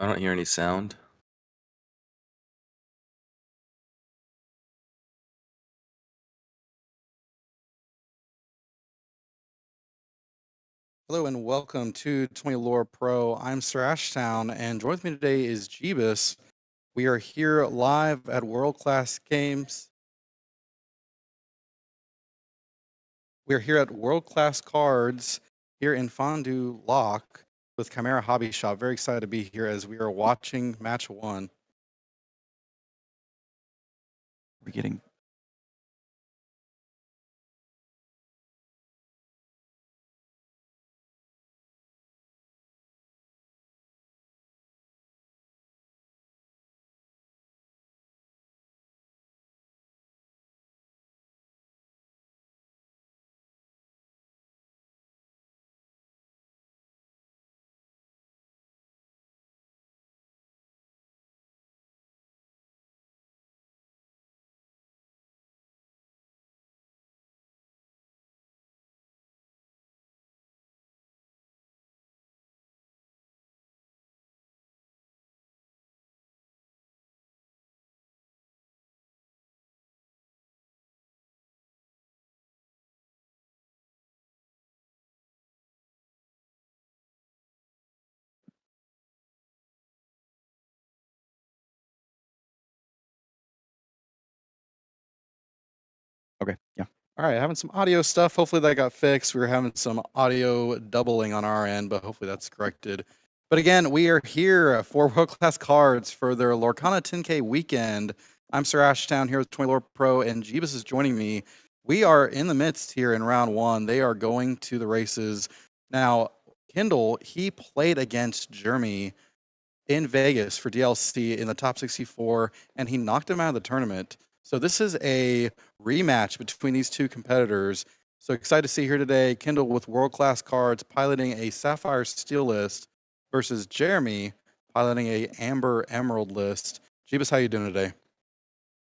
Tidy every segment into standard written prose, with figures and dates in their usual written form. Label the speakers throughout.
Speaker 1: I don't hear any sound.
Speaker 2: Hello and welcome to 20 Lore Pro. I'm Sir Ashtown, and joining with me today is Jeebus. We are here live at World Class Games. We're here at World Class Cards here in Fondue Lock with Chimera Hobby Shop. Very excited to be here as we are watching match one.
Speaker 1: We're getting okay. Yeah.
Speaker 2: All right, having some audio stuff. Hopefully that got fixed. We were having some audio doubling on our end, but hopefully that's corrected. But again, we are here for World Class Cards for their Lorcana 10K weekend. I'm Sir Ashtown here with 20 Lore Pro, and Jeebus is joining me. We are in the midst here in round one. They are going to the races. Now, Kendall, he played against Jeremy in Vegas for DLC in the top 64, and he knocked him out of the tournament. So this is a rematch between these two competitors. So excited to see here today, Kendall with world-class cards piloting a Sapphire Steel list versus Jeremy piloting a Amber Emerald list. Jeebus, how you doing today?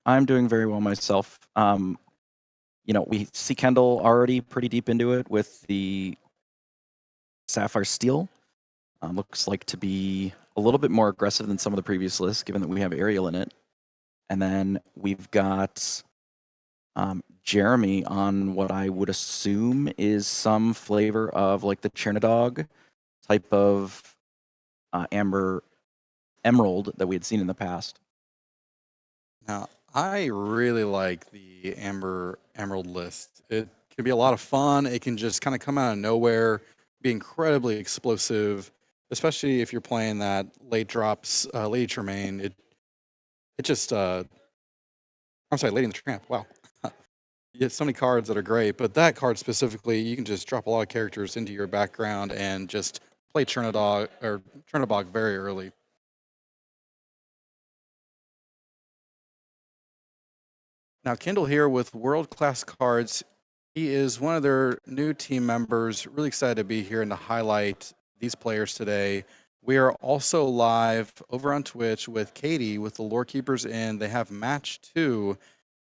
Speaker 3: I'm doing very well myself. We see Kendall already pretty deep into it with the Sapphire Steel. Looks like to be a little bit more aggressive than some of the previous lists, given that we have Ariel in it. And then we've got Jeremy on what I would assume is some flavor of like the Chernadog type of Amber Emerald that we had seen in the past.
Speaker 2: Now, I really like the Amber Emerald list. It can be a lot of fun. It can just kind of come out of nowhere, be incredibly explosive, especially if you're playing that late drops, Lady Tremaine. It just, I'm sorry, Lady in the Tramp. Wow. You get so many cards that are great, but that card specifically, you can just drop a lot of characters into your background and just play Chernadog or Chernabog very early. Now, Kendall here with world-class cards. He is one of their new team members. Really excited to be here and to highlight these players today. We are also live over on Twitch with Katie with the Lore Keepers in. They have match 2,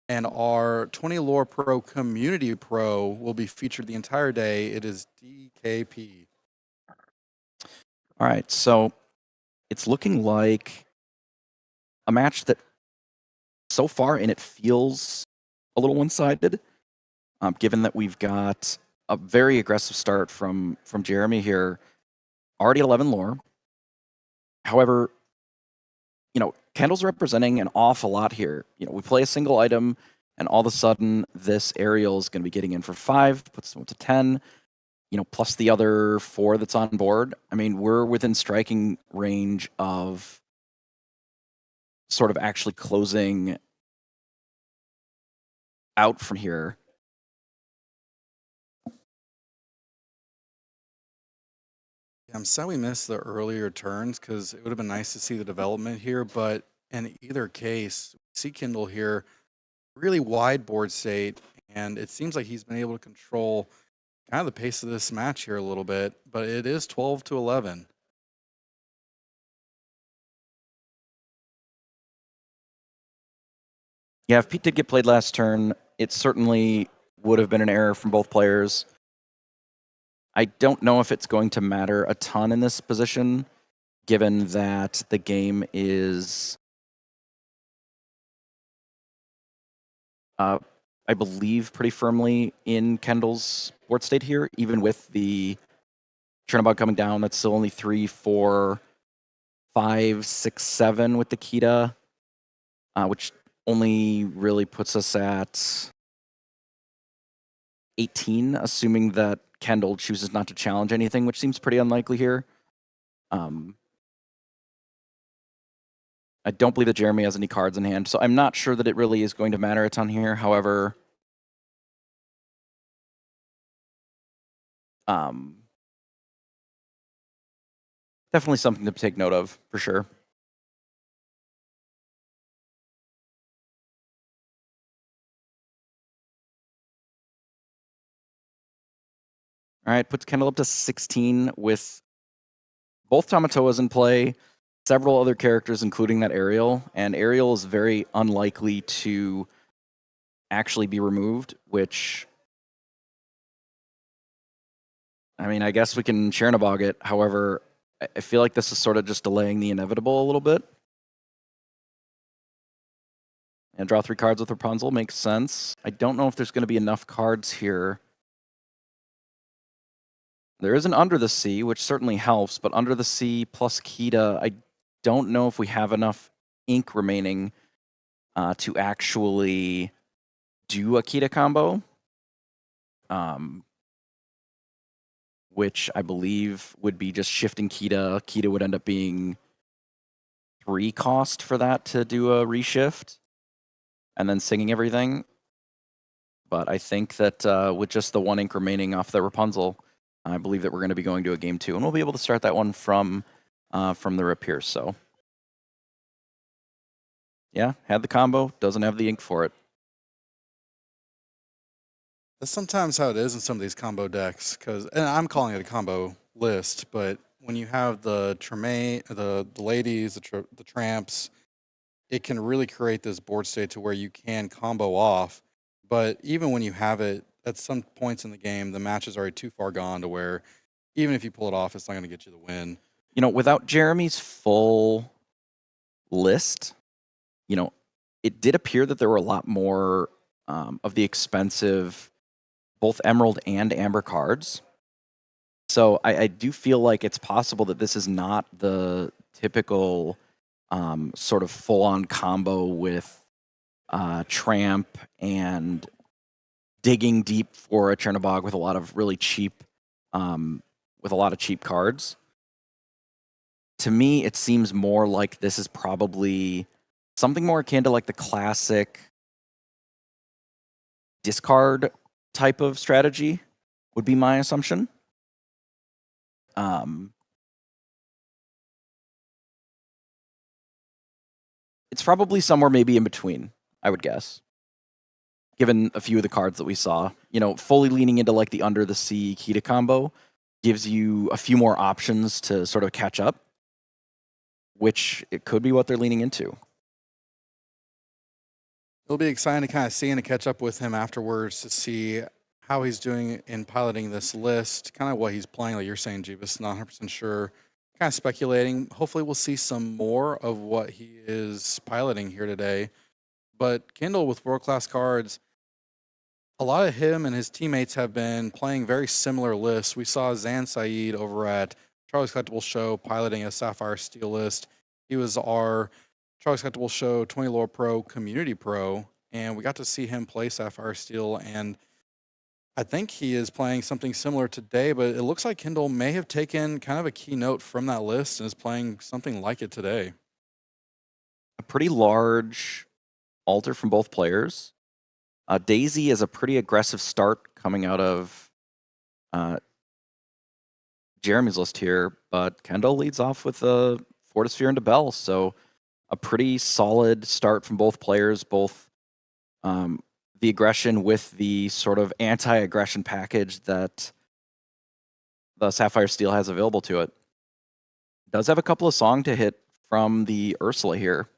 Speaker 2: and our 20 Lore Pro Community Pro will be featured the entire day. It is DKP.
Speaker 3: All right, so it's looking like a match that so far in it feels a little one-sided, given that we've got a very aggressive start from Jeremy here, already 11 lore. However, Kendall's representing an awful lot here. We play a single item, and all of a sudden, this Ariel is going to be getting in for 5, puts them up to 10, plus the other 4 that's on board. I mean, we're within striking range of sort of actually closing out from here.
Speaker 2: I'm sad we missed the earlier turns because it would have been nice to see the development here, but in either case, see Kindle here, really wide board state, and it seems like he's been able to control kind of the pace of this match here a little bit, but it is 12-11.
Speaker 3: Yeah, if Pete did get played last turn, it certainly would have been an error from both players. I don't know if it's going to matter a ton in this position, given that the game is, I believe, pretty firmly in Kendall's board state here, even with the Chernabog coming down. That's still only 3, 4, 5, 6, 7 with the Kita, which only really puts us at 18, assuming that Kendall chooses not to challenge anything, which seems pretty unlikely here. I don't believe that Jeremy has any cards in hand, so I'm not sure that it really is going to matter a ton here. However, definitely something to take note of, for sure. All right, puts Kendall up to 16 with both Tamatoas in play, several other characters, including that Ariel. And Ariel is very unlikely to actually be removed, which, I mean, I guess we can Chernabog it. However, I feel like this is sort of just delaying the inevitable a little bit. And draw 3 cards with Rapunzel makes sense. I don't know if there's going to be enough cards here. There is an Under the Sea, which certainly helps, but Under the Sea plus Kita, I don't know if we have enough ink remaining to actually do a Kita combo. which I believe would be just shifting Kita. Kita would end up being 3 cost for that to do a reshift, and then singing everything. But I think that with just the 1 ink remaining off the Rapunzel, I believe that we're going to be going to a game 2, and we'll be able to start that one from the rip here. So, yeah, had the combo, doesn't have the ink for it.
Speaker 2: That's sometimes how it is in some of these combo decks, and I'm calling it a combo list, but when you have the Tremaine, the ladies, the tramps, it can really create this board state to where you can combo off. But even when you have it, at some points in the game, the match is already too far gone to where even if you pull it off, it's not going to get you the win.
Speaker 3: You know, without Jeremy's full list, you know, it did appear that there were a lot more of the expensive, both Emerald and Amber cards. So I do feel like it's possible that this is not the typical sort of full-on combo with Tramp and digging deep for a Chernobog with a lot of really cheap, cheap cards. To me, it seems more like this is probably something more akin to like the classic discard type of strategy would be my assumption. It's probably somewhere maybe in between, I would guess, given a few of the cards that we saw. You know, fully leaning into like the Under the Sea Kita combo gives you a few more options to sort of catch up, which it could be what they're leaning into.
Speaker 2: It'll be exciting to kind of see and to catch up with him afterwards to see how he's doing in piloting this list, kind of what he's playing. Like you're saying, Jeebus, not 100% sure. Kind of speculating. Hopefully we'll see some more of what he is piloting here today. But Kindle with world-class cards, a lot of him and his teammates have been playing very similar lists. We saw Zan Saeed over at Charlie's Collectible Show piloting a Sapphire Steel list. He was our Charlie's Collectible Show 20 Lore Pro Community Pro, and we got to see him play Sapphire Steel, and I think he is playing something similar today, but it looks like Kindle may have taken kind of a keynote from that list and is playing something like it today.
Speaker 3: A pretty large alter from both players. Daisy is a pretty aggressive start coming out of Jeremy's list here, but Kendall leads off with a Fortisphere into Bell, so a pretty solid start from both players, both the aggression with the sort of anti-aggression package that the Sapphire Steel has available to it. Does have a couple of song to hit from the Ursula here.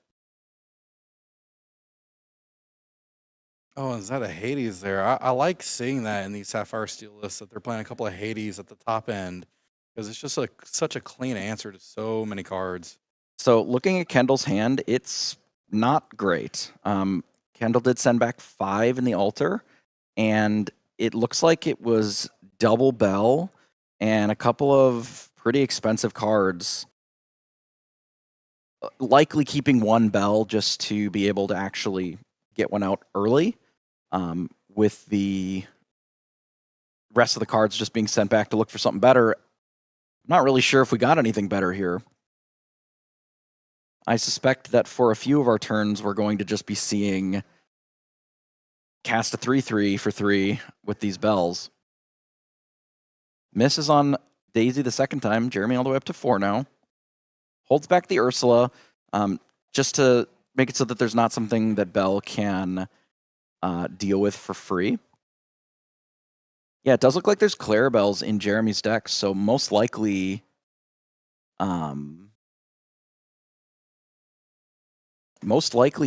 Speaker 2: Oh, is that a Hades there? I like seeing that in these Sapphire Steel lists, that they're playing a couple of Hades at the top end, because it's just such a clean answer to so many cards.
Speaker 3: So looking at Kendall's hand, it's not great. Kendall did send back 5 in the altar, and it looks like it was double Bell and a couple of pretty expensive cards. Likely keeping 1 Bell just to be able to actually get one out early, with the rest of the cards just being sent back to look for something better. I'm not really sure if we got anything better here. I suspect that for a few of our turns, we're going to just be seeing cast a 3/3 for 3 with these bells. Misses on Daisy the second time. Jeremy all the way up to 4 now. Holds back the Ursula, just to make it so that there's not something that Bell can deal with for free. Yeah, it does look like there's Clarabells in Jeremy's deck, so most likely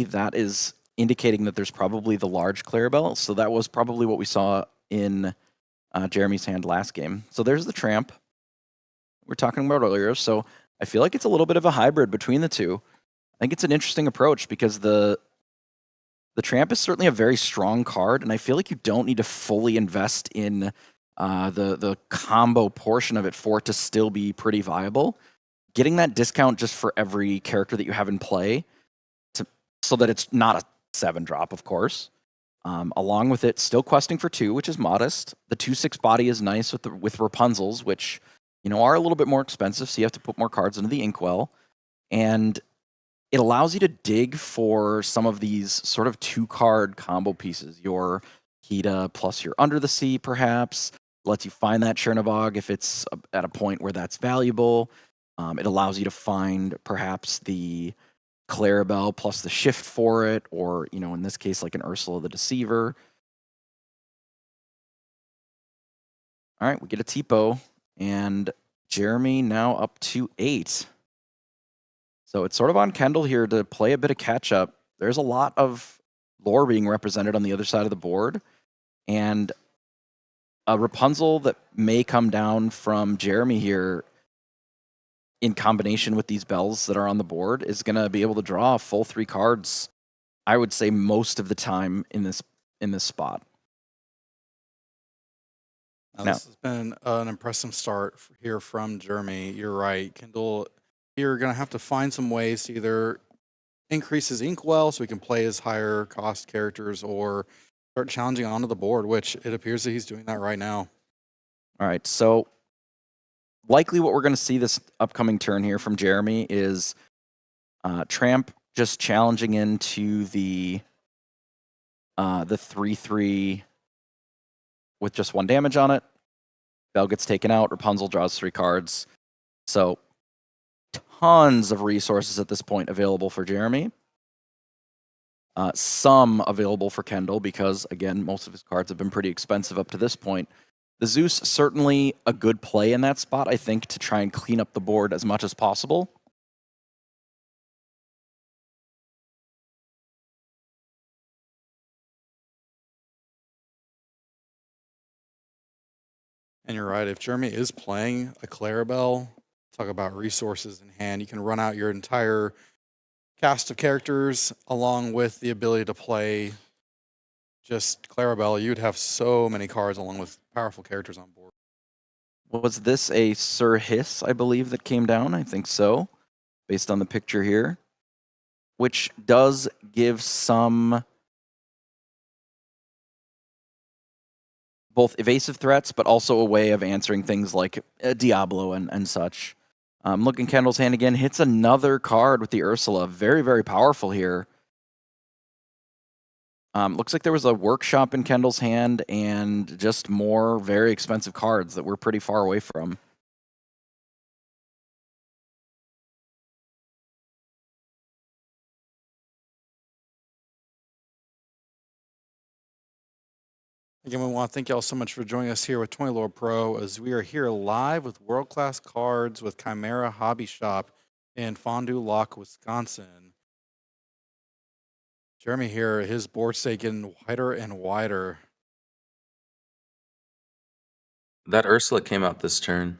Speaker 3: that is indicating that there's probably the large Clarabelle. So that was probably what we saw in Jeremy's hand last game. So there's the Tramp we're talking about earlier. So I feel like it's a little bit of a hybrid between the two. I think it's an interesting approach because the Tramp is certainly a very strong card, and I feel like you don't need to fully invest in the combo portion of it for it to still be pretty viable. Getting that discount just for every character that you have in play, so that it's not a 7-drop, of course, Along with it, still questing for 2, which is modest. The 2/6 body is nice with Rapunzel's, which are a little bit more expensive, so you have to put more cards into the inkwell. And it allows you to dig for some of these sort of 2-card combo pieces. Your Hida plus your Under the Sea, perhaps. Lets you find that Chernobog if it's at a point where that's valuable. It allows you to find perhaps the Clarabelle plus the shift for it, or, in this case, like an Ursula the Deceiver. All right, we get a Tipo, and Jeremy now up to 8. So it's sort of on Kendall here to play a bit of catch-up. There's a lot of lore being represented on the other side of the board, and a Rapunzel that may come down from Jeremy here in combination with these bells that are on the board is going to be able to draw a full 3 cards, I would say, most of the time in this spot.
Speaker 2: Now, this has been an impressive start here from Jeremy. You're right. Kendall, you're going to have to find some ways to either increase his inkwell so he can play his higher cost characters, or start challenging onto the board, which it appears that he's doing that right now.
Speaker 3: All right, so likely what we're going to see this upcoming turn here from Jeremy is Tramp just challenging into the 3/3 with just 1 damage on it. Bell gets taken out. Rapunzel draws 3 cards. So tons of resources at this point available for Jeremy. Some available for Kendall because, again, most of his cards have been pretty expensive up to this point. The Zeus, certainly a good play in that spot, I think, to try and clean up the board as much as possible.
Speaker 2: And you're right. If Jeremy is playing a Clarabelle, talk about resources in hand. You can run out your entire cast of characters along with the ability to play just Clarabelle. You'd have so many cards along with powerful characters on board.
Speaker 3: Was this a Sir Hiss, I believe, that came down? I think so, based on the picture here, which does give some both evasive threats, but also a way of answering things like Diablo and such. Looking Kendall's hand again, hits another card with the Ursula. Very, very powerful here. Looks like there was a workshop in Kendall's hand and just more very expensive cards that we're pretty far away from.
Speaker 2: Again, we want to thank y'all so much for joining us here with 20 Lore Pro, as we are here live with world-class cards with Chimera Hobby Shop in Fond du Lac, Wisconsin. Jeremy here, his board stake getting wider and wider.
Speaker 1: That Ursula came out this turn.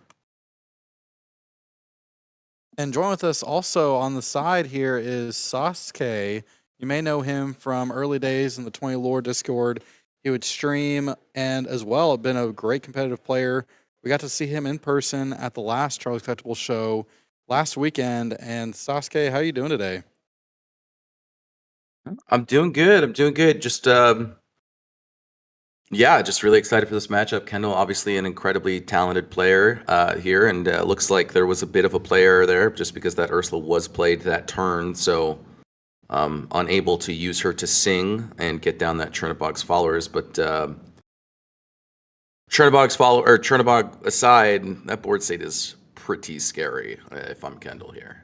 Speaker 2: And join with us also on the side here is Sasuke. You may know him from early days in the 20 Lore Discord. He would stream and as well have been a great competitive player. We got to see him in person at the last Charlie's Collectibles show last weekend. And Sasuke, how are you doing today?
Speaker 1: I'm doing good. Just just really excited for this matchup. Kendall, obviously an incredibly talented player here, and looks like there was a bit of a player there just because that Ursula was played that turn, so unable to use her to sing and get down that Chernobog's followers. But Chernobog aside, that board state is pretty scary if I'm Kendall here.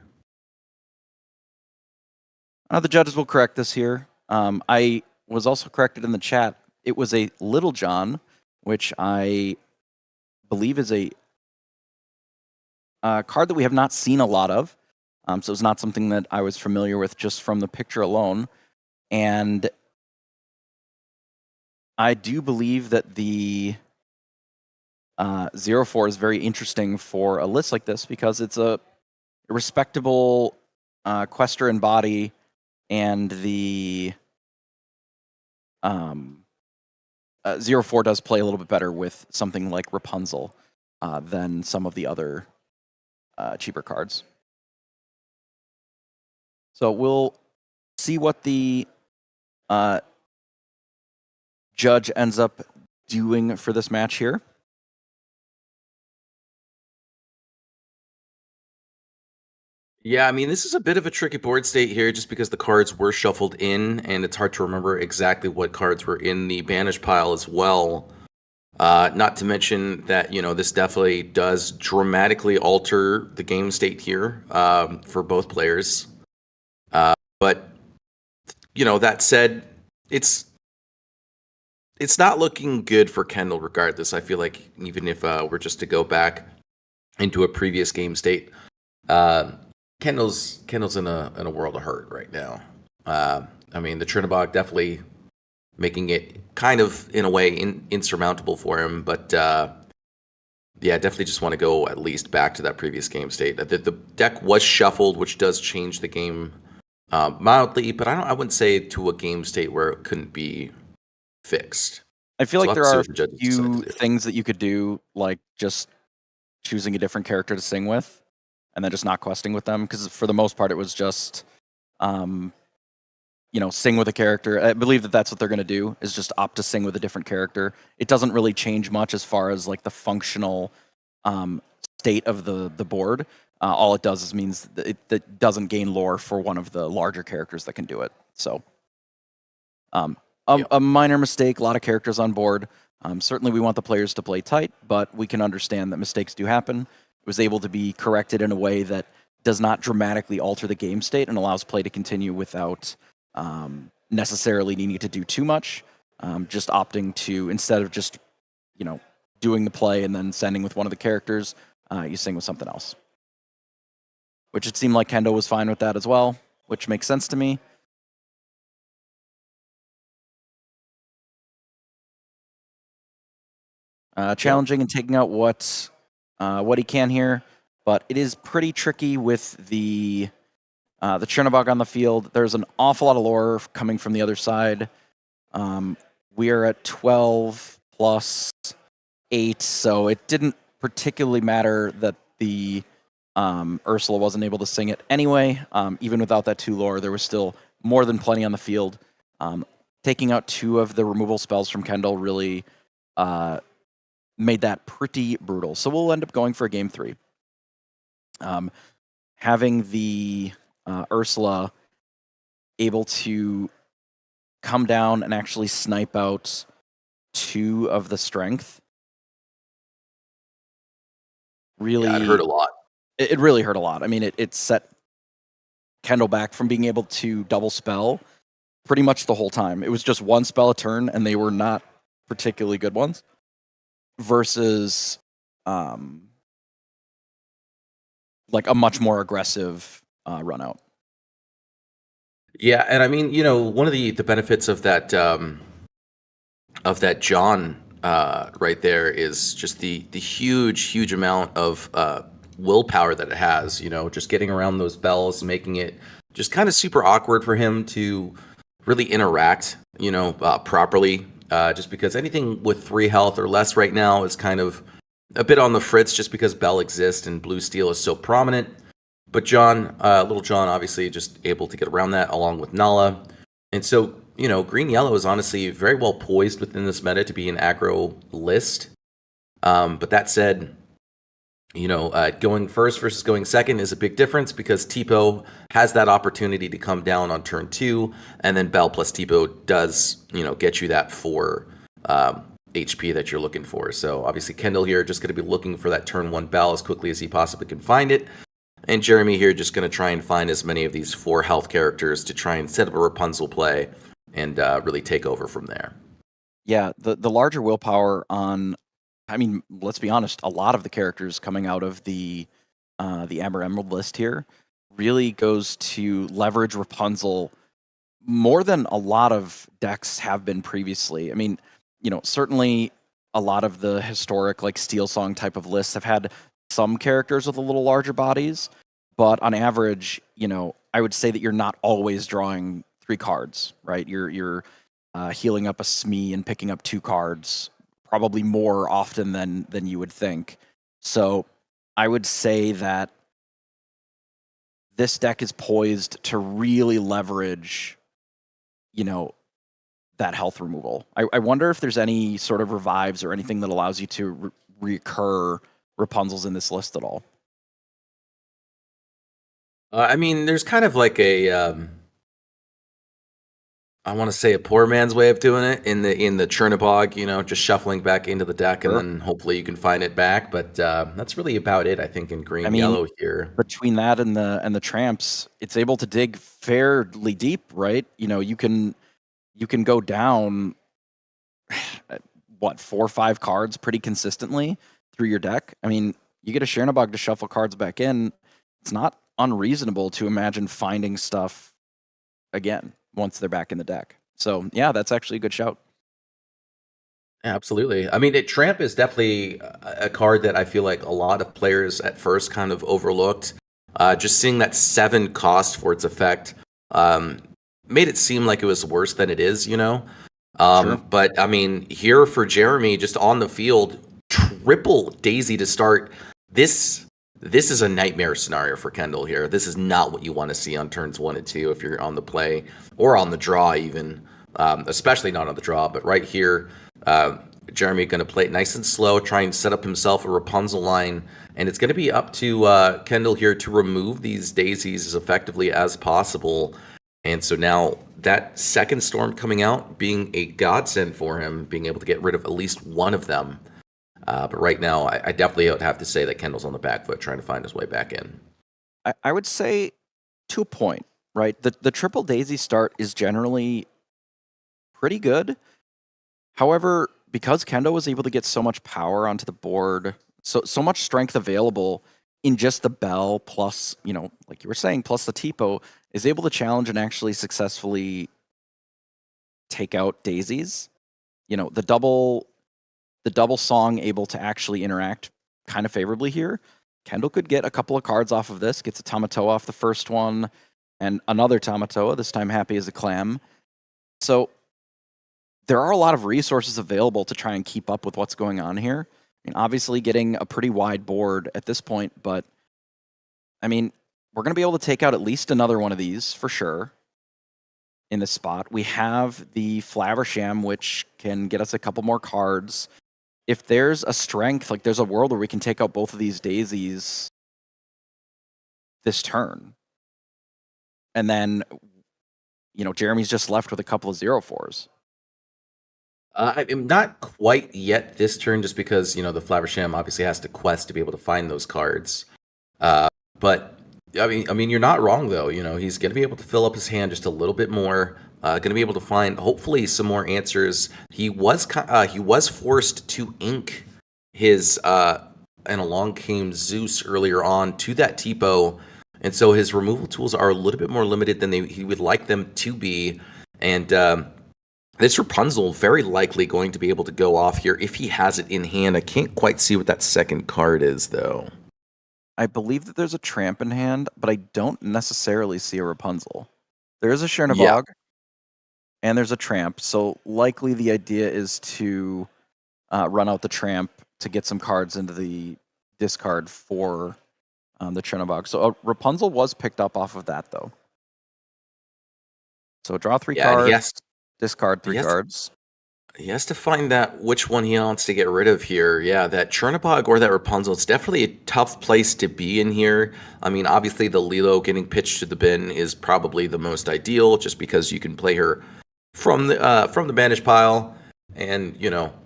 Speaker 3: The judges will correct this here. I was also corrected in the chat. It was a Little John, which I believe is a card that we have not seen a lot of. So it's not something that I was familiar with just from the picture alone. And I do believe that the 0-4 is very interesting for a list like this because it's a respectable quester and body, and the 0-4 does play a little bit better with something like Rapunzel than some of the other cheaper cards. So we'll see what the Judge ends up doing for this match here?
Speaker 1: Yeah, I mean, this is a bit of a tricky board state here just because the cards were shuffled in, and it's hard to remember exactly what cards were in the banish pile as well. Not to mention that, this definitely does dramatically alter the game state here for both players. But, that said, it's not looking good for Kendall regardless. I feel like even if we're just to go back into a previous game state, Kendall's in a world of hurt right now. I mean, the Trinabog definitely making it kind of in a way insurmountable for him, but yeah, definitely just want to go at least back to that previous game state. The deck was shuffled, which does change the game mildly, but I wouldn't say to a game state where it couldn't be fixed.
Speaker 3: I feel
Speaker 1: So
Speaker 3: like
Speaker 1: we'll
Speaker 3: there
Speaker 1: have
Speaker 3: are
Speaker 1: to see what
Speaker 3: a
Speaker 1: the judges decide
Speaker 3: few
Speaker 1: to do.
Speaker 3: things that you could do, like just choosing a different character to sing with, and then just not questing with them. Because for the most part, it was just, sing with a character. I believe that that's what they're going to do, is just opt to sing with a different character. It doesn't really change much as far as like the functional state of the board. All it does is means that it doesn't gain lore for one of the larger characters that can do it. So, a minor mistake. A lot of characters on board. Certainly, we want the players to play tight, but we can understand that mistakes do happen. It was able to be corrected in a way that does not dramatically alter the game state and allows play to continue without necessarily needing to do too much. Just opting to, instead of just, doing the play and then sending with one of the characters, you sing with something else. Which it seemed like Kendo was fine with that as well, which makes sense to me. Challenging and taking out what he can here, but it is pretty tricky with the Chernobog on the field. There's an awful lot of lore coming from the other side. We are at 12 plus 8, so it didn't particularly matter that the Ursula wasn't able to sing it anyway. Even without that 2 lore, there was still more than plenty on the field. Taking out 2 of the removal spells from Kendall really made that pretty brutal. So we'll end up going for a game 3. Having the Ursula able to come down and actually snipe out 2 of the strength really
Speaker 1: Yeah, it hurt a lot.
Speaker 3: It really hurt a lot. I mean, it set Kendall back from being able to double spell pretty much the whole time. It was just 1 spell a turn, and they were not particularly good ones. Versus, like a much more aggressive run out.
Speaker 1: Yeah, and I mean, one of the benefits of that John right there is just the huge amount of willpower that it has. Just getting around those bells, making it just kind of super awkward for him to really interact, properly. Just because anything with 3 health or less right now is kind of a bit on the fritz, just because Bell exists and blue steel is so prominent. But Little John, obviously just able to get around that along with Nala. And so, green yellow is honestly very well poised within this meta to be an aggro list. But that said, going first versus going second is a big difference because Tipo has that opportunity to come down on turn 2, and then Bell plus Tipo does, get you that 4 HP that you're looking for. So obviously Kendall here just going to be looking for that turn 1 Bell as quickly as he possibly can find it. And Jeremy here just going to try and find as many of these 4 health characters to try and set up a Rapunzel play and really take over from there.
Speaker 3: Yeah, the larger willpower on, I mean, let's be honest, a lot of the characters coming out of the Amber Emerald list here really goes to leverage Rapunzel more than a lot of decks have been previously. I mean, certainly a lot of the historic like Steel Song type of lists have had some characters with a little larger bodies, but on average, I would say that you're not always drawing 3 cards, right? You're healing up a Smee and picking up 2 cards probably more often than you would think. So I would say that this deck is poised to really leverage, that health removal. I wonder if there's any sort of revives or anything that allows you to recur Rapunzels in this list at all.
Speaker 1: I mean, there's kind of like I want to say a poor man's way of doing it in the Chernobog, just shuffling back into the deck
Speaker 3: Sure.
Speaker 1: and then hopefully you can find it back. But that's really about it, I think, in green
Speaker 3: I mean,
Speaker 1: yellow here.
Speaker 3: Between that and the tramps, it's able to dig fairly deep, right? You can go down what 4 or 5 cards pretty consistently through your deck. I mean, you get a Chernobog to shuffle cards back in. It's not unreasonable to imagine finding stuff again once they're back in the deck. So yeah, that's actually a good shout.
Speaker 1: Absolutely. I mean, Tramp is definitely a card that I feel like a lot of players at first kind of overlooked. Just seeing that 7 cost for its effect made it seem like it was worse than it is,
Speaker 3: Sure.
Speaker 1: But I mean, here for Jeremy, just on the field, triple Daisy to start. This is a nightmare scenario for Kendall here. This is not what you want to see on turns 1 and 2 if you're on the play or on the draw even, especially not on the draw. But right here, Jeremy going to play it nice and slow, try and set up himself a Rapunzel line, and it's going to be up to Kendall here to remove these daisies as effectively as possible. And so now that second storm coming out being a godsend for him, being able to get rid of at least one of them. But right now, I definitely would have to say that Kendall's on the back foot trying to find his way back in.
Speaker 3: I would say to a point, right? The triple daisy start is generally pretty good. However, because Kendo was able to get so much power onto the board, so much strength available in just the bell plus, like you were saying, plus the Tipo, is able to challenge and actually successfully take out daisies. The double song able to actually interact kind of favorably here. Kendall could get a couple of cards off of this, gets a Tamatoa off the first one, and another Tamatoa, this time Happy as a Clam. So there are a lot of resources available to try and keep up with what's going on here. I mean, obviously getting a pretty wide board at this point, but I mean, we're going to be able to take out at least another one of these for sure in this spot. We have the Flaversham, which can get us a couple more cards. If there's a strength, like there's a world where we can take out both of these daisies this turn. And then, Jeremy's just left with a couple of 0/4s.
Speaker 1: I'm not quite yet this turn, just because the Flaversham obviously has to quest to be able to find those cards. But I mean, you're not wrong though. He's going to be able to fill up his hand just a little bit more. Going to be able to find hopefully some more answers. He was forced to ink his and along came Zeus earlier on to that Tipo, and so his removal tools are a little bit more limited than he would like them to be. And this Rapunzel very likely going to be able to go off here if he has it in hand. I can't quite see what that second card is, though.
Speaker 3: I believe that there's a Tramp in hand, but I don't necessarily see a Rapunzel. There is a Chernobog, and there's a Tramp, so likely the idea is to run out the Tramp to get some cards into the discard for the Chernobog. So Rapunzel was picked up off of that, though. So draw 3 cards. Discard 3 cards.
Speaker 1: He has to find that which one he wants to get rid of here. Yeah, that Chernobog or that Rapunzel. It's definitely a tough place to be in here. I mean, obviously the Lilo getting pitched to the bin is probably the most ideal, just because you can play her from the banish pile and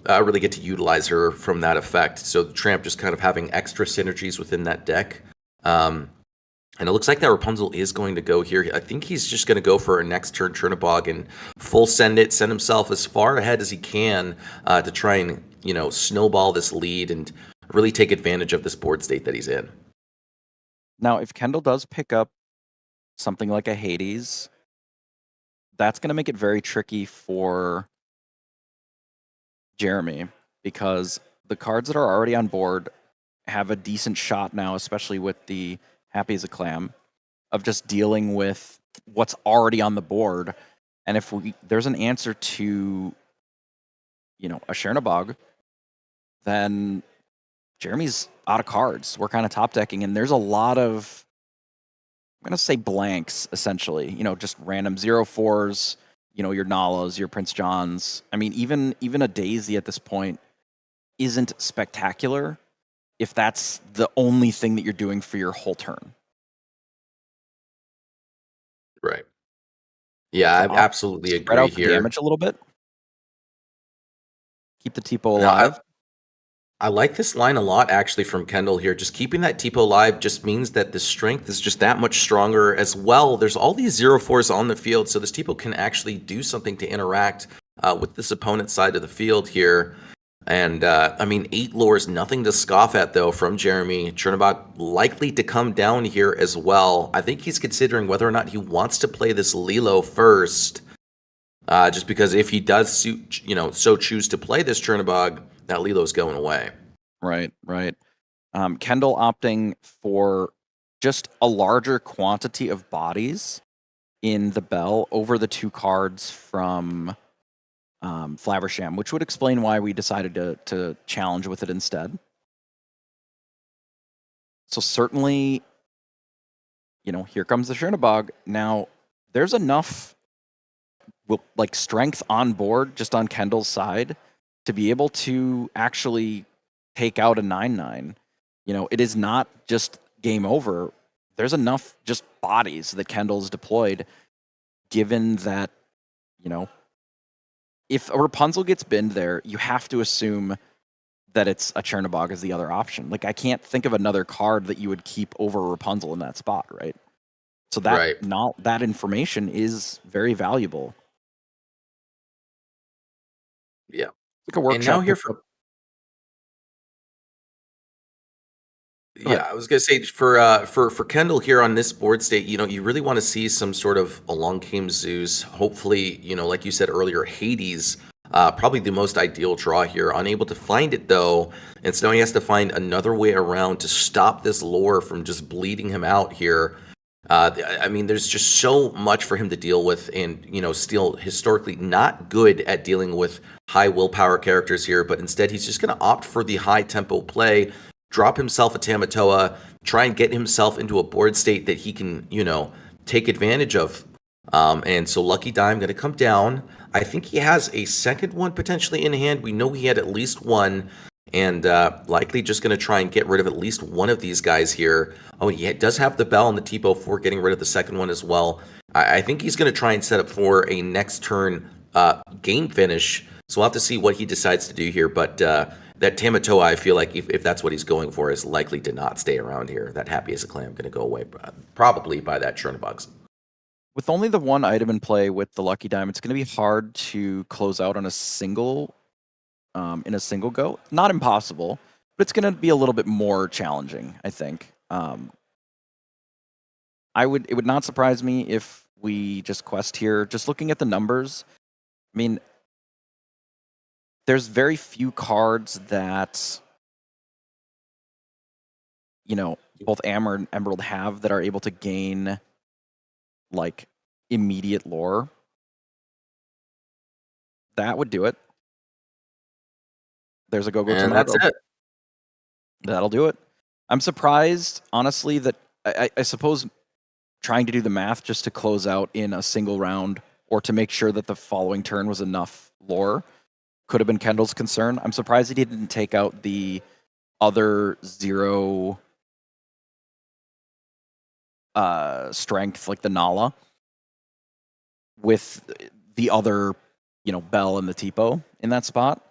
Speaker 1: really get to utilize her from that effect. So the Tramp just kind of having extra synergies within that deck. And it looks like that Rapunzel is going to go here. I think he's just going to go for a next turn Chernobog and full send himself as far ahead as he can to try and, snowball this lead and really take advantage of this board state that he's in.
Speaker 3: Now, if Kendall does pick up something like a Hades, that's going to make it very tricky for Jeremy, because the cards that are already on board have a decent shot now, especially with the Happy as a Clam, of just dealing with what's already on the board. And if there's an answer to, a Chernobog, then Jeremy's out of cards. We're kind of top decking, and there's a lot of, I'm going to say blanks, essentially, just random 0/4s your Nalas, your Prince Johns. I mean, even a Daisy at this point isn't spectacular if that's the only thing that you're doing for your whole turn.
Speaker 1: Right. Yeah, I absolutely
Speaker 3: Spread
Speaker 1: agree
Speaker 3: out the
Speaker 1: here.
Speaker 3: damage a little bit. Keep the Tipo
Speaker 1: Now,
Speaker 3: alive.
Speaker 1: I like this line a lot, actually, from Kendall here. Just keeping that Tipo alive just means that the strength is just that much stronger as well. There's all these 0-4s on the field, so this Tipo can actually do something to interact with this opponent's side of the field here. And, I mean, 8 lore is nothing to scoff at, though, from Jeremy. Chernobog likely to come down here as well. I think he's considering whether or not he wants to play this Lilo first. Just because if he does, so choose to play this Chernobog, that Lilo's going away.
Speaker 3: Right. Kendall opting for just a larger quantity of bodies in the Bell over the 2 cards from Flaversham, which would explain why we decided to challenge with it instead. So certainly, here comes the Chernobog. Now, there's enough strength on board just on Kendall's side to be able to actually take out a 9/9. It is not just game over. There's enough just bodies that Kendall's deployed, given that, if a Rapunzel gets binned there, you have to assume that it's a Chernobog as the other option. Like, I can't think of another card that you would keep over Rapunzel in that spot, right? So that information is very valuable.
Speaker 1: Yeah.
Speaker 3: Like a workshop.
Speaker 1: And now here I was gonna say for Kendall here on this board state, you really want to see some sort of Along Came Zeus. Hopefully, like you said earlier, Hades, probably the most ideal draw here. Unable to find it though, and so now he has to find another way around to stop this lore from just bleeding him out here. I mean, there's just so much for him to deal with, and still historically not good at dealing with high willpower characters here. But instead, he's just going to opt for the high tempo play, drop himself a Tamatoa, try and get himself into a board state that he can, take advantage of. And so Lucky Dime going to come down. I think he has a second one potentially in hand. We know he had at least one. And likely just going to try and get rid of at least one of these guys here. Oh, he does have the Bell and the Tipo for getting rid of the second one as well. I think he's going to try and set up for a next turn game finish. So we'll have to see what he decides to do here. But that Tamatoa, I feel like if that's what he's going for, is likely to not stay around here. That Happy as a Clam going to go away probably by that Chernobog.
Speaker 3: With only the one item in play with the Lucky Dime, it's going to be hard to close out on a single in a single go. Not impossible, but it's going to be a little bit more challenging, I think. It would not surprise me if we just quest here. Just looking at the numbers, I mean, there's very few cards that both Amber and Emerald have that are able to gain like immediate lore. That would do it. There's a go-go
Speaker 1: And
Speaker 3: tomato.
Speaker 1: that's it.
Speaker 3: That'll do it. I'm surprised, honestly, that I suppose trying to do the math just to close out in a single round or to make sure that the following turn was enough lore could have been Kendall's concern. I'm surprised that he didn't take out the other 0 strength, like the Nala, with the other, Bell and the Tipo in that spot,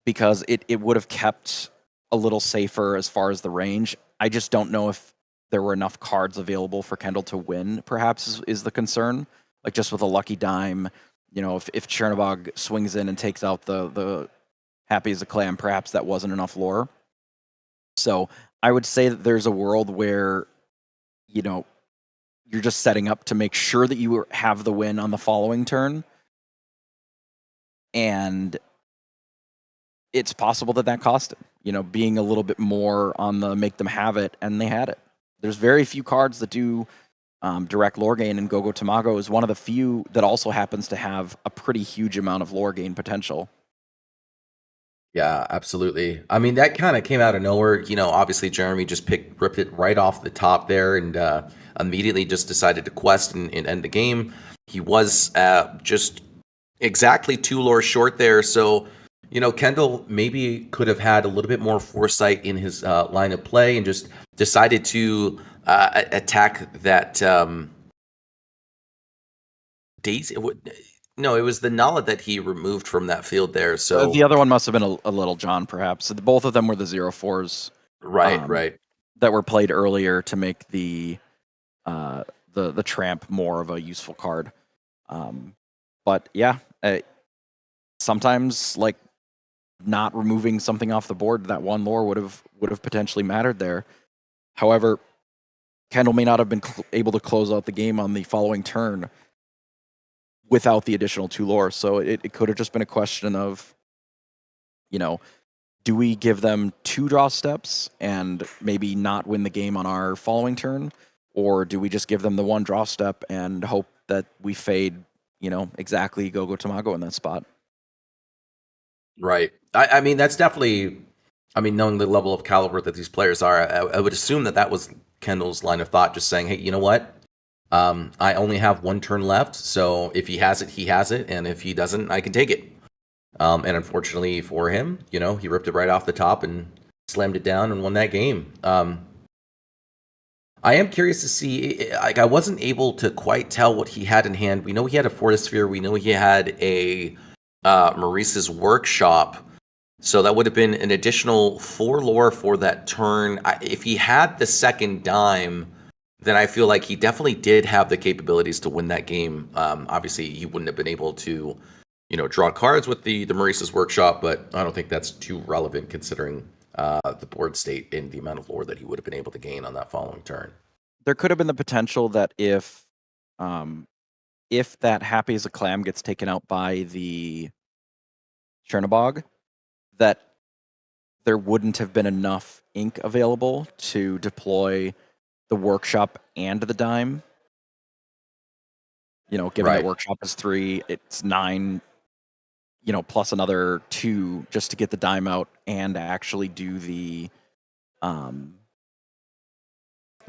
Speaker 3: because it would have kept a little safer as far as the range. I just don't know if there were enough cards available for Kendall to win, perhaps, is the concern. Like, just with a Lucky Dime, if Chernobog swings in and takes out the Happy as a Clam, perhaps that wasn't enough lore. So I would say that there's a world where, you're just setting up to make sure that you have the win on the following turn. And it's possible that cost it, being a little bit more on the make them have it, and they had it. There's very few cards that do direct lore gain, and Go-Go Tamago is one of the few that also happens to have a pretty huge amount of lore gain potential.
Speaker 1: Yeah, absolutely. I mean, that kind of came out of nowhere. Obviously Jeremy just ripped it right off the top there, and immediately just decided to quest and end the game. he was just exactly 2 lore short there. So, Kendall maybe could have had a little bit more foresight in his line of play and just decided to attack that Daisy. No, it was the Nala that he removed from that field there. So
Speaker 3: the other one must have been a Little John, perhaps. Both of them were the 0/4s.
Speaker 1: Right.
Speaker 3: That were played earlier to make the tramp more of a useful card. But yeah, sometimes like not removing something off the board, that one lore would have potentially mattered there. However, Kendall may not have been able to close out the game on the following turn without the additional 2 lore. So it could have just been a question of, do we give them 2 draw steps and maybe not win the game on our following turn? Or do we just give them the 1 draw step and hope that we fade, exactly Gogo Tamago in that spot?
Speaker 1: Right. I mean, that's definitely, knowing the level of caliber that these players are, I would assume that was Kendall's line of thought, just saying, hey, you know what? I only have 1 turn left, so if he has it, he has it, and if he doesn't, I can take it. And unfortunately for him, he ripped it right off the top and slammed it down and won that game. I am curious to see, I wasn't able to quite tell what he had in hand. We know he had a Fortisphere. We know he had a Maurice's Workshop. So that would have been an additional 4 lore for that turn. If he had the second dime, then I feel like he definitely did have the capabilities to win that game. Obviously, he wouldn't have been able to, draw cards with the Maurice's Workshop, but I don't think that's too relevant considering the board state and the amount of lore that he would have been able to gain on that following turn.
Speaker 3: There could have been the potential that if that Happy as a Clam gets taken out by the Chernobog, that there wouldn't have been enough ink available to deploy the Workshop and the dime. Given
Speaker 1: Right.
Speaker 3: that Workshop is 3, it's 9, plus another 2 just to get the dime out and actually do the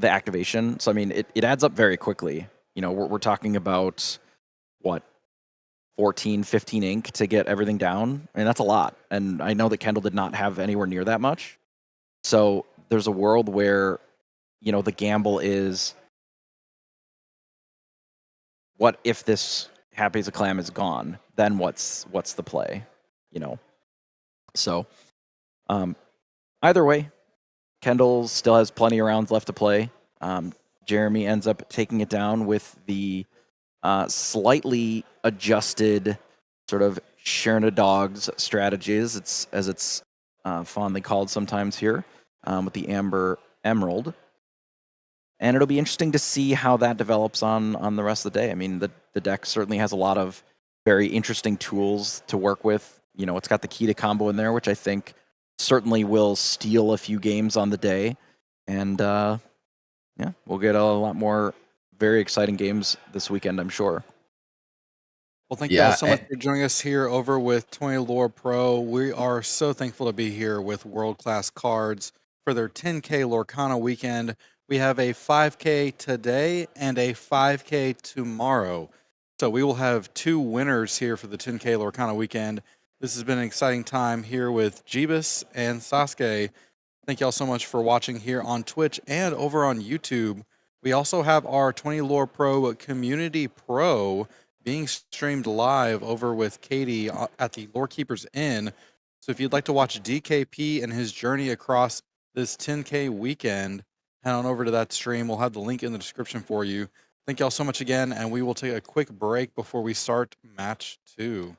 Speaker 3: activation. So I mean, it adds up very quickly. We're talking about what, 14, 15 ink to get everything down. I mean, that's a lot. And I know that Kendall did not have anywhere near that much. So there's a world where, the gamble is, what if this Happy as a Clam is gone? Then what's the play? So either way, Kendall still has plenty of rounds left to play. Jeremy ends up taking it down with the slightly adjusted sort of Dogs strategies, as it's fondly called sometimes here, with the Amber Emerald. And it'll be interesting to see how that develops on the rest of the day. I mean, the deck certainly has a lot of very interesting tools to work with. It's got the key to combo in there, which I think certainly will steal a few games on the day. And we'll get a lot more very exciting games this weekend, I'm sure.
Speaker 2: Well, thank you all so much for joining us here over with 20 Lore Pro. We are so thankful to be here with World Class Cards for their 10K Lorcana Weekend. We have a 5K today and a 5K tomorrow. So we will have 2 winners here for the 10K Lorcana Weekend. This has been an exciting time here with Jeebus and Sasuke. Thank you all so much for watching here on Twitch and over on YouTube. We also have our 20 Lore Pro Community Pro being streamed live over with Katie at the Lore Keepers Inn. So if you'd like to watch DKP and his journey across this 10K weekend, head on over to that stream. We'll have the link in the description for you. Thank you all so much again, and we will take a quick break before we start match 2.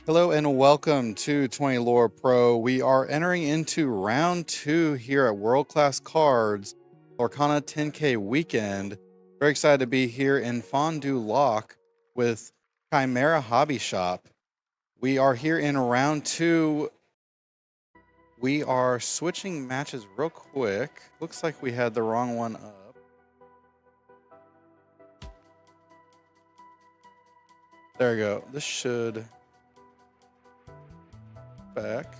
Speaker 2: Hello and welcome to 20 Lore Pro. We are entering into round 2 here at World Class Cards, Lorcana 10K Weekend. Very excited to be here in Fondue Lock with Chimera Hobby Shop. We are here in round 2. We are switching matches real quick. Looks like we had the wrong one up. There we go. This should back.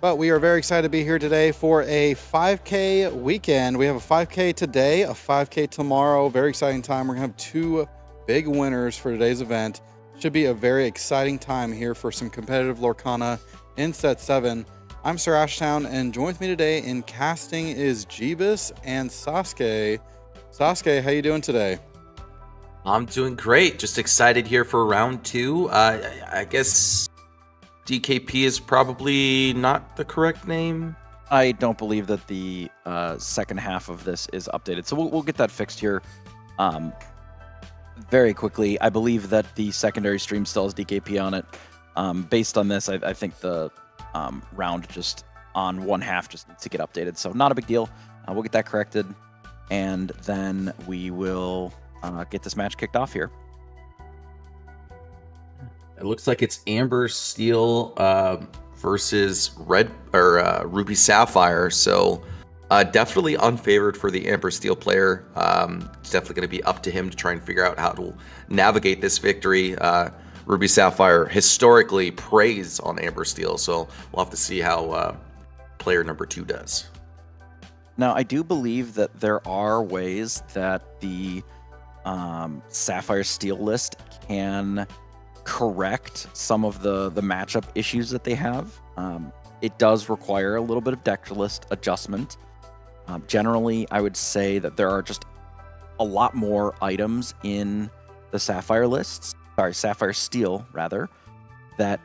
Speaker 2: But we are very excited to be here today for a 5K weekend. We have a 5K today, a 5K tomorrow. Very exciting time. We're going to have 2 big winners for today's event. Should be a very exciting time here for some competitive Lorcana in set 7. I'm Sir Ashtown, and joined with me today in casting is Jeebus and Sasuke. Sasuke, how you doing today?
Speaker 1: I'm doing great. Just excited here for round 2. I guess DKP is probably not the correct name.
Speaker 3: I don't believe that the second half of this is updated, so we'll get that fixed here very quickly. I believe that the secondary stream still has DKP on it. Based on this, I think the round just on one half just needs to get updated, so not a big deal. We'll get that corrected, and then we will get this match kicked off here.
Speaker 1: It looks like it's Amber Steel versus Ruby Sapphire. So definitely unfavored for the Amber Steel player. It's definitely going to be up to him to try and figure out how to navigate this victory. Ruby Sapphire historically preys on Amber Steel, so we'll have to see how player number 2 does.
Speaker 3: Now, I do believe that there are ways that the Sapphire Steel list can correct some of the matchup issues that they have. It does require a little bit of deck list adjustment. Generally, I would say that there are just a lot more items in the Sapphire Steel rather, that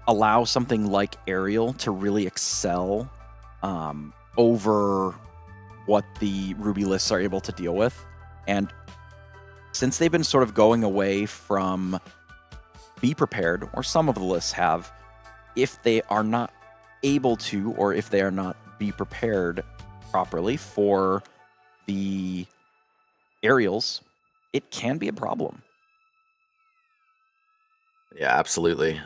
Speaker 3: allow something like Aerial to really excel over what the Ruby lists are able to deal with. And since they've been sort of going away from Be Prepared, or some of the lists have, if they are not able to, or if they are not Be Prepared properly for the aerials, it can be a problem.
Speaker 1: Yeah, absolutely.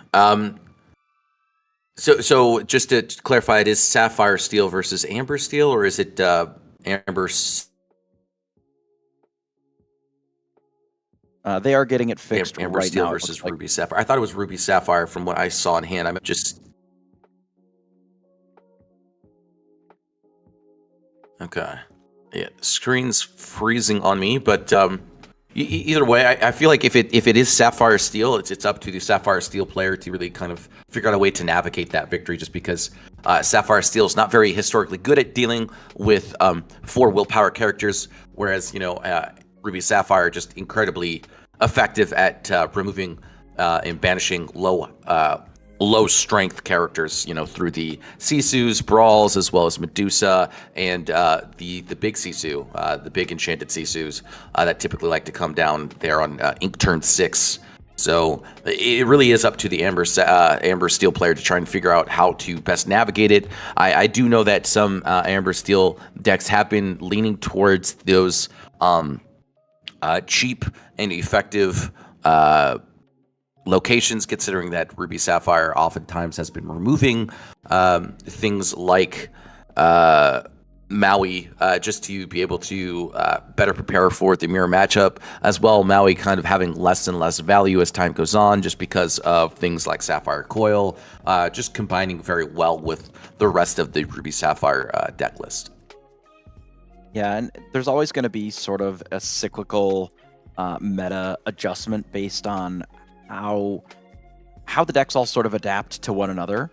Speaker 1: So just to clarify, it is Sapphire Steel versus Amber Steel, or is it Amber?
Speaker 3: They are getting it fixed
Speaker 1: Amber
Speaker 3: right
Speaker 1: Steel
Speaker 3: now.
Speaker 1: Versus Ruby Sapphire. I thought it was Ruby Sapphire from what I saw in hand. I'm just okay. Yeah, the screen's freezing on me, but either way, I feel like if it is Sapphire Steel, it's up to the Sapphire Steel player to really kind of figure out a way to navigate that victory. Just because Sapphire Steel is not very historically good at dealing with 4 willpower characters, whereas Ruby Sapphire just incredibly effective at removing and banishing low strength characters, through the Sisus, Brawls, as well as Medusa, and the big Sisu, the big enchanted Sisus that typically like to come down there on Ink turn 6. So it really is up to the Amber Steel player to try and figure out how to best navigate it. I do know that some Amber Steel decks have been leaning towards those cheap and effective locations, considering that Ruby Sapphire oftentimes has been removing things like Maui, just to be able to better prepare for the mirror matchup. As well, Maui kind of having less and less value as time goes on, just because of things like Sapphire Coil, just combining very well with the rest of the Ruby Sapphire deck list.
Speaker 3: Yeah, and there's always going to be sort of a cyclical meta adjustment based on how the decks all sort of adapt to one another.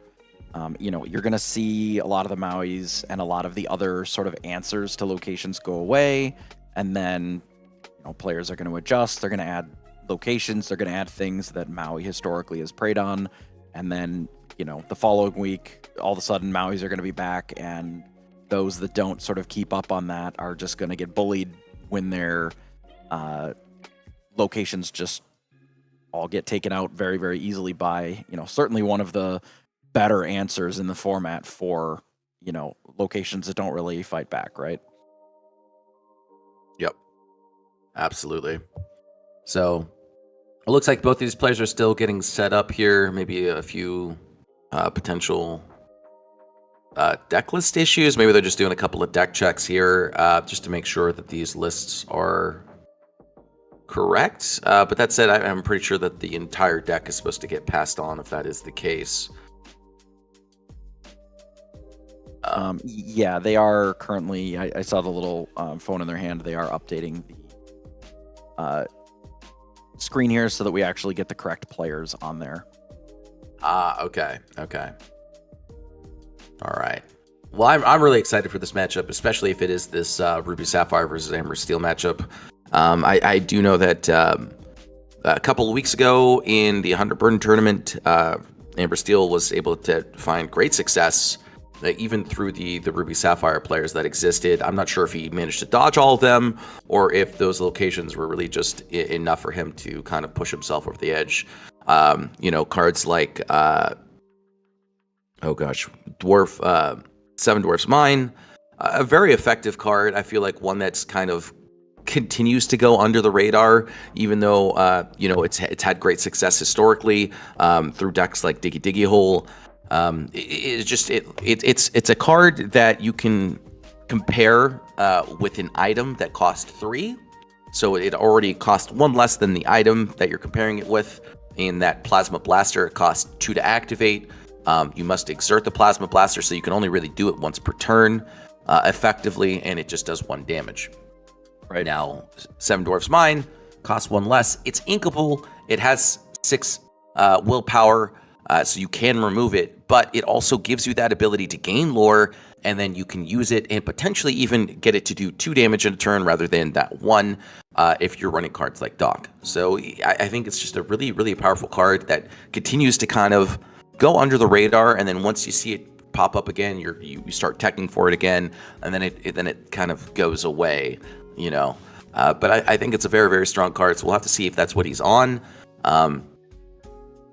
Speaker 3: You're going to see a lot of the Mauis and a lot of the other sort of answers to locations go away, and then players are going to adjust. They're going to add locations. They're going to add things that Maui historically has preyed on, and then the following week, all of a sudden Mauis are going to be back, and those that don't sort of keep up on that are just going to get bullied when their locations just all get taken out very, very easily by, certainly one of the better answers in the format for, locations that don't really fight back, right?
Speaker 1: Yep. Absolutely. So it looks like both these players are still getting set up here. Maybe a few potential deck list issues. Maybe they're just doing a couple of deck checks here just to make sure that these lists are correct. But that said, I'm pretty sure that the entire deck is supposed to get passed on if that is the case.
Speaker 3: Yeah, they are currently, I saw the little phone in their hand. They are updating the screen here so that we actually get the correct players on there.
Speaker 1: Okay. All right. Well, I'm really excited for this matchup, especially if it is this Ruby Sapphire versus Amber Steel matchup. I do know that a couple of weeks ago in the 100 Burden tournament, Amber Steel was able to find great success even through the Ruby Sapphire players that existed. I'm not sure if he managed to dodge all of them or if those locations were really just enough for him to kind of push himself over the edge. Cards like, Seven Dwarfs Mine, a very effective card. I feel like one that's kind of continues to go under the radar, even though it's had great success historically through decks like Diggy Diggy Hole. It's a card that you can compare with an item that cost 3, so it already cost 1 less than the item that you're comparing it with. In that Plasma Blaster, it costs 2 to activate. You must exert the Plasma Blaster, so you can only really do it once per turn effectively, and it just does 1 damage. Right now, Seven Dwarfs Mine costs 1 less. It's inkable. It has 6 willpower, so you can remove it, but it also gives you that ability to gain lore, and then you can use it and potentially even get it to do 2 damage in a turn rather than that 1 if you're running cards like Doc. So I think it's just a really, really powerful card that continues to kind of go under the radar, and then once you see it pop up again, you start teching for it again, and then it kind of goes away, But I think it's a very, very strong card, so we'll have to see if that's what he's on.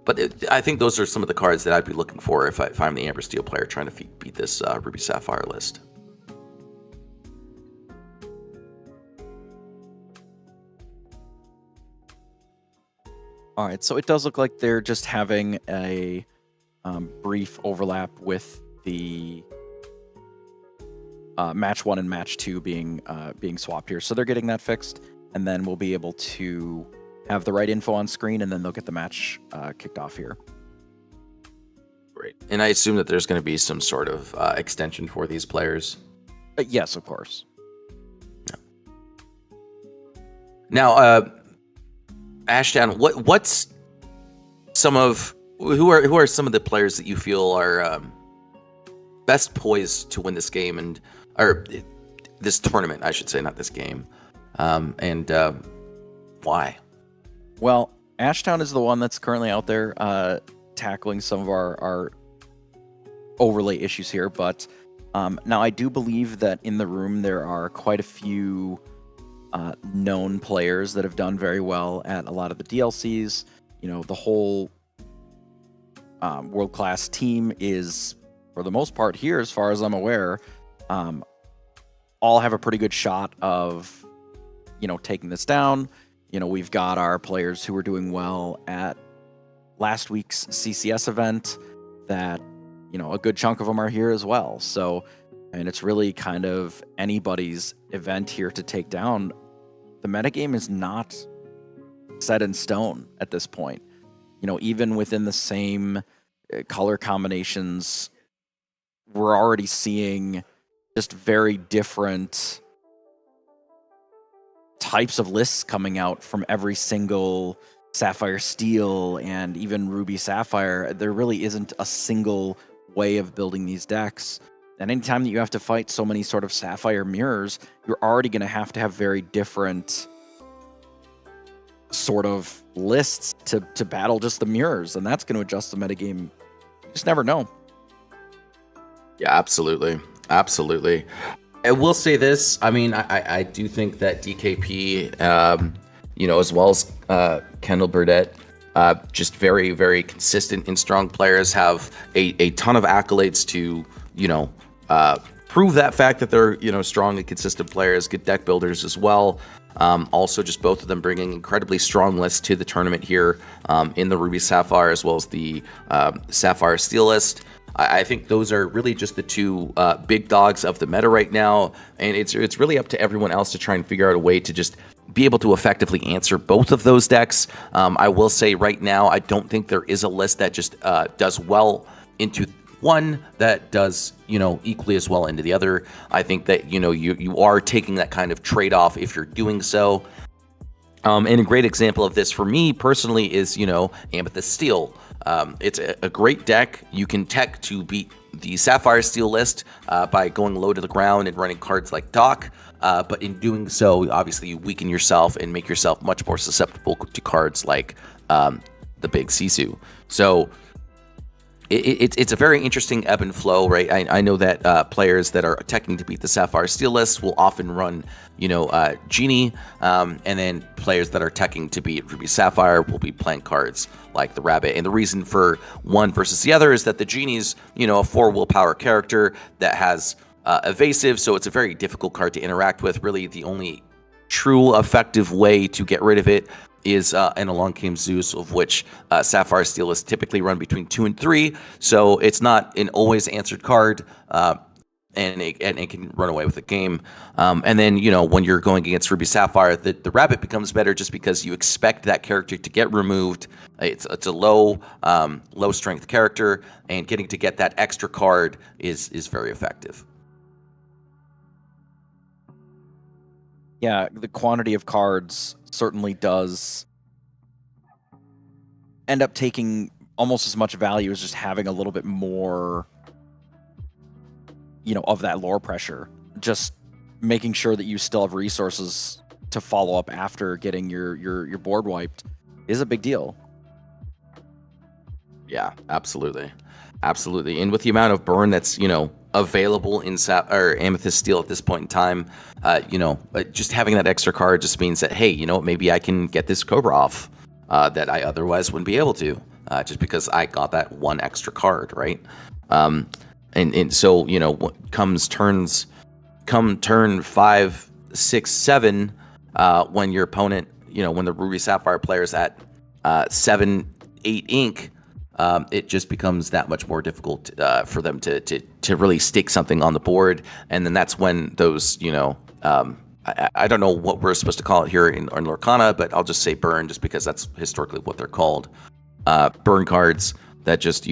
Speaker 1: But I think those are some of the cards that I'd be looking for if I'm the Amber Steel player trying to beat this Ruby Sapphire list.
Speaker 3: All right, so it does look like they're just having a brief overlap with the match 1 and match 2 being swapped here. So they're getting that fixed, and then we'll be able to have the right info on screen, and then they'll get the match kicked off here.
Speaker 1: Great. And I assume that there's going to be some sort of extension for these players.
Speaker 3: Yes, of course.
Speaker 1: Yeah. Now, Ashdown, what's some of who are some of the players that you feel are best poised to win this game or this tournament, I should say, not this game, and why?
Speaker 3: Well, Ashtown is the one that's currently out there tackling some of our overlay issues here, but now I do believe that in the room there are quite a few known players that have done very well at a lot of the DLCs. The whole world-class team is, for the most part here, as far as I'm aware, all have a pretty good shot of, taking this down. We've got our players who were doing well at last week's CCS event that, a good chunk of them are here as well. So, and it's really kind of anybody's event here to take down. The metagame is not set in stone at this point. Even within the same color combinations, we're already seeing just very different types of lists coming out from every single Sapphire Steel and even Ruby Sapphire. There really isn't a single way of building these decks. And anytime that you have to fight so many sort of Sapphire mirrors, you're already going to have very different sort of lists to battle just the mirrors. And that's going to adjust the metagame. You just never know.
Speaker 1: Yeah, absolutely. Absolutely. I will say this. I mean, I do think that DKP, as well as Kendall Burdett, just very, very consistent and strong players, have a ton of accolades to, prove that fact that they're, strong and consistent players, good deck builders as well. Also, just both of them bringing incredibly strong lists to the tournament here in the Ruby Sapphire as well as the Sapphire Steel list. I think those are really just the two big dogs of the meta right now, and it's really up to everyone else to try and figure out a way to just be able to effectively answer both of those decks. I will say right now, I don't think there is a list that just does well into one that does, equally as well into the other. I think that, you are taking that kind of trade-off if you're doing so. And a great example of this for me personally is, Amethyst Steel. It's a great deck. You can tech to beat the Sapphire Steel list by going low to the ground and running cards like Doc. But in doing so, obviously, you weaken yourself and make yourself much more susceptible to cards like the Big Sisu. So it's a very interesting ebb and flow, right? I know that players that are teching to beat the Sapphire Steel list will often run, Genie, and then players that are teching to beat Ruby Sapphire will be playing cards like the Rabbit. And the reason for one versus the other is that the Genie's, a 4 willpower character that has evasive, so it's a very difficult card to interact with. Really, the only true effective way to get rid of it is an Along Came Zeus, of which Sapphire Steel is typically run between 2 and 3, so it's not an always answered card, and it can run away with the game. And then, when you're going against Ruby Sapphire, the Rabbit becomes better just because you expect that character to get removed. It's a low strength character, and getting to get that extra card is very effective.
Speaker 3: Yeah, the quantity of cards certainly does end up taking almost as much value as just having a little bit more, of that lore pressure. Just making sure that you still have resources to follow up after getting your board wiped is a big deal.
Speaker 1: Yeah, absolutely. Absolutely. And with the amount of burn that's, available in Amethyst Steel at this point in time, just having that extra card just means that, hey, maybe I can get this Cobra off that I otherwise wouldn't be able to, just because I got that one extra card, right? And so, come turn 5, 6, 7, when your opponent, when the Ruby Sapphire player's at 7, 8 ink, it just becomes that much more difficult for them to really stick something on the board. And then that's when those, I don't know what we're supposed to call it here in Lorcana, but I'll just say burn, just because that's historically what they're called. Burn cards that just,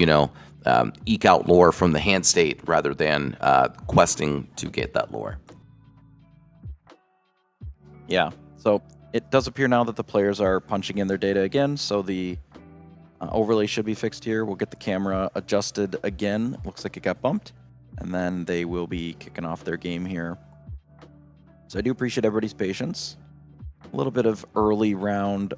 Speaker 1: eke out lore from the hand state rather than questing to get that lore.
Speaker 3: Yeah, so it does appear now that the players are punching in their data again, so the overlay should be fixed here. We'll get the camera adjusted again. Looks like it got bumped. And then they will be kicking off their game here. So I do appreciate everybody's patience. A little bit of early round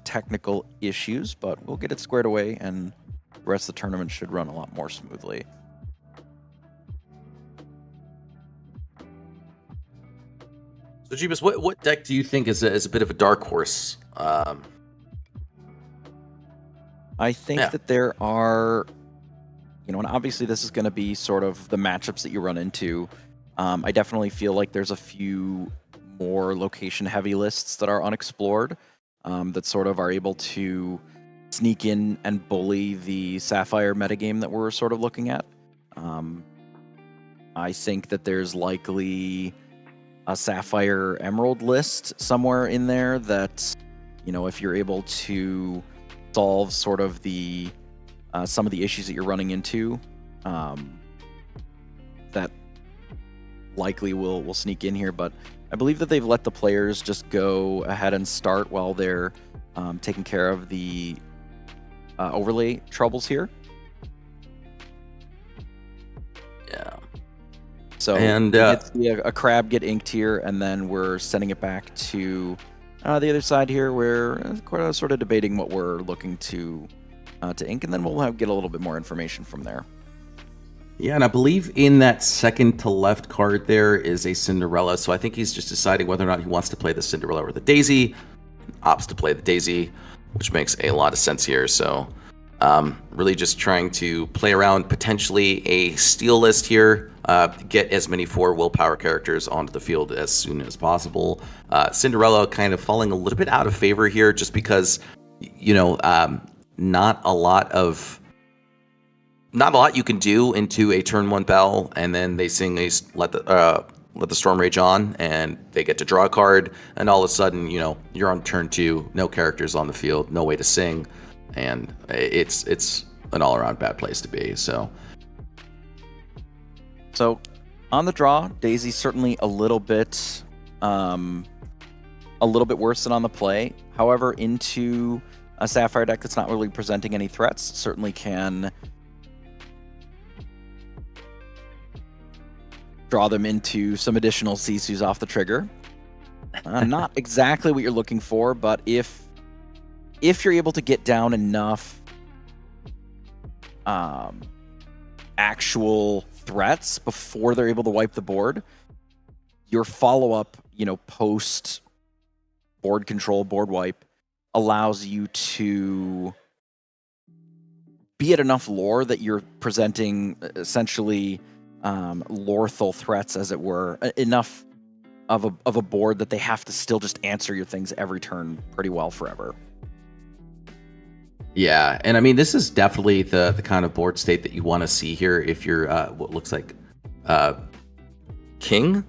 Speaker 3: technical issues, but we'll get it squared away and the rest of the tournament should run a lot more smoothly.
Speaker 1: So Jeebus, what deck do you think is a bit of a dark horse?
Speaker 3: I think that there are, and obviously this is going to be sort of the matchups that you run into. I definitely feel like there's a few more location-heavy lists that are unexplored, that sort of are able to sneak in and bully the Sapphire metagame that we're sort of looking at. I think that there's likely a Sapphire Emerald list somewhere in there that, if you're able to solve sort of the some of the issues that you're running into, that likely will sneak in here. But I believe that they've let the players just go ahead and start while they're taking care of the overlay troubles here.
Speaker 1: Yeah.
Speaker 3: So
Speaker 1: and
Speaker 3: we get to see a crab get inked here, and then we're sending it back to the other side here, where we're sort of debating what we're looking to ink, and then we'll get a little bit more information from there.
Speaker 1: Yeah, and I believe in that second to left card there is a Cinderella. So I think he's just deciding whether or not he wants to play the Cinderella or the Daisy. Opts to play the Daisy, which makes a lot of sense here. So really just trying to play around potentially a steal list here, get as many 4 willpower characters onto the field as soon as possible. Cinderella kind of falling a little bit out of favor here just because, not a lot you can do into a turn 1 bell, and then they sing a let the storm rage on, and they get to draw a card, and all of a sudden, you're on turn 2, no characters on the field, no way to sing, and it's an all-around bad place to be. So
Speaker 3: on the draw, Daisy's certainly a little bit worse than on the play. However, into a Sapphire deck that's not really presenting any threats, certainly can draw them into some additional Sisus off the trigger. Not exactly what you're looking for, but if you're able to get down enough actual threats before they're able to wipe the board, your follow-up, post board control, board wipe, allows you to be at enough lore that you're presenting essentially lorethal threats, as it were, enough of a board that they have to still just answer your things every turn pretty well forever.
Speaker 1: Yeah, and I mean, this is definitely the kind of board state that you want to see here if you're what looks like king.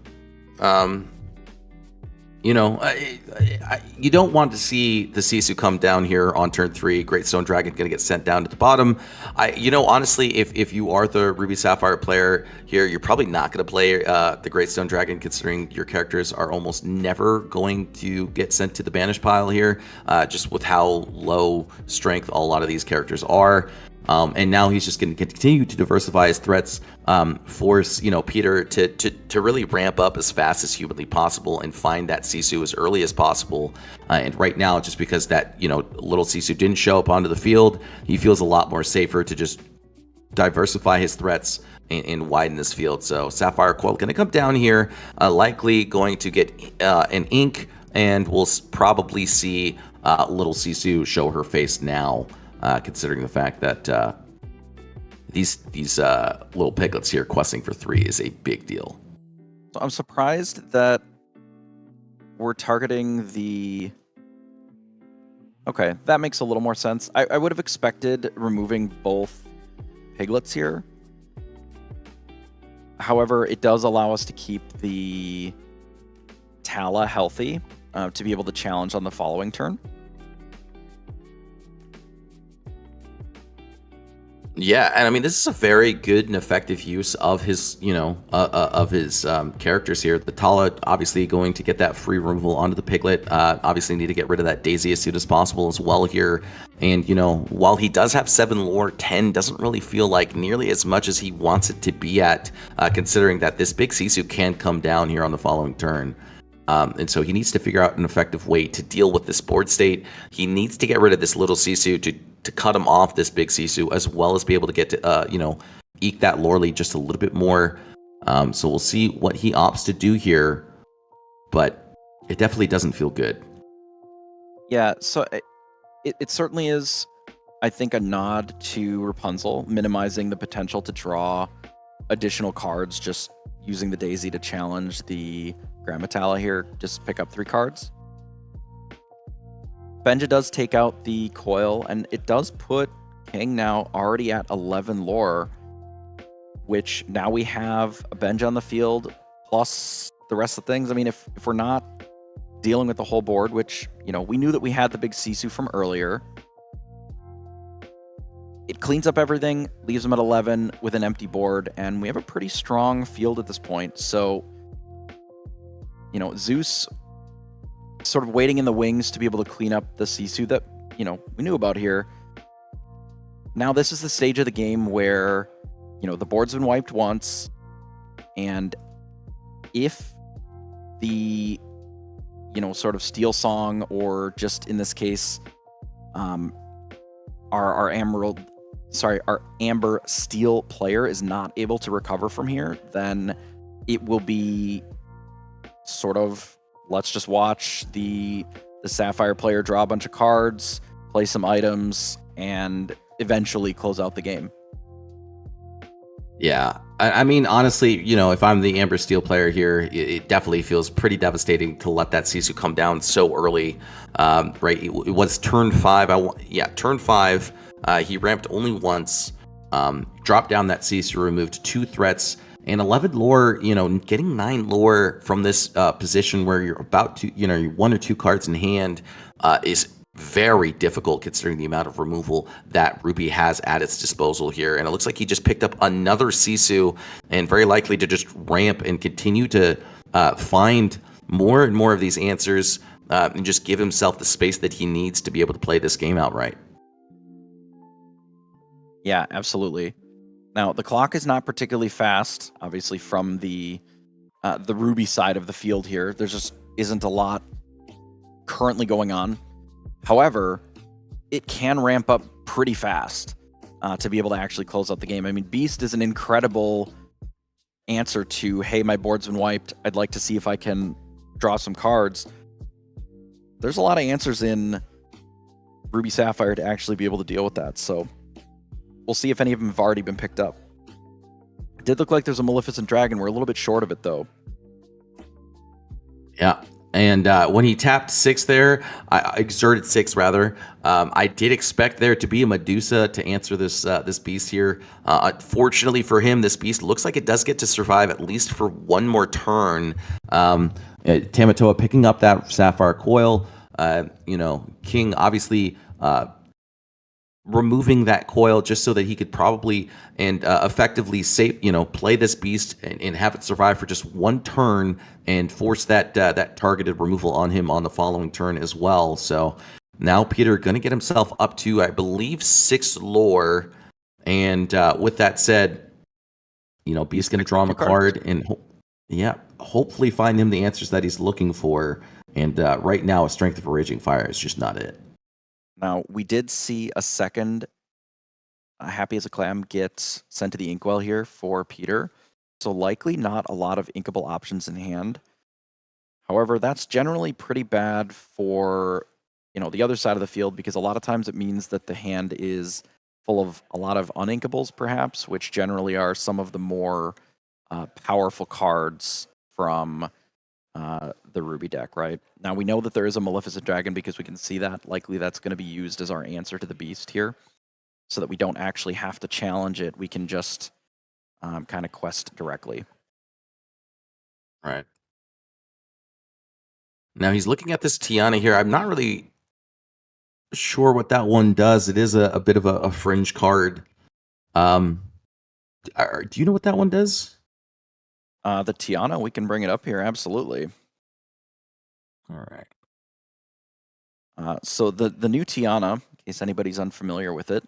Speaker 1: You don't want to see the Sisu come down here on turn 3. Great Stone Dragon going to get sent down to the bottom. Honestly, if you are the Ruby Sapphire player here, you're probably not going to play the Great Stone Dragon, considering your characters are almost never going to get sent to the banish pile here, just with how low strength a lot of these characters are. And now he's just going to continue to diversify his threats, force Peter to really ramp up as fast as humanly possible and find that Sisu as early as possible. And right now, just because that little Sisu didn't show up onto the field, he feels a lot more safer to just diversify his threats and widen this field. So Sapphire Coil going to come down here, likely going to get an ink, and we'll probably see little Sisu show her face now. Considering the fact that these little piglets here questing for 3 is a big deal.
Speaker 3: So I'm surprised that we're targeting the... Okay, that makes a little more sense. I would have expected removing both piglets here. However, it does allow us to keep the Tala healthy to be able to challenge on the following turn.
Speaker 1: Yeah, and I mean, this is a very good and effective use of his, characters here. The Tala obviously going to get that free removal onto the Piglet. Obviously need to get rid of that Daisy as soon as possible as well here. And, while he does have 7 lore, 10 doesn't really feel like nearly as much as he wants it to be at, considering that this big Sisu can come down here on the following turn. And so he needs to figure out an effective way to deal with this board state. He needs to get rid of this little Sisu to cut him off this big Sisu, as well as be able to get to, eke that lore lead just a little bit more. So we'll see what he opts to do here, but it definitely doesn't feel good.
Speaker 3: Yeah, so it certainly is, I think, a nod to Rapunzel, minimizing the potential to draw additional cards, just using the Daisy to challenge the Grammatala here, just pick up 3 cards. Benja does take out the coil, and it does put King now already at 11 lore, which now we have a Benja on the field, plus the rest of the things. I mean, if we're not dealing with the whole board, which, we knew that we had the big Sisu from earlier, it cleans up everything, leaves them at 11 with an empty board, and we have a pretty strong field at this point. So, Zeus sort of waiting in the wings to be able to clean up the Sisu that, we knew about here. Now this is the stage of the game where, the board's been wiped once, and if the, sort of Steel Song, or just in this case, our Emerald our Amber Steel player is not able to recover from here, then it will be sort of, let's just watch the Sapphire player draw a bunch of cards, play some items, and eventually close out the game.
Speaker 1: Yeah, I mean, honestly, if I'm the Amber Steel player here, it definitely feels pretty devastating to let that Sisu come down so early. Right, it was turn 5. Turn 5. He ramped only once, dropped down that Sisu, removed 2 threats, and 11 lore. Getting 9 lore from this position where you're about to, you're 1 or 2 cards in hand, is very difficult considering the amount of removal that Ruby has at its disposal here. And it looks like he just picked up another Sisu and very likely to just ramp and continue to find more and more of these answers and just give himself the space that he needs to be able to play this game outright.
Speaker 3: Yeah, absolutely. Now, the clock is not particularly fast, obviously, from the Ruby side of the field here. There just isn't a lot currently going on. However, it can ramp up pretty fast to be able to actually close out the game. I mean, Beast is an incredible answer to, hey, my board's been wiped. I'd like to see if I can draw some cards. There's a lot of answers in Ruby Sapphire to actually be able to deal with that. So we'll see if any of them have already been picked up. It did look like there's a Maleficent Dragon. We're a little bit short of it, though.
Speaker 1: Yeah. And when he tapped 6 there, I exerted 6 rather. I did expect there to be a Medusa to answer this beast here. Fortunately for him, this beast looks like it does get to survive at least for 1 more turn. Tamatoa picking up that Sapphire coil. King obviously removing that coil just so that he could probably and effectively play this beast and have it survive for just 1 turn and force that targeted removal on him on the following turn as well. So now Peter going to get himself up to, I believe, 6 lore. And with that said, Beast going to draw him a card and hopefully find him the answers that he's looking for. And right now, a Strength of a Raging Fire is just not it.
Speaker 3: Now, we did see a second Happy as a Clam get sent to the Inkwell here for Peter. So likely not a lot of inkable options in hand. However, that's generally pretty bad for, the other side of the field, because a lot of times it means that the hand is full of a lot of uninkables, perhaps, which generally are some of the more powerful cards from the Ruby deck, right? Now, we know that there is a Maleficent Dragon because we can see that. Likely that's going to be used as our answer to the Beast here, so that we don't actually have to challenge it. We can just kind of quest directly.
Speaker 1: Right. Now he's looking at this Tiana here. I'm not really sure what that one does. It is a bit of a fringe card. Do you know what that one does?
Speaker 3: The Tiana, we can bring it up here, absolutely.
Speaker 1: All right.
Speaker 3: So the new Tiana, in case anybody's unfamiliar with it,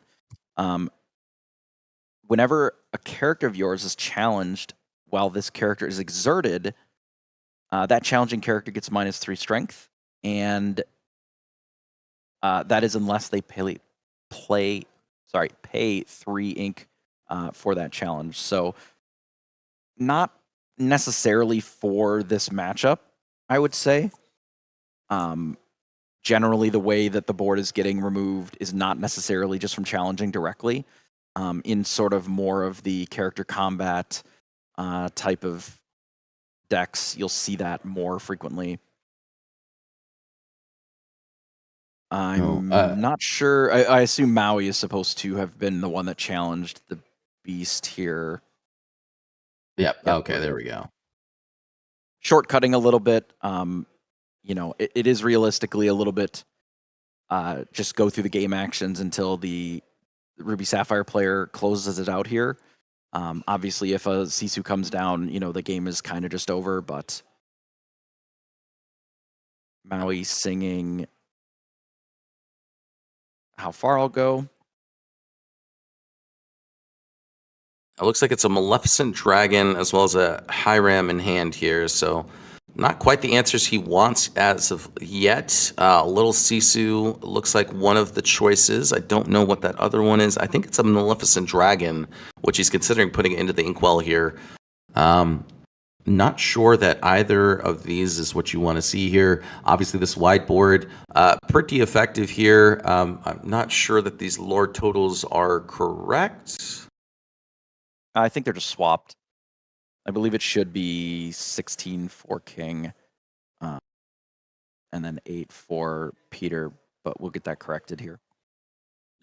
Speaker 3: whenever a character of yours is challenged while this character is exerted, that challenging character gets -3 strength, and that is unless they pay 3 ink for that challenge. So not necessarily for this matchup, I would say. Generally, the way that the board is getting removed is not necessarily just from challenging directly. In sort of more of the character combat type of decks, you'll see that more frequently. I'm not sure. I assume Maui is supposed to have been the one that challenged the Beast here.
Speaker 1: Yep. Okay, there we go.
Speaker 3: Shortcutting a little bit. It is realistically a little bit just go through the game actions until the Ruby Sapphire player closes it out here. Obviously, if a Sisu comes down, the game is kind of just over, but Maui singing how far I'll go.
Speaker 1: It looks like it's a Maleficent Dragon as well as a Hiram in hand here. So, Not quite the answers he wants as of yet. Little Sisu looks like one of the choices. I don't know what that other one is. I think it's a Maleficent Dragon, which he's considering putting into the inkwell here. Not sure that either of these is what you want to see here. Obviously, this whiteboard, pretty effective here. I'm not sure that these lore totals are correct.
Speaker 3: I think they're just swapped. I believe it should be 16 for King, and then 8 for Peter, but we'll get that corrected here.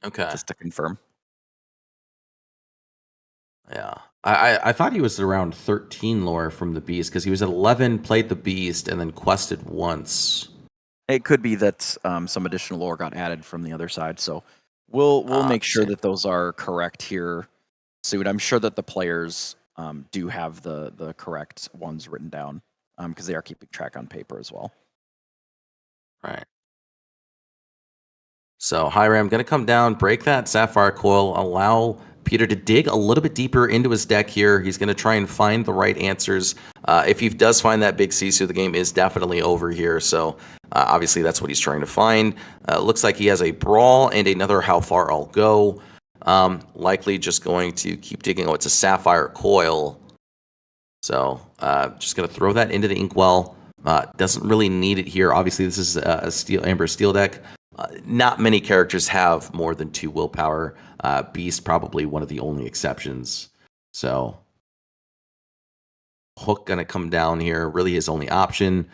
Speaker 1: Okay.
Speaker 3: Just to confirm.
Speaker 1: Yeah. I thought he was around 13 lore from the Beast, because he was at 11, played the Beast, and then quested once.
Speaker 3: It could be that some additional lore got added from the other side, so we'll make sure that those are correct here soon. I'm sure that the players do have the correct ones written down, because they are keeping track on paper as well.
Speaker 1: Right. So Hiram going to come down, break that Sapphire Coil, allow Peter to dig a little bit deeper into his deck here. He's going to try and find the right answers. If he does find that big Sisu, the game is definitely over here. So obviously that's what he's trying to find. Looks like he has a Brawl and another How Far I'll Go. Likely just going to keep digging. Oh, it's a Sapphire Coil. So just going to throw that into the inkwell. Doesn't really need it here. Obviously this is a Amber Steel deck. Not many characters have more than 2 willpower. Beast probably one of the only exceptions. So Hook gonna come down here. Really his only option.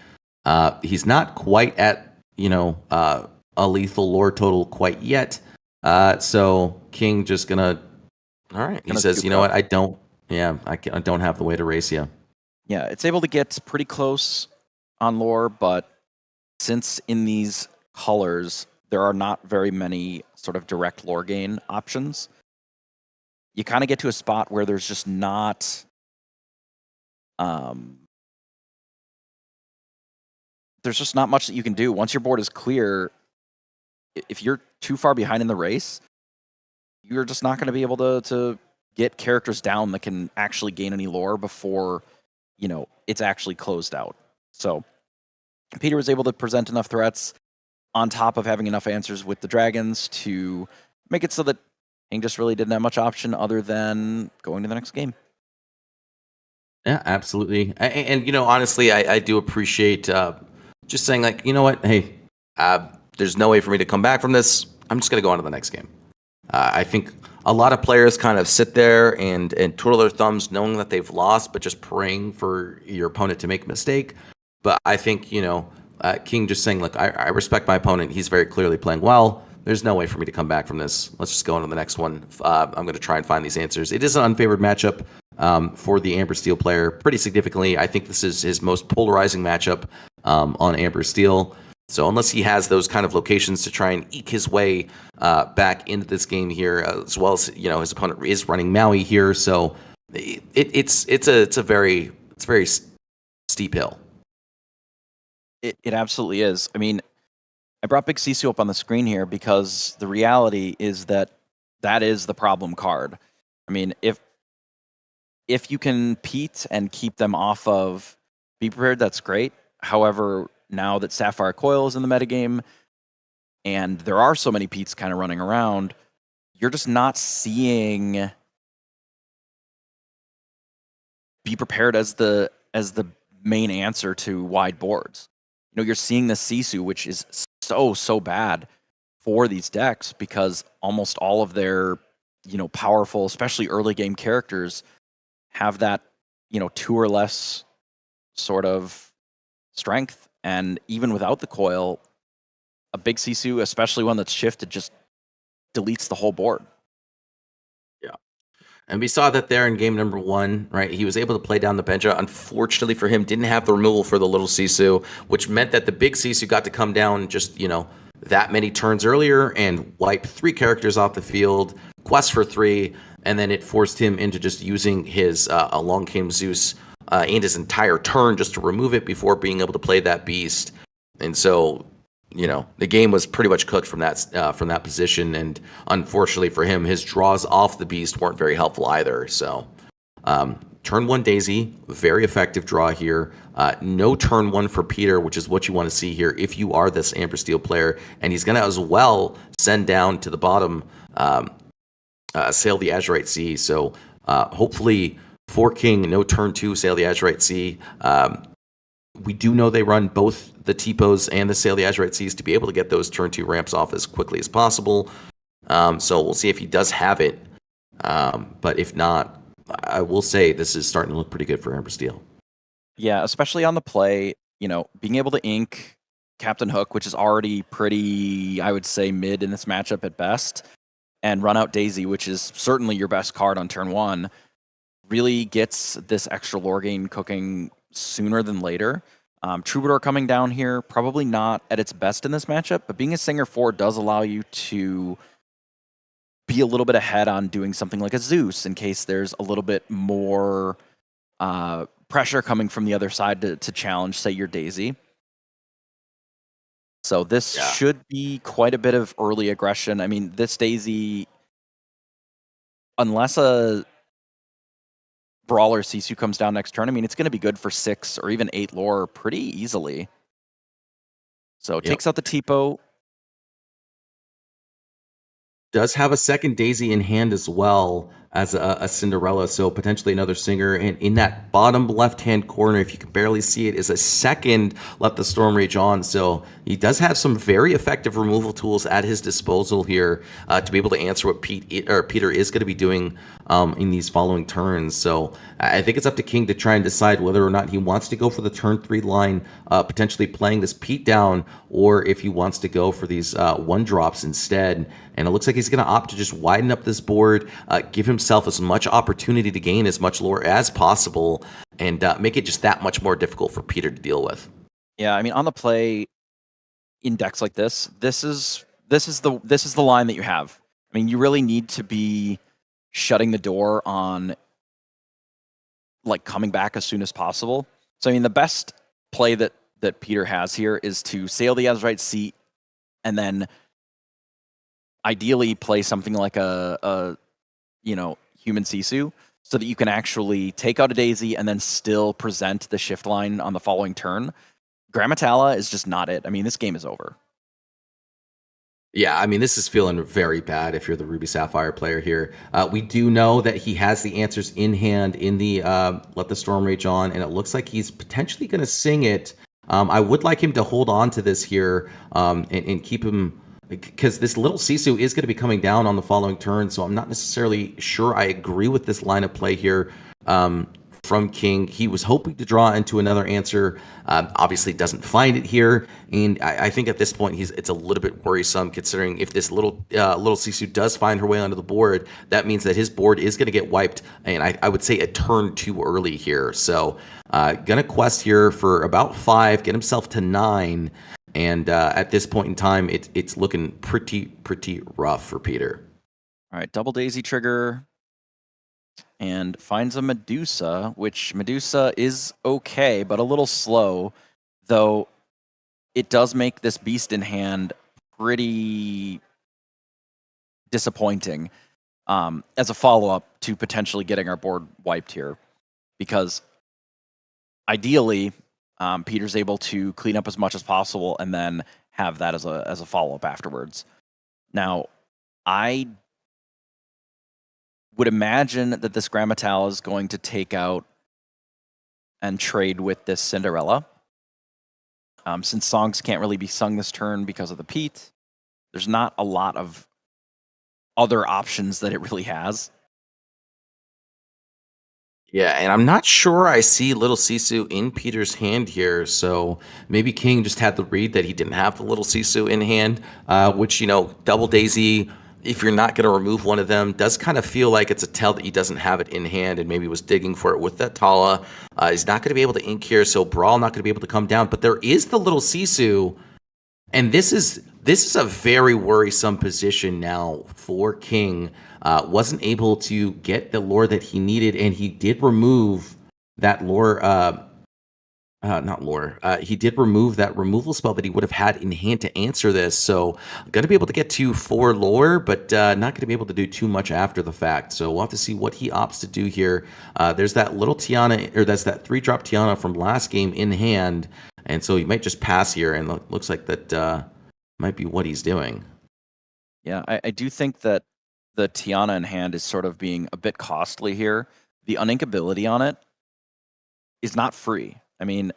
Speaker 1: He's not quite at a lethal lore total quite yet. So King just gonna. All right. He says, you know what? I don't have the way to race you.
Speaker 3: Yeah, it's able to get pretty close on lore, but since in these colors there are not very many sort of direct lore gain options, you kind of get to a spot where there's just not much that you can do. Once your board is clear, if you're too far behind in the race, you're just not going to be able to get characters down that can actually gain any lore before it's actually closed out. So Peter was able to present enough threats on top of having enough answers with the dragons to make it so that King just really didn't have much option other than going to the next game.
Speaker 1: Yeah, absolutely. And honestly, I do appreciate just saying, like, you know what? Hey, there's no way for me to come back from this. I'm just going to go on to the next game. I think a lot of players kind of sit there and twiddle their thumbs knowing that they've lost, but just praying for your opponent to make a mistake. But I think, King just saying, look, I respect my opponent. He's very clearly playing well. There's no way for me to come back from this. Let's just go on to the next one. I'm going to try and find these answers. It is an unfavored matchup for the Amber Steel player pretty significantly. I think this is his most polarizing matchup on Amber Steel. So unless he has those kind of locations to try and eke his way back into this game here, as well as his opponent is running Maui here, so it's a very steep hill.
Speaker 3: It absolutely is. I mean, I brought Big Sisu up on the screen here because the reality is that is the problem card. I mean, if you can Pete and keep them off of Be Prepared, that's great. However, now that Sapphire Coil is in the metagame and there are so many Petes kind of running around, you're just not seeing Be Prepared as the main answer to wide boards. You're seeing the Sisu, which is so bad for these decks because almost all of their, powerful, especially early game characters have that, 2 or less sort of strength. And even without the coil, a big Sisu, especially one that's shifted, just deletes the whole board.
Speaker 1: Yeah. And we saw that there in game number 1, right? He was able to play down the Benja. Unfortunately for him, didn't have the removal for the little Sisu, which meant that the big Sisu got to come down just, that many turns earlier and wipe 3 characters off the field, quest for 3, and then it forced him into just using his Along Came Zeus and his entire turn just to remove it before being able to play that beast. And so, the game was pretty much cooked from that position. And unfortunately for him, his draws off the beast weren't very helpful either. So turn 1 Daisy, very effective draw here. No turn 1 for Peter, which is what you want to see here if you are this Amber Steel player. And he's going to as well send down to the bottom Sail the Azurite Sea. So hopefully for King, no turn 2 Sail the Azurite Sea. We do know they run both the T-Pose and the Sail the Azurite Seas to be able to get those turn 2 ramps off as quickly as possible. So we'll see if he does have it. But if not, I will say this is starting to look pretty good for Amber Steel.
Speaker 3: Yeah, especially on the play, being able to ink Captain Hook, which is already pretty, I would say, mid in this matchup at best, and run out Daisy, which is certainly your best card on turn 1, really gets this extra lore gain cooking sooner than later. Troubadour coming down here, probably not at its best in this matchup, but being a Singer 4 does allow you to be a little bit ahead on doing something like a Zeus in case there's a little bit more pressure coming from the other side to challenge, say, your Daisy. So this should be quite a bit of early aggression. I mean, this Daisy, unless a Brawler Sisu comes down next turn, I mean, it's going to be good for 6 or even 8 lore pretty easily. So it takes out the Tipo.
Speaker 1: Does have a second Daisy in hand as well as a Cinderella, so potentially another Singer. And in that bottom left-hand corner, if you can barely see it, is a second Let the Storm Rage On. So he does have some very effective removal tools at his disposal here to be able to answer what Peter is going to be doing in these following turns. So I think it's up to King to try and decide whether or not he wants to go for the turn 3 line, potentially playing this Pete down, or if he wants to go for these 1-drops instead. And it looks like he's going to opt to just widen up this board, give himself as much opportunity to gain as much lore as possible, and make it just that much more difficult for Peter to deal with.
Speaker 3: Yeah, I mean, on the play in decks like this is the line that you have. I mean, you really need to be shutting the door on like coming back as soon as possible. So I mean, the best play that Peter has here is to Sail the Azurite Sea and then ideally play something like a human Sisu, so that you can actually take out a Daisy and then still present the shift line on the following turn. Grammatala is just not it. I mean, this game is over.
Speaker 1: Yeah, I mean, this is feeling very bad if you're the Ruby Sapphire player here. We do know that he has the answers in hand in the Let the Storm Rage On, and it looks like he's potentially going to sing it. I would like him to hold on to this here and keep him, because this little Sisu is going to be coming down on the following turn, so I'm not necessarily sure I agree with this line of play here from King. He was hoping to draw into another answer, obviously doesn't find it here, and I think at this point it's a little bit worrisome, considering if this little Sisu does find her way onto the board, that means that his board is going to get wiped, and I would say a turn too early here. So gonna quest here for about 5, get himself to 9, and at this point in time, it's looking pretty rough for Peter.
Speaker 3: All right, double Daisy trigger, and finds a Medusa, which Medusa is okay, but a little slow, though it does make this beast in hand pretty disappointing as a follow-up to potentially getting our board wiped here, because ideally, Peter's able to clean up as much as possible and then have that as a follow-up afterwards. Now, I would imagine that this Grammatala is going to take out and trade with this Cinderella. Since songs can't really be sung this turn because of the Pete, there's not a lot of other options that it really has.
Speaker 1: Yeah, and I'm not sure I see Little Sisu in Peter's hand here, so maybe King just had the read that he didn't have the Little Sisu in hand, which, Double Daisy, if you're not going to remove one of them, does kind of feel like it's a tell that he doesn't have it in hand and maybe was digging for it with that Tala. He's not going to be able to ink here, so Brawl not going to be able to come down, but there is the Little Sisu, and this is a very worrisome position now for King. Wasn't able to get the lore that he needed, and he did remove that lore Not lore. He did remove that removal spell that he would have had in hand to answer this. So going to be able to get to 4 lore, but not going to be able to do too much after the fact. So we'll have to see what he opts to do here. There's that little Tiana, or that's that 3-drop Tiana from last game in hand. And so he might just pass here, and looks like that might be what he's doing.
Speaker 3: Yeah, I do think that the Tiana in hand is sort of being a bit costly here. The uninkability on it is not free. I mean,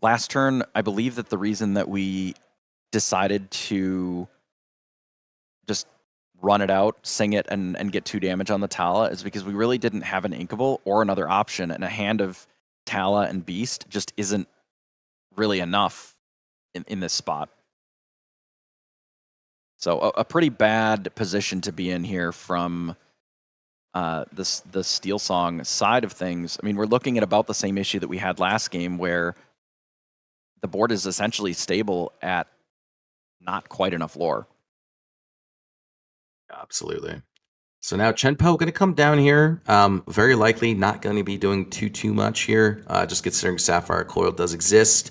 Speaker 3: last turn, I believe that the reason that we decided to just run it out, sing it, and get 2 damage on the Tala is because we really didn't have an Inkable or another option, and a hand of Tala and Beast just isn't really enough in this spot. So a pretty bad position to be in here from the Steel Song side of things. I mean, we're looking at about the same issue that we had last game, where the board is essentially stable at not quite enough lore.
Speaker 1: Absolutely. So now Chenpo going to come down here. Very likely not going to be doing too much here, just considering Sapphire Coil does exist.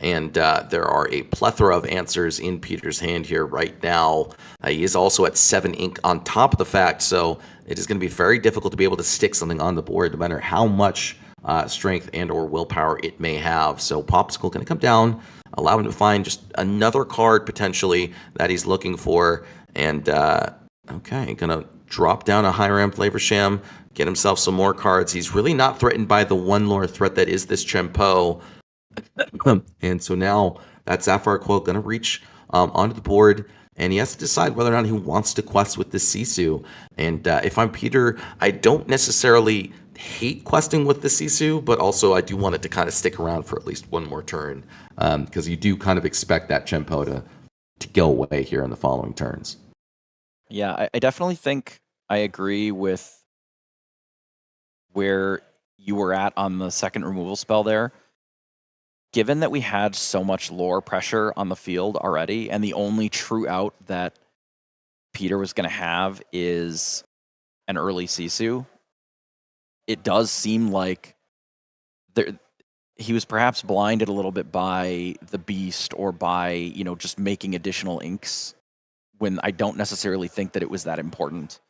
Speaker 1: And there are a plethora of answers in Peter's hand here right now. He is also at 7 ink on top of the fact, so it is going to be very difficult to be able to stick something on the board, no matter how much strength and or willpower it may have. So Popsicle going to come down, allow him to find just another card potentially that he's looking for. And okay, going to drop down a high ramp Laversham, get himself some more cards. He's really not threatened by the 1 lore threat that is this Chenpo. And so now that Sapphire Coil going to reach onto the board, and he has to decide whether or not he wants to quest with the Sisu. And if I'm Peter, I don't necessarily hate questing with the Sisu, but also I do want it to kind of stick around for at least 1 more turn, because you do kind of expect that Chenpo to go away here in the following turns.
Speaker 3: Yeah, I definitely think I agree with where you were at on the second removal spell there. Given that we had so much lore pressure on the field already, and the only true out that Peter was going to have is an early Sisu, it does seem like he was perhaps blinded a little bit by the Beast or by, just making additional inks, when I don't necessarily think that it was that important.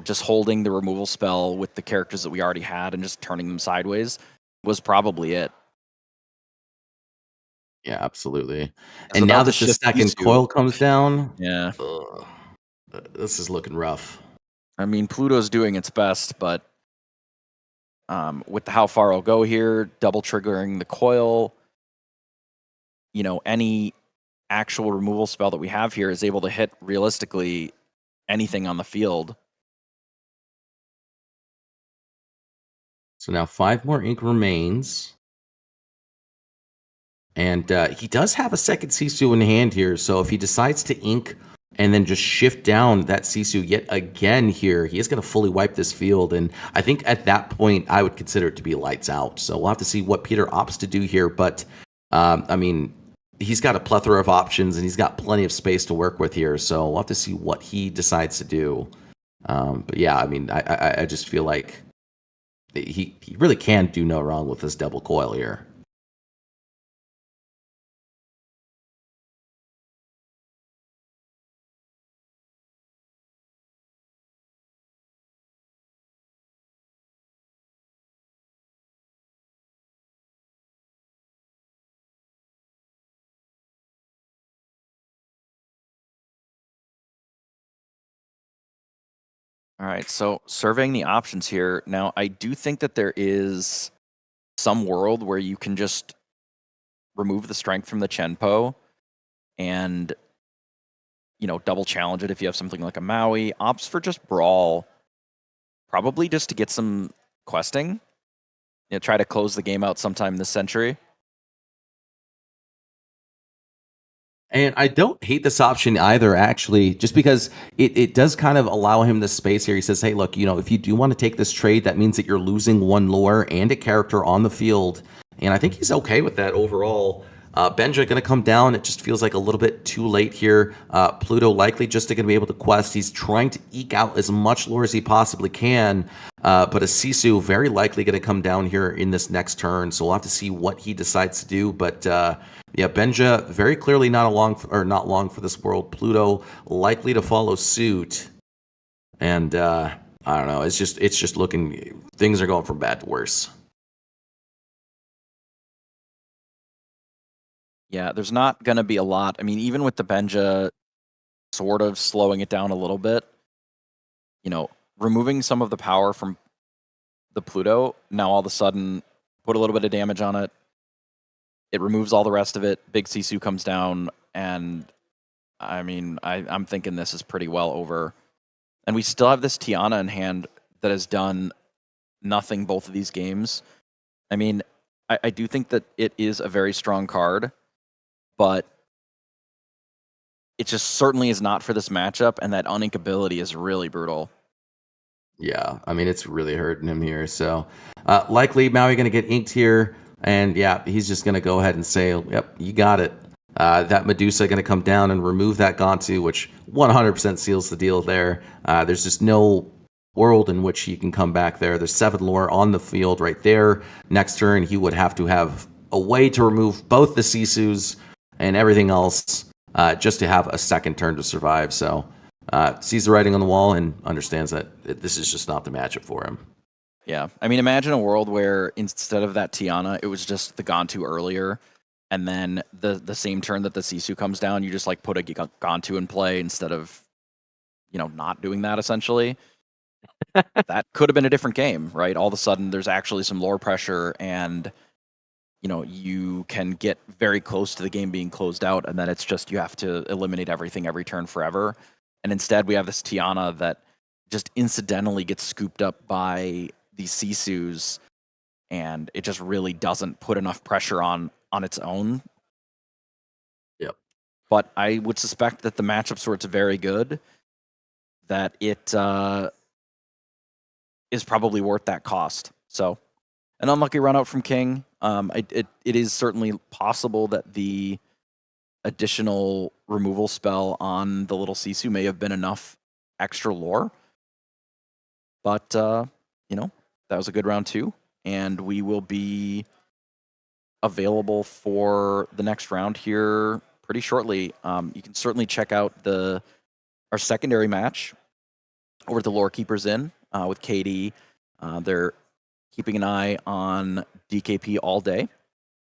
Speaker 3: Just holding the removal spell with the characters that we already had and just turning them sideways was probably it.
Speaker 1: Yeah, absolutely.
Speaker 3: So
Speaker 1: And now
Speaker 3: now
Speaker 1: that
Speaker 3: the
Speaker 1: the
Speaker 3: shift
Speaker 1: second
Speaker 3: these two-
Speaker 1: coil comes down,
Speaker 3: Yeah.
Speaker 1: this is looking rough.
Speaker 3: I mean, Pluto's doing its best, but with the how far I'll go here, double triggering the coil, any actual removal spell that we have here is able to hit realistically anything on the field.
Speaker 1: So now 5 more ink remains. And he does have a second Sisu in hand here, so if he decides to ink and then just shift down that Sisu yet again here, he is going to fully wipe this field. And I think at that point, I would consider it to be lights out. So we'll have to see what Peter opts to do here. But, I mean, he's got a plethora of options, and he's got plenty of space to work with here. So we'll have to see what he decides to do. But yeah, I mean, I just feel like he really can do no wrong with this double coil here.
Speaker 3: All right, so surveying the options here. Now, I do think that there is some world where you can just remove the strength from the Chenpo and, double challenge it if you have something like a Maui. Opts for just Brawl, probably just to get some questing. Try to close the game out sometime this century.
Speaker 1: And I don't hate this option either, actually, just because it does kind of allow him the space here. He says, hey, look, if you do want to take this trade, that means that you're losing 1 lore and a character on the field. And I think he's okay with that overall. Benja going to come down. It just feels like a little bit too late here. Pluto likely just going to be able to quest. He's trying to eke out as much lore as he possibly can, but a Sisu very likely going to come down here in this next turn. So we'll have to see what he decides to do. But yeah, Benja very clearly not long for this world. Pluto likely to follow suit, and I don't know. It's just looking, things are going from bad to worse.
Speaker 3: Yeah, there's not going to be a lot. I mean, even with the Benja sort of slowing it down a little bit, removing some of the power from the Pluto, now all of a sudden put a little bit of damage on it. It removes all the rest of it. Big Sisu comes down, and I mean, I'm thinking this is pretty well over. And we still have this Tiana in hand that has done nothing both of these games. I mean, I do think that it is a very strong card, but it just certainly is not for this matchup, and that uninkability is really brutal.
Speaker 1: Yeah, I mean, it's really hurting him here. So likely Maui going to get inked here, and yeah, he's just going to go ahead and say, yep, you got it. That Medusa going to come down and remove that Gantu, which 100% seals the deal there. There's just no world in which he can come back there. There's 7 lore on the field right there. Next turn, he would have to have a way to remove both the Sisus and everything else just to have a second turn to survive. So sees the writing on the wall and understands that this is just not the matchup for him.
Speaker 3: Yeah, I mean, imagine a world where instead of that Tiana, it was just the Gantu earlier, and then the same turn that the Sisu comes down, you just like put a Gantu in play instead of, not doing that essentially. That could have been a different game, right? All of a sudden, there's actually some lore pressure, and you can get very close to the game being closed out, and then it's just you have to eliminate everything every turn forever. And instead, we have this Tiana that just incidentally gets scooped up by these Sisus, and it just really doesn't put enough pressure on its own.
Speaker 1: Yep.
Speaker 3: But I would suspect that the matchup sort's very good, that it is probably worth that cost. So, an unlucky run out from King. It is certainly possible that the additional removal spell on the little Sisu may have been enough extra lore. But, that was a good round 2, and we will be available for the next round here pretty shortly. You can certainly check out our secondary match over at the Lore Keepers Inn with Katie. They're keeping an eye on DKP all day.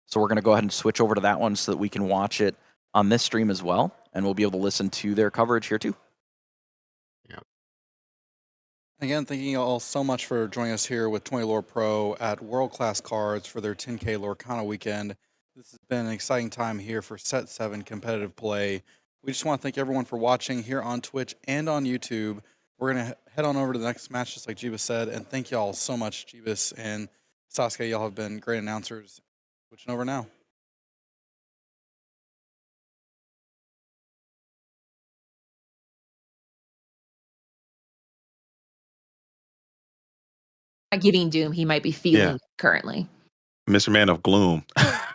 Speaker 3: So we're going to go ahead and switch over to that one so that we can watch it on this stream as well, and we'll be able to listen to their coverage here too.
Speaker 1: Yeah.
Speaker 2: Again, thank you all so much for joining us here with 20 Lore Pro at World Class Cards for their 10K Lorcana Weekend. This has been an exciting time here for Set 7 competitive play. We just want to thank everyone for watching here on Twitch and on YouTube. We're going to head on over to the next match, just like Jeebus said, and thank y'all so much, Jeebus and Sasuke. Y'all have been great announcers. Switching over now.
Speaker 4: Not giving Doom he might be feeling currently.
Speaker 5: Mr. Man of Gloom.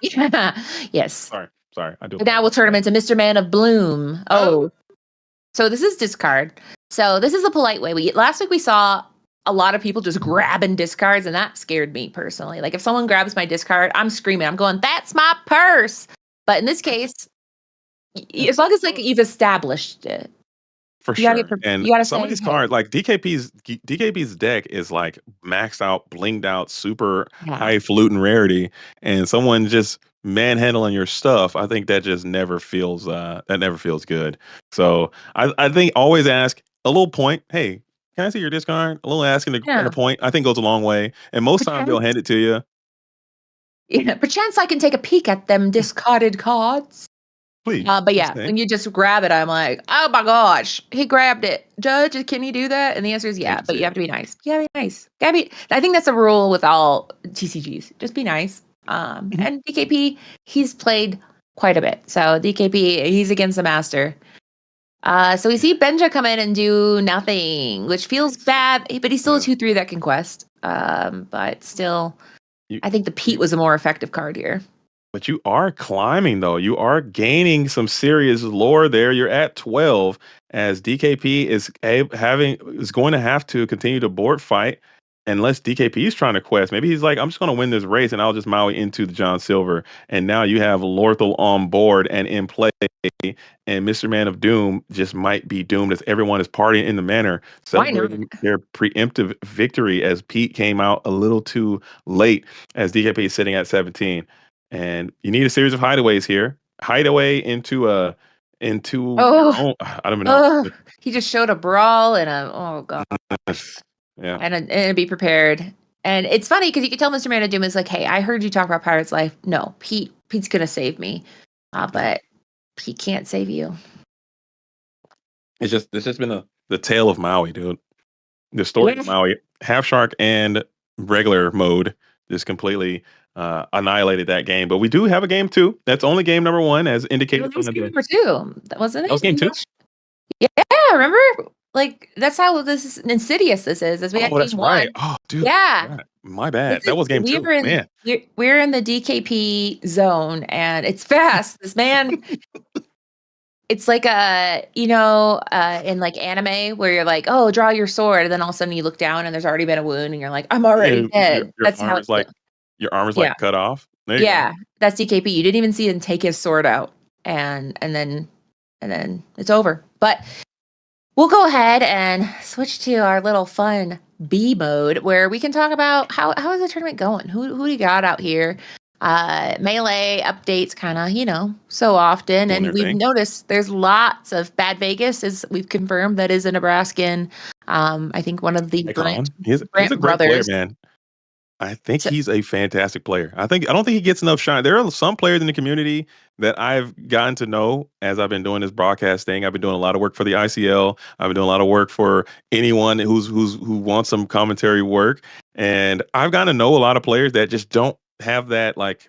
Speaker 4: Yeah. Yes.
Speaker 5: Sorry. I do.
Speaker 4: And now we'll turn him into Mr. Man of Bloom. Oh. So this is discard. So this is a polite way. Last week we saw a lot of people just grabbing discards, and that scared me personally. Like if someone grabs my discard, I'm screaming. I'm going, "That's my purse!" But in this case, as long as like you've established it.
Speaker 5: For
Speaker 4: You
Speaker 5: sure.
Speaker 4: gotta,
Speaker 5: And
Speaker 4: you gotta
Speaker 5: some
Speaker 4: say,
Speaker 5: of these
Speaker 4: hey.
Speaker 5: cards, like DKP's deck is like maxed out, blinged out, super highfalutin rarity, and someone just manhandling your stuff. I think that just never feels good. So I think always ask a little point. Hey, can I see your discard? A little asking and a point, I think goes a long way. And most times they'll hand it to you.
Speaker 4: Yeah, perchance I can take a peek at them discarded cards.
Speaker 5: Please.
Speaker 4: But yeah, when you just grab it, I'm like, oh my gosh, he grabbed it. Judge, can he do that? And the answer is yeah, but you have to be nice. You gotta be nice. I think that's a rule with all TCGs. Just be nice. And DKP, he's played quite a bit. So DKP, he's against the master. So we see Benja come in and do nothing, which feels bad, but he's still a 2/3 that can quest. But still, I think the Pete was a more effective card here.
Speaker 5: But you are climbing though. You are gaining some serious lore there. You're at 12 as DKP is going to have to continue to board fight unless DKP is trying to quest. Maybe he's like, I'm just going to win this race and I'll just Maui into the John Silver. And now you have Lorthel on board and in play, and Mr. Man of Doom just might be doomed as everyone is partying in the manor,
Speaker 4: Why not?
Speaker 5: celebrating their preemptive victory as Pete came out a little too late as DKP is sitting at 17. And you need a series of hideaways here. Hideaway into your
Speaker 4: Oh,
Speaker 5: own. I don't even know.
Speaker 4: oh, he just showed a brawl and oh god,
Speaker 5: Yeah.
Speaker 4: and be prepared. And it's funny because you can tell Mr. Man of Doom is like, hey, I heard you talk about Pirate's Life. No, Pete's gonna save me, but Pete can't save you.
Speaker 5: It's just been the tale of Maui, dude. The story of Maui, half shark and regular mode, just completely annihilated that game. But we do have a game 2. That's only game number 1, as indicated
Speaker 4: That was
Speaker 5: from
Speaker 4: game
Speaker 5: the.
Speaker 4: number 2, wasn't it?
Speaker 5: That was game 2.
Speaker 4: Yeah, remember? Like that's how this is insidious. This is as we had
Speaker 5: Oh, that's
Speaker 4: game
Speaker 5: right.
Speaker 4: 1.
Speaker 5: Oh, dude.
Speaker 4: Yeah.
Speaker 5: My bad. That was game 2. Man.
Speaker 4: We're in the DKP zone and it's fast. This man, it's like in like anime where you're like, oh, draw your sword, and then all of a sudden you look down and there's already been a wound, and you're like, I'm already dead. That's how it's like.
Speaker 5: Your arm is
Speaker 4: Yeah.
Speaker 5: like cut off. There you
Speaker 4: Yeah, that's DKP. You didn't even see him take his sword out, and then it's over. But we'll go ahead and switch to our little fun B mode where we can talk about how is the tournament going? Who do you got out here? Melee updates kind of, so often.
Speaker 5: Doing
Speaker 4: And
Speaker 5: their
Speaker 4: we've
Speaker 5: thing.
Speaker 4: noticed there's lots of Bad Vegas, as we've confirmed, that is a Nebraskan. I think one of the
Speaker 5: Icon. He's a
Speaker 4: Brant
Speaker 5: great player,
Speaker 4: brothers.
Speaker 5: man. I think
Speaker 4: So-
Speaker 5: he's a fantastic player. I don't think he gets enough shine. There are some players in the community that I've gotten to know as I've been doing this broadcast thing. I've been doing a lot of work for the ICL. I've been doing a lot of work for anyone who wants some commentary work. And I've gotten to know a lot of players that just don't have that like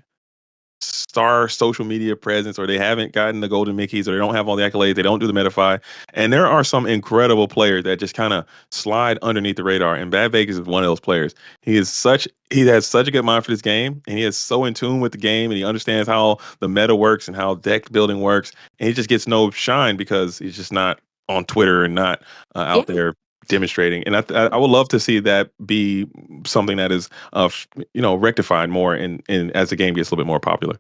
Speaker 5: star social media presence, or they haven't gotten the golden Mickeys, or they don't have all the accolades, they don't do the Metafy. And there are some incredible players that just kind of slide underneath the radar. And Bad Vegas is one of those players. He has such a good mind for this game, and he is so in tune with the game, and he understands how the meta works and how deck building works. And he just gets no shine because he's just not on Twitter and not out there demonstrating. And I would love to see that be something that is rectified more in as the game gets a little bit more popular.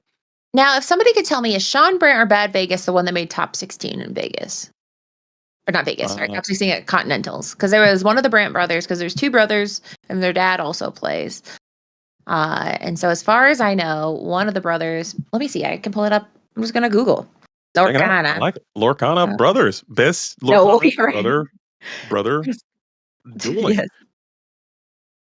Speaker 4: Now, if somebody could tell me, is Sean Brant or Bad Vegas the one that made top 16 in Vegas? Or not Vegas, sorry, top 16 at Continentals. Because there was one of the Brant brothers, because there's 2 brothers, and their dad also plays. And so as far as I know, one of the brothers, let me see, I can pull it up. I'm just going to Google. Lorcana.
Speaker 5: I like it. Lorcana brothers. Best
Speaker 4: No,
Speaker 5: Lorcana
Speaker 4: you're right.
Speaker 5: brother dueling.
Speaker 4: Yes.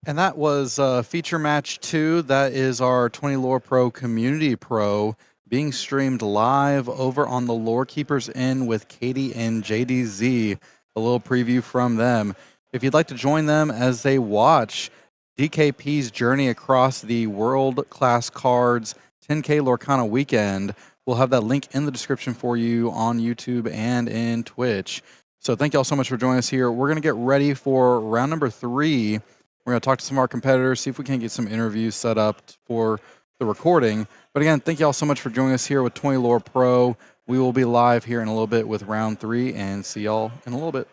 Speaker 2: And that was feature match 2. That is our 20 Lore Pro Community Pro being streamed live over on the Lore Keepers Inn with Katie and JDZ. A little preview from them. If you'd like to join them as they watch DKP's journey across the world-class cards 10K Lorcana Weekend, we'll have that link in the description for you on YouTube and in Twitch. So thank y'all so much for joining us here. We're going to get ready for round number 3. We're going to talk to some of our competitors, see if we can get some interviews set up for the recording. But again, thank you all so much for joining us here with 20 Lore Pro. We will be live here in a little bit with round 3, and see y'all in a little bit.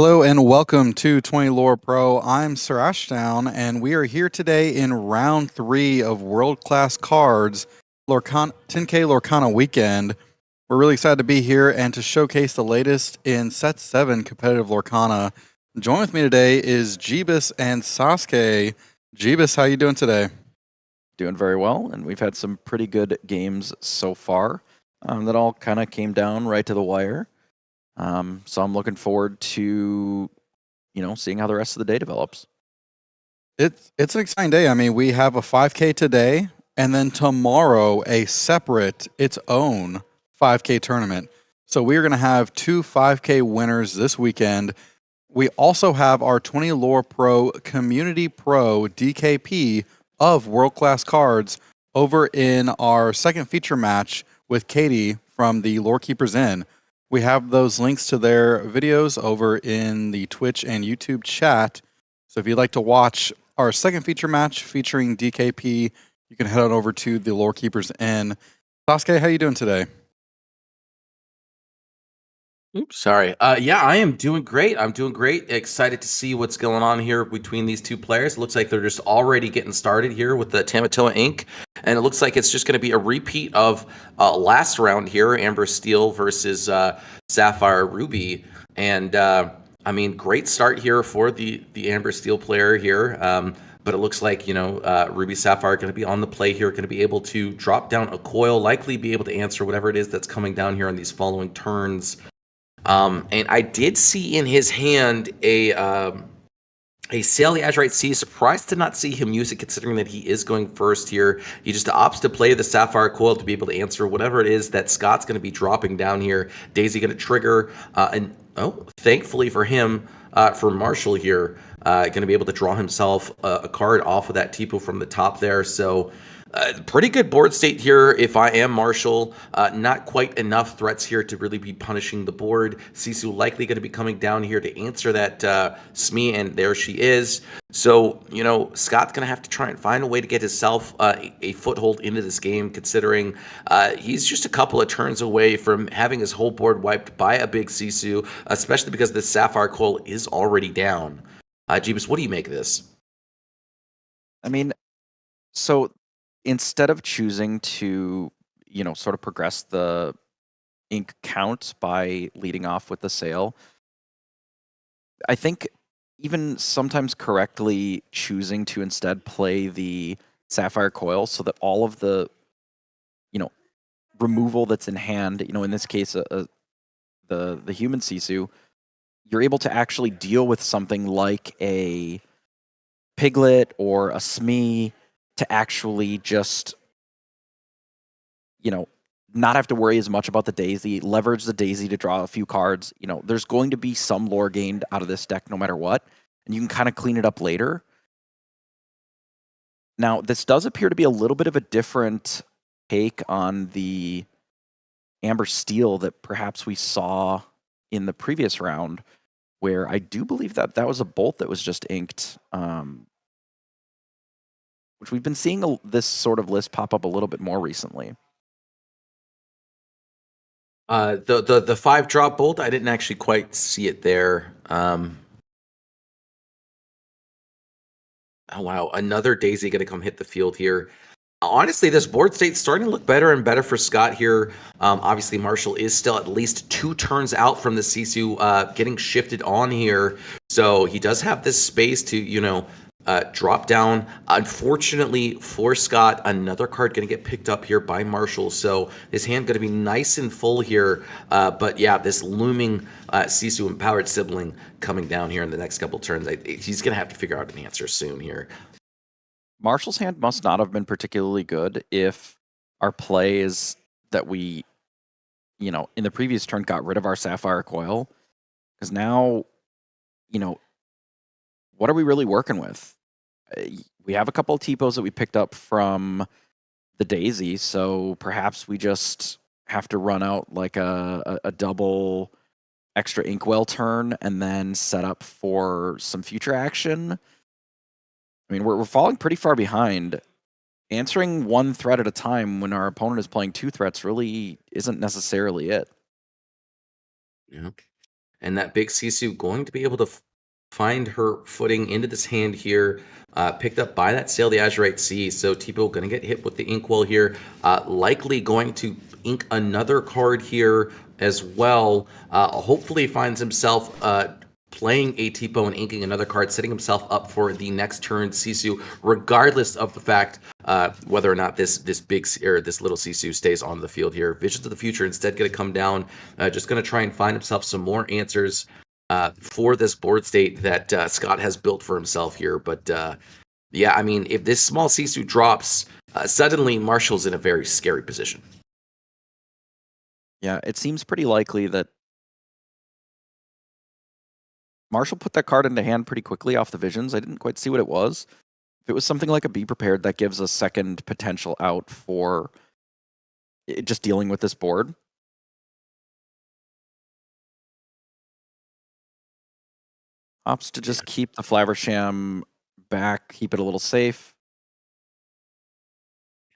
Speaker 2: Hello and welcome to 20 Lore Pro. I'm Sir Ashdown, and we are here today in round 3 of World Class Cards, 10K Lorcana Weekend. We're really excited to be here and to showcase the latest in Set 7 competitive Lorcana. Join with me today is Jeebus and Sasuke. Jeebus, how you doing today?
Speaker 3: Doing very well, and we've had some pretty good games so far that all kind of came down right to the wire. So I'm looking forward to, seeing how the rest of the day develops.
Speaker 2: It's an exciting day. I mean, we have a 5K today, and then tomorrow a separate, its own 5K tournament. So we're going to have 2 5K winners this weekend. We also have our 20 Lore Pro Community Pro DKP of World Class Cards over in our second feature match with Katie from the Lore Keepers Inn. We have those links to their videos over in the Twitch and YouTube chat. So if you'd like to watch our second feature match featuring DKP, you can head on over to the Lore Keepers Inn. Sasuke, how you doing today?
Speaker 1: Oops, sorry. Yeah, I am doing great. I'm doing great. Excited to see what's going on here between these two players. It looks like they're just already getting started here with the Tamatoa Inc. And it looks like it's just going to be a repeat of last round here, Amber Steel versus Sapphire Ruby. And I mean, great start here for the Amber Steel player here. But it looks like, Ruby Sapphire are going to be on the play here, going to be able to drop down a coil, likely be able to answer whatever it is that's coming down here on these following turns. And I did see in his hand a Saley Azurite Sea. Surprised to not see him use it, considering that he is going first here. He just opts to play the Sapphire Coil to be able to answer whatever it is that Scott's going to be dropping down here. Daisy going to trigger, and thankfully for him, for Marshall here, going to be able to draw himself a card off of that Tipo from the top there. So pretty good board state here if I am Marshall. Not quite enough threats here to really be punishing the board. Sisu likely going to be coming down here to answer that Smee, and there she is. So, Scott's going to have to try and find a way to get himself a foothold into this game, considering he's just a couple of turns away from having his whole board wiped by a big Sisu, especially because the Sapphire Coil is already down. Jeebus, what do you make of this?
Speaker 3: I mean, so instead of choosing to, sort of progress the ink count by leading off with the sale, I think even sometimes correctly choosing to instead play the Sapphire Coil so that all of the, removal that's in hand, in this case, the human Sisu, you're able to actually deal with something like a Piglet or a Smee to actually just, not have to worry as much about the Daisy, leverage the Daisy to draw a few cards. There's going to be some lore gained out of this deck no matter what, and you can kind of clean it up later. Now, this does appear to be a little bit of a different take on the Amber Steel that perhaps we saw in the previous round, where I do believe that was a bolt that was just inked, which we've been seeing this sort of list pop up a little bit more recently.
Speaker 1: The 5-drop bolt, I didn't actually quite see it there. Oh wow, another Daisy going to come hit the field here. Honestly, this board state's starting to look better and better for Scott here. Obviously, Marshall is still at least 2 turns out from the Sisu getting shifted on here. So he does have this space to, drop down. Unfortunately for Scott, another card going to get picked up here by Marshall. So his hand going to be nice and full here. But yeah, this looming Sisu empowered sibling coming down here in the next couple turns. He's going to have to figure out an answer soon here.
Speaker 3: Marshall's hand must not have been particularly good if our play is that we, in the previous turn got rid of our Sapphire Coil. Because now, what are we really working with? We have a couple of Tipos that we picked up from the Daisy, so perhaps we just have to run out like a double extra Inkwell turn and then set up for some future action. I mean, we're falling pretty far behind. Answering 1 threat at a time when our opponent is playing 2 threats really isn't necessarily it.
Speaker 1: Yeah. And that big Sisu going to be able to find her footing into this hand here, picked up by that Sail the Azurite Sea. So Tipo going to get hit with the Inkwell here, likely going to ink another card here as well. Hopefully finds himself playing a Tipo and inking another card, setting himself up for the next turn Sisu, regardless of the fact whether or not this big or this little Sisu stays on the field here. Visions of the Future instead going to come down, just going to try and find himself some more answers for this board state that Scott has built for himself here. But yeah, I mean, if this small Sisu drops, suddenly Marshall's in a very scary position.
Speaker 3: Yeah, it seems pretty likely that Marshall put that card into hand pretty quickly off the visions. I didn't quite see what it was. If it was something like a Be Prepared, that gives a second potential out for just dealing with this board. Opts to just keep the Flaversham back, keep it a little safe.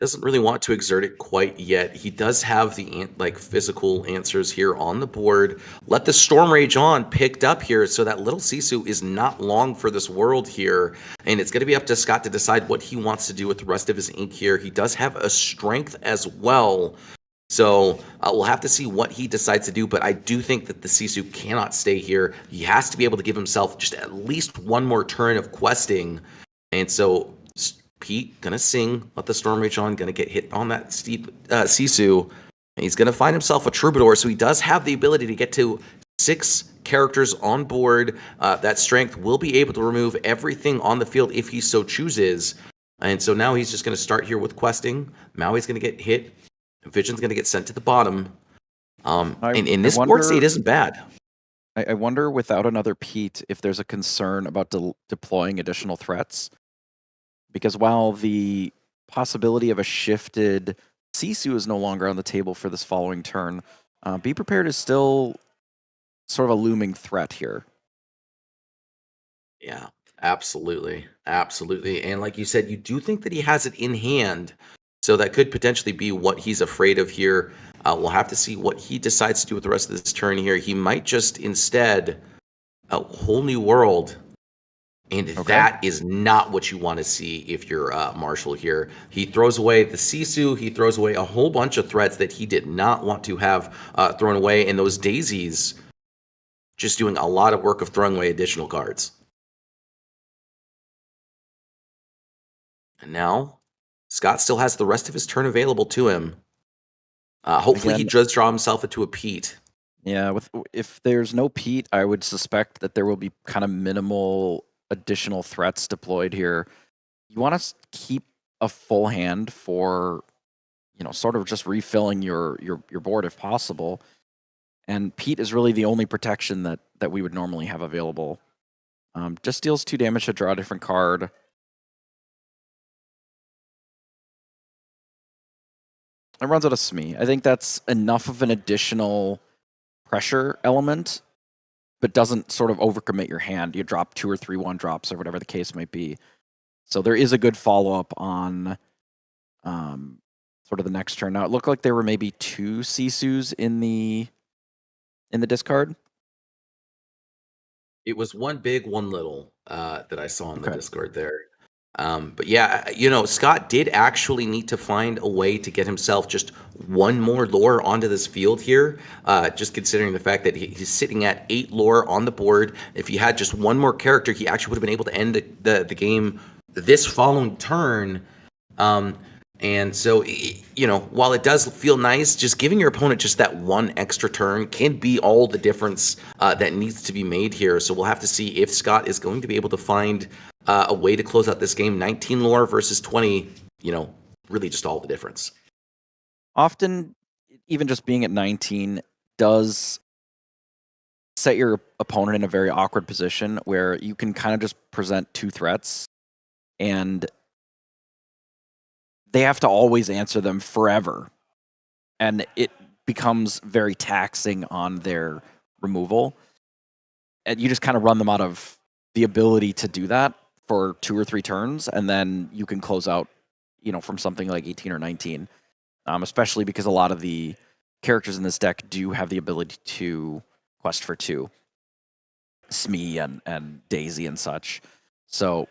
Speaker 1: Doesn't really want to exert it quite yet. He does have the physical answers here on the board. Let the Storm Rage on picked up here, so that little Sisu is not long for this world here, and it's going to be up to Scott to decide what he wants to do with the rest of his ink here. He does have a strength as well, so we'll have to see what he decides to do, but I do think that the Sisu cannot stay here. He has to be able to give himself just at least one more turn of questing, and so Pete gonna sing, let the Storm Rage on, gonna get hit on that steep Sisu. And he's gonna find himself a Troubadour, so he does have the ability to get to 6 characters on board. That strength will be able to remove everything on the field if he so chooses. And so now he's just gonna start here with questing. Maui's gonna get hit. Vision's gonna get sent to the bottom. And this board state isn't bad.
Speaker 3: I wonder, without another Pete, if there's a concern about deploying additional threats. Because while the possibility of a shifted Sisu is no longer on the table for this following turn, Be Prepared is still sort of a looming threat here.
Speaker 1: Yeah, absolutely. Absolutely. And like you said, you do think that he has it in hand. So that could potentially be what he's afraid of here. We'll have to see what he decides to do with the rest of this turn here. He might just instead a whole new world. And that is not what you want to see if you're Marshall here. He throws away the Sisu. He throws away a whole bunch of threats that he did not want to have thrown away. And those daisies just doing a lot of work of throwing away additional cards. And now Scott still has the rest of his turn available to him. Hopefully he does draw himself into a Pete.
Speaker 3: Yeah, if there's no Pete, I would suspect that there will be kind of minimal additional threats deployed here. You want to keep a full hand for, sort of just refilling your board if possible. And Pete is really the only protection that we would normally have available. Just deals 2 damage to draw a different card. It runs out of Smee. I think that's enough of an additional pressure element, but doesn't sort of overcommit your hand. You drop 2 or 3 1-drops or whatever the case might be. So there is a good follow-up on sort of the next turn. Now, it looked like there were maybe 2 Sisus in the discard.
Speaker 1: It was one big, one little that I saw in the Discord there. But yeah, Scott did actually need to find a way to get himself just one more lore onto this field here. Just considering the fact that he's sitting at 8 lore on the board. If he had just one more character, he actually would have been able to end the game this following turn. And so, while it does feel nice, just giving your opponent just that one extra turn can be all the difference that needs to be made here. So we'll have to see if Scott is going to be able to find a way to close out this game. 19 lore versus 20, really just all the difference.
Speaker 3: Often, even just being at 19 does set your opponent in a very awkward position where you can kind of just present 2 threats and they have to always answer them forever. And it becomes very taxing on their removal. And you just kind of run them out of the ability to do that for 2 or 3 turns, and then you can close out, from something like 18 or 19. Especially because a lot of the characters in this deck do have the ability to quest for 2. Smee and Daisy and such. So,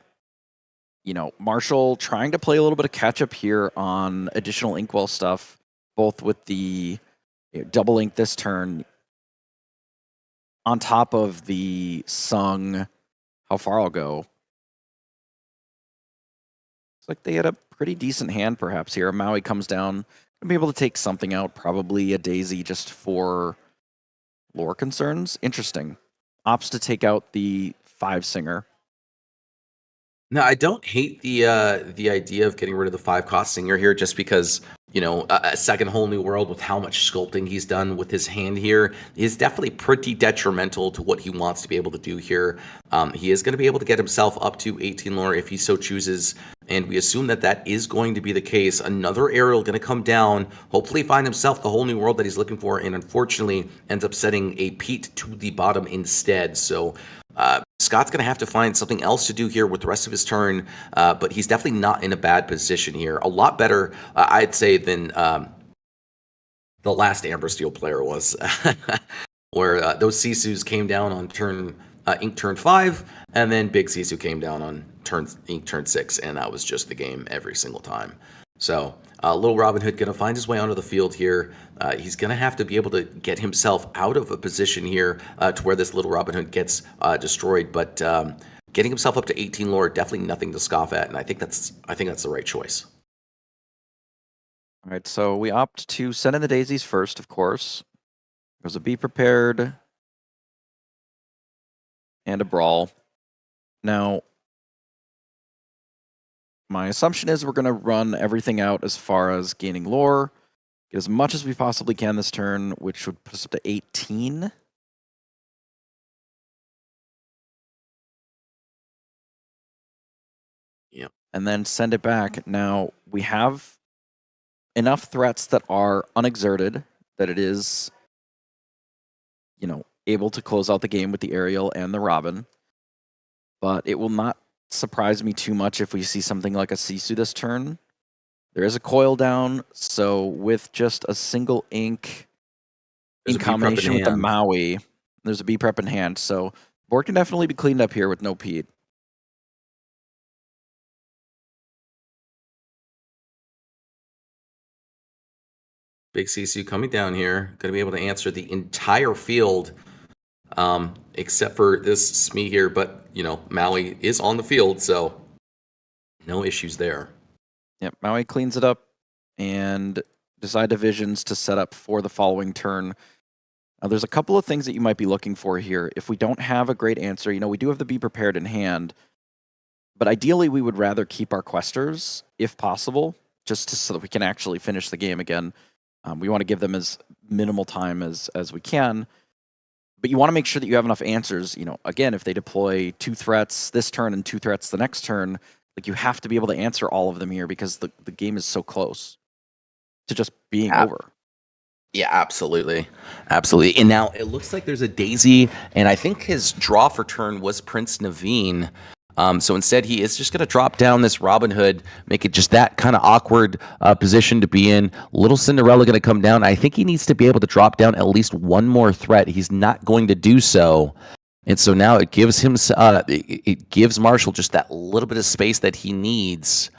Speaker 3: Marshall trying to play a little bit of catch up here on additional Inkwell stuff, both with the double ink this turn on top of the Sung. How far I'll go. Looks like they had a pretty decent hand perhaps here. Maui comes down and be able to take something out, probably a Daisy just for lore concerns. Interesting. Opts to take out the 5-singer.
Speaker 1: No, I don't hate the idea of getting rid of the 5-cost singer here, just because a second whole new world with how much sculpting he's done with his hand here is definitely pretty detrimental to what he wants to be able to do here. He is going to be able to get himself up to 18 lore if he so chooses, and we assume that is going to be the case. Another aerial going to come down, hopefully find himself the whole new world that he's looking for, and unfortunately ends up setting a Pete to the bottom instead. So Scott's going to have to find something else to do here with the rest of his turn, but he's definitely not in a bad position here. A lot better, I'd say, than the last Amber Steel player was, where those Sisus came down on Ink turn 5, and then Big Sisu came down on Ink turn 6, and that was just the game every single time. So little Robin Hood going to find his way onto the field here. He's going to have to be able to get himself out of a position here to where this little Robin Hood gets destroyed. But getting himself up to 18 lore, definitely nothing to scoff at, and I think that's the right choice.
Speaker 3: All right, so we opt to send in the daisies first, of course. There's a Be Prepared and a Brawl. Now, my assumption is we're going to run everything out as far as gaining lore, get as much as we possibly can this turn, which would put us up to 18.
Speaker 1: Yep.
Speaker 3: And then send it back. Now, we have enough threats that are unexerted that it is, able to close out the game with the aerial and the Robin. But it will not surprise me too much if we see something like a Sisu this turn. There is a coil down, so with just a single ink in combination with the Maui, there's a B prep in hand. So board can definitely be cleaned up here with no Pete.
Speaker 1: Big Sisu coming down here, going to be able to answer the entire field, except for this Smee here. But Maui is on the field, so no issues there.
Speaker 3: Yep, Maui cleans it up and decide divisions to set up for the following turn. Now, there's a couple of things that you might be looking for here. If we don't have a great answer, we do have the Be Prepared in hand, but ideally we would rather keep our questers, if possible, just so that we can actually finish the game again. We want to give them as minimal time as we can, but you want to make sure that you have enough answers. Again, if they deploy 2 threats this turn and 2 threats the next turn, you have to be able to answer all of them here because the game is so close to just being over.
Speaker 1: Yeah, absolutely. Absolutely. And now it looks like there's a Daisy, and I think his draw for turn was Prince Naveen. So instead, he is just going to drop down this Robin Hood, make it just that kind of awkward position to be in. Little Cinderella going to come down. I think he needs to be able to drop down at least one more threat. He's not going to do so. And so now it gives him, it gives Marshall just that little bit of space that he needs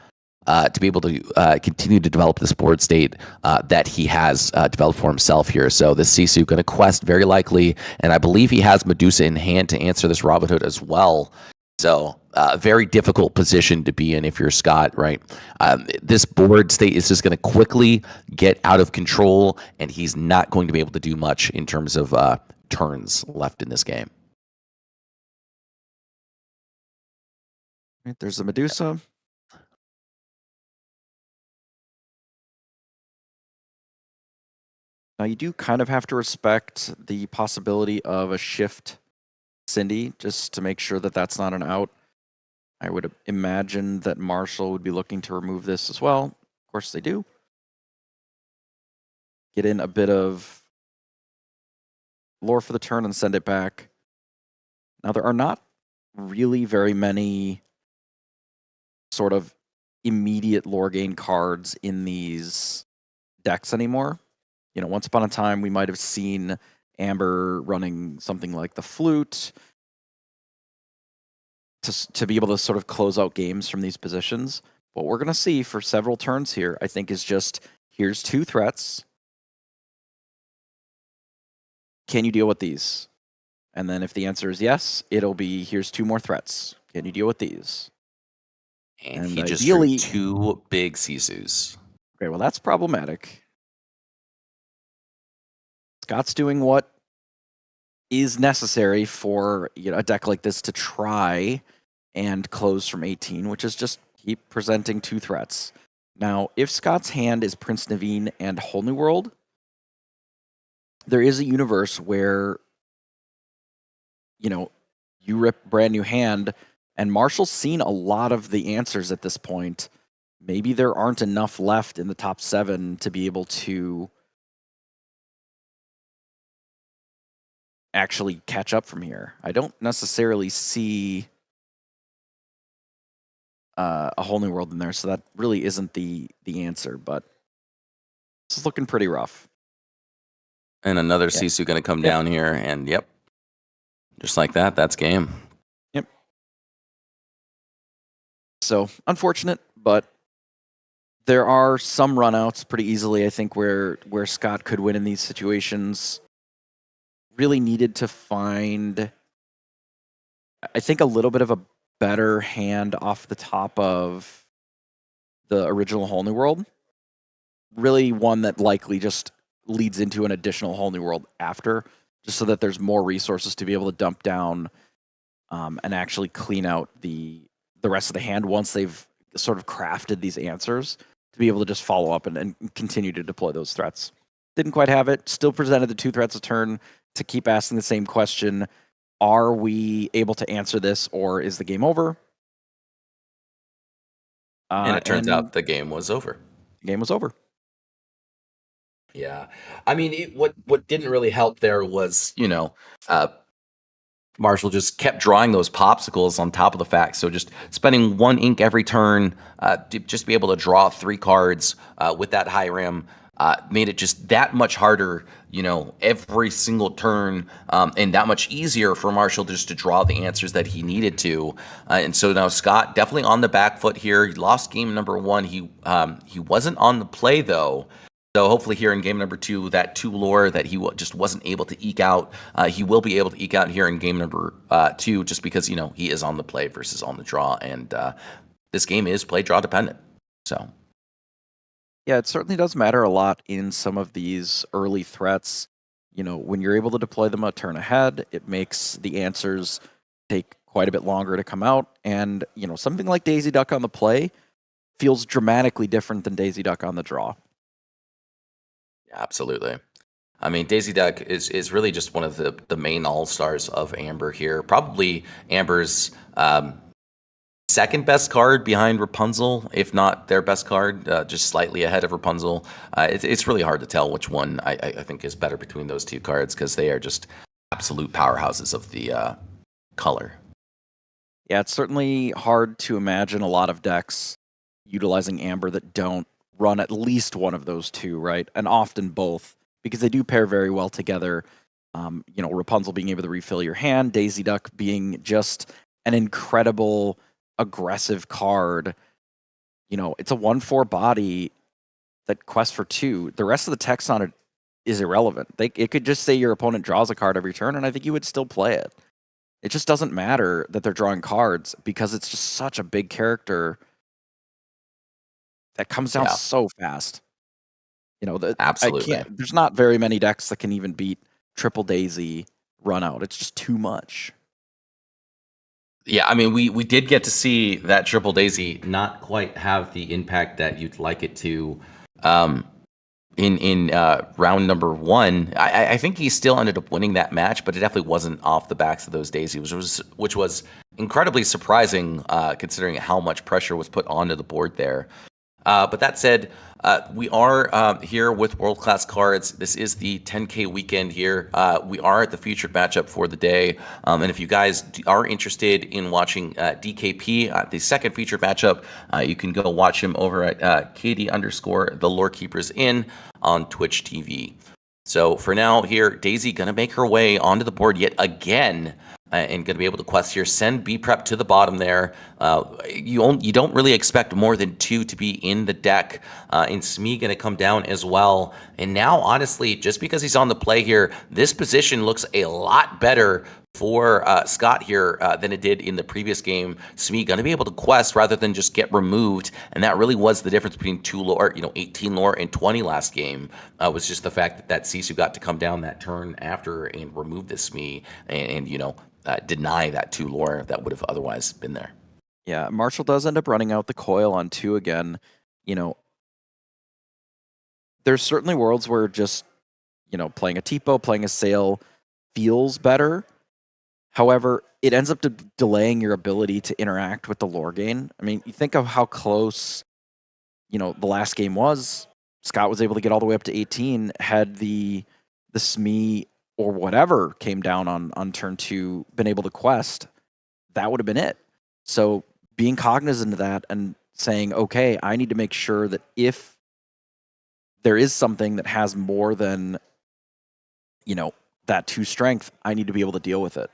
Speaker 1: to be able to continue to develop this board state that he has developed for himself here. So this Sisu going to quest very likely, and I believe he has Medusa in hand to answer this Robin Hood as well. So very difficult position to be in if you're Scott, right? This board state is just going to quickly get out of control, and he's not going to be able to do much in terms of turns left in this game.
Speaker 3: Right, there's the Medusa. Now you do kind of have to respect the possibility of a shift Cindy, just to make sure that that's not an out. I would imagine that Marshall would be looking to remove this as well. Of course they do. Get in a bit of lore for the turn and send it back. Now there are not really very many sort of immediate lore gain cards in these decks anymore. Once upon a time we might have seen Amber running something like the Flute. to be able to sort of close out games from these positions. What we're going to see for several turns here, I think, is just here's 2 threats. Can you deal with these? And then if the answer is yes, it'll be here's 2 more threats. Can you deal with these?
Speaker 1: And
Speaker 3: And
Speaker 1: he just
Speaker 3: ideally-
Speaker 1: drew 2 big Sisus.
Speaker 3: Okay, well, that's problematic. Scott's doing what is necessary for a deck like this to try and close from 18, which is just keep presenting 2 threats. Now, if Scott's hand is Prince Naveen and Whole New World, there is a universe where you rip brand new hand, and Marshall's seen a lot of the answers at this point. Maybe there aren't enough left in the top 7 to be able to actually catch up from here. I don't necessarily see a Whole New World in there, so that really isn't the answer, but this is looking pretty rough.
Speaker 1: And another Sisu going to come down here, and yep. Just like that, that's game.
Speaker 3: Yep. So, unfortunate, but there are some runouts pretty easily, I think, where Scott could win in these situations. Really needed to find, I think, a little bit of a better hand off the top of the original Whole New World. Really one that likely just leads into an additional Whole New World after, just so that there's more resources to be able to dump down and actually clean out the rest of the hand once they've sort of crafted these answers to be able to just follow up and continue to deploy those threats. Didn't quite have it. Still presented the 2 threats a turn to keep asking the same question. Are we able to answer this, or is the game over?
Speaker 1: And it turns out the game was over.
Speaker 3: The game was over.
Speaker 1: Yeah. I mean, what didn't really help there was, Marshall just kept drawing those popsicles on top of the fact. So just spending 1 ink every turn to just be able to draw 3 cards with that high rim made it just that much harder, every single turn, and that much easier for Marshall just to draw the answers that he needed to. And so now Scott definitely on the back foot here. He lost game number 1. He wasn't on the play though. So hopefully here in game number 2, that 2 lore that he just wasn't able to eke out, he will be able to eke out here in game number 2, just because, he is on the play versus on the draw. And this game is play draw dependent. So.
Speaker 3: Yeah, it certainly does matter a lot in some of these early threats. When you're able to deploy them a turn ahead, it makes the answers take quite a bit longer to come out. And, something like Daisy Duck on the play feels dramatically different than Daisy Duck on the draw.
Speaker 1: Absolutely. I mean, Daisy Duck is really just one of the main all-stars of Amber here. Probably Amber's second best card behind Rapunzel, if not their best card, just slightly ahead of Rapunzel. It's really hard to tell which one I think is better between those 2 cards, because they are just absolute powerhouses of the color.
Speaker 3: Yeah, it's certainly hard to imagine a lot of decks utilizing Amber that don't run at least one of those 2, right? And often both, because they do pair very well together. Rapunzel being able to refill your hand, Daisy Duck being just an incredible aggressive card. It's a 1/4 body that quests for 2. The rest of the text on it is irrelevant. It could just say your opponent draws a card every turn, and I think you would still play it. It just doesn't matter that they're drawing cards, because it's just such a big character that comes down so fast.
Speaker 1: Absolutely.
Speaker 3: There's not very many decks that can even beat Triple Daisy run out. It's just too much.
Speaker 1: Yeah, I mean, we did get to see that Triple Daisy not quite have the impact that you'd like it to in round number 1. I think he still ended up winning that match, but it definitely wasn't off the backs of those daisies, which was incredibly surprising considering how much pressure was put onto the board there. But that said, we are here with World Class Cards. This is the 10K weekend here. We are at the featured matchup for the day. And if you guys are interested in watching DKP, the second featured matchup, you can go watch him over at KD_the Lore Keepers in on Twitch TV. So for now here, Daisy going to make her way onto the board yet again. And going to be able to quest here. Send B Prep to the bottom there. You don't really expect more than 2 to be in the deck. And Smee going to come down as well. And now, honestly, just because he's on the play here, this position looks a lot better for Scott here than it did in the previous game. Smee going to be able to quest rather than just get removed, and that really was the difference between 2 lore, 18 lore and 20 last game. Was just the fact that Sisu got to come down that turn after and remove this Smee, and deny that 2 lore that would have otherwise been there.
Speaker 3: Yeah, Marshall does end up running out the coil on 2 again. There's certainly worlds where just playing a Tipo, playing a Sail feels better. However, it ends up delaying your ability to interact with the lore gain. I mean, you think of how close, the last game was. Scott was able to get all the way up to 18, had the Smee or whatever came down on turn 2, been able to quest, that would have been it. So being cognizant of that and saying, okay, I need to make sure that if there is something that has more than, that 2 strength, I need to be able to deal with it.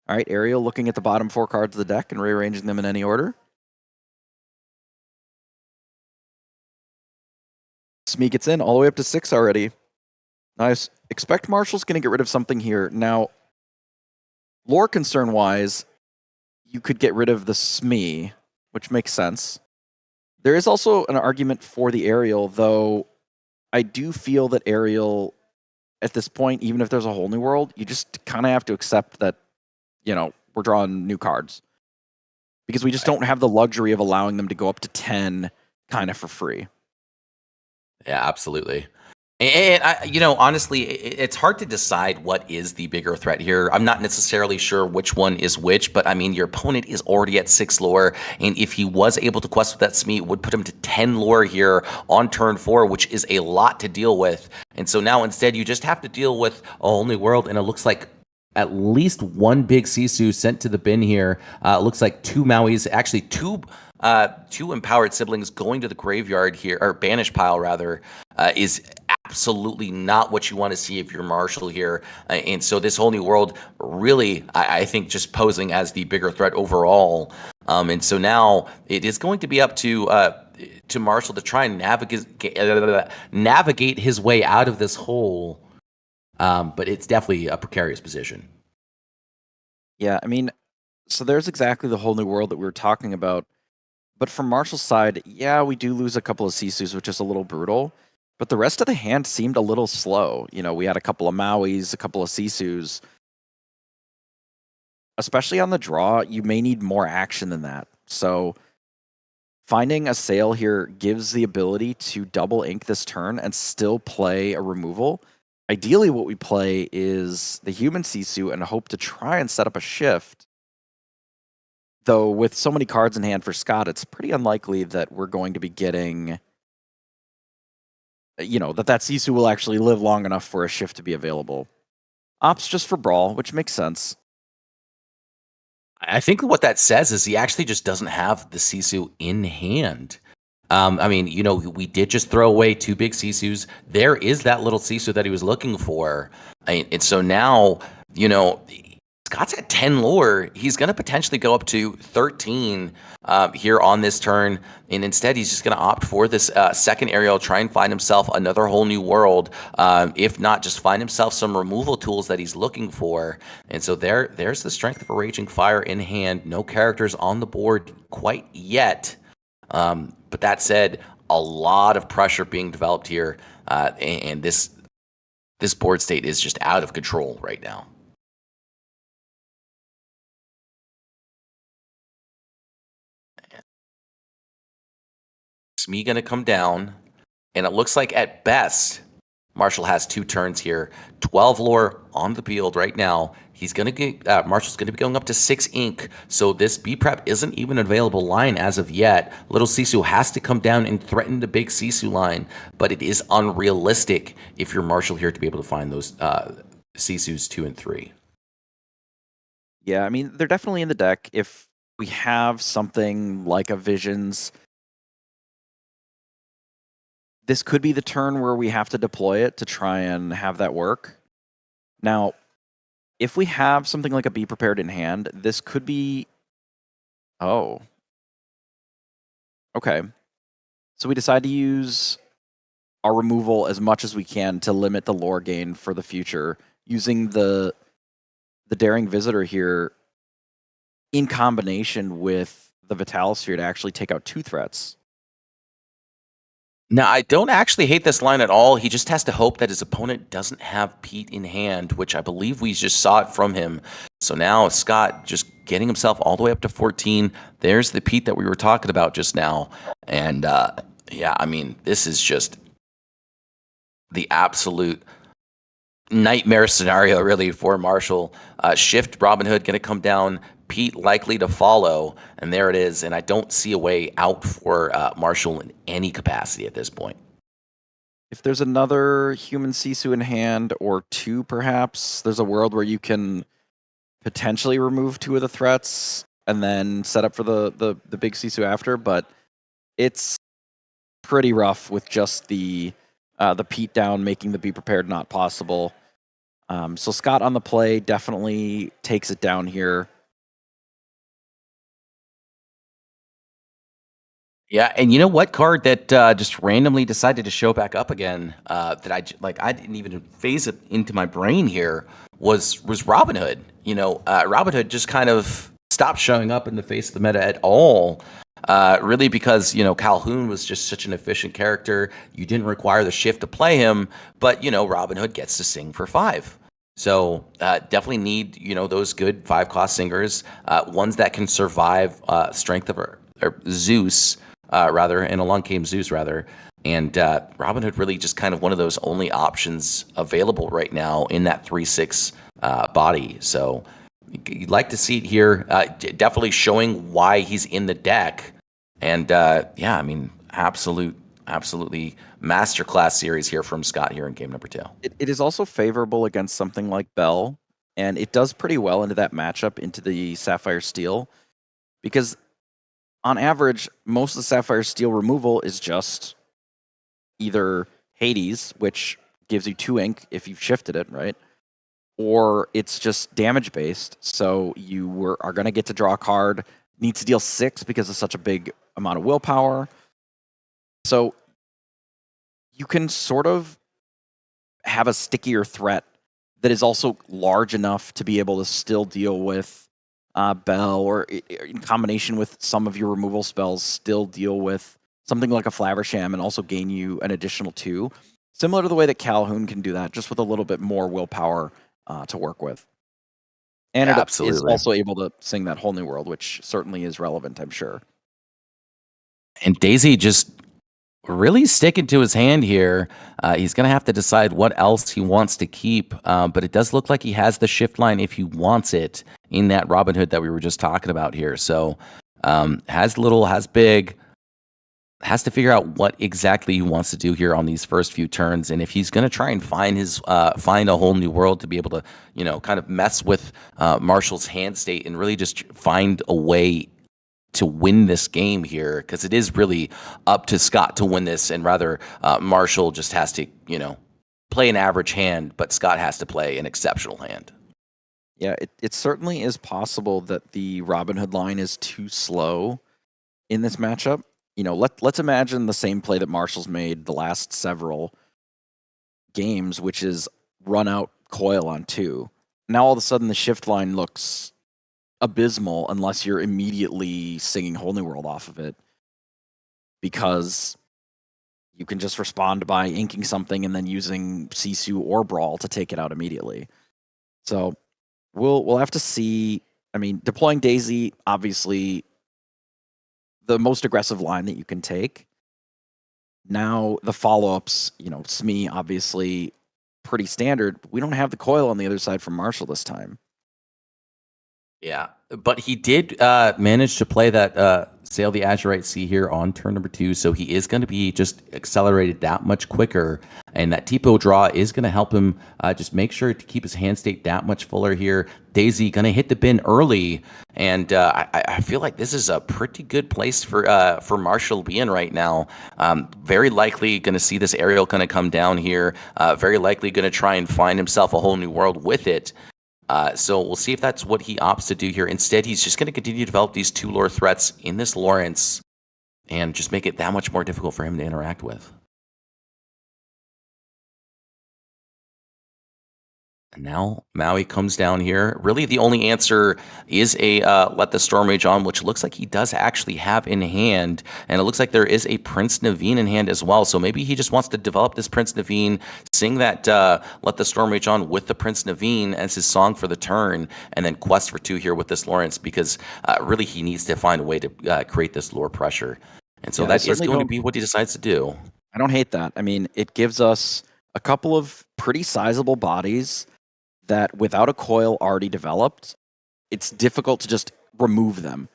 Speaker 3: All right, Ariel looking at the bottom 4 cards of the deck and rearranging them in any order. Smee gets in all the way up to 6 already. Nice. Expect Marshall's going to get rid of something here. Now, lore concern-wise, you could get rid of the Smee, which makes sense. There is also an argument for the Ariel, though I do feel that Ariel, at this point, even if there's a whole new world, you just kind of have to accept that, we're drawing new cards. Because we just don't have the luxury of allowing them to go up to 10 kind of for free.
Speaker 1: Yeah, absolutely. And honestly, it's hard to decide what is the bigger threat here. I'm not necessarily sure which one is which, but I mean, your opponent is already at 6 lore, and if he was able to quest with that Smee, it would put him to 10 lore here on turn 4, which is a lot to deal with. And so now instead, you just have to deal with a whole new world, and it looks like at least 1 big Sisu sent to the bin here. It looks like 2 Mauis, actually 2 empowered siblings going to the graveyard here, or banish pile rather, is absolutely not what you want to see if you're Marshall here. And so this whole new world really, I think, just posing as the bigger threat overall. And so now it is going to be up to Marshall to try and navigate his way out of this hole. But it's definitely a precarious position.
Speaker 3: Yeah, I mean, so there's exactly the whole new world that we were talking about. But from Marshall's side, yeah, we do lose a couple of Sisus, which is a little brutal. But the rest of the hand seemed a little slow. We had a couple of Mauis, a couple of Sisus. Especially on the draw, you may need more action than that. So finding a Sail here gives the ability to double ink this turn and still play a removal. Ideally, what we play is the human Sisu and hope to try and set up a shift. Though with so many cards in hand for Scott, it's pretty unlikely that we're going to be getting, that Sisu will actually live long enough for a shift to be available. Opts just for Brawl, which makes sense.
Speaker 1: I think what that says is he actually just doesn't have the Sisu in hand. I mean, we did just throw away 2 big Sisus. There is that little Sisu that he was looking for. And so now, Scott's at 10 lore. He's going to potentially go up to 13 here on this turn. And instead, he's just going to opt for this second aerial, try and find himself another whole new world. If not, just find himself some removal tools that he's looking for. And so there's the strength of a Raging Fire in hand. No characters on the board quite yet. But that said, a lot of pressure being developed here. And this board state is just out of control right now. Smee going to come down, and it looks like at best, Marshall has 2 turns here. 12 lore on the field right now. He's going to get Marshall's going to be going up to 6 ink. So this B prep isn't even an available line as of yet. Little Sisu has to come down and threaten the big Sisu line, but it is unrealistic if you're Marshall here to be able to find those Sisus 2 and 3.
Speaker 3: Yeah, I mean, they're definitely in the deck. If we have something like a Visions, this could be the turn where we have to deploy it to try and have that work. Now, if we have something like a Be Prepared in hand, this could be... Oh. Okay. So we decide to use our removal as much as we can to limit the lore gain for the future, using the Daring Visitor here in combination with the Vital Sphere to actually take out 2 threats.
Speaker 1: Now, I don't actually hate this line at all. He just has to hope that his opponent doesn't have Pete in hand, which I believe we just saw it from him. So now Scott just getting himself all the way up to 14. There's the Pete that we were talking about just now. And yeah, I mean, this is just the absolute nightmare scenario, really, for Marshall. Shift Robin Hood going to come down. Pete likely to follow, and there it is. And I don't see a way out for Marshall in any capacity at this point.
Speaker 3: If there's another human Sisu in hand, or 2 perhaps, there's a world where you can potentially remove 2 of the threats and then set up for the big Sisu after, but it's pretty rough with just the Pete down, making the Be Prepared not possible. So Scott on the play definitely takes it down here.
Speaker 1: Yeah, and you know what card that just randomly decided to show back up again that I didn't even phase it into my brain here was Robin Hood. You know, Robin Hood just kind of stopped showing up in the face of the meta at all. Really because, you know, Calhoun was just such an efficient character. You didn't require the shift to play him, but, you know, Robin Hood gets to sing for 5. So definitely need, you know, those good 5-cost singers, ones that can survive Strength of or Zeus, and along came Zeus, rather. And Robin Hood really just kind of one of those only options available right now in that 3/6 body. So you'd like to see it here, definitely showing why he's in the deck. And yeah, I mean, absolutely masterclass series here from Scott here in game number 2.
Speaker 3: It is also favorable against something like Bell, and it does pretty well into that matchup, into the Sapphire Steel, because on average, most of the Sapphire Steel removal is just either Hades, which gives you 2 ink if you've shifted it, right? Or it's just damage based, so you are going to get to draw a card, needs to deal 6 because of such a big amount of willpower. So you can sort of have a stickier threat that is also large enough to be able to still deal with Bell, or in combination with some of your removal spells, still deal with something like a Flaversham and also gain you an additional 2. Similar to the way that Calhoun can do that, just with a little bit more willpower to work with. And
Speaker 1: Yeah,
Speaker 3: it
Speaker 1: absolutely.
Speaker 3: is also able to sing that whole new world, which certainly is relevant, I'm sure.
Speaker 1: And Daisy just really sticking to his hand here. He's going to have to decide what else he wants to keep, but it does look like he has the shift line if he wants it in that Robin Hood that we were just talking about here. So has little, has big, has to figure out what exactly he wants to do here on these first few turns, and if he's going to try and find his find a whole new world to be able to, you know, kind of mess with Marshall's hand state and really just find a way to win this game here, because it is really up to Scott to win this, and rather Marshall just has to, you know, play an average hand, but Scott has to play an exceptional hand.
Speaker 3: Yeah, it certainly is possible that the Robin Hood line is too slow in this matchup. You know, let's imagine the same play that Marshall's made the last several games, which is run out coil on 2. Now all of a sudden the shift line looks abysmal unless you're immediately singing Whole New World off of it, because you can just respond by inking something and then using Sisu or Brawl to take it out immediately. So we'll have to see. I mean, deploying Daisy, obviously the most aggressive line that you can take. Now the follow-ups, you know, Smee obviously pretty standard. We don't have the coil on the other side from Marshall this time.
Speaker 1: Yeah, but he did manage to play that sail the Azurite Sea here on turn number 2, so he is going to be just accelerated that much quicker, and that Tipo draw is going to help him just make sure to keep his hand state that much fuller here. Daisy going to hit the bin early, and I feel like this is a pretty good place for Marshall to be in right now. Very likely going to see this aerial going to come down here, very likely going to try and find himself a whole new world with it. So we'll see if that's what he opts to do here. Instead, he's just going to continue to develop these 2 lore threats in this Lawrence and just make it that much more difficult for him to interact with. And now Maui comes down here. Really, the only answer is a Let the Storm Rage On, which looks like he does actually have in hand. And it looks like there is a Prince Naveen in hand as well. So maybe he just wants to develop this Prince Naveen, sing that Let the Storm Rage On with the Prince Naveen as his song for the turn, and then quest for 2 here with this Lawrence, because really he needs to find a way to create this lore pressure. And so that is going to be what he decides to do.
Speaker 3: I don't hate that. I mean, it gives us a couple of pretty sizable bodies that without a coil already developed, it's difficult to just remove them.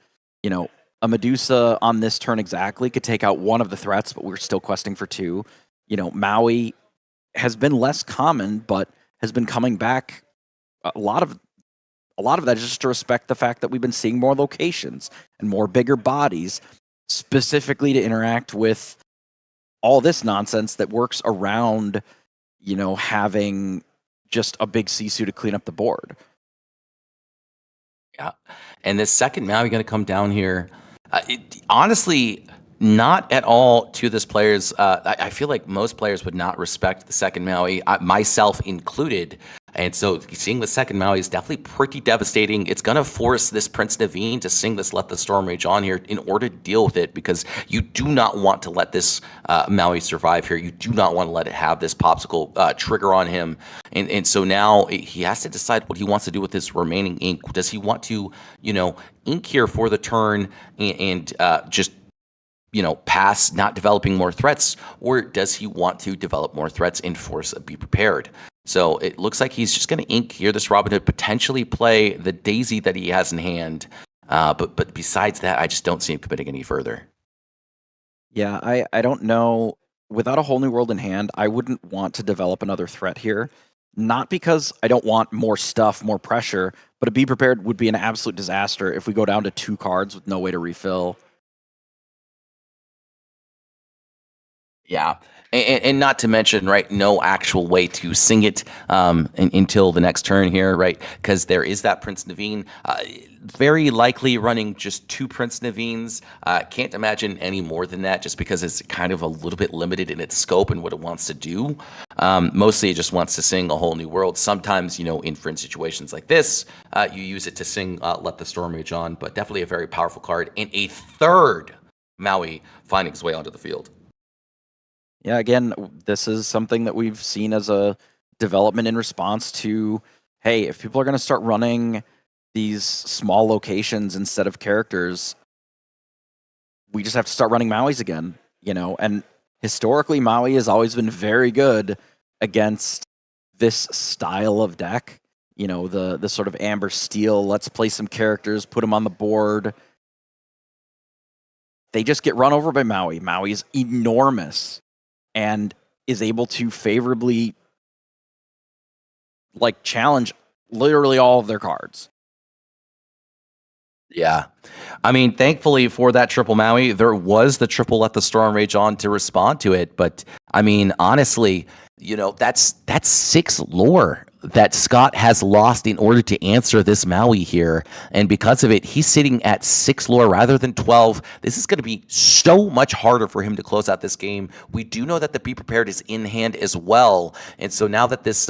Speaker 3: You know, a Medusa on this turn exactly could take out 1 of the threats, but we're still questing for 2. You know, Maui has been less common, but has been coming back. A lot of that is just to respect the fact that we've been seeing more locations and more bigger bodies, specifically to interact with all this nonsense that works around, you know, having just a big Sisu to clean up the board.
Speaker 1: Yeah. And this second Maui going to come down here. Honestly, not at all to this player's. I feel like most players would not respect the second Maui, myself included. And so seeing the second Maui is definitely pretty devastating. It's going to force this Prince Naveen to sing this Let the Storm Rage On here in order to deal with it, because you do not want to let this Maui survive here. You do not want to let it have this popsicle trigger on him. And so now he has to decide what he wants to do with this remaining ink. Does he want to, you know, ink here for the turn and just, you know, pass not developing more threats, or does he want to develop more threats and force a Be Prepared? So it looks like he's just going to ink here this Robin Hood, potentially play the Daisy that he has in hand. But besides that, I just don't see him committing any further.
Speaker 3: Yeah, I don't know. Without a whole new world in hand, I wouldn't want to develop another threat here. Not because I don't want more stuff, more pressure, but a Be Prepared would be an absolute disaster if we go down to 2 cards with no way to refill.
Speaker 1: Yeah. And not to mention, right, no actual way to sing it until the next turn here, right? Because there is that Prince Naveen. Very likely running just 2 Prince Naveens. Can't imagine any more than that, just because it's kind of a little bit limited in its scope and what it wants to do. Mostly it just wants to sing a whole new world. Sometimes, you know, in fringe situations like this, you use it to sing Let the Storm Rage On, but definitely a very powerful card. And a third Maui finding his way onto the field.
Speaker 3: Yeah, again, this is something that we've seen as a development in response to, hey, if people are going to start running these small locations instead of characters, we just have to start running Mauis again, you know? And historically, Maui has always been very good against this style of deck. You know, the sort of Amber Steel, let's play some characters, put them on the board. They just get run over by Maui. Maui's enormous and is able to favorably, like, challenge literally all of their cards.
Speaker 1: Yeah. I mean, thankfully for that triple Maui, there was the triple Let the Storm Rage On to respond to it. But, I mean, honestly, you know, that's 6 lore that Scott has lost in order to answer this Maui here. And because of it, he's sitting at 6 lore rather than 12. This is going to be so much harder for him to close out this game. We do know that the Be Prepared is in hand as well. And so now that this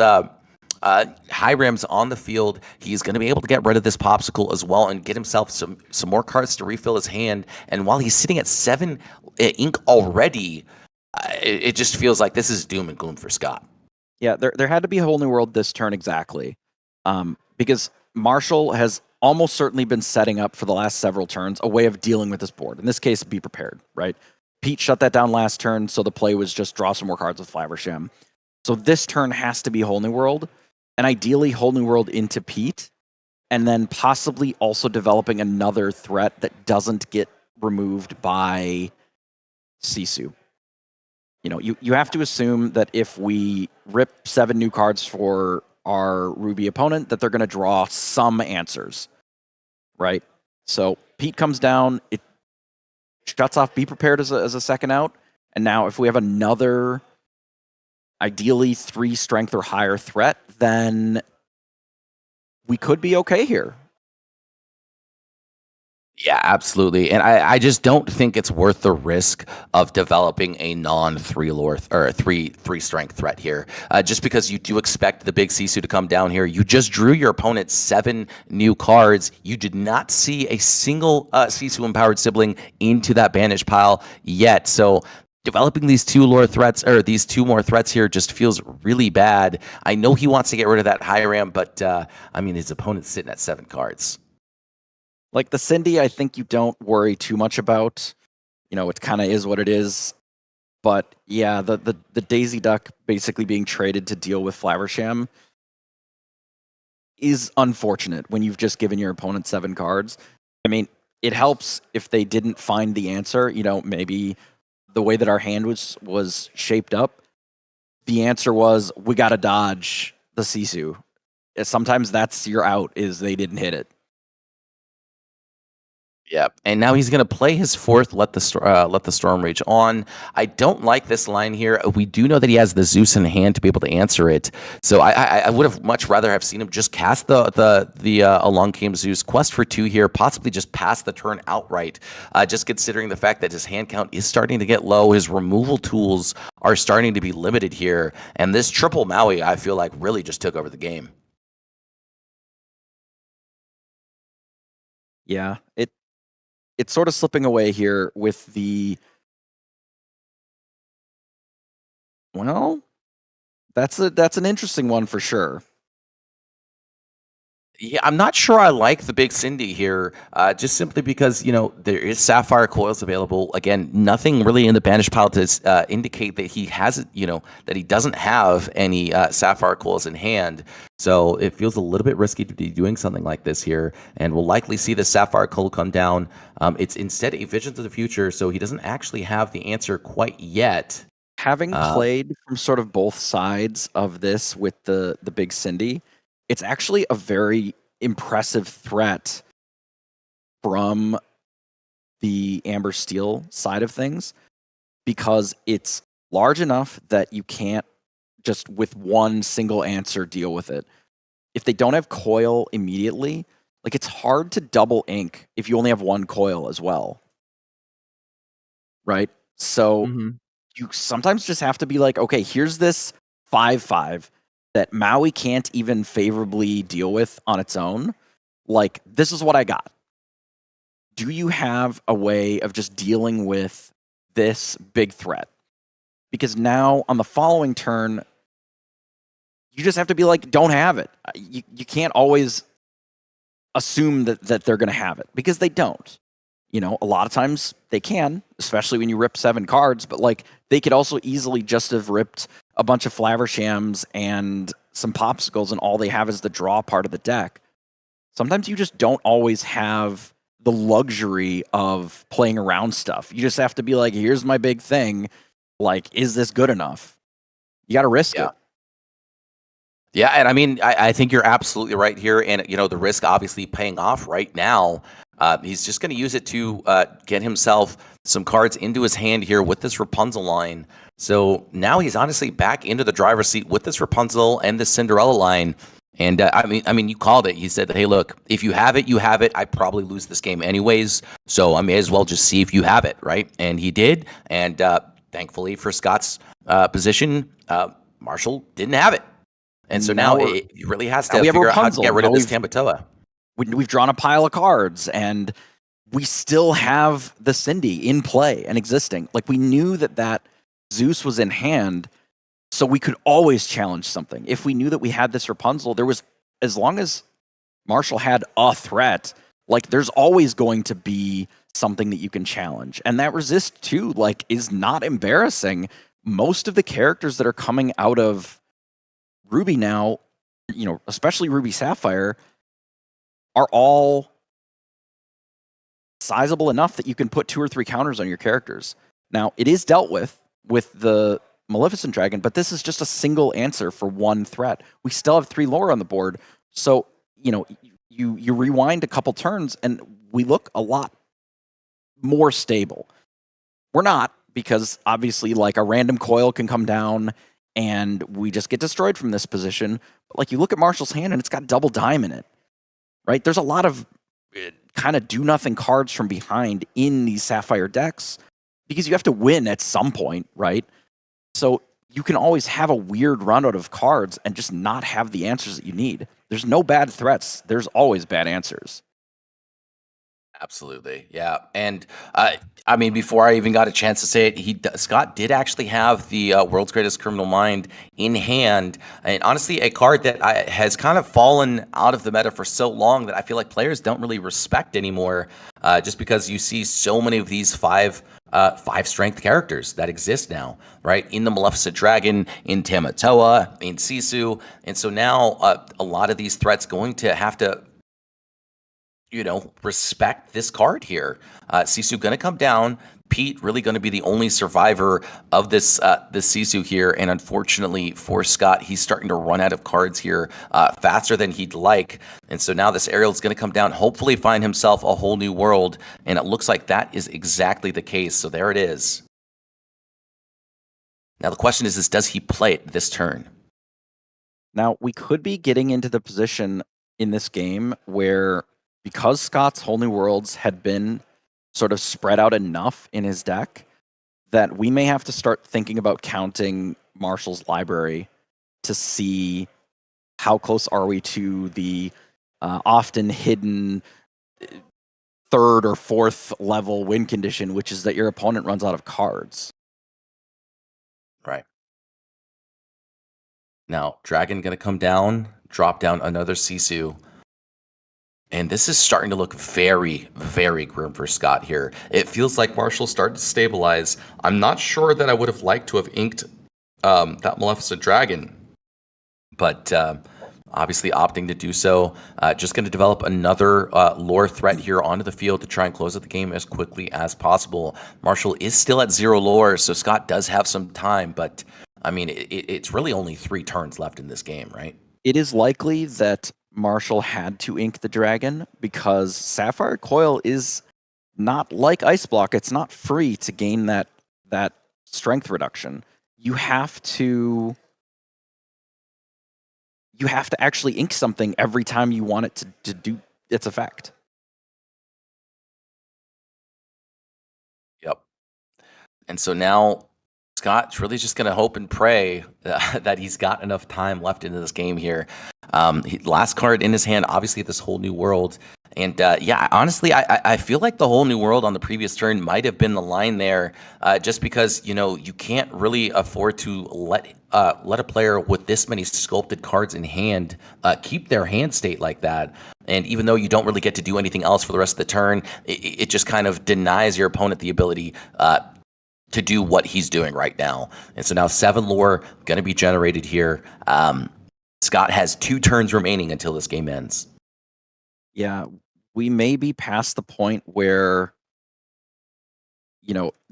Speaker 1: Hiram's on the field, he's going to be able to get rid of this popsicle as well and get himself some more cards to refill his hand. And while he's sitting at 7 ink already, it just feels like this is doom and gloom for Scott.
Speaker 3: Yeah, there had to be a whole new world this turn exactly, because Marshall has almost certainly been setting up for the last several turns a way of dealing with this board. In this case, Be Prepared, right? Pete shut that down last turn, so the play was just draw some more cards with Flaversham. So this turn has to be whole new world, and ideally whole new world into Pete, and then possibly also developing another threat that doesn't get removed by Sisu. You know, you have to assume that if we rip 7 new cards for our Ruby opponent, that they're going to draw some answers, right? So Pete comes down, it shuts off Be Prepared as a second out, and now if we have another, ideally 3 strength or higher threat, then we could be okay here.
Speaker 1: Yeah, absolutely. And I just don't think it's worth the risk of developing a non-3 lore or a three strength threat here. Just because you do expect the big Sisu to come down here. You just drew your opponent 7 new cards. You did not see a single Sisu empowered sibling into that banish pile yet. So developing these 2 lore threats, or these 2 more threats here, just feels really bad. I know he wants to get rid of that high ram, but I mean, his opponent's sitting at 7 cards.
Speaker 3: Like the Cindy, I think you don't worry too much about. You know, it kind of is what it is. But yeah, the Daisy Duck basically being traded to deal with Flaversham is unfortunate when you've just given your opponent 7 cards. I mean, it helps if they didn't find the answer. You know, maybe the way that our hand was shaped up, the answer was we got to dodge the Sisu. Sometimes that's your out, is they didn't hit it.
Speaker 1: Yeah, and now he's going to play his 4th Let the Storm Rage on. I don't like this line here. We do know that he has the Zeus in hand to be able to answer it. So I would have much rather have seen him just cast the Along Came Zeus quest for 2 here, possibly just pass the turn outright. Just considering the fact that his hand count is starting to get low, his removal tools are starting to be limited here, and this triple Maui, I feel like, really just took over the game.
Speaker 3: Yeah, it's sort of slipping away here with the... Well, that's an interesting one for sure.
Speaker 1: Yeah, I'm not sure I like the big Cindy here, just simply because, you know, there is Sapphire coils available. Again, nothing really in the banish pile to indicate that he has, you know, that he doesn't have any Sapphire coils in hand. So it feels a little bit risky to be doing something like this here, and we'll likely see the Sapphire coil come down. It's instead a Visions of the Future, so he doesn't actually have the answer quite yet.
Speaker 3: Having played from sort of both sides of this with the big Cindy, it's actually a very impressive threat from the Amber Steel side of things, because it's large enough that you can't just with one single answer deal with it. If they don't have coil immediately, like, it's hard to double ink if you only have 1 coil as well. Right? So you sometimes just have to be like, okay, here's this 5/5 that Maui can't even favorably deal with on its own. Like, this is what I got. Do you have a way of just dealing with this big threat? Because now on the following turn, you just have to be like, don't have it. You can't always assume that they're going to have it, because they don't. You know, a lot of times they can, especially when you rip 7 cards, but like, they could also easily just have ripped a bunch of Flavershams and some Popsicles, and all they have is the draw part of the deck. Sometimes you just don't always have the luxury of playing around stuff. You just have to be like, here's my big thing. Like, is this good enough? You got to risk it.
Speaker 1: Yeah, and I mean, I think you're absolutely right here, and you know, the risk obviously paying off right now. He's just going to use it to get himself some cards into his hand here with this Rapunzel line. So now he's honestly back into the driver's seat with this Rapunzel and this Cinderella line. And I mean, you called it. You said, "Hey, look, if you have it, you have it. I probably lose this game anyways, so I may as well just see if you have it, right?" And he did. And thankfully for Scott's position, Marshall didn't have it. And so now he really has to figure out how to get rid of this Tambatoa.
Speaker 3: We've drawn a pile of cards, and we still have the Cindy in play and existing. Like, we knew that Zeus was in hand, so we could always challenge something. If we knew that we had this Rapunzel, there was, as long as Marshall had a threat, like, there's always going to be something that you can challenge. And that resist, too, like, is not embarrassing. Most of the characters that are coming out of Ruby now, you know, especially Ruby Sapphire, are all sizable enough that you can put 2 or 3 counters on your characters. Now, it is dealt with the Maleficent Dragon, but this is just a single answer for 1 threat. We still have 3 lore on the board, so you rewind a couple turns and we look a lot more stable. We're not, because obviously like a random coil can come down and we just get destroyed from this position. But like you look at Marshall's hand and it's got double dime in it, right? There's a lot of kind of do nothing cards from behind in these Sapphire decks because you have to win at some point, right? So you can always have a weird run out of cards and just not have the answers that you need. There's no bad threats. There's always bad answers.
Speaker 1: Absolutely, yeah. And I mean, before I even got a chance to say it, Scott did actually have the World's Greatest Criminal Mind in hand, and honestly, a card that has kind of fallen out of the meta for so long that I feel like players don't really respect anymore, just because you see so many of these 5 strength characters that exist now, right? In the Maleficent Dragon, in Tamatoa, in Sisu, and so now a lot of these threats going to have to respect this card here. Sisu going to come down. Pete really going to be the only survivor of this Sisu here, and unfortunately for Scott, he's starting to run out of cards here faster than he'd like, and so now this Ariel is going to come down, hopefully find himself a whole new world, and it looks like that is exactly the case, so there it is. Now the question is does he play it this turn?
Speaker 3: Now, we could be getting into the position in this game where, because Scott's Whole New Worlds had been sort of spread out enough in his deck, that we may have to start thinking about counting Marshall's library to see how close are we to the often hidden 3rd or 4th level win condition, which is that your opponent runs out of cards.
Speaker 1: Right. Now, Dragon going to come down, drop down another Sisu. And this is starting to look very, very grim for Scott here. It feels like Marshall started to stabilize. I'm not sure that I would have liked to have inked that Maleficent Dragon, but obviously opting to do so. Just going to develop another lore threat here onto the field to try and close out the game as quickly as possible. Marshall is still at 0 lore, so Scott does have some time, but I mean, it's really only 3 turns left in this game, right?
Speaker 3: It is likely that Marshall had to ink the dragon because Sapphire Coil is not like Ice Block. It's not free to gain that strength reduction. You have to actually ink something every time you want it to do its effect.
Speaker 1: Yep. And so now Scott's really just going to hope and pray that he's got enough time left into this game here. Last card in his hand, obviously this Whole New World. And yeah, honestly, I feel like the Whole New World on the previous turn might have been the line there, just because, you can't really afford to let a player with this many sculpted cards in hand keep their hand state like that. And even though you don't really get to do anything else for the rest of the turn, it just kind of denies your opponent the ability to do what he's doing right now. And so now 7 lore going to be generated here. Scott has 2 turns remaining until this game ends.
Speaker 3: Yeah, we may be past the point where,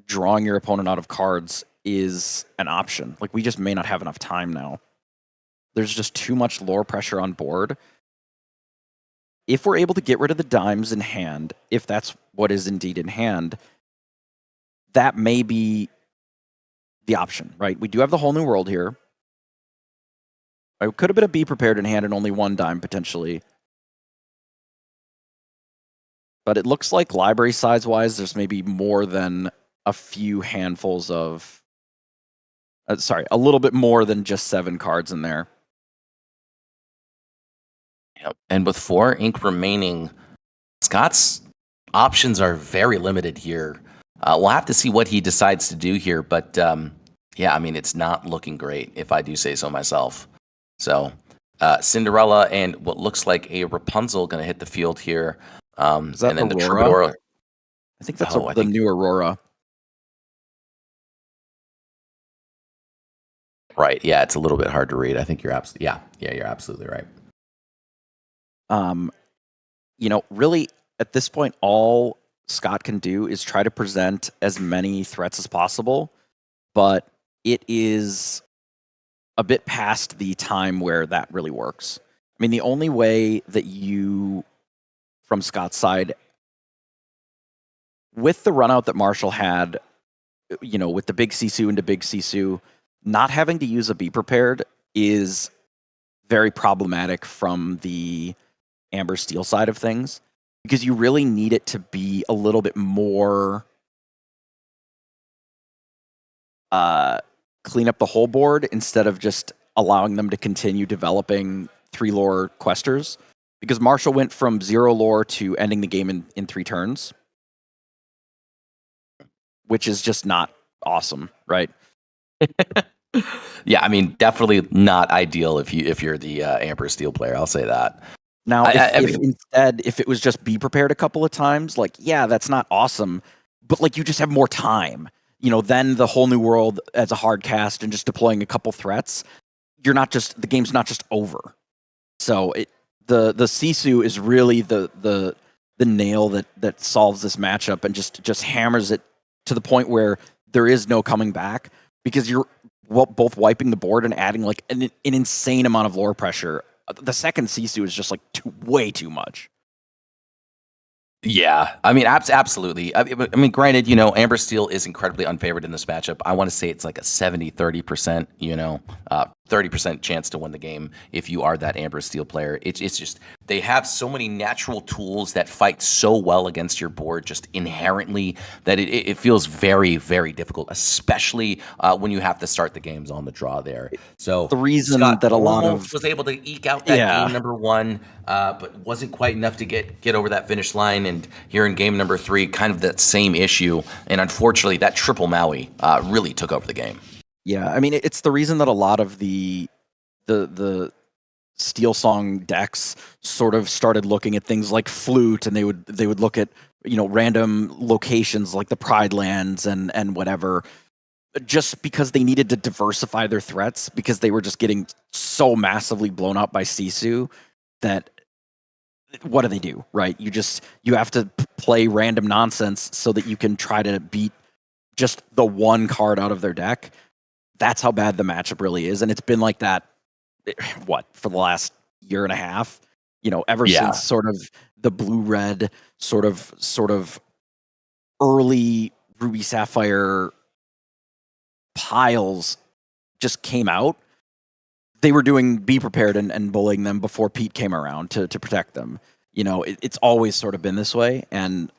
Speaker 3: drawing your opponent out of cards is an option. Like, we just may not have enough time now. There's just too much lore pressure on board. If we're able to get rid of the dimes in hand, if that's what is indeed in hand, that may be the option, right? We do have the Whole New World here. It could have been a Be Prepared in hand and only 1 dime, potentially. But it looks like library size-wise, there's maybe more than a few handfuls of... a little bit more than just 7 cards in there.
Speaker 1: Yep. And with 4 ink remaining, Scott's options are very limited here. We'll have to see what he decides to do here, but yeah, I mean, it's not looking great, if I do say so myself. So, Cinderella and what looks like a Rapunzel going to hit the field here.
Speaker 3: Is that
Speaker 1: and then
Speaker 3: Aurora?
Speaker 1: the Troubadour.
Speaker 3: I think that's
Speaker 1: I
Speaker 3: the
Speaker 1: think-
Speaker 3: new Aurora.
Speaker 1: Right, yeah, it's a little bit hard to read. I think you're absolutely, you're absolutely right.
Speaker 3: Really, at this point, all Scott can do is try to present as many threats as possible, but it is a bit past the time where that really works. I mean, the only way that you, from Scott's side, with the run out that Marshall had, with the big Sisu into big Sisu, not having to use a Be Prepared is very problematic from the Amber Steel side of things, because you really need it to be a little bit more clean up the whole board instead of just allowing them to continue developing 3 lore questers, because Marshall went from 0 lore to ending the game in 3 turns, which is just not awesome, right?
Speaker 6: Yeah, I mean, definitely not ideal if you're the Amber Steel player. I'll say that.
Speaker 3: Now, if it was just Be Prepared a couple of times, like, yeah, that's not awesome, but like you just have more time. Then the whole new world as a hard cast and just deploying a couple threats, the game's not just over. So the Sisu is really the nail that solves this matchup and just hammers it to the point where there is no coming back, because you're both wiping the board and adding like an insane amount of lore pressure. The second Sisu is just like way too much.
Speaker 6: Yeah, I mean, absolutely. I mean, granted, Amber Steel is incredibly unfavored in this matchup. I want to say it's like a 70-30%, 30% chance to win the game if you are that Amber Steel player. It's just, they have so many natural tools that fight so well against your board just inherently that it feels very, very difficult, especially when you have to start the games on the draw there. So
Speaker 3: the reason
Speaker 6: Scott
Speaker 3: that a lot of
Speaker 6: was able to eke out that game number 1, but wasn't quite enough to get over that finish line. And here in game number 3, kind of that same issue. And unfortunately, that triple Maui really took over the game.
Speaker 3: Yeah, I mean, it's the reason that a lot of the Steel Song decks sort of started looking at things like Flute, and they would look at random locations like the Pride Lands and whatever, just because they needed to diversify their threats, because they were just getting so massively blown up by Sisu that what do they do, right? You have to play random nonsense so that you can try to beat just the one card out of their deck. That's how bad the matchup really is, and it's been like that for the last year and a half, ever since sort of the blue-red sort of early Ruby Sapphire piles just came out. They were doing Be Prepared and bullying them before Pete came around to protect them. It's always sort of been this way, and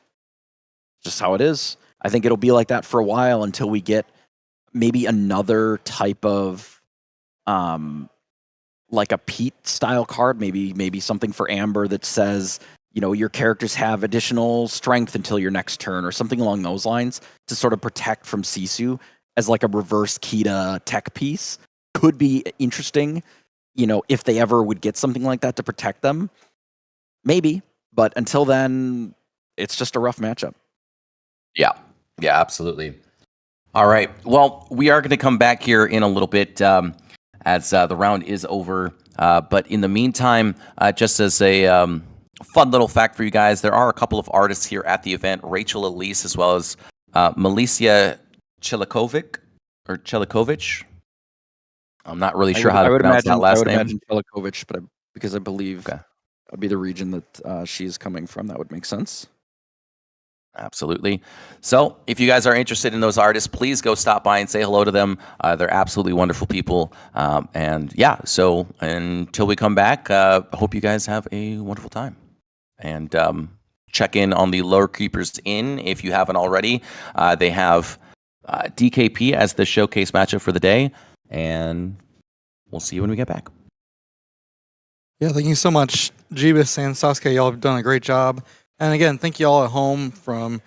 Speaker 3: just how it is. I think it'll be like that for a while until we get maybe another type of like a Pete style card, maybe something for Amber that says, your characters have additional strength until your next turn, or something along those lines, to sort of protect from Sisu as like a reverse Kita tech piece. Could be interesting, if they ever would get something like that to protect them. Maybe, but until then, it's just a rough matchup.
Speaker 6: Yeah, absolutely. All right. Well, we are going to come back here in a little bit as the round is over. But in the meantime, just as a fun little fact for you guys, there are a couple of artists here at the event, Rachel Elise, as well as Milicia Chilikovic. I'm not really sure how to pronounce that last name.
Speaker 3: I would imagine Chilikovic, but because I believe that would be the region that she is coming from. That would make sense.
Speaker 6: Absolutely. So if you guys are interested in those artists, please go stop by and say hello to them. They're absolutely wonderful people. And yeah, so until we come back, hope you guys have a wonderful time. And check in on the Lore Creepers Inn if you haven't already. They have DKP as the showcase matchup for the day. And we'll see you when we get back.
Speaker 2: Yeah, thank you so much, Jeebus and Sasuke. Y'all have done a great job. And again, thank you all at home from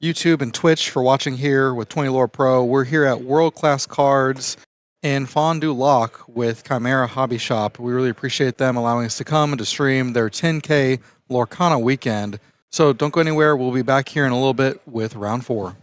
Speaker 2: YouTube and Twitch for watching here with 20 Lore Pro. We're here at World Class Cards in Fondue Lock with Chimera Hobby Shop. We really appreciate them allowing us to come and to stream their 10K Lorcana Weekend. So don't go anywhere. We'll be back here in a little bit with round 4.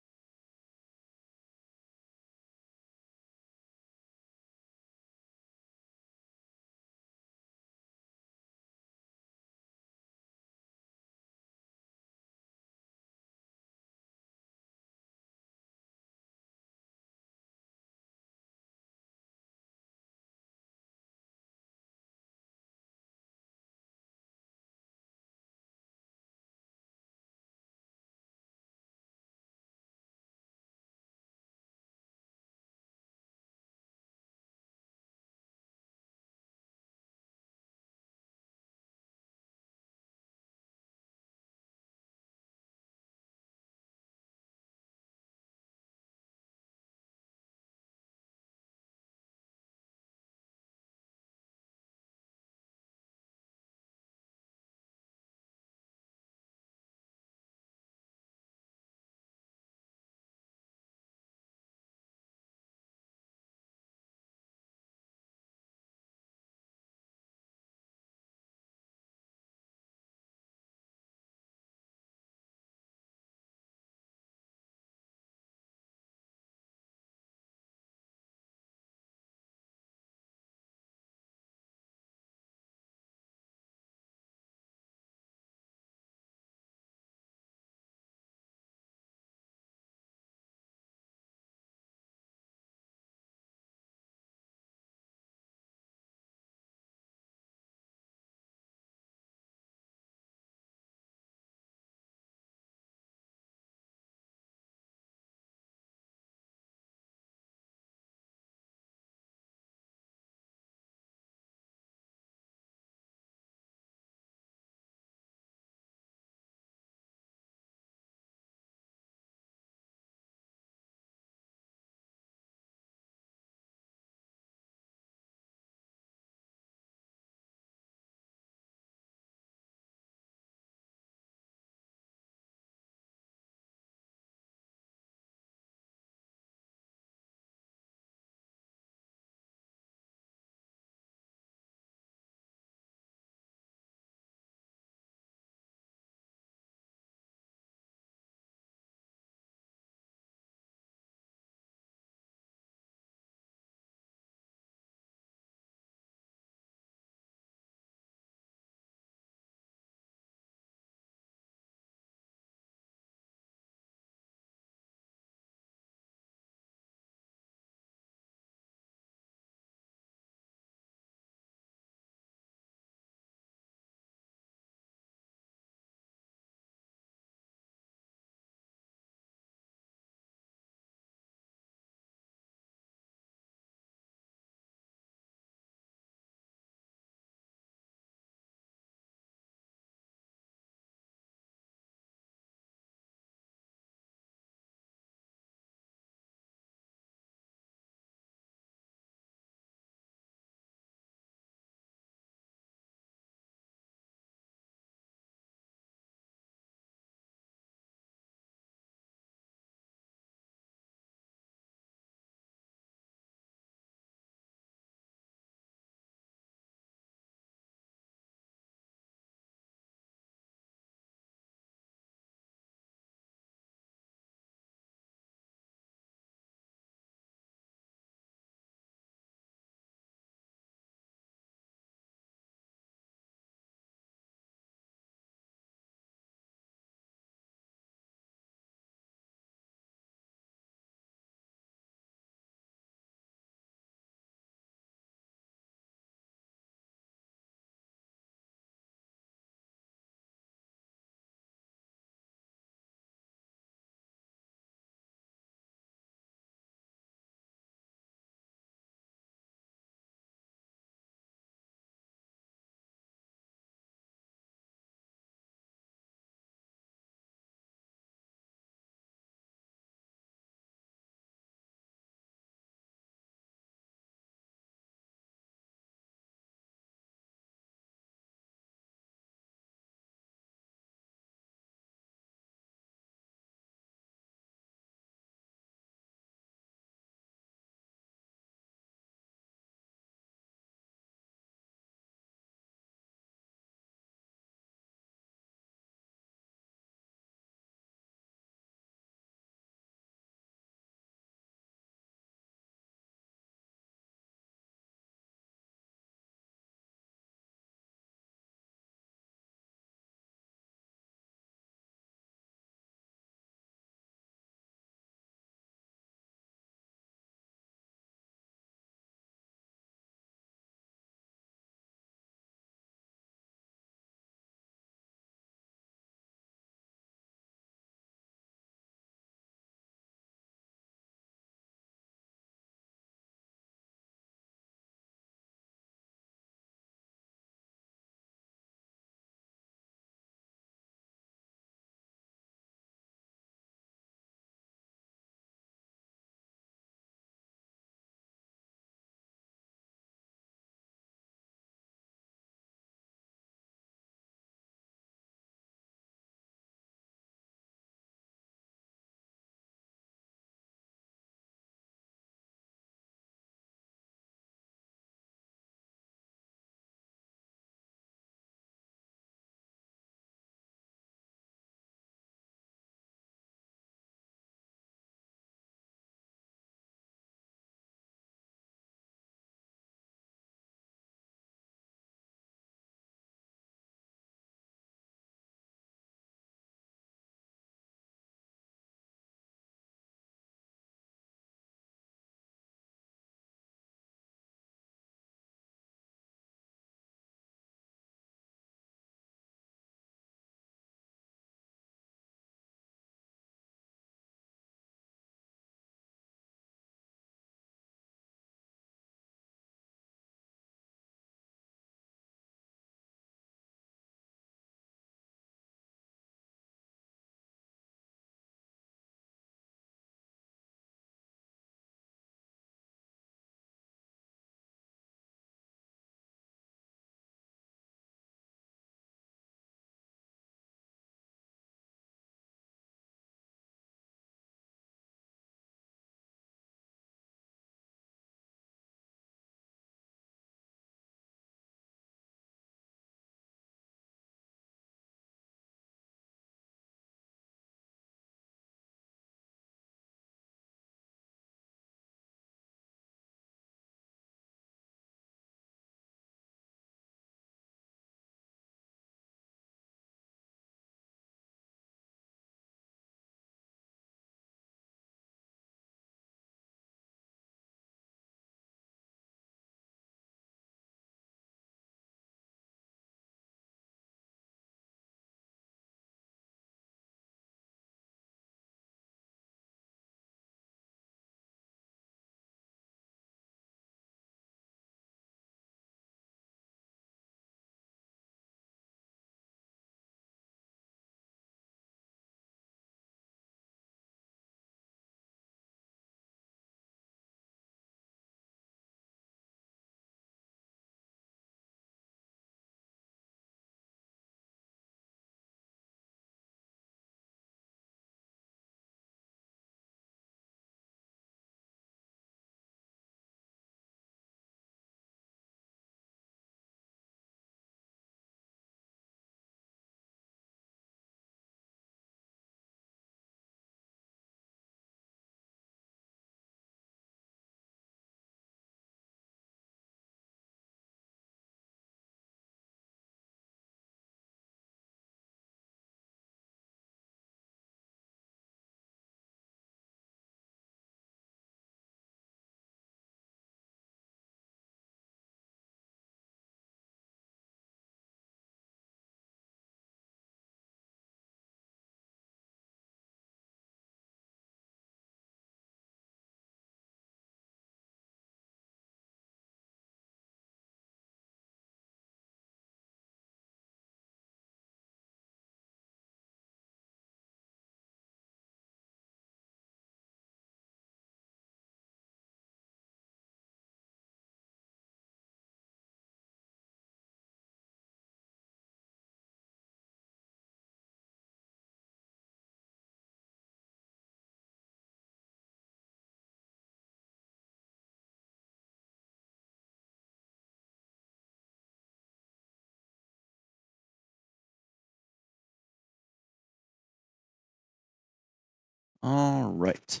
Speaker 3: All right.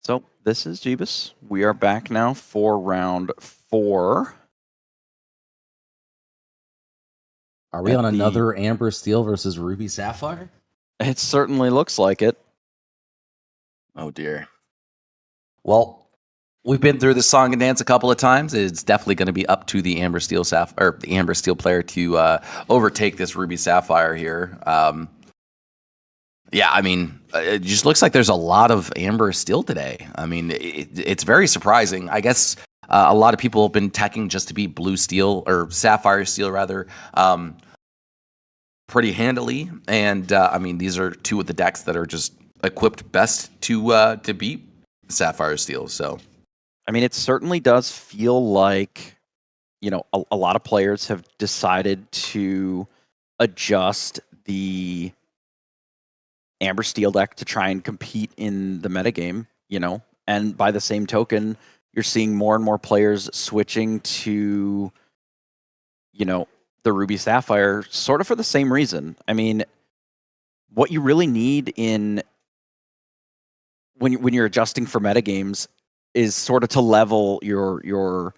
Speaker 3: So this is Jeebus. We are back now for round 4.
Speaker 6: Are we
Speaker 3: At
Speaker 6: on
Speaker 3: the-
Speaker 6: another Amber Steel versus Ruby Sapphire?
Speaker 3: It certainly looks like it.
Speaker 6: Oh dear. Well, we've been through this song and dance a couple of times. It's definitely going to be up to the Amber Steel or the Amber Steel player to overtake this Ruby Sapphire here. Yeah, I mean, it just looks like there's a lot of Amber Steel today. I mean, it's very surprising. I guess a lot of people have been teching just to be Blue Steel or Sapphire Steel rather. Pretty handily, and I mean, these are two of the decks that are just equipped best to beat Sapphire Steel. So,
Speaker 3: I mean, it certainly does feel like, you know, a lot of players have decided to adjust the Amber Steel deck to try and compete in the metagame, you know, and by the same token, you're seeing more and more players switching to, you know, the Ruby Sapphire sort of for the same reason. I mean, what you really need in when you're adjusting for metagames is sort of to level your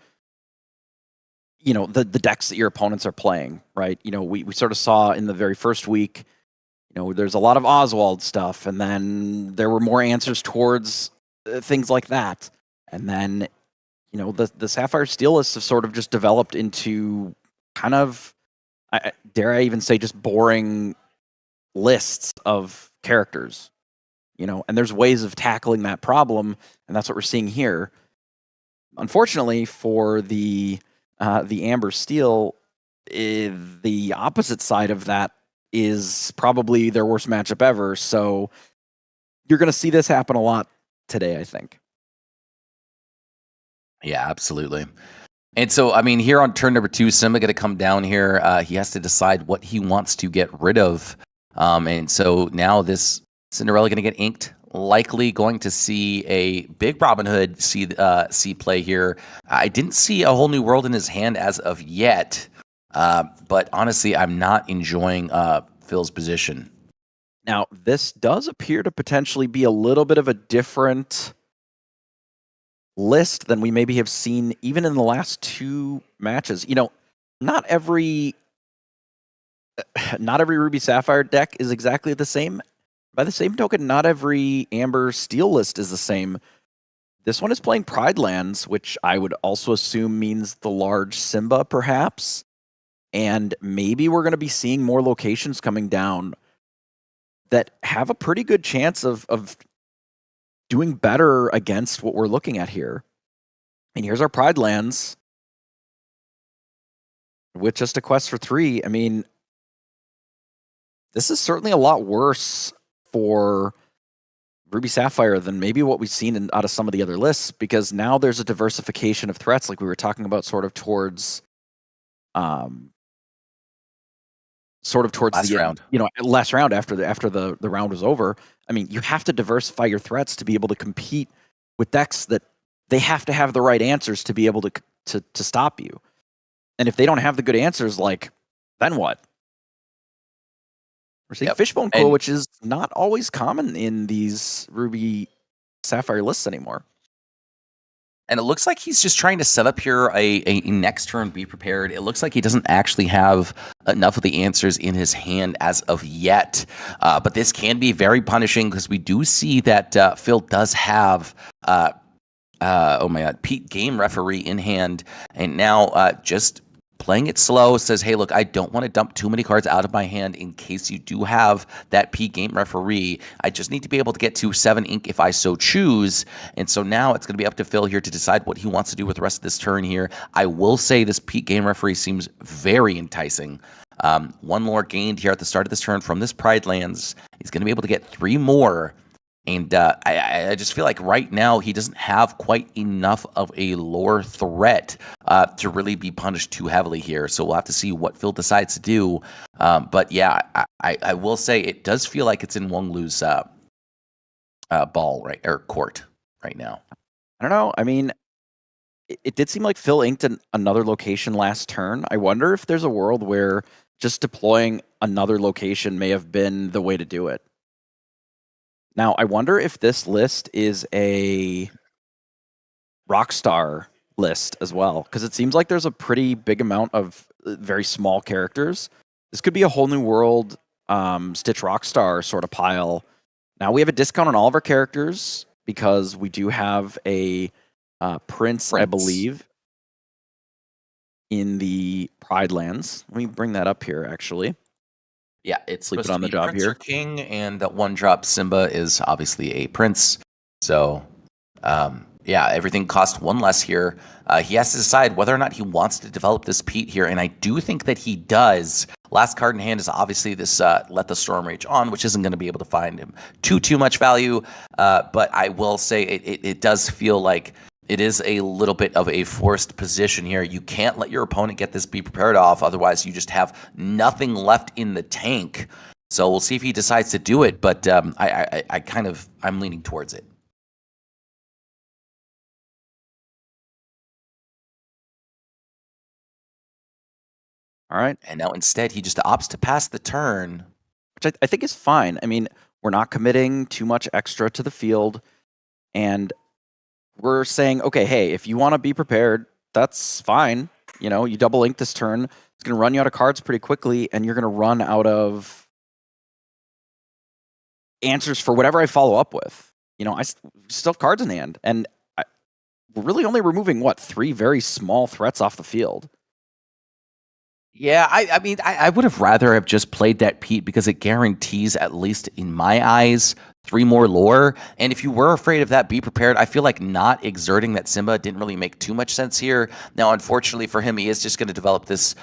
Speaker 3: you know, the decks that your opponents are playing, right? You know, we sort of saw in the very first week, you know, there's a lot of Oswald stuff, and then there were more answers towards things like that. And then, you know, the Sapphire Steel lists have sort of just developed into kind of, dare I even say, just boring lists of characters, you know, and there's ways of tackling that problem, and that's what we're seeing here. Unfortunately for the Amber Steel, the opposite side of that is probably their worst matchup ever. So you're going to see this happen a lot today, I think.
Speaker 6: yeah, absolutely. And so, I mean, here on turn number 2, Simba going to come down here. He has to decide what he wants to get rid of. And so now this Cinderella going to get inked. Likely going to see a big Robin Hood see play here. I didn't see a whole new world in his hand as of yet. But honestly, I'm not enjoying Phil's position.
Speaker 3: Now, this does appear to potentially be a little bit of a different list than we maybe have seen even in the last 2 matches. You know, not every Ruby Sapphire deck is exactly the same. By the same token, not every Amber Steel list is the same. This one is playing Pride Lands, which I would also assume means the large Simba, perhaps. And maybe we're going to be seeing more locations coming down that have a pretty good chance of doing better against what we're looking at here. And here's our Pride Lands with just a quest for 3. I mean, this is certainly a lot worse for Ruby Sapphire than maybe what we've seen out of some of the other lists, because now there's a diversification of threats, like we were talking about, sort of towards
Speaker 6: Last
Speaker 3: the
Speaker 6: round.
Speaker 3: you know, last round after the round was over. I mean, you have to diversify your threats to be able to compete with decks that they have to have the right answers to be able to stop you. And if they don't have the good answers, like, then what? We're seeing Fishbone Quill, which is not always common in these Ruby Sapphire lists anymore.
Speaker 6: And it looks like he's just trying to set up here a next turn, be prepared. It looks like he doesn't actually have enough of the answers in his hand as of yet. But this can be very punishing because we do see that Phil does have, oh my God, Pete Game Referee in hand. And now just playing it slow, says, hey, look, I don't want to dump too many cards out of my hand in case you do have that P Game Referee. I just need to be able to get to 7 ink if I so choose. And so now it's going to be up to Phil here to decide what he wants to do with the rest of this turn here. I will say this P Game Referee seems very enticing. 1 lore gained here at the start of this turn from this Pride Lands. He's going to be able to get 3 more. And I just feel like right now he doesn't have quite enough of a lore threat to really be punished too heavily here. So we'll have to see what Phil decides to do. But yeah, I will say it does feel like it's in Wong Lu's ball, right, or court right now.
Speaker 3: I don't know. I mean, it did seem like Phil inked another location last turn. I wonder if there's a world where just deploying another location may have been the way to do it. Now, I wonder if this list is a Rockstar list as well, because it seems like there's a pretty big amount of very small characters. This could be a whole new world Stitch Rockstar sort of pile. Now, we have a discount on all of our characters because we do have a Prince, I believe, in the Pride Lands. Let me bring that up here, actually.
Speaker 6: Yeah, it's
Speaker 3: Sleep
Speaker 6: supposed
Speaker 3: it on
Speaker 6: to
Speaker 3: the
Speaker 6: be
Speaker 3: job
Speaker 6: Prince
Speaker 3: here.
Speaker 6: or King, and one drop Simba is obviously a Prince. So, yeah, everything costs one less here. He has to decide whether or not he wants to develop this Pete here, and I do think that he does. Last card in hand is obviously this Let the Storm Rage On, which isn't going to be able to find him too much value. But I will say it does feel like it is a little bit of a forced position here. You can't let your opponent get this Be Prepared off, otherwise you just have nothing left in the tank. So we'll see if he decides to do it, but I'm leaning towards it.
Speaker 3: All right.
Speaker 6: And now instead he just opts to pass the turn.
Speaker 3: Which I think is fine. I mean, we're not committing too much extra to the field, and we're saying, okay, hey, if you want to be prepared, that's fine. You know, you double ink this turn. It's going to run you out of cards pretty quickly, and you're going to run out of answers for whatever I follow up with. You know, I still have cards in hand, and we're really only removing, 3 very small threats off the field.
Speaker 6: Yeah, I mean, I would have rather have just played that Pete because it guarantees, at least in my eyes, 3 more lore. And if you were afraid of that, Be Prepared. I feel like not exerting that Simba didn't really make too much sense here. Now, unfortunately for him, he is just going to develop this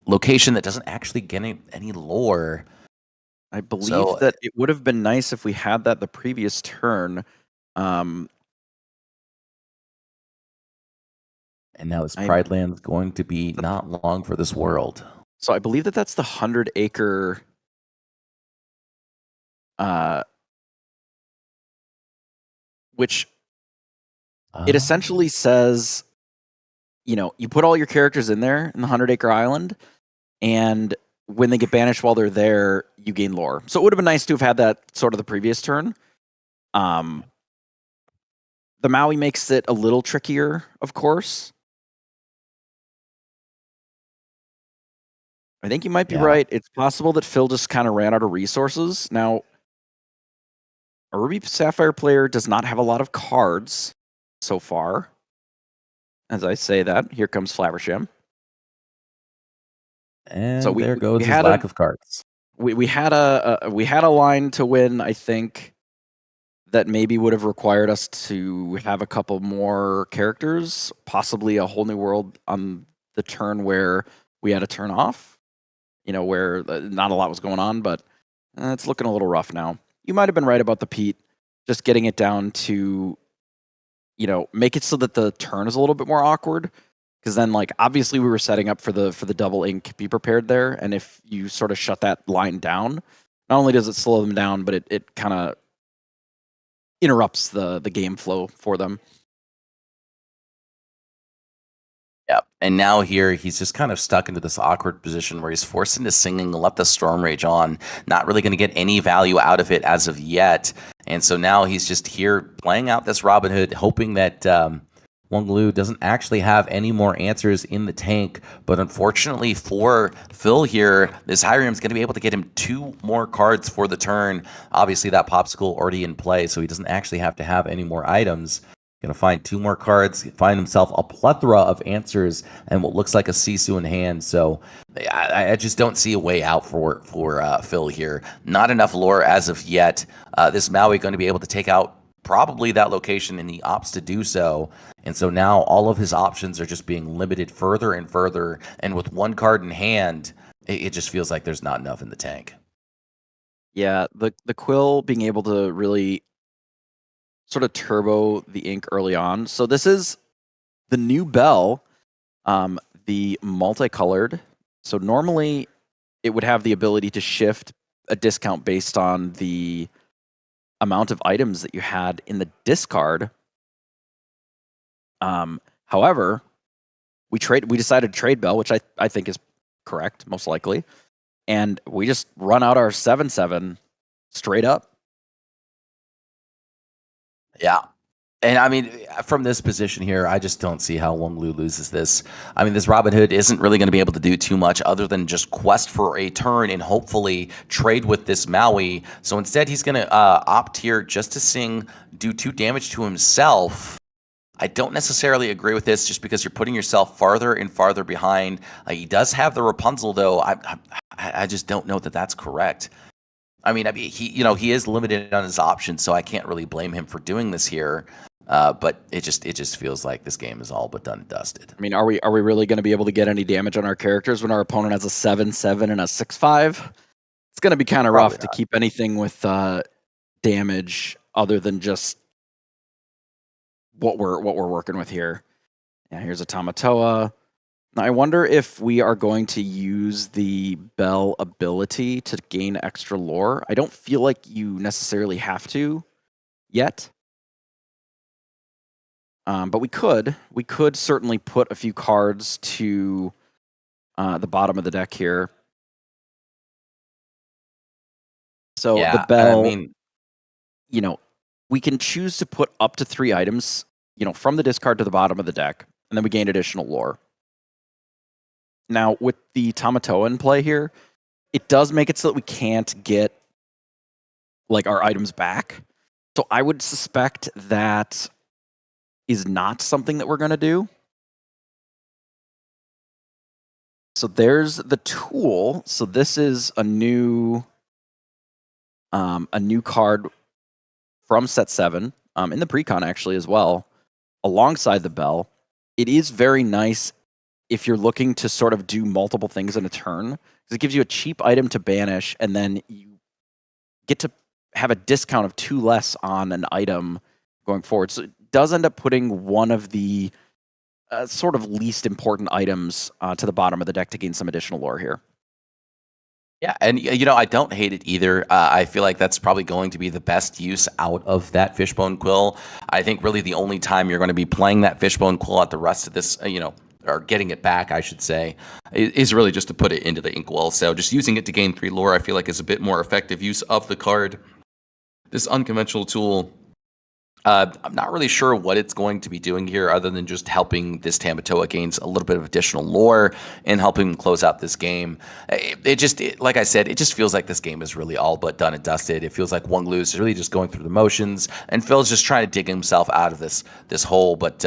Speaker 6: location that doesn't actually get any lore.
Speaker 3: I believe that it would have been nice if we had that the previous turn.
Speaker 6: And now this Pride Land's going to be not long for this world.
Speaker 3: So I believe that that's the 100-acre which it essentially says, you know, you put all your characters in there in the 100-acre island, and when they get banished while they're there, you gain lore. So it would have been nice to have had that sort of the previous turn. The Maui makes it a little trickier, of course. I think you might be right. It's possible that Phil just kind of ran out of resources. Now, a Ruby Sapphire player does not have a lot of cards so far. As I say that, here comes Flaversham.
Speaker 6: And so there goes his lack of cards.
Speaker 3: We had a line to win, I think, that maybe would have required us to have a couple more characters, possibly a whole new world on the turn where we had a turn off. You know, where not a lot was going on, but it's looking a little rough now. You might have been right about the Pete, just getting it down to, you know, make it so that the turn is a little bit more awkward. Because then, like, obviously we were setting up for the double ink Be Prepared there, and if you sort of shut that line down, not only does it slow them down, but it kind of interrupts the game flow for them.
Speaker 6: Yeah, and now here he's just kind of stuck into this awkward position where he's forced into singing Let the Storm Rage On, not really going to get any value out of it as of yet. And so now he's just here playing out this Robin Hood, hoping that Wongaloo doesn't actually have any more answers in the tank. But unfortunately for Phil here, this Hyrium's going to be able to get him 2 more cards for the turn. Obviously that Popsicle already in play, so he doesn't actually have to have any more items. Going to find 2 more cards, find himself a plethora of answers, and what looks like a Sisu in hand. So I just don't see a way out for Phil here. Not enough lore as of yet. This Maui going to be able to take out probably that location, and he opts to do so. And so now all of his options are just being limited further and further. And with 1 card in hand, it just feels like there's not enough in the tank.
Speaker 3: Yeah, the Quill being able to really sort of turbo the ink early on. So this is the new Bell, the multicolored. So normally it would have the ability to shift a discount based on the amount of items that you had in the discard. However, we decided to trade Bell, which I think is correct, most likely. And we just run out our 7/7 straight up.
Speaker 6: Yeah. And I mean, from this position here, I just don't see how Wong Lu loses this. I mean, this Robin Hood isn't really going to be able to do too much other than just quest for a turn and hopefully trade with this Maui. So instead, he's going to opt here just to do 2 damage to himself. I don't necessarily agree with this just because you're putting yourself farther and farther behind. He does have the Rapunzel, though. I just don't know that that's correct. I mean, he is limited on his options, so I can't really blame him for doing this here. But it just feels like this game is all but done and dusted.
Speaker 3: I mean, are we really going to be able to get any damage on our characters when our opponent has a 7/7 and a 6/5? It's going to be kind of rough to keep anything with damage other than just what we're working with here. Yeah, here's a Tamatoa. Now, I wonder if we are going to use the Bell ability to gain extra lore. I don't feel like you necessarily have to yet. But we could certainly put a few cards to the bottom of the deck here. So
Speaker 6: Yeah,
Speaker 3: the Bell,
Speaker 6: I mean,
Speaker 3: we can choose to put up to 3 items, from the discard to the bottom of the deck, and then we gain additional lore. Now, with the Tamatoa in play here, it does make it so that we can't get our items back. So I would suspect that is not something that we're going to do. So there's the tool. So this is a new card from set 7 in the precon actually as well, alongside the Bell. It is very nice if you're looking to sort of do multiple things in a turn, because it gives you a cheap item to banish, and then you get to have a discount of 2 less on an item going forward. So it does end up putting one of the sort of least important items to the bottom of the deck to gain some additional lore here.
Speaker 6: Yeah, and I don't hate it either. I feel like that's probably going to be the best use out of that Fishbone Quill. I think really the only time you're going to be playing that Fishbone Quill out the rest of this, or getting it back, I should say, is really just to put it into the Inkwell. So just using it to gain 3 lore, I feel like is a bit more effective use of the card. This unconventional tool, I'm not really sure what it's going to be doing here other than just helping this Tamatoa gains a little bit of additional lore and helping him close out this game. Like I said, it just feels like this game is really all but done and dusted. It feels like Wong Lu is really just going through the motions, and Phil's just trying to dig himself out of this hole. But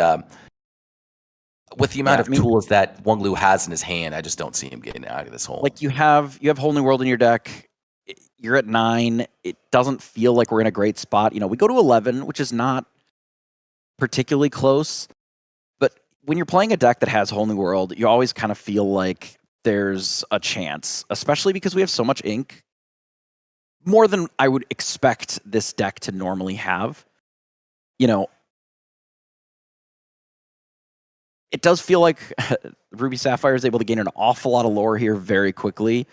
Speaker 6: with the amount of tools that Wong Lu has in his hand, I just don't see him getting out of this hole.
Speaker 3: Like you have Whole New World in your deck. You're at 9. It doesn't feel like we're in a great spot. We go to 11, which is not particularly close. But when you're playing a deck that has Whole New World, you always kind of feel like there's a chance, especially because we have so much ink. More than I would expect this deck to normally have. It does feel like Ruby Sapphire is able to gain an awful lot of lore here very quickly,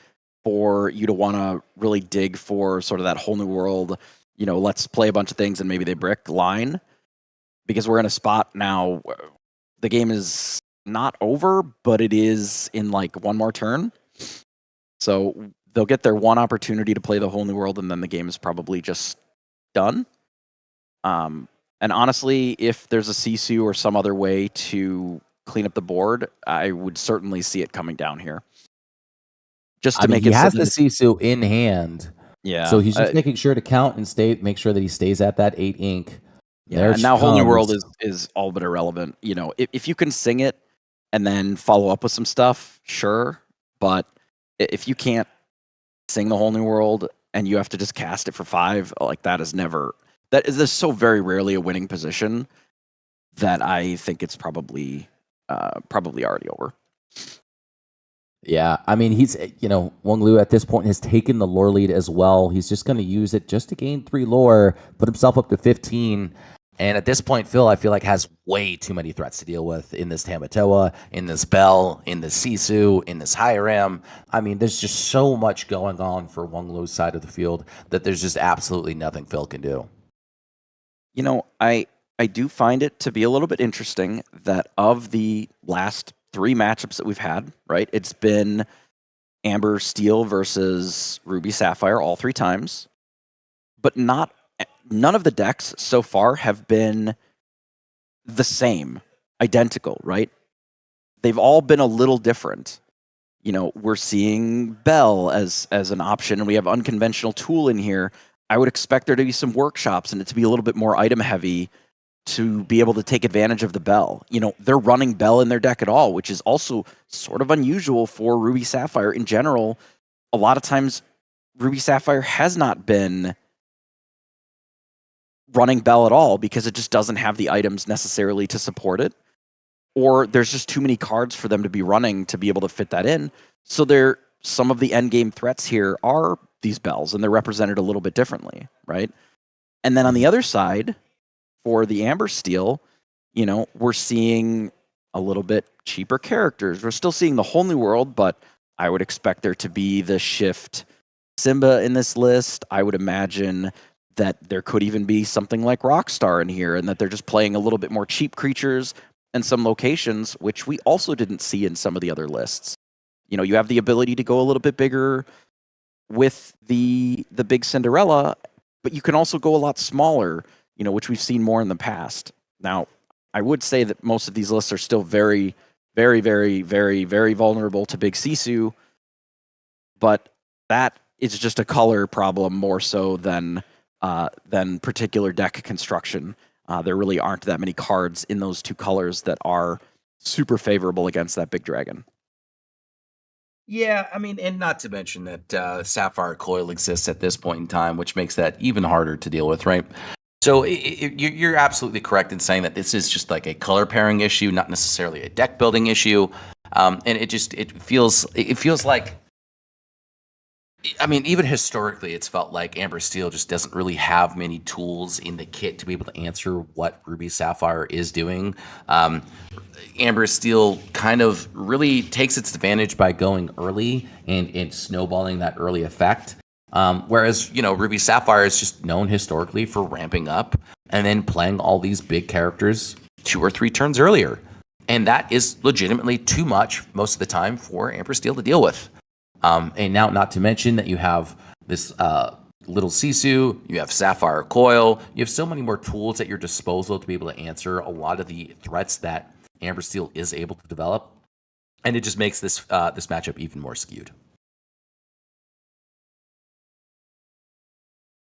Speaker 3: for you to want to really dig for sort of that Whole New World, let's play a bunch of things and maybe they brick line. Because we're in a spot now, the game is not over, but it is in one more turn. So they'll get their one opportunity to play the Whole New World, and then the game is probably just done. And honestly, if there's a Sisu or some other way to clean up the board, I would certainly see it coming down here. Just to make
Speaker 6: he
Speaker 3: it
Speaker 6: has the Sisu in hand.
Speaker 3: Yeah.
Speaker 6: So he's just making sure to count and make sure that he stays at that 8 ink.
Speaker 3: Yeah, and now Whole New World is all but irrelevant. If you can sing it and then follow up with some stuff, sure. But if you can't sing the Whole New World and you have to just cast it for 5, that is so very rarely a winning position that I think it's probably already over.
Speaker 6: Yeah, I mean, he's, Wong Lu at this point has taken the lore lead as well. He's just going to use it just to gain 3 lore, put himself up to 15. And at this point, Phil, I feel like has way too many threats to deal with in this Tamatoa, in this Bell, in this Sisu, in this Hiram. I mean, there's just so much going on for Wong Lu's side of the field that there's just absolutely nothing Phil can do.
Speaker 3: I do find it to be a little bit interesting that of the last 3 matchups that we've had, right? It's been Amber Steel versus Ruby Sapphire all 3 times, but not none of the decks so far have been the same, identical, right? They've all been a little different. We're seeing Bell as an option, and we have unconventional tool in here. I would expect there to be some workshops and it to be a little bit more item heavy to be able to take advantage of the Bell. They're running Bell in their deck at all, which is also sort of unusual for Ruby Sapphire in general. A lot of times, Ruby Sapphire has not been running Bell at all because it just doesn't have the items necessarily to support it, or there's just too many cards for them to be running to be able to fit that in. So some of the end game threats here are these Bells, and they're represented a little bit differently, right? And then on the other side, for the Amber Steel, we're seeing a little bit cheaper characters. We're still seeing the Whole New World, but I would expect there to be the Shift Simba in this list. I would imagine that there could even be something like Rockstar in here, and that they're just playing a little bit more cheap creatures and some locations, which we also didn't see in some of the other lists. You have the ability to go a little bit bigger with the big Cinderella, but you can also go a lot smaller, which we've seen more in the past. Now, I would say that most of these lists are still very, very, very, very, very vulnerable to big Sisu, but that is just a color problem more so than particular deck construction. There really aren't that many cards in those two colors that are super favorable against that big dragon.
Speaker 6: Yeah, I mean, and not to mention that Sapphire Coil exists at this point in time, which makes that even harder to deal with, right? So you're absolutely correct in saying that this is just like a color pairing issue, not necessarily a deck building issue. And it feels like, I mean, even historically, it's felt like Amber Steel just doesn't really have many tools in the kit to be able to answer what Ruby Sapphire is doing. Amber Steel kind of really takes its advantage by going early and snowballing that early effect. Whereas, Ruby Sapphire is just known historically for ramping up and then playing all these big characters 2 or 3 turns earlier. And that is legitimately too much most of the time for Amber Steel to deal with. And now, not to mention that you have this little Sisu, you have Sapphire Coil, you have so many more tools at your disposal to be able to answer a lot of the threats that Amber Steel is able to develop. And it just makes this matchup even more skewed.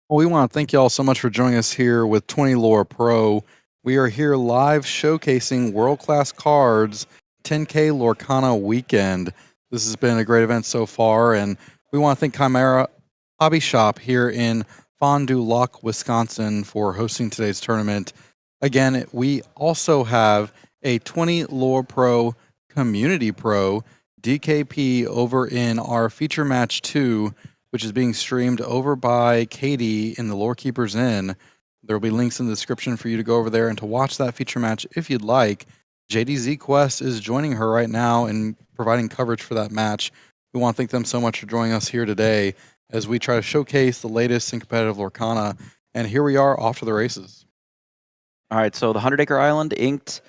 Speaker 2: Well, we want to thank you all so much for joining us here with 20 Lore Pro. We are here live showcasing world-class cards, 10K Lorcana Weekend. This has been a great event so far, and we want to thank Chimera Hobby Shop here in Fond du Lac, Wisconsin for hosting today's tournament. Again, we also have a 20 Lore Pro Community Pro DKP over in our feature match 2, which is being streamed over by Katie in the Lore Keepers Inn. There will be links in the description for you to go over there and to watch that feature match if you'd like. JDZ Quest is joining her right now and providing coverage for that match. We want to thank them so much for joining us here today as we try to showcase the latest in competitive Lorcana. And here we are off to the races.
Speaker 3: All right, so the 100 Acre Island inked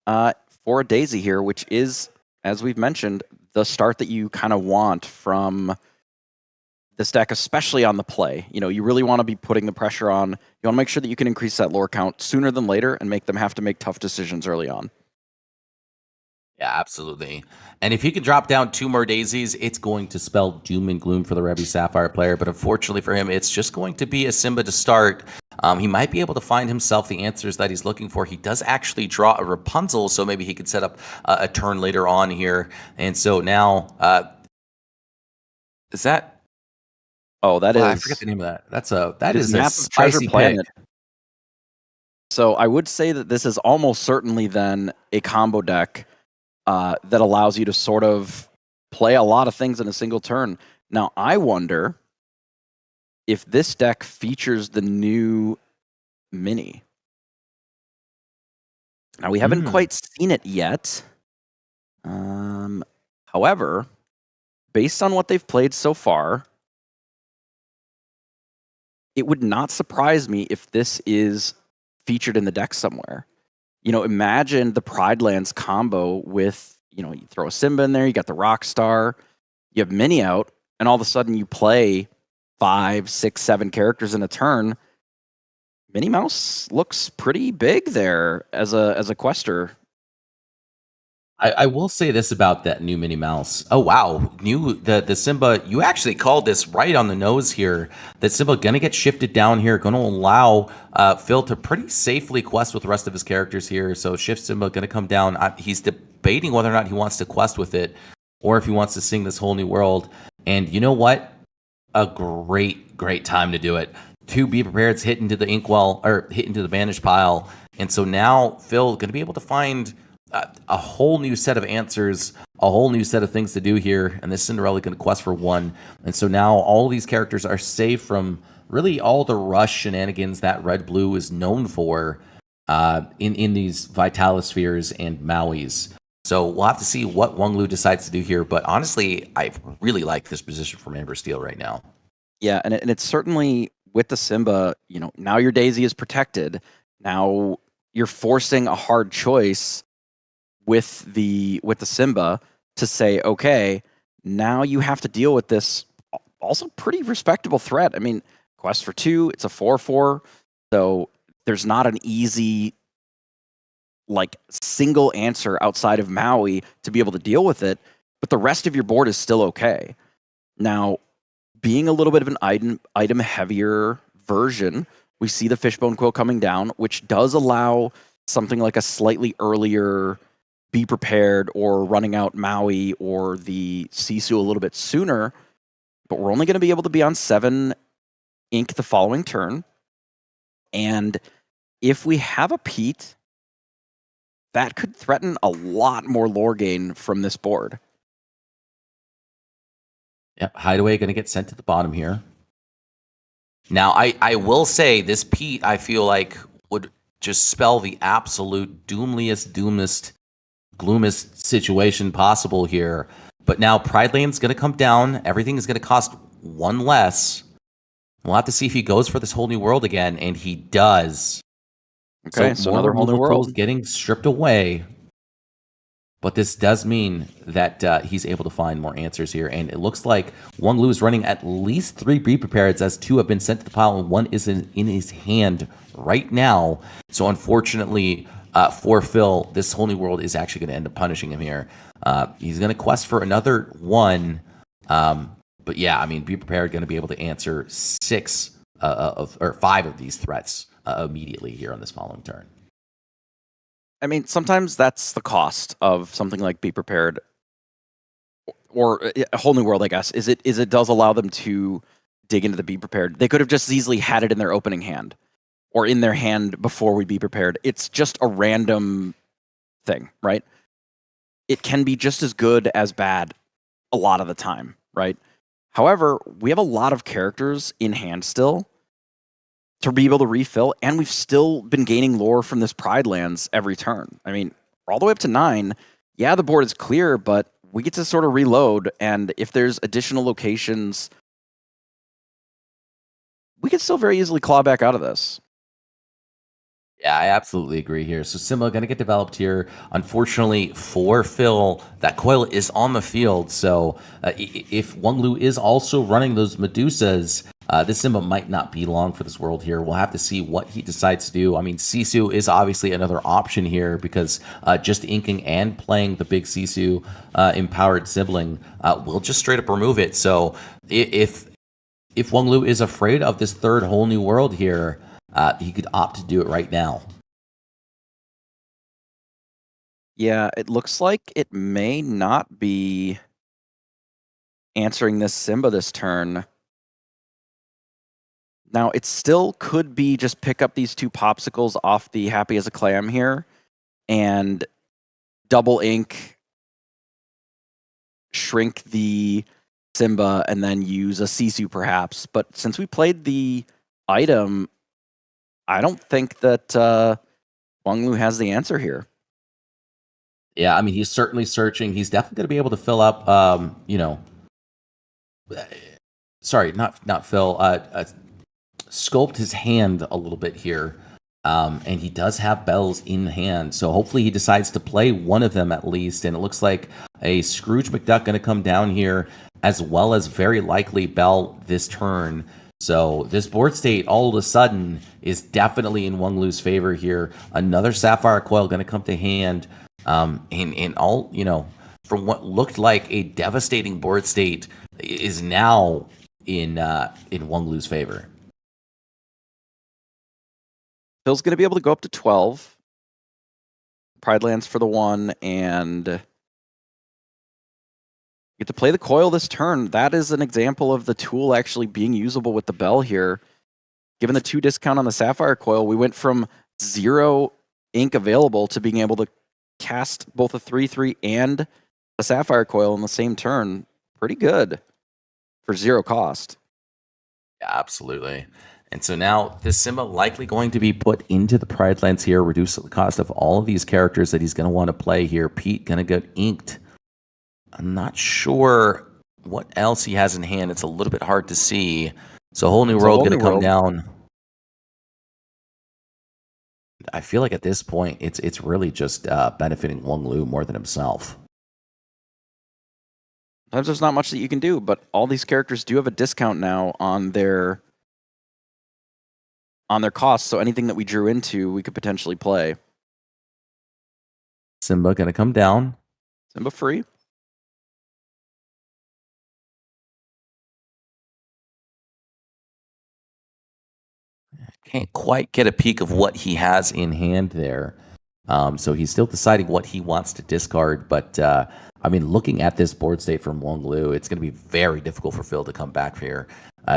Speaker 3: for a Daisy here, which is, as we've mentioned, the start that you kind of want from this deck, especially on the play. You really want to be putting the pressure on. You want to make sure that you can increase that lore count sooner than later and make them have to make tough decisions early on.
Speaker 6: Yeah, absolutely. And if he can drop down 2 more daisies, it's going to spell doom and gloom for the Ruby Sapphire player. But unfortunately for him, it's just going to be a Simba to start. He might be able to find himself the answers that he's looking for. He does actually draw a Rapunzel, so maybe he could set up a turn later on here. And so now, is that...
Speaker 3: Oh, that is...
Speaker 6: I forget the name of that. That is a
Speaker 3: Massive Treasure
Speaker 6: spicy
Speaker 3: Planet.
Speaker 6: pick.
Speaker 3: So I would say that this is almost certainly then a combo deck that allows you to sort of play a lot of things in a single turn. Now, I wonder if this deck features the new mini. Now, we haven't quite seen it yet. However, based on what they've played so far, it would not surprise me if this is featured in the deck somewhere. Imagine the Pride Lands combo with, you throw a Simba in there, you got the Rockstar, you have Mini out, and all of a sudden you play 5, 6, 7 characters in a turn. Minnie Mouse looks pretty big there as a quester.
Speaker 6: I will say this about that new Minnie Mouse. Oh wow, the Simba. You actually called this right on the nose here. That Simba gonna get shifted down here, gonna allow Phil to pretty safely quest with the rest of his characters here. So Shift Simba gonna come down. He's debating whether or not he wants to quest with it, or if he wants to sing this whole new world. And you know what? A great time to do it. 2 Be Prepared's hit into the inkwell or hit into the bandage pile, and so now Phil gonna be able to find a whole new set of answers, a whole new set of things to do here, and this Cinderella going to quest for 1. And so now all these characters are safe from really all the rush shenanigans that Red Blue is known for in these Vitalis spheres and Mauis. So we'll have to see what Wong Lu decides to do here. But honestly, I really like this position from Amber Steel right now.
Speaker 3: Yeah, and it's certainly with the Simba, now your Daisy is protected. Now you're forcing a hard choice with the Simba to say, okay, now you have to deal with this also pretty respectable threat. I mean, quest for 2, it's a 4/4, so there's not an easy single answer outside of Maui to be able to deal with it, but the rest of your board is still okay. Now, being a little bit of an item heavier version, we see the Fishbone Quill coming down, which does allow something like a slightly earlier Be Prepared or running out Maui or the Sisu a little bit sooner, but we're only going to be able to be on 7 ink the following turn. And if we have a Pete, that could threaten a lot more lore gain from this board.
Speaker 6: Yep, Hideaway going to get sent to the bottom here. Now, I will say this Pete, I feel like, would just spell the absolute doomest, gloomest situation possible here. But now Pride Lane's going to come down. Everything is going to cost 1 less. We'll have to see if he goes for this whole new world again, and he does.
Speaker 3: Okay, so another whole new world
Speaker 6: getting stripped away. But this does mean that he's able to find more answers here. And it looks like Wong Lu is running at least 3 Be Prepareds, as 2 have been sent to the pile and 1 is in his hand right now. So unfortunately, for Phil, this whole new world is actually going to end up punishing him here. He's going to quest for another 1. But yeah, I mean, Be Prepared going to be able to answer 5 of these threats immediately here on this following turn.
Speaker 3: I mean, sometimes that's the cost of something like Be Prepared or a whole new world, I guess, is it does allow them to dig into the Be Prepared. They could have just easily had it in their opening hand or in their hand before we Be Prepared. It's just a random thing, right? It can be just as good as bad a lot of the time, right? However, we have a lot of characters in hand still to be able to refill, and we've still been gaining lore from this Pride Lands every turn. I mean, we're all the way up to 9. Yeah, the board is clear, but we get to sort of reload, and if there's additional locations, we could still very easily claw back out of this.
Speaker 6: Yeah, I absolutely agree here. So Simba going to get developed here. Unfortunately for Phil, that coil is on the field. So if Wong Lu is also running those Medusas, this Simba might not be long for this world here. We'll have to see what he decides to do. I mean, Sisu is obviously another option here because just inking and playing the big Sisu empowered sibling will just straight up remove it. So if Wong Lu is afraid of this third whole new world here, he could opt to do it right now.
Speaker 3: Yeah, it looks like it may not be answering this Simba this turn. Now, it still could be just pick up these 2 popsicles off the Happy as a Clam here and double ink, shrink the Simba, and then use a Sisu perhaps. But since we played the item, I don't think that Wong Lu has the answer here.
Speaker 6: Yeah, I mean, he's certainly searching. He's definitely going to be able to fill up, sorry, not Phil, sculpt his hand a little bit here. And he does have bells in hand. So hopefully he decides to play one of them at least. And it looks like a Scrooge McDuck going to come down here, as well as very likely Bell this turn. So this board state all of a sudden is definitely in Wung Lu's favor here. Another Sapphire Coil going to come to hand. In all, from what looked like a devastating board state is now in Wung Lu's favor.
Speaker 3: Phil's going to be able to go up to 12. Pride lands for the 1, and get to play the coil this turn. That is an example of the tool actually being usable with the bell here. Given the 2 discount on the Sapphire Coil, we went from 0 ink available to being able to cast both a 3/3 and a Sapphire Coil in the same turn. Pretty good for 0 cost.
Speaker 6: Yeah, absolutely. And so now this Simba likely going to be put into the Pride Lands here, reduce the cost of all of these characters that he's going to want to play here. Pete going to get inked. I'm not sure what else he has in hand. It's a little bit hard to see. So Whole New World going to come down. I feel like at this point, it's really just benefiting Wung Lu more than himself.
Speaker 3: Sometimes there's not much that you can do, but all these characters do have a discount now on their costs, so anything that we drew into, we could potentially play.
Speaker 6: Simba going to come down.
Speaker 3: Simba free.
Speaker 6: Can't quite get a peek of what he has in hand there. So he's still deciding what he wants to discard. But, looking at this board state from Wung Lu, it's going to be very difficult for Phil to come back here.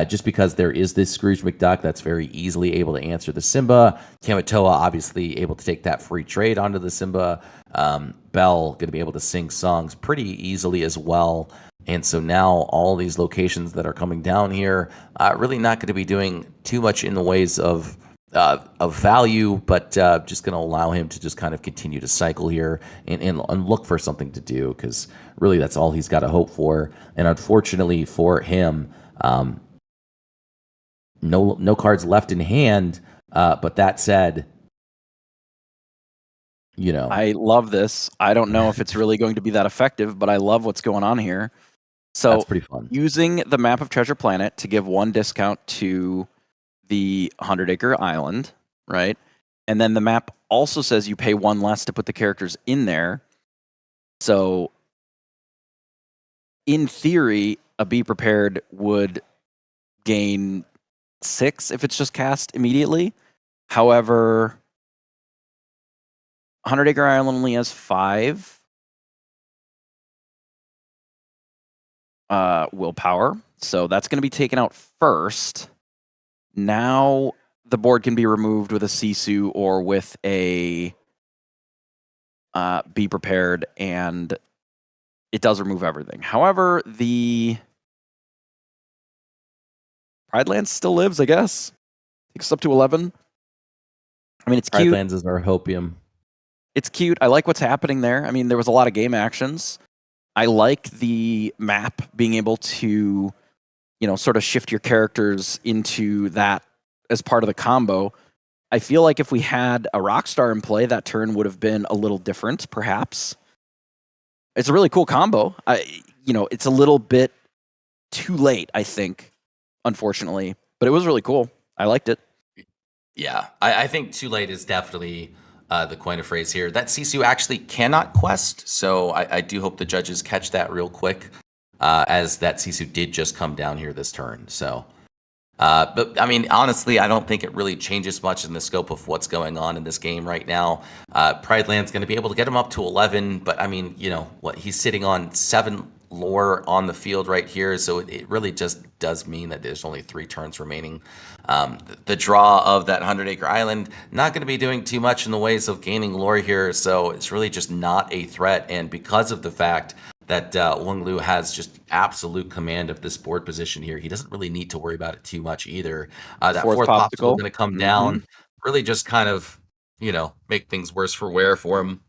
Speaker 6: Just because there is this Scrooge McDuck that's very easily able to answer the Simba. Tamatoa obviously able to take that free trade onto the Simba. Bell going to be able to sing songs pretty easily as well. And so now all these locations that are coming down here, really not going to be doing too much in the ways of value, but just going to allow him to just kind of continue to cycle here and look for something to do, because really that's all he's got to hope for. And unfortunately for him, no cards left in hand. But that said,
Speaker 3: I love this. I don't know if it's really going to be that effective, but I love what's going on here. So
Speaker 6: that's pretty fun.
Speaker 3: Using the map of Treasure Planet to give 1 discount to the 100-acre island, right? And then the map also says you pay 1 less to put the characters in there. So in theory, a Be Prepared would gain 6 if it's just cast immediately. However, 100-acre island only has 5 willpower, so that's going to be taken out first. Now the board can be removed with a Sisu or with a Be Prepared, and it does remove everything. However, the Pride Lands still lives, I guess. Takes us up to 11. I mean, it's cute.
Speaker 6: Pride Lands is our hopium.
Speaker 3: It's cute. I like what's happening there. I mean, there was a lot of game actions. I like the map being able to, sort of shift your characters into that as part of the combo. I feel like if we had a Rockstar in play, that turn would have been a little different, perhaps. It's a really cool combo. It's a little bit too late, I think, unfortunately. But it was really cool. I liked it.
Speaker 6: Yeah, I think too late is definitely the coin of phrase here. That Sisu actually cannot quest, so I do hope the judges catch that real quick, as that Sisu did just come down here this turn. So, but I mean, honestly, I don't think it really changes much in the scope of what's going on in this game right now. Pride Land's going to be able to get him up to 11, but I mean, he's sitting on 7 lore on the field right here, so it really just does mean that there's only 3 turns remaining. The draw of that 100-acre island not going to be doing too much in the ways of gaining lore here, so it's really just not a threat. And because of the fact that Wung Lu has just absolute command of this board position here, he doesn't really need to worry about it too much either. That fourth popsicle going to come down, really just kind of make things worse for wear for him.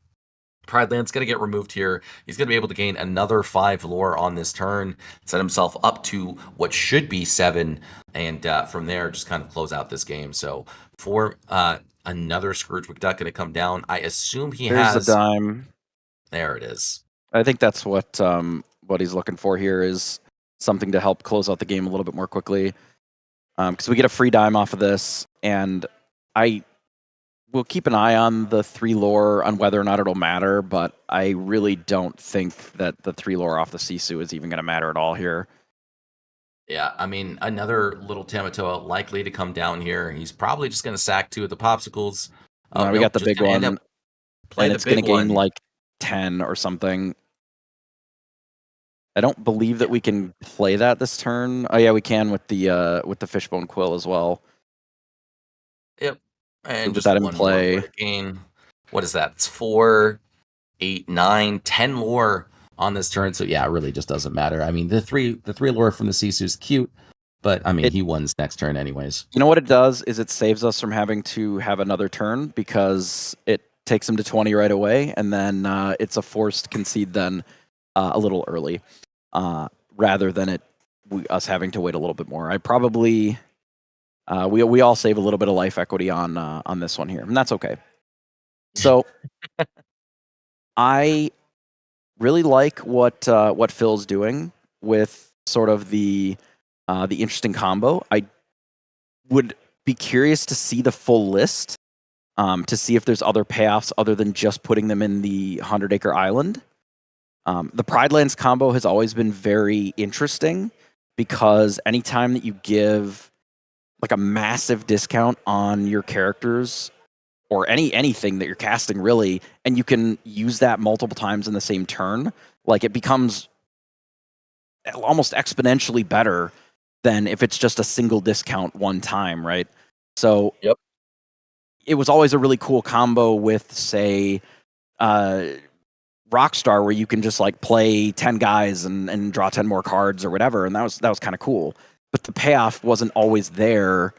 Speaker 6: Pride Land's going to get removed here. He's going to be able to gain another 5 lore on this turn, set himself up to what should be 7, and from there just kind of close out this game. So for another Scrooge McDuck going to come down, I assume
Speaker 3: There's a dime.
Speaker 6: There it is.
Speaker 3: I think that's what he's looking for here, is something to help close out the game a little bit more quickly. because we get a free dime off of this, and I will keep an eye on the 3 lore on whether or not it'll matter, but I really don't think that the 3 lore off the Sisu is even going to matter at all here.
Speaker 6: Yeah, I mean, another little Tamatoa likely to come down here. He's probably just going to sack 2 of the popsicles.
Speaker 3: No, we got the big one, and it's going to gain like 10 or something. I don't believe that we can play that this turn. Oh yeah, we can with the fishbone quill as well.
Speaker 6: Yep, and
Speaker 3: Put
Speaker 6: just
Speaker 3: that in
Speaker 6: one
Speaker 3: play.
Speaker 6: more gain. What is that? It's 4, 8, 9, 10 lore on this turn. So yeah, it really just doesn't matter. I mean, the three lore from the Sisu is cute, but I mean, he wins next turn anyways.
Speaker 3: You know what it does is it saves us from having to have another turn because it takes him to 20 right away, and then it's a forced concede then a little early, rather than us having to wait a little bit more. I probably we all save a little bit of life equity on this one here, and that's okay. So I really like what Phil's doing with sort of the interesting combo. I would be curious to see the full list to see if there's other payoffs other than just putting them in the 100 Acre Island. The Pride Lands combo has always been very interesting because anytime that you give like a massive discount on your characters or anything that you're casting really, and you can use that multiple times in the same turn, like it becomes almost exponentially better than if it's just a single discount one time, right? So
Speaker 6: yep.
Speaker 3: It was always a really cool combo with, say, Rockstar, where you can just like play 10 guys and draw 10 more cards or whatever, and that was kind of cool. But the payoff wasn't always there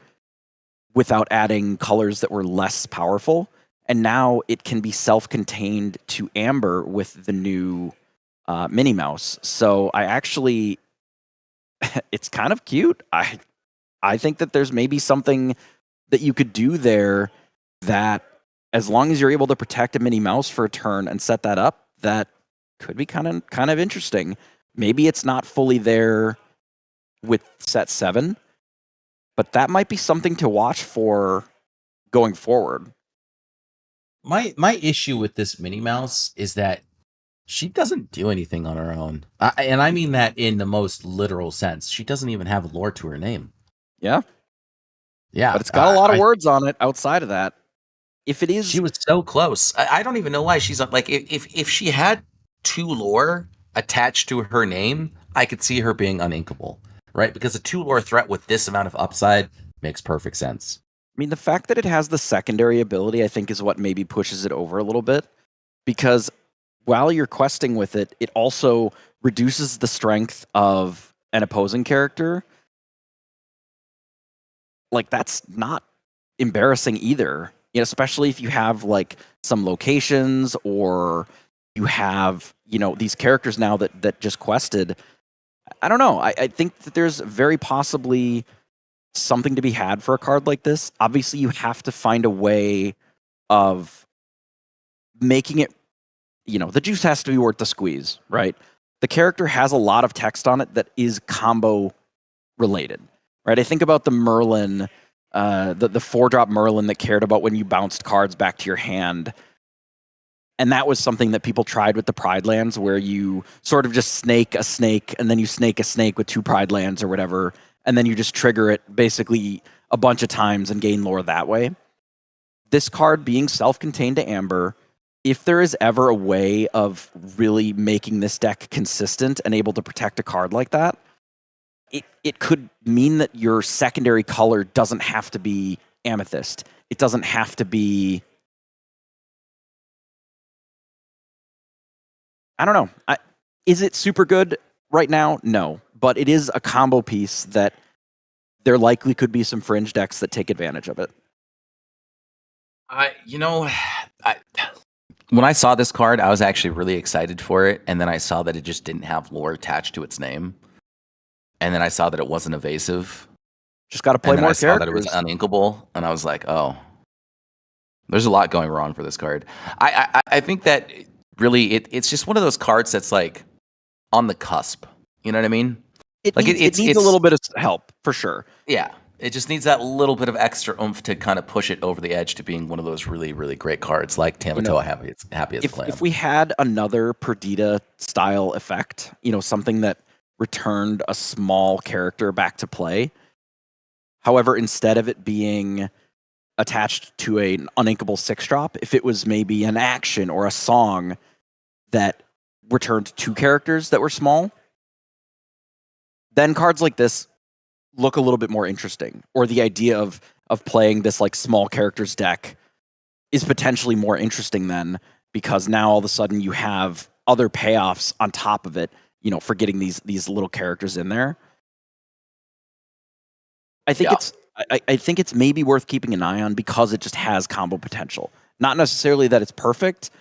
Speaker 3: without adding colors that were less powerful. And now it can be self-contained to Amber with the new Minnie Mouse. So I actually, it's kind of cute. I think that there's maybe something that you could do there that, as long as you're able to protect a Minnie Mouse for a turn and set that up, that could be kind of interesting. Maybe it's not fully there with set 7, but that might be something to watch for going forward.
Speaker 6: My issue with this Minnie Mouse is that she doesn't do anything on her own. And I mean that in the most literal sense. She doesn't even have lore to her name.
Speaker 3: Yeah.
Speaker 6: Yeah.
Speaker 3: But it's got a lot of words on it outside of that. If it is...
Speaker 6: She was so close. I don't even know why she's like, if she had 2 lore attached to her name, I could see her being uninkable, right? Because a 2 lore threat with this amount of upside makes perfect sense.
Speaker 3: I mean, the fact that it has the secondary ability, I think, is what maybe pushes it over a little bit. Because while you're questing with it, it also reduces the strength of an opposing character. Like, that's not embarrassing either. You know, especially if you have like some locations, or you have, you know, these characters now that just quested. I don't know. I think that there's very possibly something to be had for a card like this. Obviously, you have to find a way of making it, you know, the juice has to be worth the squeeze, right? The character has a lot of text on it that is combo related, right? I think about the Merlin, the 4-drop Merlin that cared about when you bounced cards back to your hand. And that was something that people tried with the Pride Lands, where you sort of just snake a snake, and then you snake a snake with 2 Pride Lands or whatever, and then you just trigger it basically a bunch of times and gain lore that way. This card being self-contained to Amber, if there is ever a way of really making this deck consistent and able to protect a card like that, it could mean that your secondary color doesn't have to be Amethyst. It doesn't have to be... I don't know. Is it super good right now? No. But it is a combo piece that there likely could be some fringe decks that take advantage of it.
Speaker 6: When I saw this card, I was actually really excited for it. And then I saw that it just didn't have lore attached to its name. And then I saw that it wasn't evasive.
Speaker 3: Just got to play more
Speaker 6: characters. I saw that it was uninkable. And I was like, oh, there's a lot going wrong for this card. I think that really it's just one of those cards that's like on the cusp. You know what I mean?
Speaker 3: It needs a little bit of help, for sure.
Speaker 6: Yeah. It just needs that little bit of extra oomph to kind of push it over the edge to being one of those really, really great cards like Tamatoa Happy as a Clam.
Speaker 3: If we had another Perdita style effect, something that returned a small character back to play, however, instead of it being attached to an uninkable 6-drop, if it was maybe an action or a song that returned 2 characters that were small, then cards like this look a little bit more interesting. Or the idea of playing this like small characters deck is potentially more interesting then, because now all of a sudden you have other payoffs on top of it, for getting these little characters in there. I think I think it's maybe worth keeping an eye on because it just has combo potential. Not necessarily that it's perfect,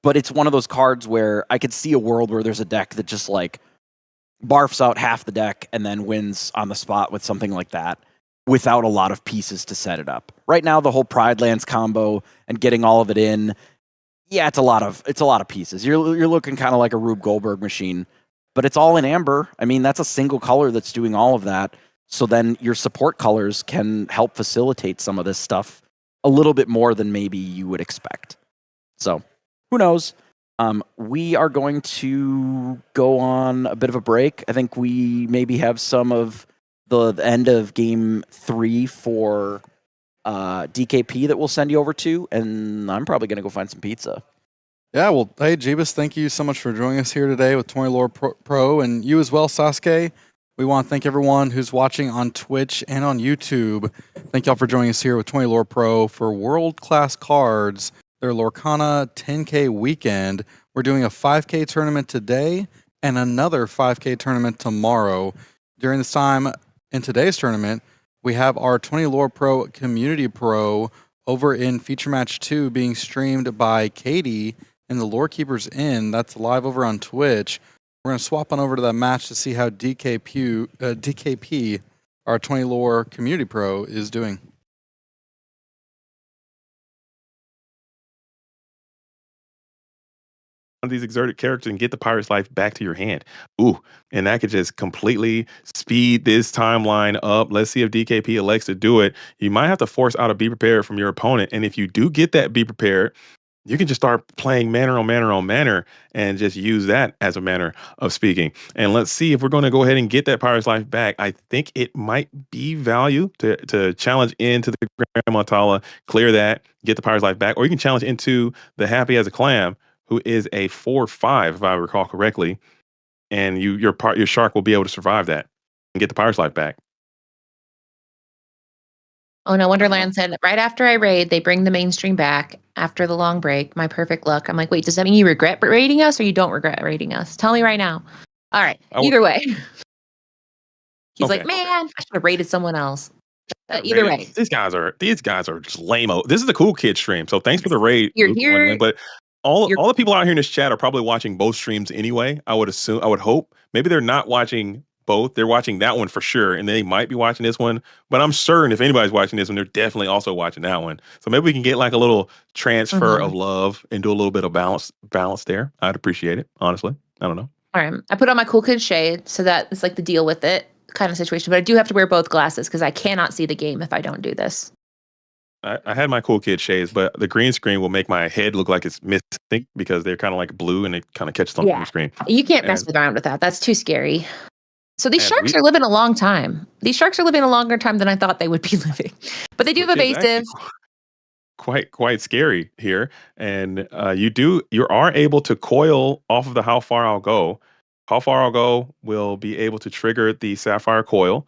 Speaker 3: but it's one of those cards where I could see a world where there's a deck that just like barfs out half the deck and then wins on the spot with something like that without a lot of pieces to set it up. Right now, the whole Pride Lands combo and getting all of it in, it's a lot of pieces. You're looking kind of like a Rube Goldberg machine, but it's all in amber. I mean, that's a single color that's doing all of that. So then your support colors can help facilitate some of this stuff a little bit more than maybe you would expect. So who knows? We are going to go on a bit of a break. I think we maybe have some of the end of game 3 for DKP that we'll send you over to, and I'm probably going to go find some pizza.
Speaker 2: Yeah, well, hey, Jeebus, thank you so much for joining us here today with 20 Lore Pro, and you as well, Sasuke. We want to thank everyone who's watching on Twitch and on YouTube. Thank y'all for joining us here with 20 Lore Pro for world-class cards, their Lorcana 10K weekend. We're doing a 5K tournament today and another 5K tournament tomorrow. During this time in today's tournament, we have our 20 Lore Pro Community Pro over in Feature Match 2 being streamed by Katie in the Lore Keepers Inn. That's live over on Twitch. We're going to swap on over to that match to see how DKP, our 20 Lore Community Pro, is doing.
Speaker 5: Of these exerted characters and get the Pirate's Life back to your hand. Ooh, and that could just completely speed this timeline up. Let's see if DKP elects to do it. You might have to force out a Be Prepared from your opponent. And if you do get that Be Prepared, you can just start playing manner on manner on manner and just use that as a manner of speaking. And let's see if we're going to go ahead and get that Pirate's Life back. I think it might be value to challenge into the Grandma Tala, clear that, get the Pirate's Life back. Or you can challenge into the Happy as a Clam, who is a 4/5, if I recall correctly, and your shark will be able to survive that and get the Pirate's Life back.
Speaker 4: Oh no, Wonderland said right after I raid, they bring the mainstream back after the long break. My perfect luck. I'm like, wait, does that mean you regret raiding us or you don't regret raiding us? Tell me right now. All right. Either way. He's like, man, I should have raided someone else. Either way.
Speaker 5: These guys are just lame-o. This is the Cool Kid stream, so thanks for the raid.
Speaker 4: You're here.
Speaker 5: But all the people out here in this chat are probably watching both streams anyway. I would hope. Maybe they're not watching both. They're watching that one for sure, and they might be watching this one. But I'm certain if anybody's watching this one, they're definitely also watching that one. So maybe we can get like a little transfer of love and do a little bit of balance there. I'd appreciate it, honestly. I don't know.
Speaker 4: All right. I put on my Cool Kid shade, so that it's like the deal with it kind of situation. But I do have to wear both glasses because I cannot see the game if I don't do this.
Speaker 5: I had my Cool Kid shades, but the green screen will make my head look like it's missing because they're kind of like blue and it kind of catches on the screen.
Speaker 4: You can't mess around with that. That's too scary. So these sharks are living a long time. These sharks are living a longer time than I thought they would be living. But they do have evasive.
Speaker 5: Quite scary here. And you are able to coil off of the How Far I'll Go. How Far I'll Go will be able to trigger the Sapphire coil.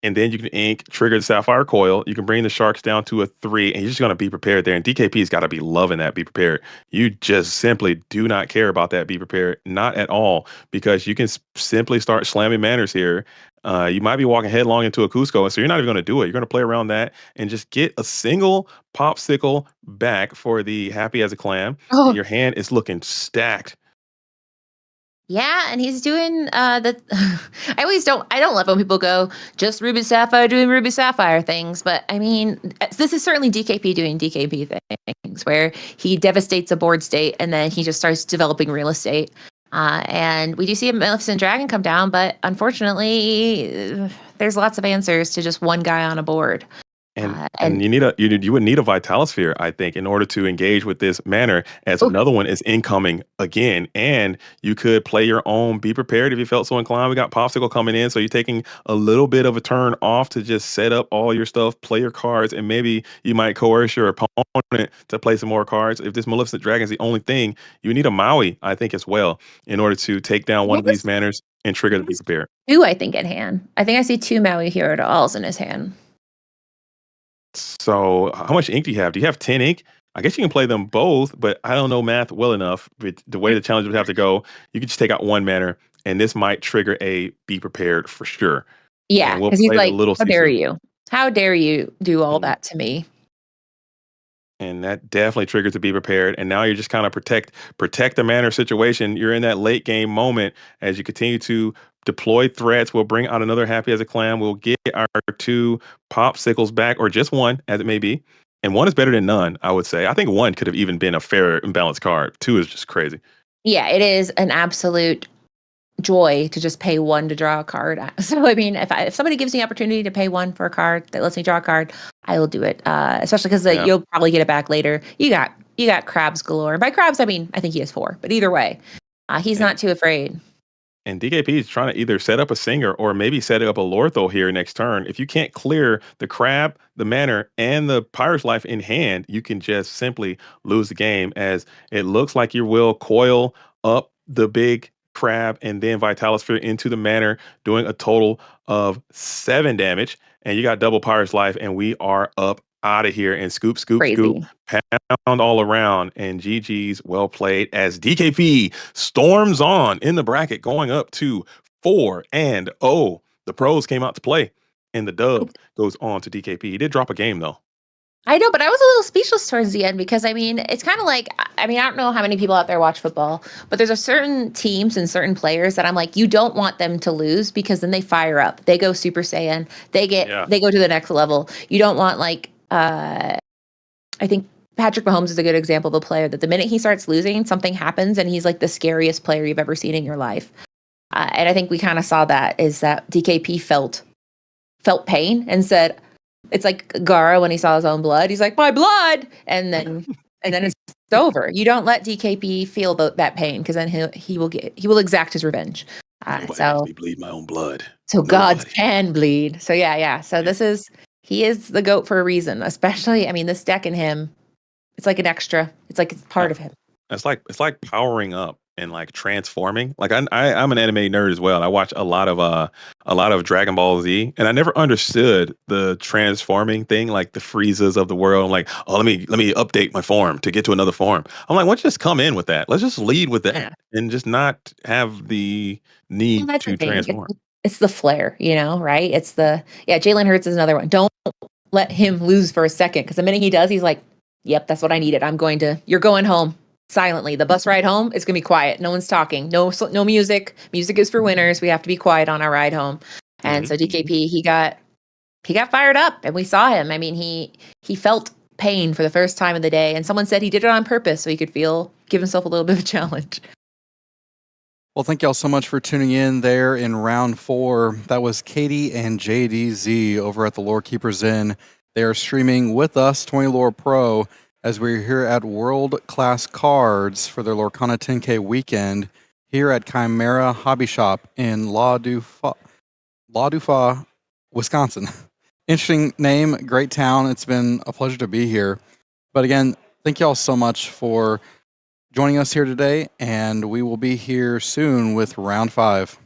Speaker 5: And then you can trigger the Sapphire coil. You can bring the sharks down to a 3, and you're just going to be prepared there. And DKP's got to be loving that Be Prepared. You just simply do not care about that Be Prepared, not at all, because you can simply start slamming manners here. You might be walking headlong into a Cusco, so you're not even going to do it. You're going to play around that and just get a single popsicle back for the Happy as a Clam.
Speaker 4: Oh.
Speaker 5: And your hand is looking stacked.
Speaker 4: Yeah, and he's doing the. I don't love when people go just Ruby Sapphire doing Ruby Sapphire things, but I mean, this is certainly DKP doing DKP things where he devastates a board state and then he just starts developing real estate. And we do see a Maleficent Dragon come down, but unfortunately, there's lots of answers to just one guy on a board.
Speaker 5: And you would need a Vitalosphere, I think, in order to engage with this manner, as another one is incoming again. And you could play your own. Be prepared if you felt so inclined. We got Popsicle coming in, so you're taking a little bit of a turn off to just set up all your stuff, play your cards, and maybe you might coerce your opponent to play some more cards. If this Maleficent Dragon is the only thing, you need a Maui, I think, as well, in order to take down one of these manners and trigger the Be Prepared.
Speaker 4: Two, I think, in hand. I think I see 2 Maui Hero to Alls in his hand.
Speaker 5: So, how much ink do you have? Do you have 10 ink? I guess you can play them both, but I don't know math well enough. But the way the challenge would have to go, you could just take out one manner, and this might trigger a Be Prepared for sure.
Speaker 4: Yeah,
Speaker 5: And we'll
Speaker 4: because he's
Speaker 5: play the
Speaker 4: like,
Speaker 5: little
Speaker 4: how dare
Speaker 5: Sisu.
Speaker 4: you? How dare you do all
Speaker 5: Mhm.
Speaker 4: that to me?
Speaker 5: And that definitely triggers to Be Prepared. And now you're just kind of protect the manner situation. You're in that late game moment as you continue to deploy threats. We'll bring out another Happy as a Clam. We'll get our 2 Popsicles back, or just one, as it may be. And 1 is better than none, I would say. I think 1 could have even been a fair and balanced card. 2 is just crazy.
Speaker 4: Yeah, it is an absolute joy to just pay 1 to draw a card. So, I mean, if somebody gives me the opportunity to pay 1 for a card that lets me draw a card, I will do it. Especially because you'll probably get it back later. You got crabs galore. By crabs, I mean, I think he has 4. But either way, he's not too afraid.
Speaker 5: And DKP is trying to either set up a Singer or maybe set up a Lortho here next turn. If you can't clear the Crab, the Manor, and the Pirate's Life in hand, you can just simply lose the game, as it looks like you will coil up the big Crab and then Vitalosphere into the Manor, doing a total of 7 damage. And you got double Pirate's Life, and we are up out of here. And scoop, scoop, scoop,
Speaker 4: Crazy.
Speaker 5: pound all around. And GG's well played, as DKP storms on in the bracket, going up to 4-0. The pros came out to play, and the dub goes on to DKP. He did drop a game, though.
Speaker 4: I know, but I was a little speechless towards the end because, I mean, it's kind of like, I mean, I don't know how many people out there watch football, but there's a certain teams and certain players that I'm like, you don't want them to lose, because then they fire up. They go Super Saiyan. They go to the next level. You don't want, like, I think Patrick Mahomes is a good example of a player that the minute he starts losing, something happens and he's like the scariest player you've ever seen in your life. And I think we kind of saw that, is that DKP felt pain and said, it's like Gara when he saw his own blood. He's like, my blood, and then it's over. You don't let DKP feel that pain, because then he will exact his revenge.
Speaker 5: Nobody makes me bleed my own blood.
Speaker 4: So gods can bleed. So yeah. So he is the GOAT for a reason. Especially, I mean, this deck in him, it's like an extra. It's like it's part of him.
Speaker 5: It's like powering up and like transforming. Like I'm an anime nerd as well. I watch a lot of Dragon Ball Z, and I never understood the transforming thing, like the Friezas of the world. I'm like, oh, let me update my form to get to another form. I'm like, why don't you just come in with that? Let's just lead with that and just not have the need to transform.
Speaker 4: It's the flair, right? It's Jalen Hurts is another one. Don't let him lose for a second, because the minute he does, he's like, yep, that's what I needed. You're going home. Silently. The bus ride home is going to be quiet. No one's talking. No music. Music is for winners. We have to be quiet on our ride home. And so DKP, he got fired up, and we saw him. I mean, he felt pain for the first time of the day, and someone said he did it on purpose so he could give himself a little bit of a challenge.
Speaker 2: Well, thank y'all so much for tuning in there in round 4. That was Katie and JDZ over at the Lore Keepers Inn. They are streaming with us, 20 Lore Pro, as we're here at World Class Cards for their Lorcana 10K weekend here at Chimera Hobby Shop in La Dufa, Wisconsin. Interesting name, great town. It's been a pleasure to be here. But again, thank y'all so much for joining us here today, and we will be here soon with round 5.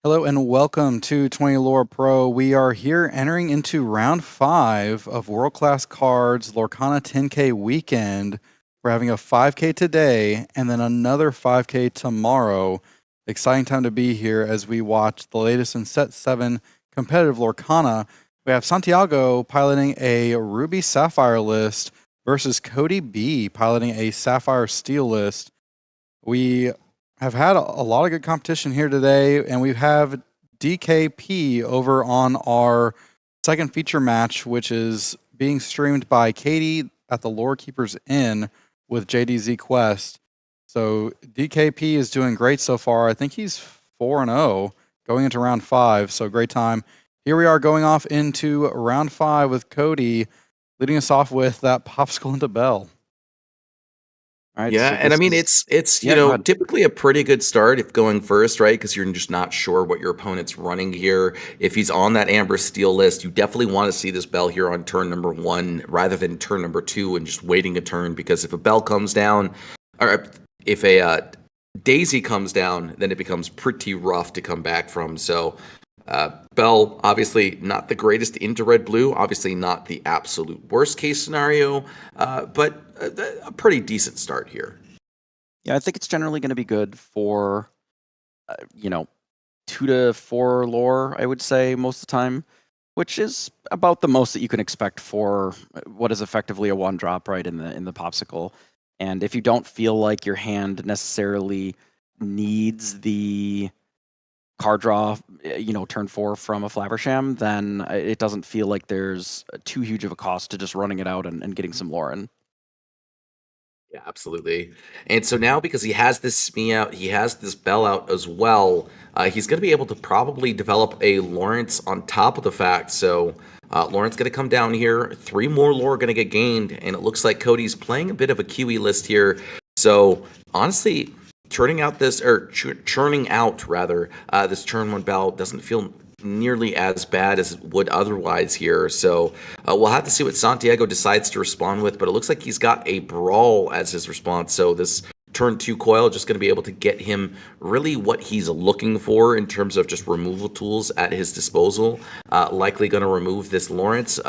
Speaker 2: Hello and welcome to 20 Lore Pro. We are here entering into round 5 of World Class Cards Lorcana 10K Weekend. We're having a 5K today and then another 5K tomorrow. Exciting time to be here as we watch the latest in Set 7 competitive Lorcana. We have Santiago piloting a Ruby Sapphire list versus Cody B piloting a Sapphire Steel list. We have had a lot of good competition here today, and we have DKP over on our second feature match, which is being streamed by Katie at the Lore Keepers Inn with JDZ Quest. So DKP is doing great so far. I think he's 4-0 going into round 5, so great time. Here we are going off into round 5 with Cody leading us off with that popsicle into Bell.
Speaker 3: All right,
Speaker 1: Yeah,
Speaker 3: so
Speaker 1: and I
Speaker 3: this
Speaker 1: mean
Speaker 3: is-
Speaker 1: it's
Speaker 3: Yeah, go ahead.
Speaker 1: typically a pretty good start if going first, right? Because you're just not sure what your opponent's running here. If he's on that Amber Steel list, you definitely want to see this Bell here on turn number 1 rather than turn number 2 and just waiting a turn. Because if a Bell comes down, or if a Daisy comes down, then it becomes pretty rough to come back from. So Bell, obviously not the greatest into red blue, obviously not the absolute worst case scenario, but a pretty decent start here.
Speaker 3: Yeah, I think it's generally going to be good for, 2 to 4 lore, I would say, most of the time, which is about the most that you can expect for what is effectively a 1-drop, right, in the popsicle. And if you don't feel like your hand necessarily needs the card draw, turn 4 from a Flabbersham, then it doesn't feel like there's too huge of a cost to just running it out and getting some lore in.
Speaker 1: Yeah, absolutely. And so now, because he has this Smee out, he has this Bell out as well, he's going to be able to probably develop a Lawrence on top of the fact. So Lawrence going to come down here. 3 more lore going to get gained. And it looks like Cody's playing a bit of a QE list here. So honestly, churning out this turn 1 Bell doesn't feel nearly as bad as it would otherwise here. So we'll have to see what Santiago decides to respond with, but it looks like he's got a Brawl as his response. So this turn 2 coil just going to be able to get him really what he's looking for in terms of just removal tools at his disposal. Likely going to remove this Lawrence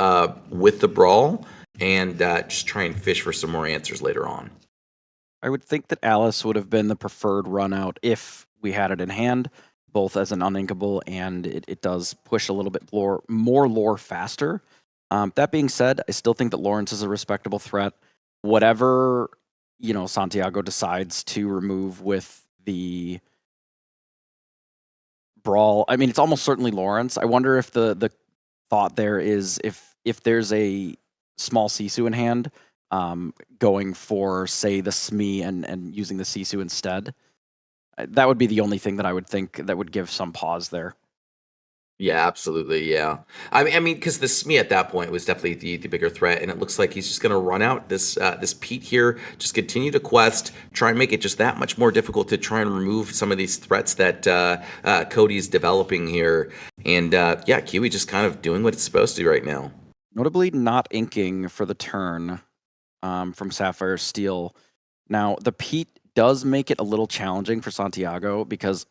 Speaker 1: with the Brawl and just try and fish for some more answers later on.
Speaker 3: I would think that Alice would have been the preferred run out if we had it in hand, both as an uninkable and it does push a little bit more lore faster. That being said, I still think that Lawrence is a respectable threat. Whatever, Santiago decides to remove with the Brawl, I mean, it's almost certainly Lawrence. I wonder if the thought there is if there's a small Sisu in hand, going for, say, the Smee and using the Sisu instead. That would be the only thing that I would think that would give some pause there.
Speaker 1: Yeah, absolutely. Yeah, I mean, because the Smee at that point was definitely the bigger threat, and it looks like he's just going to run out this Pete here, just continue to quest, try and make it just that much more difficult to try and remove some of these threats that Cody's developing here, and yeah, Kiwi just kind of doing what it's supposed to right now.
Speaker 3: Notably, not inking for the turn from Sapphire Steel. Now, the Pete does make it a little challenging for Santiago because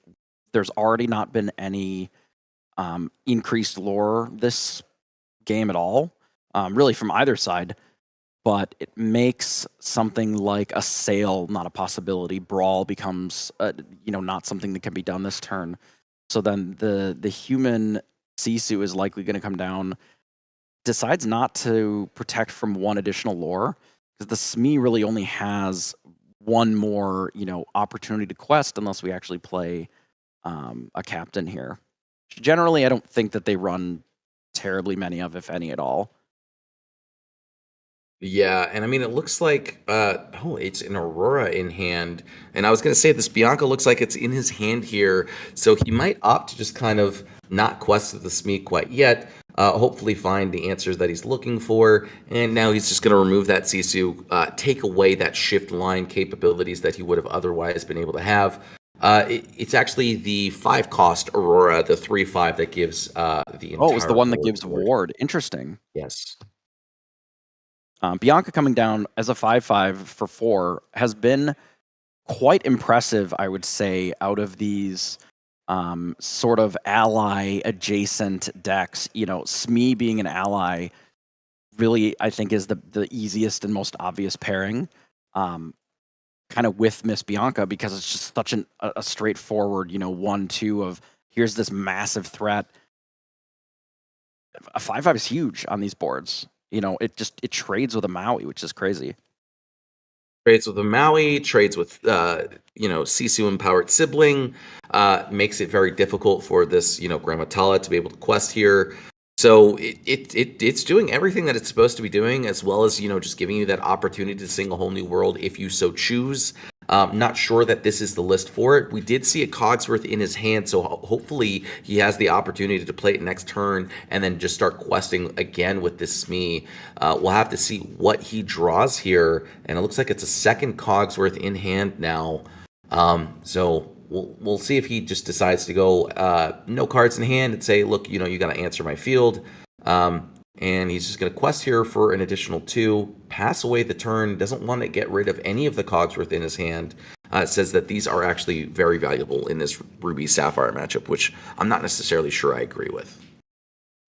Speaker 3: there's already not been any increased lore this game at all, really from either side, but it makes something like a Sail not a possibility. Brawl becomes, not something that can be done this turn. So then the human Sisu is likely going to come down, decides not to protect from 1 additional lore, because the Smee really only has 1 more, opportunity to quest unless we actually play a captain here. Generally, I don't think that they run terribly many of, if any at all.
Speaker 1: Yeah, and I mean, it looks like, it's an Aurora in hand. And I was going to say, this Bianca looks like it's in his hand here. So he might opt to just kind of not quest with the Smee quite yet. Hopefully find the answers that he's looking for. And now he's just going to remove that Sisu, take away that shift line capabilities that he would have otherwise been able to have. It's actually the 5-cost Aurora, the 3/5 that gives the entire.
Speaker 3: Oh, it was the one that
Speaker 1: board
Speaker 3: gives ward. Interesting.
Speaker 1: Yes.
Speaker 3: Bianca coming down as a 5/5 for 4 has been quite impressive, I would say, out of these sort of ally adjacent decks. Smee being an ally really, I think, is the easiest and most obvious pairing, kind of with Miss Bianca, because it's just such a straightforward, 1-2 of here's this massive threat. A 5/5 is huge on these boards. It trades with a Maui, which is crazy.
Speaker 1: Trades with a Maui, trades with Sisu empowered sibling, makes it very difficult for this Grammatala to be able to quest here. So it's doing everything that it's supposed to be doing, as well as just giving you that opportunity to sing a whole new world if you so choose. Not sure that this is the list for it. We did see a Cogsworth in his hand, so hopefully he has the opportunity to play it next turn and then just start questing again with this Smee. We'll have to see what he draws here, and it looks like it's a second Cogsworth in hand now. So we'll see if he just decides to go no cards in hand and say, look, you got to answer my field. And he's just going to quest here for an additional 2, pass away the turn, doesn't want to get rid of any of the Cogsworth in his hand. Says that these are actually very valuable in this Ruby Sapphire matchup, which I'm not necessarily sure I agree with.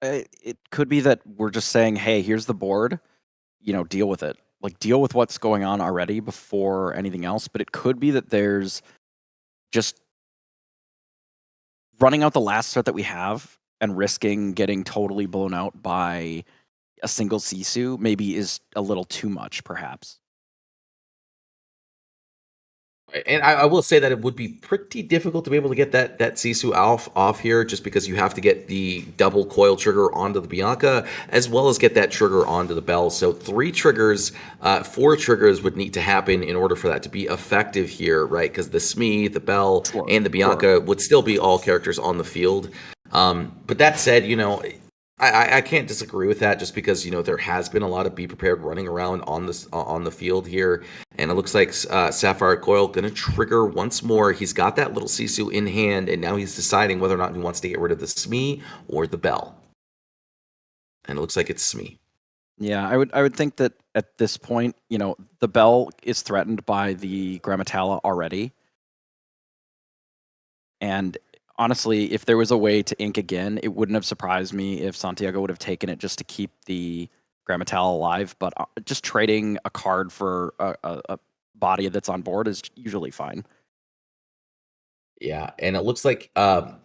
Speaker 3: It could be that we're just saying, hey, here's the board, deal with it. Like, deal with what's going on already before anything else. But it could be that there's just running out the last threat that we have and risking getting totally blown out by a single Sisu maybe is a little too much, perhaps.
Speaker 1: And I will say that it would be pretty difficult to be able to get that Sisu off here, just because you have to get the double coil trigger onto the Bianca, as well as get that trigger onto the Bell. So 4 triggers would need to happen in order for that to be effective here, right? Because the Smee, the Bell, and the Bianca would still be all characters on the field. But that said, I can't disagree with that, just because there has been a lot of Be Prepared running around on the field here, and it looks like Sapphire Coil going to trigger once more. He's got that little Sisu in hand, and now he's deciding whether or not he wants to get rid of the Smee or the Bell. And it looks like it's Smee.
Speaker 3: Yeah, I would think that at this point, the Bell is threatened by the Grammatala already, and honestly, if there was a way to ink again, it wouldn't have surprised me if Santiago would have taken it just to keep the Grammatala alive. But just trading a card for a body that's on board is usually fine.
Speaker 1: Yeah, and it looks like Cody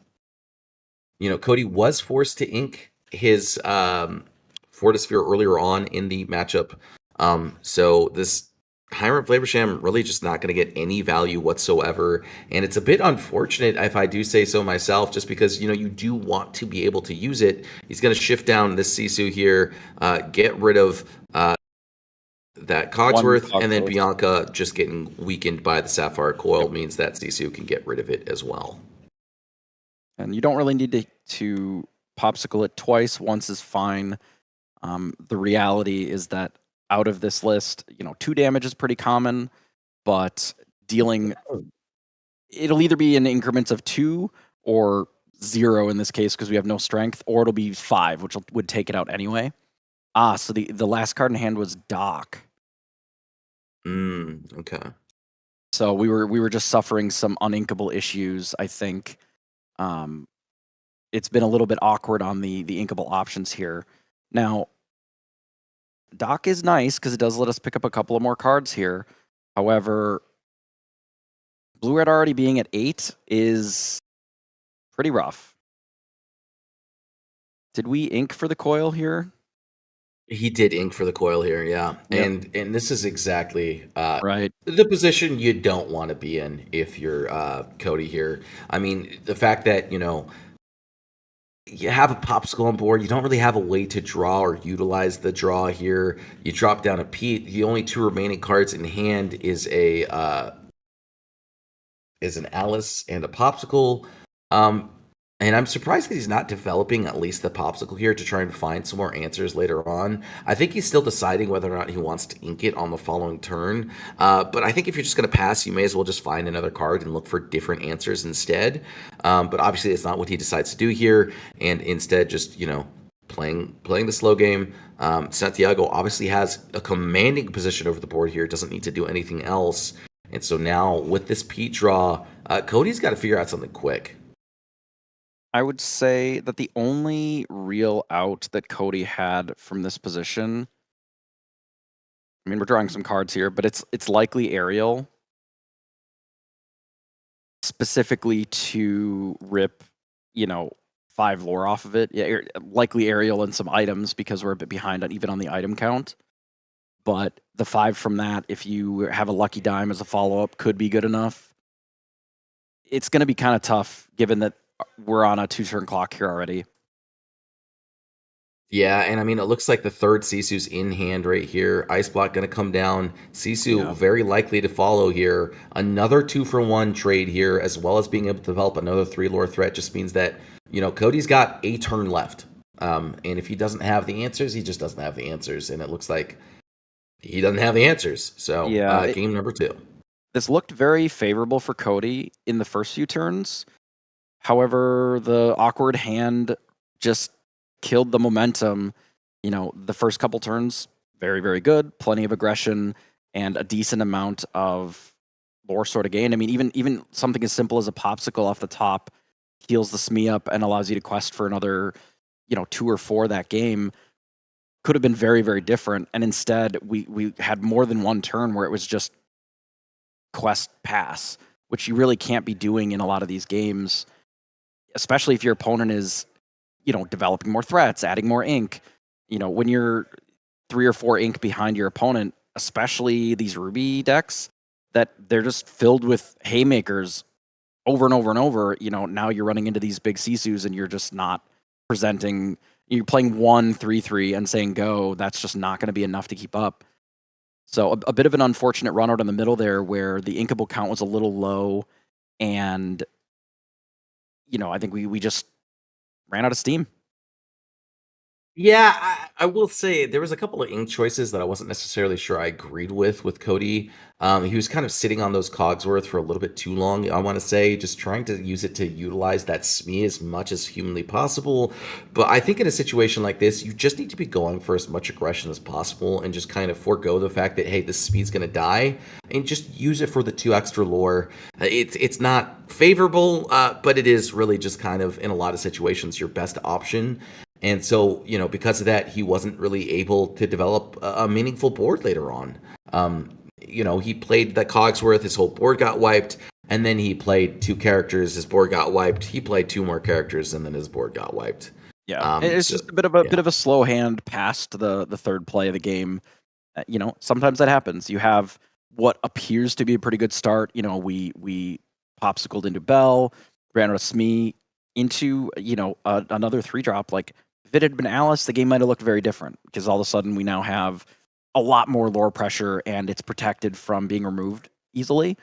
Speaker 1: was forced to ink his Fortisphere earlier on in the matchup. So this Hiram Flavorsham really just not going to get any value whatsoever, and it's a bit unfortunate, if I do say so myself, just because you do want to be able to use it. He's going to shift down this Sisu here, get rid of that Cogsworth, and then Bianca just getting weakened by the Sapphire Coil means that Sisu can get rid of it as well.
Speaker 3: And you don't really need to popsicle it twice. Once is fine. The reality is that out of this list, 2 damage is pretty common, but dealing, it'll either be in increments of 2 or 0 in this case, because we have no strength, or it'll be 5, which would take it out anyway. So the last card in hand was Doc.
Speaker 1: Okay.
Speaker 3: So we were just suffering some uninkable issues, I think. It's been a little bit awkward on the inkable options here. Now, Doc is nice because it does let us pick up a couple of more cards here. However, Blue-Red already being at 8 is pretty rough. Did we ink for the coil here?
Speaker 1: He did ink for the coil here, yeah. Yep. And this is exactly
Speaker 3: right
Speaker 1: the position you don't want to be in if you're Cody here. I mean, the fact that, you have a popsicle on board, you don't really have a way to draw or utilize the draw here. You drop down a Pete. The only 2 remaining cards in hand is an Alice and a popsicle. And I'm surprised that he's not developing at least the popsicle here to try and find some more answers later on. I think he's still deciding whether or not he wants to ink it on the following turn. But I think if you're just going to pass, you may as well just find another card and look for different answers instead. But obviously, it's not what he decides to do here. And instead, just, playing the slow game. Santiago obviously has a commanding position over the board here. Doesn't need to do anything else. And so now, with this Pete draw, Cody's got to figure out something quick.
Speaker 3: I would say that the only real out that Cody had from this position, I mean, we're drawing some cards here, but it's likely Ariel, specifically to rip, 5 lore off of it. Yeah, likely Ariel and some items because we're a bit behind even on the item count. But the 5 from that, if you have a lucky dime as a follow-up, could be good enough. It's going to be kind of tough given that we're on a 2-turn clock here already.
Speaker 1: Yeah, and I mean, it looks like the third Sisu's in hand right here. Ice Block going to come down. Sisu very likely to follow here. Another 2-for-1 trade here, as well as being able to develop another 3 lore threat, just means that, Cody's got a turn left. And if he doesn't have the answers, he just doesn't have the answers. And it looks like he doesn't have the answers. So, game number 2.
Speaker 3: This looked very favorable for Cody in the first few turns. However, the awkward hand just killed the momentum. The first couple turns, very, very good. Plenty of aggression and a decent amount of lore sort of gain. I mean, even something as simple as a popsicle off the top heals the SME up and allows you to quest for another, 2 or 4 that game. Could have been very, very different. And instead, we had more than one turn where it was just quest pass, which you really can't be doing in a lot of these games, especially if your opponent is, developing more threats, adding more ink. When you're 3 or 4 ink behind your opponent, especially these Ruby decks, that they're just filled with haymakers over and over and over. Now you're running into these big Sisus and you're just not presenting. You're playing 1-3-3 and saying go. That's just not going to be enough to keep up. So a bit of an unfortunate run out in the middle there where the inkable count was a little low and, I think we just ran out of steam.
Speaker 1: Yeah, I will say there was a couple of ink choices that I wasn't necessarily sure I agreed with Cody. He was kind of sitting on those Cogsworth for a little bit too long, I want to say, just trying to use it to utilize that SME as much as humanly possible. But I think in a situation like this, you just need to be going for as much aggression as possible and just kind of forego the fact that, hey, the SME's going to die, and just use it for the 2 extra lore. It's not favorable, but it is really just kind of, in a lot of situations, your best option. And so, because of that, he wasn't really able to develop a meaningful board later on. He played the Cogsworth, his whole board got wiped, and then he played 2 characters, his board got wiped. He played 2 more characters, and then his board got wiped.
Speaker 3: Yeah, it's just a bit of a slow hand past the third play of the game. Sometimes that happens. You have what appears to be a pretty good start. We popsicled into Bell, ran out of SME into another 3-drop. Like, if it had been Alice, the game might have looked very different because all of a sudden we now have a lot more lore pressure and it's protected from being removed easily.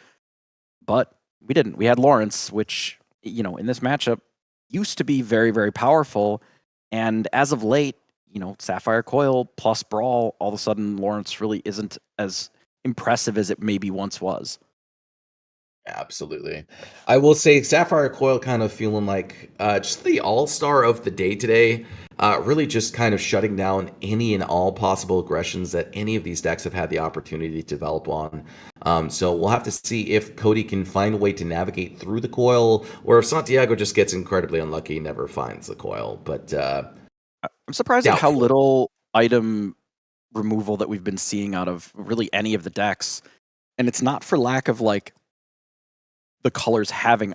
Speaker 3: But we didn't. We had Lawrence, which, in this matchup used to be very, very powerful. And as of late, Sapphire Coil plus Brawl, all of a sudden Lawrence really isn't as impressive as it maybe once was.
Speaker 1: Absolutely. I will say Sapphire Coil kind of feeling like just the all-star of the day today, really just kind of shutting down any and all possible aggressions that any of these decks have had the opportunity to develop on. So we'll have to see if Cody can find a way to navigate through the coil, or if Santiago just gets incredibly unlucky and never finds the coil. But
Speaker 3: I'm surprised at how little item removal that we've been seeing out of really any of the decks. And it's not for lack of the colors having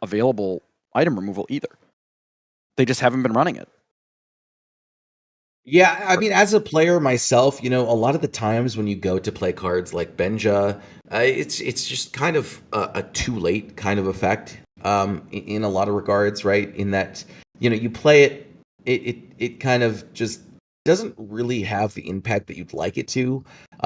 Speaker 3: available item removal either. They just haven't been running it.
Speaker 1: Yeah, I mean, as a player myself, a lot of the times when you go to play cards like Benja, it's just kind of a too late kind of effect in a lot of regards, right? In that, you play it kind of just doesn't really have the impact that you'd like it to.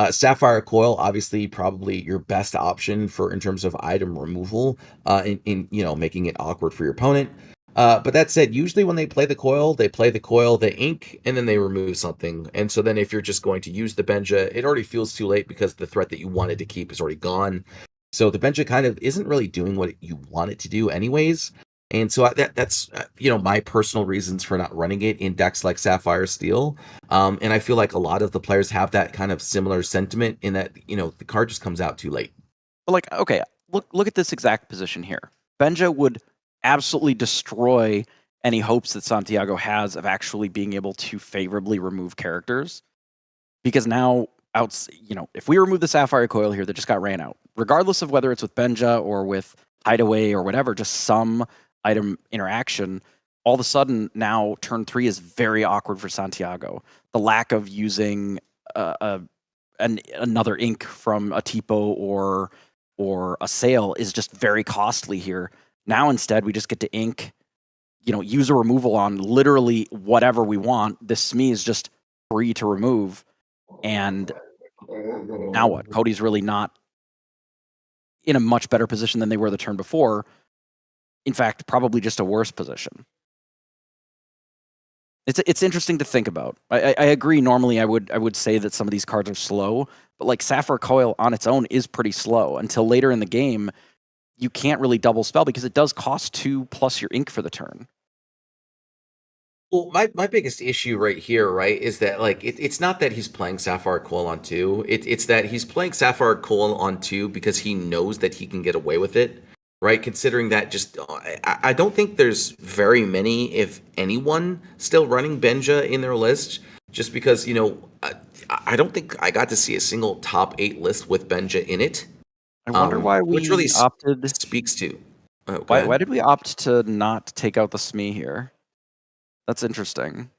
Speaker 1: Sapphire Coil, obviously, probably your best option in terms of item removal, in making it awkward for your opponent. But that said, usually when they play the coil, they ink, and then they remove something. And so then if you're just going to use the Benja, it already feels too late because the threat that you wanted to keep is already gone. So the Benja kind of isn't really doing what you want it to do anyways. And so that's my personal reasons for not running it in decks like Sapphire Steel. And I feel like a lot of the players have that kind of similar sentiment in that, the card just comes out too late.
Speaker 3: But okay, look at this exact position here. Benja would absolutely destroy any hopes that Santiago has of actually being able to favorably remove characters. Because now, if we remove the Sapphire Coil here that just got ran out, regardless of whether it's with Benja or with Hideaway or whatever, just some item interaction, all of a sudden now turn 3 is very awkward for Santiago. The lack of using another ink from a Tipo or a Sail is just very costly here. Now instead we just get to ink, use a removal on literally whatever we want. This Smee is just free to remove. And now what? Cody's really not in a much better position than they were the turn before. In fact, probably just a worse position. It's interesting to think about. I agree. Normally, I would say that some of these cards are slow, but like Sapphire Coil on its own is pretty slow. Until later in the game, you can't really double spell because it does cost 2 plus your ink for the turn.
Speaker 1: Well, my biggest issue right here, right, is that like it's not that he's playing Sapphire Coil on 2. It's that he's playing Sapphire Coil on 2 because he knows that he can get away with it, right? Considering that just I don't think there's very many, if anyone, still running Benja in their list. Just because I don't think I got to see a single top 8 list with Benja in it.
Speaker 3: I wonder why we
Speaker 1: which really
Speaker 3: opted.
Speaker 1: speaks to.
Speaker 3: Why did we opt to not take out the Smee here? That's interesting.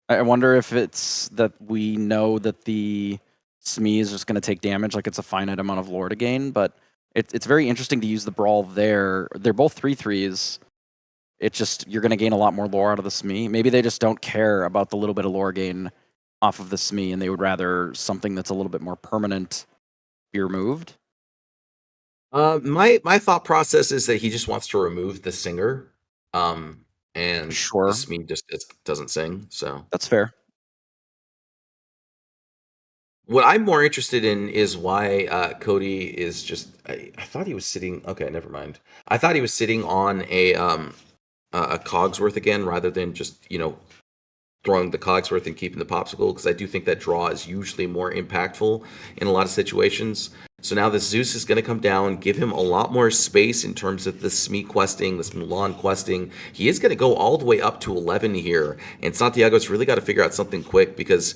Speaker 3: I wonder if it's that we know that the Smee is just going to take damage, like it's a finite amount of lore to gain, but it's very interesting to use the Brawl there. They're both 3/3s. It's just, you're going to gain a lot more lore out of the Smee. Maybe they just don't care about the little bit of lore gain off of the Smee, and they would rather something that's a little bit more permanent be removed.
Speaker 1: My thought process is that he just wants to remove the singer. And
Speaker 3: Sure.
Speaker 1: the Smee just doesn't sing, so
Speaker 3: That's fair.
Speaker 1: what I'm more interested in is why Cody is just. I thought he was sitting. Okay, never mind. I thought he was sitting on a Cogsworth again, rather than just throwing the Cogsworth and keeping the Popsicle, because I do think that draw is usually more impactful in a lot of situations. So now the Zeus is going to come down, give him a lot more space in terms of the Smee questing, this Mulan questing. He is going to go all the way up to 11 here, and Santiago's really got to figure out something quick, because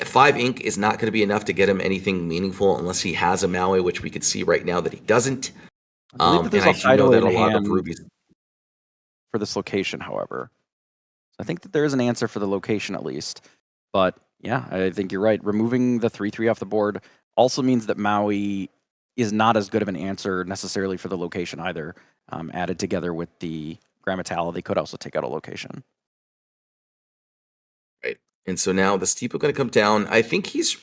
Speaker 1: 5 ink is not going to be enough to get him anything meaningful unless he has a Maui, which we could see right now that he doesn't.
Speaker 3: I believe that there's
Speaker 1: and
Speaker 3: a
Speaker 1: I do know
Speaker 3: Hideaway
Speaker 1: that a
Speaker 3: in
Speaker 1: lot of
Speaker 3: hand
Speaker 1: rubies.
Speaker 3: for this location, however. I think that there is an answer for the location at least. But yeah, I think you're right. Removing the 3/3 off the board also means that Maui is not as good of an answer necessarily for the location either. Added together with the Grammatala, they could also take out a location.
Speaker 1: Right. And so now the Steeple going to come down. I think he's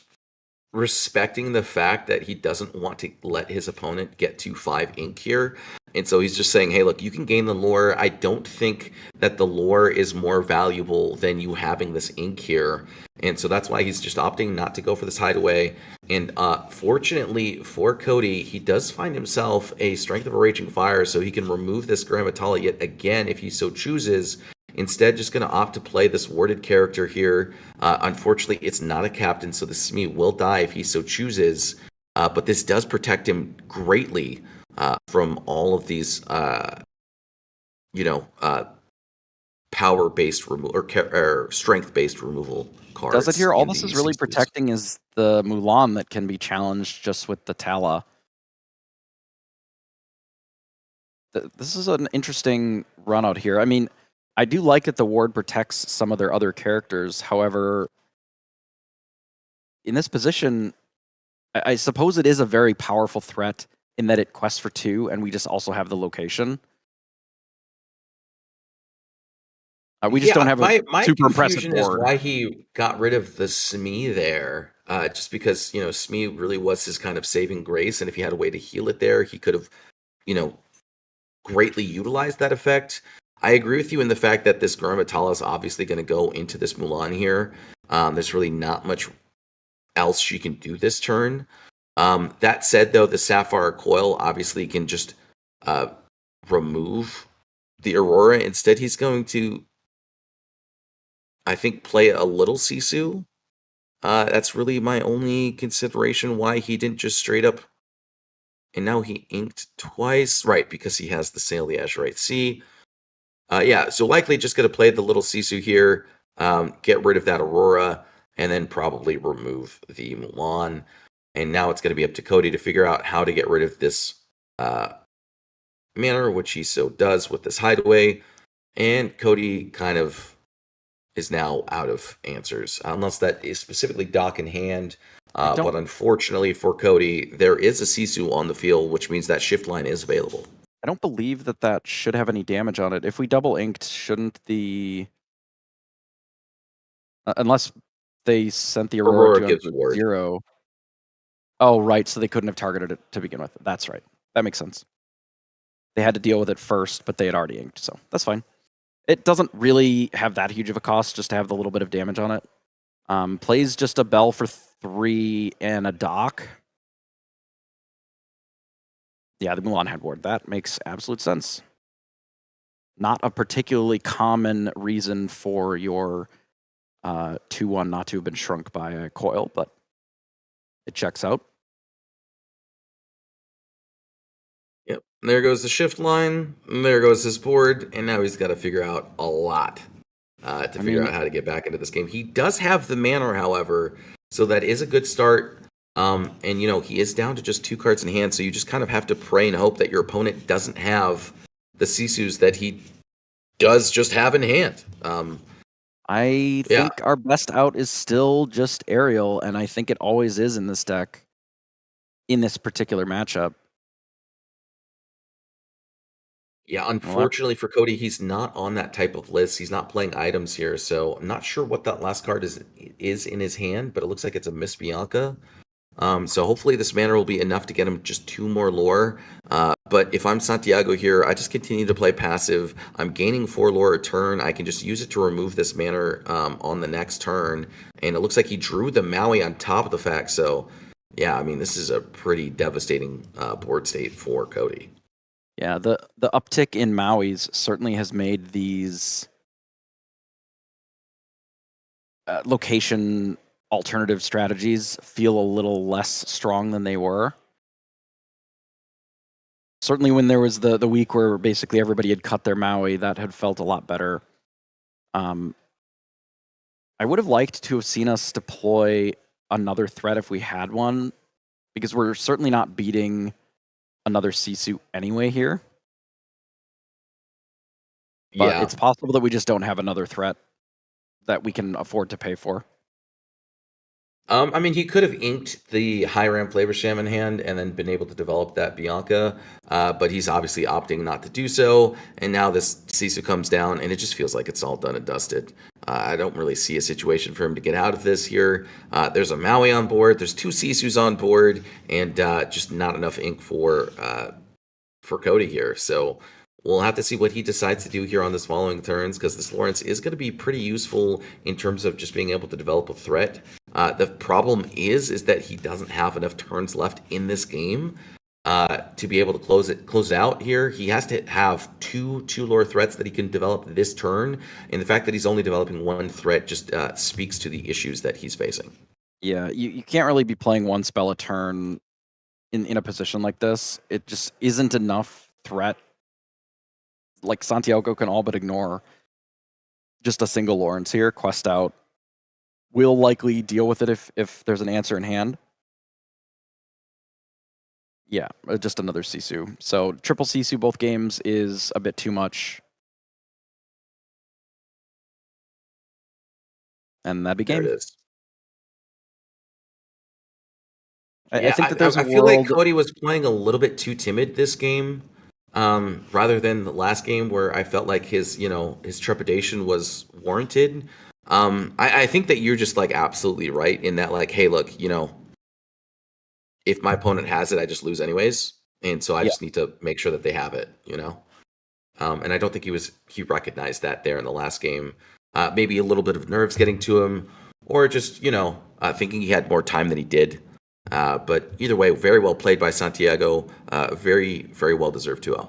Speaker 1: respecting the fact that he doesn't want to let his opponent get to 5 ink here. And so he's just saying, hey, look, you can gain the lore. I don't think that the lore is more valuable than you having this ink here. And so that's why he's just opting not to go for this Hideaway. And fortunately for Cody, he does find himself a Strength of a Raging Fire, so he can remove this Grammatala yet again if he so chooses. Instead, just going to opt to play this warded character here. Unfortunately, it's not a captain, so the Smee will die if he so chooses. But this does protect him greatly from all of these, power-based removal or strength-based removal cards.
Speaker 3: Does it here? All
Speaker 1: in
Speaker 3: this
Speaker 1: the
Speaker 3: is really
Speaker 1: 60s.
Speaker 3: protecting is the Mulan that can be challenged just with the Tala. This is an interesting run out here. I mean, I do like that the ward protects some of their other characters. However, in this position, I suppose it is a very powerful threat in that it quests for 2, and we just also have the location. We just don't have a
Speaker 1: my
Speaker 3: super impressive
Speaker 1: confusion is
Speaker 3: board.
Speaker 1: why he got rid of the Smee there. Just because Smee really was his kind of saving grace, and if he had a way to heal it there, he could have greatly utilized that effect. I agree with you in the fact that this Grammatala is obviously going to go into this Mulan here. There's really not much else she can do this turn. That said, though, the Sapphire Coil obviously can just remove the Aurora. Instead, he's going to, I think, play a little Sisu. That's really my only consideration why he didn't just straight up And now he inked twice, right, because he has the Sail the Azurite Sea. Yeah, so likely just going to play the little Sisu here, get rid of that Aurora, and then probably remove the Mulan. And now it's going to be up to Cody to figure out how to get rid of this manner, which he so does with this Hideaway. And Cody kind of is now out of answers, unless that is specifically Dock in hand. But unfortunately for Cody, there is a Sisu on the field, which means that shift line is available.
Speaker 3: I don't believe that should have any damage on it. If we double inked, shouldn't the... unless they sent the Aurora
Speaker 1: gives
Speaker 3: to
Speaker 1: ward.
Speaker 3: 0. Oh, right, so they couldn't have targeted it to begin with. That's right. That makes sense. They had to deal with it first, but they had already inked, so that's fine. It doesn't really have that huge of a cost just to have the little bit of damage on it. Plays just a Bell for 3 and a Dock. Yeah, the Mulan had ward. That makes absolute sense. Not a particularly common reason for your 2-1 not to have been shrunk by a coil, but it checks out.
Speaker 1: Yep. And there goes the shift line. And there goes his board. And now he's got to figure out a lot to figure out how to get back into this game. He does have the mana, however, so that is a good start. And, he is down to just 2 cards in hand, so you just kind of have to pray and hope that your opponent doesn't have the Sisus that he does just have in hand.
Speaker 3: I think our best out is still just Aerial, and I think it always is in this deck, in this particular matchup.
Speaker 1: Yeah, unfortunately for Cody, he's not on that type of list. He's not playing items here, so I'm not sure what that last card is in his hand, but it looks like it's a Miss Bianca. So hopefully this mana will be enough to get him just 2 more lore. But if I'm Santiago here, I just continue to play passive. I'm gaining 4 lore a turn. I can just use it to remove this mana on the next turn. And it looks like he drew the Maui on top of the fact. So, yeah, I mean, this is a pretty devastating board state for Cody.
Speaker 3: Yeah, the uptick in Maui's certainly has made these location alternative strategies feel a little less strong than they were. Certainly when there was the week where basically everybody had cut their Maui, that had felt a lot better. I would have liked to have seen us deploy another threat if we had one, because we're certainly not beating another Sisu anyway here. But it's possible that we just don't have another threat that we can afford to pay for.
Speaker 1: I mean, he could have inked the high ramp Flavor Sham in hand and then been able to develop that Bianca, but he's obviously opting not to do so. And now this Sisu comes down, and it just feels like it's all done and dusted. I don't really see a situation for him to get out of this here. There's a Maui on board, there's 2 Sisus on board, and just not enough ink for Cody here. So we'll have to see what he decides to do here on this following turns, because this Lawrence is going to be pretty useful in terms of just being able to develop a threat. The problem is that he doesn't have enough turns left in this game to be able to close it out here. He has to have two lore threats that he can develop this turn, and the fact that he's only developing 1 threat just speaks to the issues that he's facing.
Speaker 3: Yeah, you can't really be playing 1 spell a turn in a position like this. It just isn't enough threat. Like, Santiago can all but ignore just a single Lawrence here. Quest out. We'll likely deal with it if there's an answer in hand. Yeah, just another Sisu. So triple Sisu both games is a bit too much. And that'd be game.
Speaker 1: There it is.
Speaker 3: I think that there's
Speaker 1: I feel like Cody was playing a little bit too timid this game, rather than the last game where I felt like his trepidation was warranted. I think that you're just like absolutely right in that, like, hey, look, if my opponent has it, I just lose anyways, and so I just need to make sure that they have it, and I don't think he recognized that there in the last game. Maybe a little bit of nerves getting to him, or just thinking he had more time than he did. But either way, very well played by Santiago. Very, very well deserved 2-0.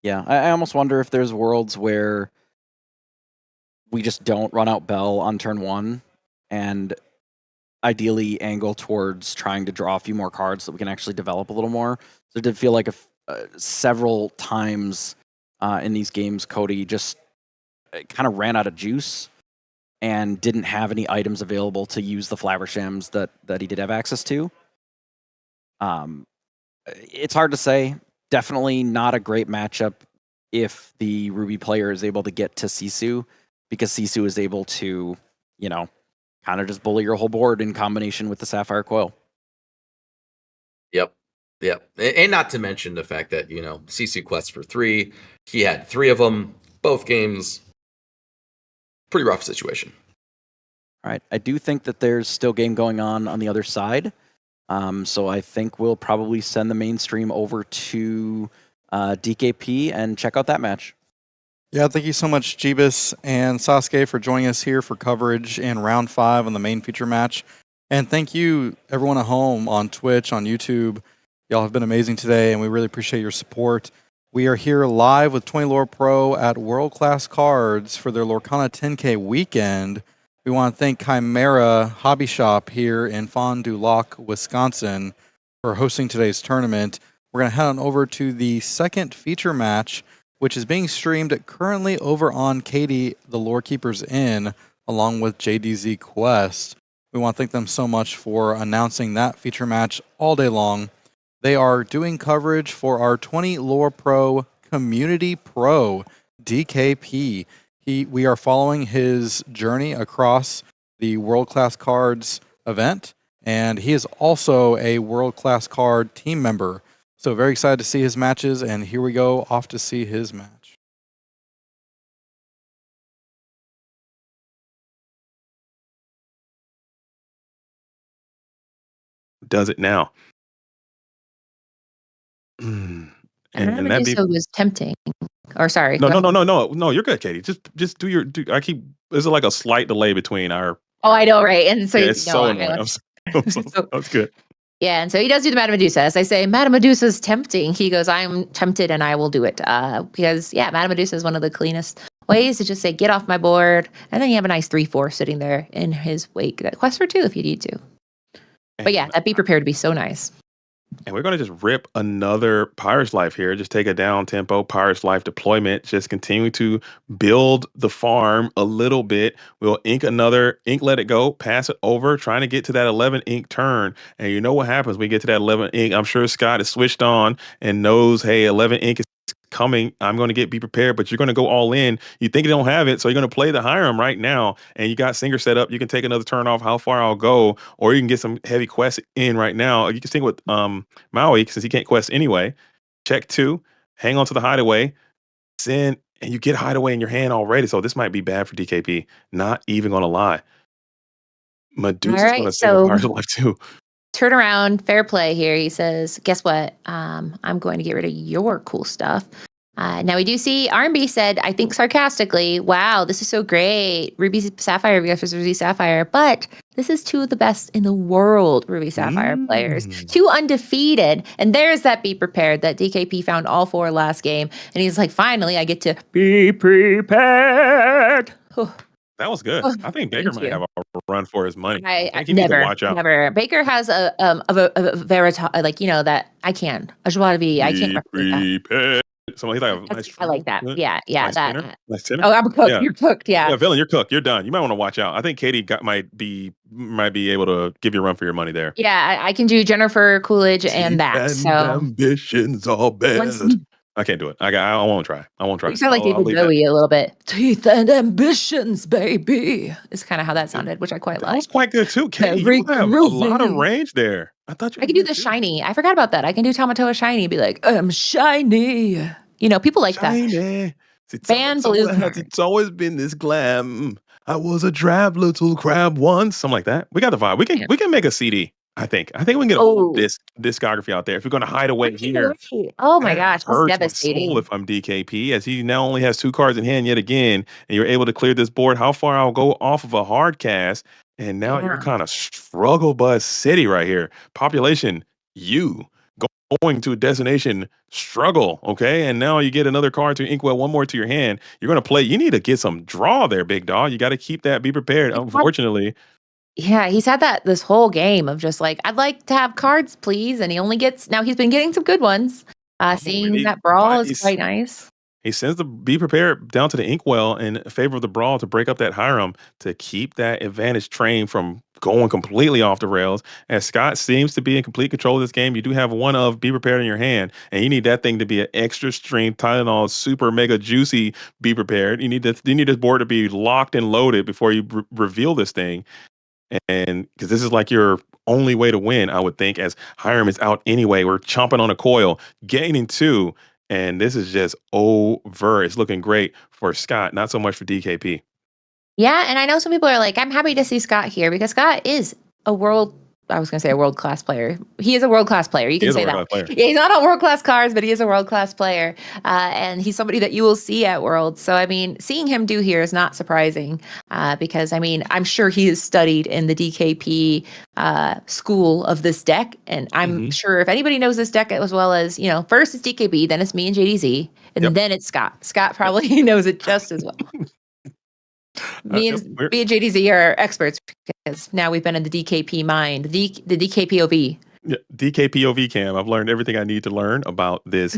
Speaker 3: Yeah, I almost wonder if there's worlds where we just don't run out Bell on turn 1, and ideally angle towards trying to draw a few more cards so we can actually develop a little more. So it did feel like several times in these games, Cody just kind of ran out of juice and didn't have any items available to use the Flavershams that he did have access to. It's hard to say. Definitely not a great matchup if the Ruby player is able to get to Sisu, because Sisu is able to, kind of just bully your whole board in combination with the Sapphire Coil.
Speaker 1: Yep. And not to mention the fact that, Sisu quests for 3. He had 3 of them, both games. Pretty rough situation.
Speaker 3: All right. I do think that there's still game going on the other side. So I think we'll probably send the mainstream over to DKP and check out that match.
Speaker 2: Yeah, thank you so much, Jeebus and Sasuke, for joining us here for coverage in round 5 on the main feature match. And thank you, everyone at home on Twitch, on YouTube. Y'all have been amazing today, and we really appreciate your support. We are here live with 20 Lore Pro at World Class Cards for their Lorcana 10K weekend. We want to thank Chimera Hobby Shop here in Fond du Lac, Wisconsin, for hosting today's tournament. We're going to head on over to the second feature match, which is being streamed currently over on Katie, the Lore Keepers Inn, along with JDZ Quest. We want to thank them so much for announcing that feature match all day long. They are doing coverage for our 20 Lore Pro Community Pro, DKP. We are following his journey across the World Class Cards event, and he is also a World Class Card team member. So very excited to see his matches, and here we go, off to see his match.
Speaker 5: Does it now. And
Speaker 4: that was tempting. Or sorry.
Speaker 5: No, you're good, Katie. Just do your. There's like a slight delay between our.
Speaker 4: Oh, I know, right? And so
Speaker 5: it's so annoying. That's good.
Speaker 4: Yeah, and so he does do the Madame Medusa. As I say, Madame Medusa is tempting. He goes, I'm tempted and I will do it. Because, Madame Medusa is one of the cleanest ways to just say, get off my board. And then you have a nice 3/4 sitting there in his wake. That quest for 2 if you need to. But that be prepared to be so nice.
Speaker 5: And we're going to just rip another Pirate's Life here. Just take a down tempo Pirate's Life deployment. Just continue to build the farm a little bit. We'll ink another ink, let it go, pass it over, trying to get to that 11 ink turn. And you know what happens when we get to that 11 ink? I'm sure Scott is switched on and knows, hey, 11 ink is coming. I'm going to be prepared, but you're going to go all in. You think you don't have it, so you're going to play the Hiram right now, and you got Singer set up. You can take another turn off how far I'll go, or you can get some heavy quests in right now. You can sing with Maui, since he can't quest anyway. Check 2, hang on to the Hideaway, send, and you get Hideaway in your hand already, so this might be bad for DKP. Not even going to lie. Medusa's going to sing a Pirate's Life too.
Speaker 4: Turn around, fair play here. He says, guess what? I'm going to get rid of your cool stuff. Now we do see R&B said, I think sarcastically, wow, this is so great. Ruby Sapphire versus Ruby Sapphire. But this is 2 of the best in the world Ruby Sapphire players. 2 undefeated. And there's that be prepared that DKP found all 4 last game. And he's like, finally, I get to be prepared.
Speaker 5: That was good. I think Baker might have a run for his money.
Speaker 4: I
Speaker 5: think he needs to watch out.
Speaker 4: Never. Baker has a verita, that I can. A joie de vivre. I can't replicate that.
Speaker 5: Someone nice
Speaker 4: I like that. Yeah,
Speaker 5: nice
Speaker 4: that.
Speaker 5: Tenor. Nice tenor.
Speaker 4: Oh, I'm cooked.
Speaker 5: Yeah.
Speaker 4: You're cooked. Yeah.
Speaker 5: Yeah, Villain, you're cooked. You're done. You might want to watch out. I think Katie might be able to give you a run for your money there.
Speaker 4: Yeah, I can do Jennifer Coolidge and that.
Speaker 5: And
Speaker 4: so
Speaker 5: ambitions are bad. I can't do it. I won't try.
Speaker 4: You sound like David Bowie a little bit. Teeth and ambitions, baby. It's kind of how that sounded, which I quite like.
Speaker 5: That was quite good too, Katie. You have a lot of range there. I thought I
Speaker 4: can do the shiny. I forgot about that. I can do Tamatoa shiny. Be like, I'm shiny. People like
Speaker 5: shiny.
Speaker 4: That. Ban blue.
Speaker 5: It's always been this glam. I was a drab little crab once. Something like that. We got the vibe. We can make a CD. I think we can get this discography out there. If you're going to hide away here,
Speaker 4: oh my gosh,
Speaker 5: that's
Speaker 4: devastating.
Speaker 5: My soul if I'm DKP, as he now only has 2 cards in hand yet again, and you're able to clear this board. How far I'll go off of a hard cast, and now you're kind of struggle bus city right here. Population, you going to a destination struggle, okay? And now you get another card to Inkwell, 1 more to your hand. You're going to play. You need to get some draw there, big dog. You got to keep that. Be prepared. Unfortunately.
Speaker 4: Yeah, he's had that this whole game of just like, I'd like to have cards, please. And he only gets now he's been getting some good ones. Seeing that brawl is quite nice.
Speaker 5: He sends the Be Prepared down to the Inkwell in favor of the Brawl to break up that Hiram to keep that advantage train from going completely off the rails. As Scott seems to be in complete control of this game, you do have one of Be Prepared in your hand, and you need that thing to be an extra strength Tylenol super mega juicy Be Prepared. You need this board to be locked and loaded before you reveal this thing. And because this is like your only way to win, I would think, as Hiram is out anyway. We're chomping on a coil, gaining 2. And this is just over. It's looking great for Scott, not so much for DKP.
Speaker 4: Yeah, and I know some people are like, I'm happy to see Scott here because Scott is a world-class player. He is a world-class player. You can say that. Yeah, he's not on world-class cards, but he is a world-class player. And he's somebody that you will see at Worlds. So, I mean, seeing him do here is not surprising because, I mean, I'm sure he has studied in the DKP school of this deck. And I'm sure if anybody knows this deck as well as, first it's DKP, then it's me and JDZ, and then it's Scott. Scott probably knows it just as well. Me and JDZ are experts because now we've been in the DKP mind, the DKPOV.
Speaker 5: Yeah, DKPOV cam. I've learned everything I need to learn about this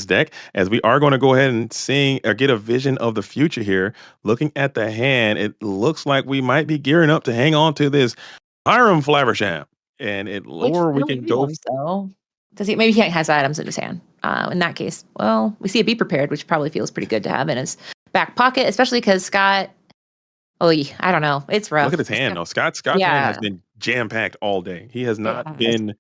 Speaker 5: deck. As we are going to go ahead and get a vision of the future here. Looking at the hand, it looks like we might be gearing up to hang on to this Hiram Flaversham, and we can go.
Speaker 4: So does he? Maybe he has items in his hand. In that case, well, we see a Be Prepared, which probably feels pretty good to have in his back pocket, especially because Scott. Oh, I don't know. It's rough.
Speaker 5: Look at his hand, though. Scott's hand has been jam-packed all day. He has not been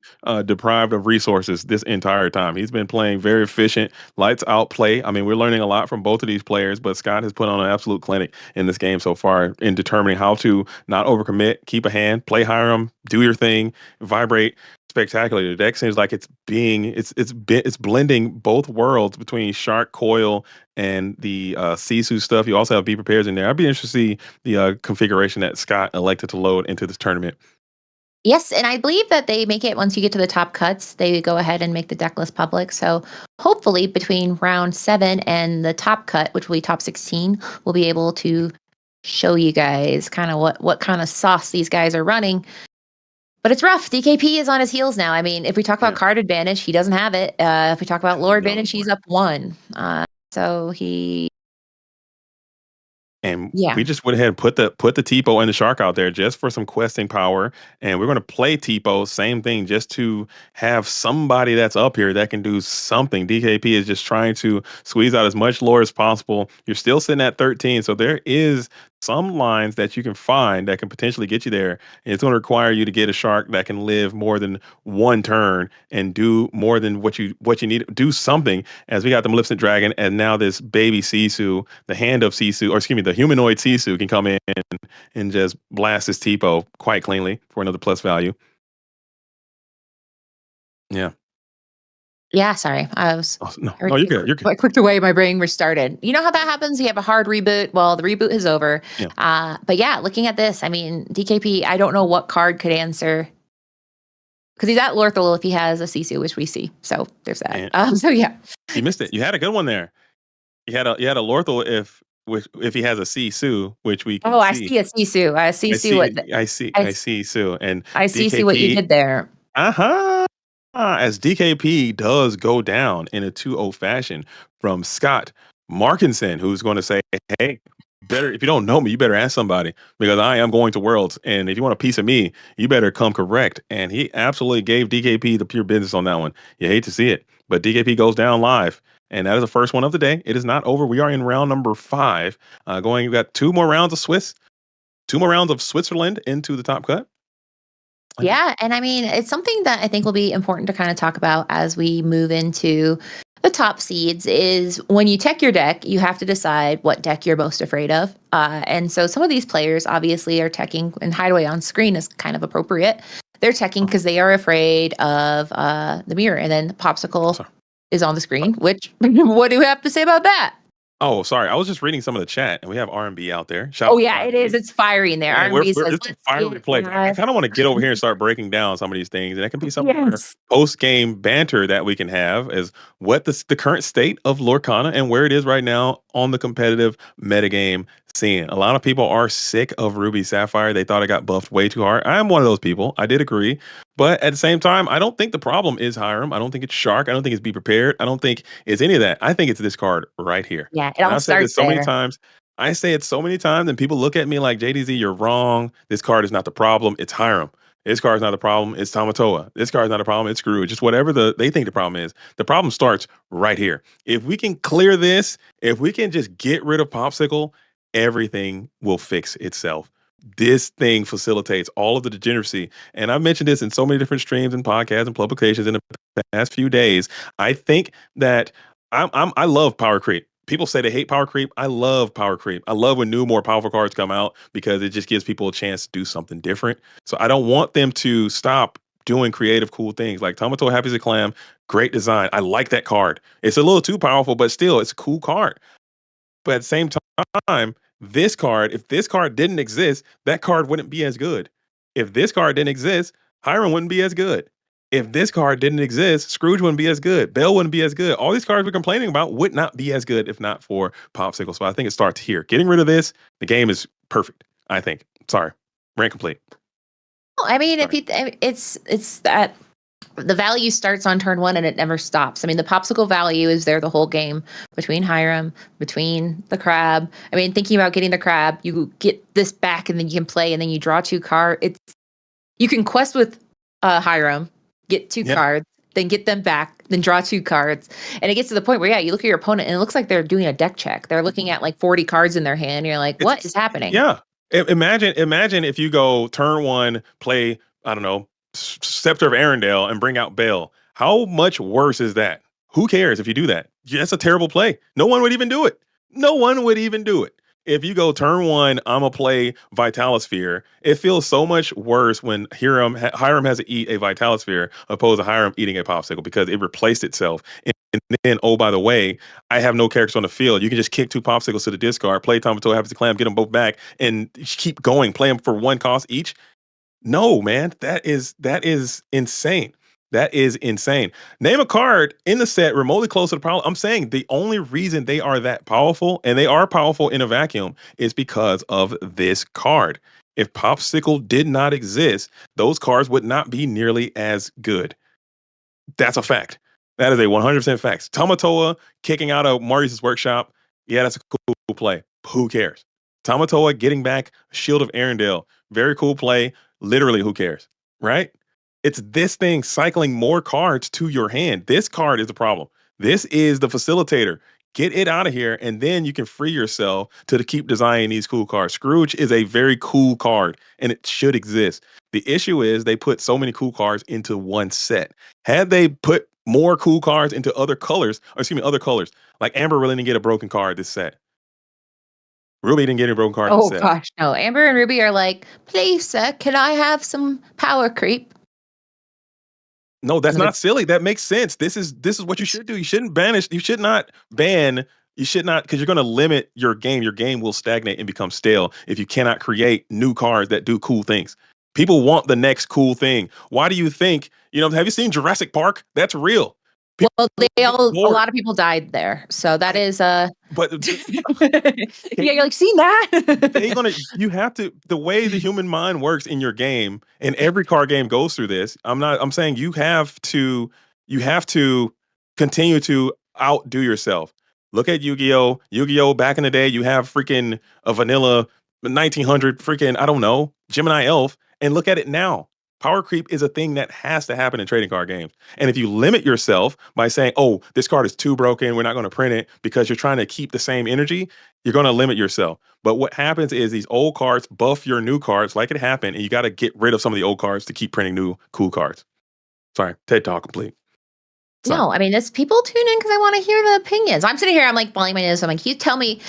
Speaker 5: deprived of resources this entire time. He's been playing very efficient, lights-out play. I mean, we're learning a lot from both of these players, but Scott has put on an absolute clinic in this game so far in determining how to not overcommit, keep a hand, play Hiram, do your thing, vibrate spectacularly. The deck seems like it's blending both worlds between Shark Coil and the Sisu stuff. You also have Be Prepared in there. I'd be interested to see the configuration that Scott elected to load into this tournament.
Speaker 4: Yes, and I believe that they make it once you get to the top cuts, they go ahead and make the deck list public. So hopefully between round 7 and the top cut, which will be top 16, we'll be able to show you guys kind of what kind of sauce these guys are running. But it's rough. DKP is on his heels now. I mean, if we talk about card advantage, he doesn't have it. If we talk about lore advantage, he's up 1. So he...
Speaker 5: And we just went ahead and put the Tipo and the Shark out there just for some questing power. And we're going to play Tipo, same thing, just to have somebody that's up here that can do something. DKP is just trying to squeeze out as much lore as possible. You're still sitting at 13, so there is some lines that you can find that can potentially get you there. And it's going to require you to get a Shark that can live more than 1 turn and do more than what you need. Do something, as we got the Maleficent Dragon, and now this baby Sisu, the hand of Sisu, or excuse me, the humanoid Sisu can come in and just blast this Tipo quite cleanly for another plus value. Yeah.
Speaker 4: Yeah, sorry. I was...
Speaker 5: No, you're good. You're good.
Speaker 4: I clicked away. My brain restarted. You know how that happens? You have a hard reboot. Well, the reboot is over. Yeah. But yeah, looking at this, I mean, DKP, I don't know what card could answer. Because he's at Lorthal if he has a Sisu, which we see. So there's that. So yeah.
Speaker 5: You missed it. You had a good one there. You had a Lorthal if he has a Sisu, which we can see.
Speaker 4: I see a Sisu. I see
Speaker 5: Sisu. And
Speaker 4: I see what you did there.
Speaker 5: As DKP does go down in a 2-0 fashion from Scott Markinson, who's going to say, hey, if you don't know me, you better ask somebody, because I am going to Worlds. And if you want a piece of me, you better come correct. And he absolutely gave DKP the pure business on that one. You hate to see it, but DKP goes down live. And that is the first one of the day. It is not over. We are in round number 5. We've got 2 more rounds of Switzerland into the top cut.
Speaker 4: Yeah, and I mean, it's something that I think will be important to kind of talk about as we move into the top seeds is when you tech your deck, you have to decide what deck you're most afraid of. And so some of these players obviously are teching, and Hideaway on screen is kind of appropriate. They're teching because they are afraid of the mirror, and then the Popsicle is on the screen, which, what do we have to say about that?
Speaker 5: Oh, sorry. I was just reading some of the chat, and we have R&B out there.
Speaker 4: It is. It's fiery in there. R&B says,
Speaker 5: it's a fiery play. I kind of want to get over here and start breaking down some of these things, and that can be some post-game banter that we can have as what the current state of Lorcana and where it is right now on the competitive metagame seeing. A lot of people are sick of Ruby Sapphire. They thought it got buffed way too hard. I am one of those people. I did agree. But at the same time, I don't think the problem is Hiram. I don't think it's Shark. I don't think it's Be Prepared. I don't think it's any of that. I think it's this card right here.
Speaker 4: Yeah, it
Speaker 5: And
Speaker 4: all
Speaker 5: I've said this
Speaker 4: starts
Speaker 5: so many
Speaker 4: there.
Speaker 5: times. I say it so many times, and people look at me like, JDZ, you're wrong. This card is not the problem. It's Hiram. This card's not the problem. It's Tamatoa. This card's not a problem. It's Scrooge. Just whatever they think the problem is. The problem starts right here. If we can clear this, if we can just get rid of Popsicle, everything will fix itself. This thing facilitates all of the degeneracy. And I've mentioned this in so many different streams and podcasts and publications in the past few days. I think that I love power creep. People say they hate power creep. I love power creep. I love when new, more powerful cards come out because it just gives people a chance to do something different. So I don't want them to stop doing creative, cool things. Like Tomato Happy as a Clam, great design. I like that card. It's a little too powerful, but still, it's a cool card. But at the same time, this card, if this card didn't exist, that card wouldn't be as good. If this card didn't exist, Hiram wouldn't be as good. If this card didn't exist, Scrooge wouldn't be as good. Bell wouldn't be as good. All these cards we're complaining about would not be as good if not for Popsicle. So I think it starts here. Getting rid of this, the game is perfect, I think. Sorry. Rant complete.
Speaker 4: Well, I mean,
Speaker 5: Sorry.
Speaker 4: it's that the value starts on turn 1 and it never stops. I mean, the Popsicle value is there the whole game between Hiram, between the crab. I mean, thinking about getting the crab, you get this back and then you can play and then you draw 2 cards. You can quest with Hiram, get 2 cards, then get them back, then draw 2 cards. And it gets to the point where, you look at your opponent and it looks like they're doing a deck check. They're looking at like 40 cards in their hand. And you're like, what is happening?
Speaker 5: Yeah. Imagine if you go turn 1, play, I don't know, Scepter of Arendelle and bring out Bell. How much worse is that? Who cares if you do that? That's a terrible play. No one would even do it. No one would even do it. If you go turn 1, I'm going to play Vitalosphere. It feels so much worse when Hiram has to eat a Vitalosphere opposed to Hiram eating a Popsicle because it replaced itself. And then, oh, by the way, I have no characters on the field. You can just kick 2 Popsicles to the discard, play Tomato Happy to Clam, get them both back, and keep going. Play them for 1 cost each. No, man, that is insane. That is insane. Name a card in the set remotely close to the problem. I'm saying the only reason they are that powerful, and they are powerful in a vacuum, is because of this card. If Popsicle did not exist, those cards would not be nearly as good. That's a fact. That is a 100% fact. Tamatoa kicking out of Marius' workshop. Yeah, that's a cool play. Who cares? Tamatoa getting back Shield of Arendelle. Very cool play. Literally, who cares? Right? It's this thing cycling more cards to your hand. This card is the problem. This is the facilitator. Get it out of here, and then you can free yourself to keep designing these cool cards. Scrooge is a very cool card, and it should exist. The issue is they put so many cool cards into one set. Had they put more cool cards into other colors, like Amber really didn't get a broken card this set. Ruby didn't get a broken card this set.
Speaker 4: Oh gosh, no. Amber and Ruby are like, please, sir, can I have some power creep?
Speaker 5: No, that's not silly. That makes sense. This is what you should do. You shouldn't banish. You should not ban. You should not, because you're going to limit your game. Your game will stagnate and become stale if you cannot create new cards that do cool things. People want the next cool thing. Why do you think, have you seen Jurassic Park? That's real.
Speaker 4: Well, a lot of people died there. So that is
Speaker 5: but
Speaker 4: yeah, you're like, seen that?
Speaker 5: You have to, the way the human mind works in your game, and every card game goes through this. I'm saying you have to continue to outdo yourself. Look at Yu-Gi-Oh! Yu-Gi-Oh! Back in the day, you have freaking a vanilla 1900 freaking, I don't know, Gemini Elf, and look at it now. Power creep is a thing that has to happen in trading card games. And if you limit yourself by saying, oh, this card is too broken, we're not going to print it, because you're trying to keep the same energy, you're going to limit yourself. But what happens is these old cards buff your new cards like it happened, and you got to get rid of some of the old cards to keep printing new cool cards. Sorry, TED Talk complete.
Speaker 4: Sorry. No, I mean, it's people tune in because I want to hear the opinions. I'm sitting here, I'm like blowing my nose. I'm like, you tell me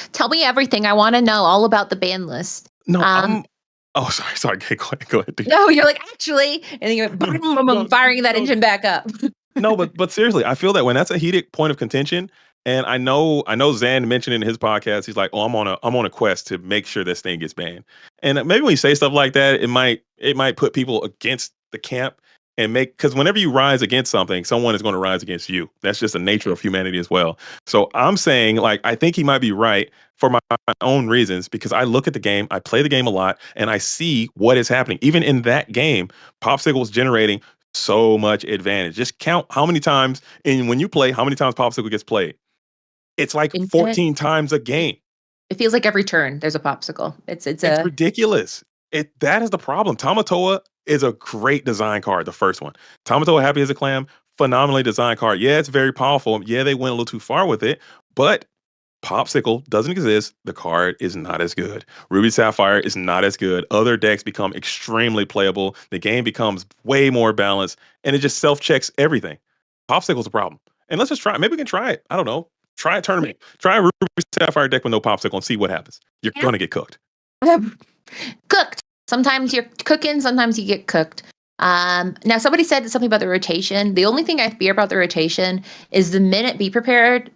Speaker 4: everything. I want to know all about the ban list.
Speaker 5: No, oh, sorry. Go ahead. Dude.
Speaker 4: No, you're like, actually, and then you're firing that engine back up.
Speaker 5: No, but seriously, I feel that when that's a heated point of contention, and I know Zan mentioned in his podcast, he's like, oh, I'm on a quest to make sure this thing gets banned. And maybe when you say stuff like that, it might put people against the camp. and make, because whenever you rise against something, someone is going to rise against you. That's just the nature of humanity as well. So I'm saying, like, I think he might be right for my own reasons, because I look at the game, I play the game a lot, and I see what is happening. Even in that game, Popsicle's generating so much advantage. Just count how many times, and when you play, how many times Popsicle gets played. It's like
Speaker 4: Infinite.
Speaker 5: 14 times a game.
Speaker 4: It feels like every turn there's a popsicle. It's
Speaker 5: It's ridiculous. That is the problem. Tamatoa is a great design card, the first one. Tamatoa Happy as a Clam, phenomenally designed card. Yeah, it's very powerful. Yeah, they went a little too far with it, but Popsicle doesn't exist. The card is not as good. Ruby Sapphire is not as good. Other decks become extremely playable. The game becomes way more balanced, and it just self-checks everything. Popsicle's a problem. And let's just try it. Maybe we can try it. I don't know. Try a tournament. Try a Ruby Sapphire deck with no Popsicle and see what happens. You're gonna get cooked.
Speaker 4: cooked. Sometimes you're cooking, sometimes you get cooked. Now somebody said something about the rotation. The only thing I fear about the rotation is the minute Be Prepared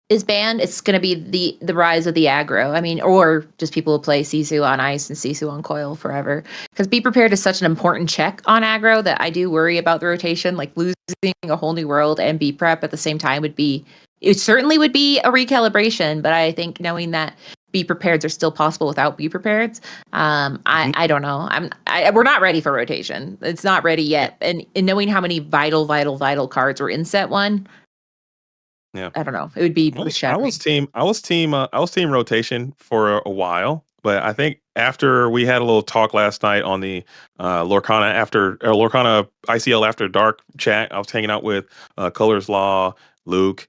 Speaker 4: is banned, it's going to be the rise of the aggro. I mean, or just people who play Sisu on ice and Sisu on coil forever. Because Be Prepared is such an important check on aggro that I do worry about the rotation. Like losing a whole new world and Be Prep at the same time it certainly would be a recalibration. But I think knowing that Be Prepareds are still possible without Be Prepareds, I don't know. We're not ready for rotation. It's not ready yet. And knowing how many vital cards were in set one.
Speaker 5: Yeah,
Speaker 4: I don't know. It would be
Speaker 5: I was team rotation for a while, but I think after we had a little talk last night on the Lorcana ICL After Dark chat, I was hanging out with Colors Law, Luke,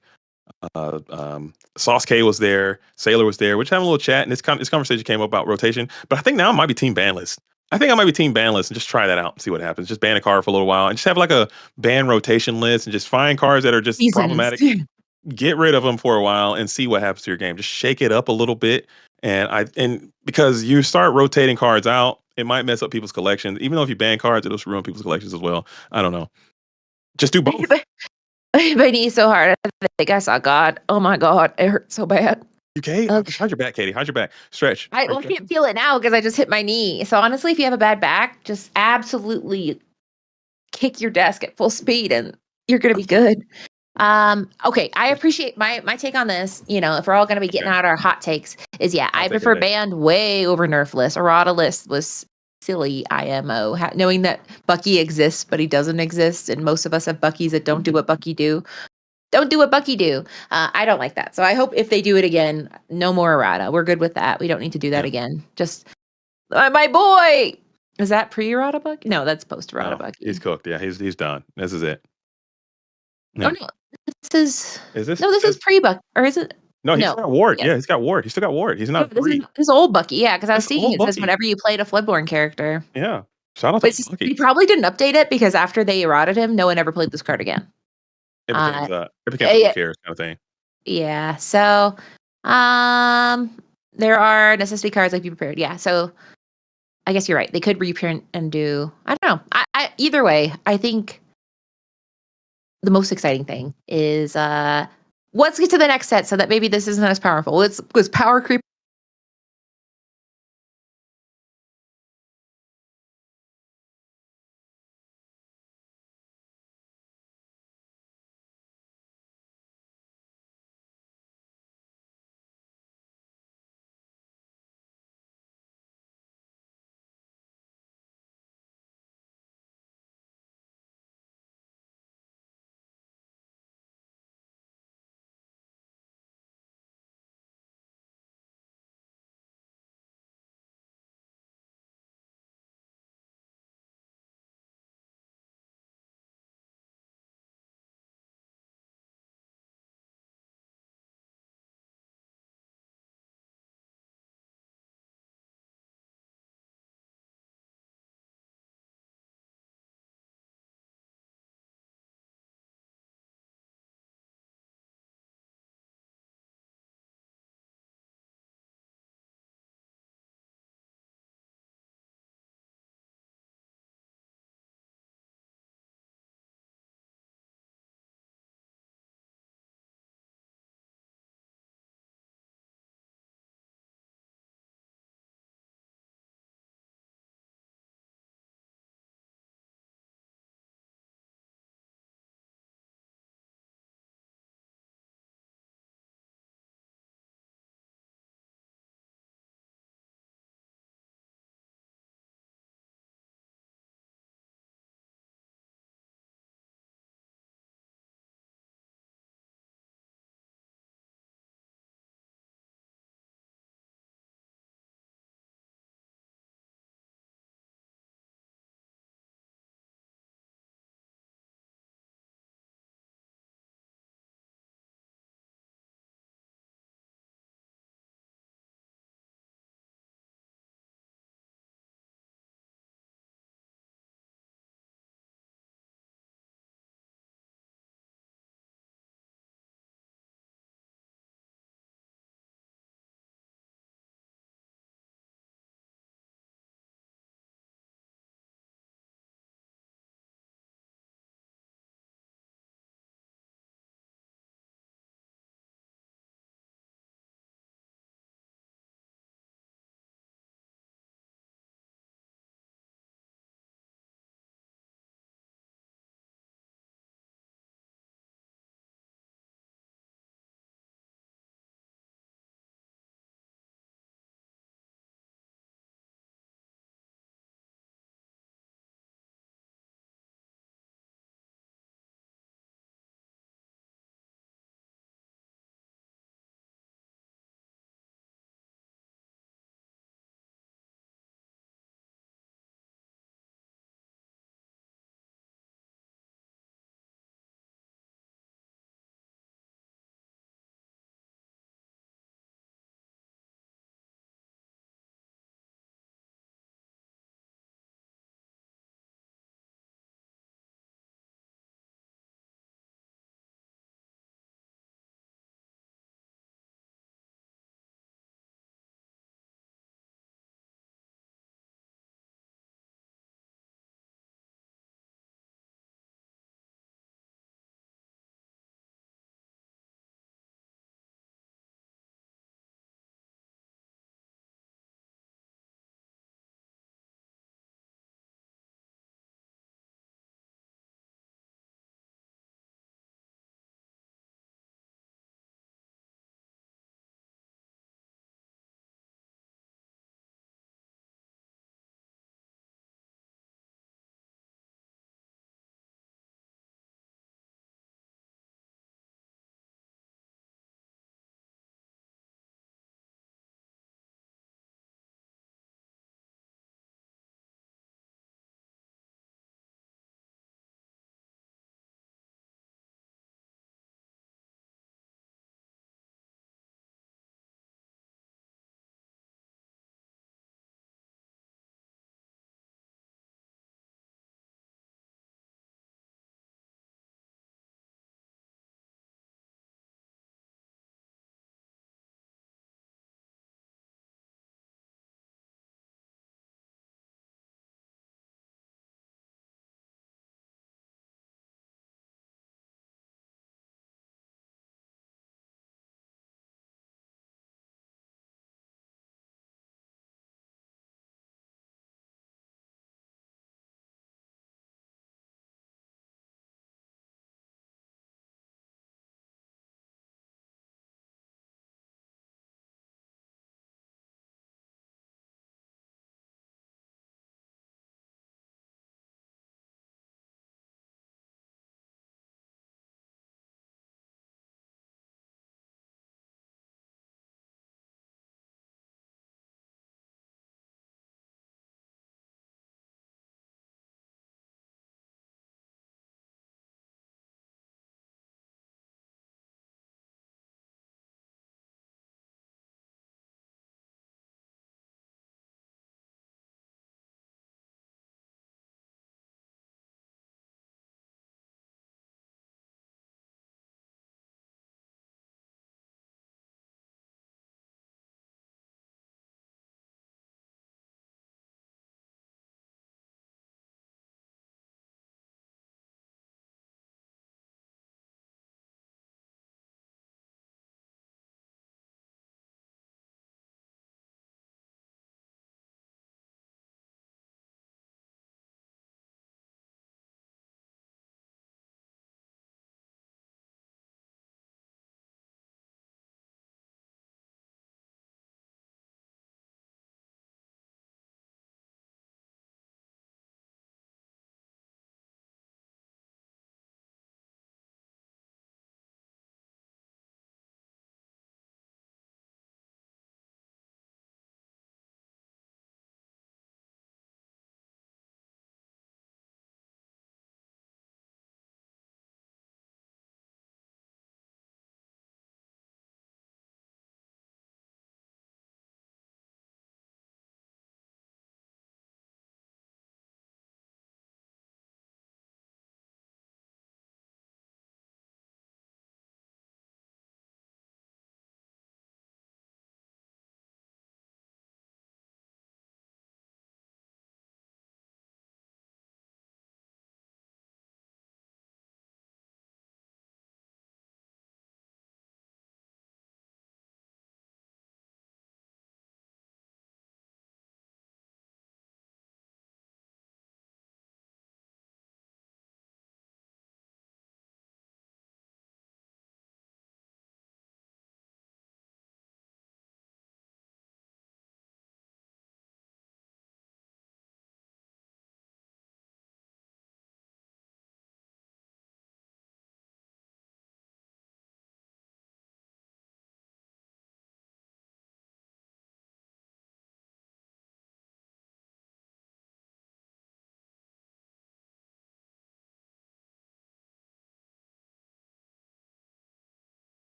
Speaker 5: Sauce K was there, Sailor was there. We're just having a little chat, and this conversation came up about rotation. But I think now I might be team banless. I think I might be team banless and just try that out and see what happens. Just ban a card for a little while and just have like a ban rotation list and just find cards that are just problematic. Get rid of them for a while and see what happens to your game. Just shake it up a little bit. And because you start rotating cards out, it might mess up people's collections. Even though if you ban cards, it'll ruin people's collections as well. I don't know. Just do both.
Speaker 4: My knee so hard. I think I saw God. Oh my God. It hurt so bad.
Speaker 5: Okay. How's your back, Katie? How's your back? Stretch.
Speaker 4: I can't feel it now because I just hit my knee. So honestly, if you have a bad back, just absolutely kick your desk at full speed and you're going to be good. Okay, I appreciate my take on this. You know, if we're all going to be getting out our hot takes, is I prefer banned way over nerfless. Errata-less was silly IMO. Knowing that Bucky exists, but he doesn't exist, and most of us have Buckies that don't do what Bucky do. Don't do what Bucky do. I don't like that. So I hope if they do it again, no more errata. We're good with that. We don't need to do that again. Just my boy. Is that pre-errata Bucky? No, that's post-errata Bucky.
Speaker 5: He's cooked. Yeah, he's done. This is it.
Speaker 4: Yeah. Oh no, this is pre-Bucky, or is it?
Speaker 5: No, he's got Ward. Yeah, he's got Ward. He's still got Ward. He's not free.
Speaker 4: This is old Bucky. Yeah, because I was seeing it says whenever you played a Floodborne character.
Speaker 5: Yeah. Shout out to Bucky.
Speaker 4: He probably didn't update it because after they errated him, no one ever played this card again.
Speaker 5: It became who cares kind of thing.
Speaker 4: Yeah. So, there are necessity cards like Be Prepared. Yeah. So, I guess you're right. They could reprint and do. I don't know. I either way, I think the most exciting thing is let's get to the next set so that maybe this isn't as powerful. Was power creep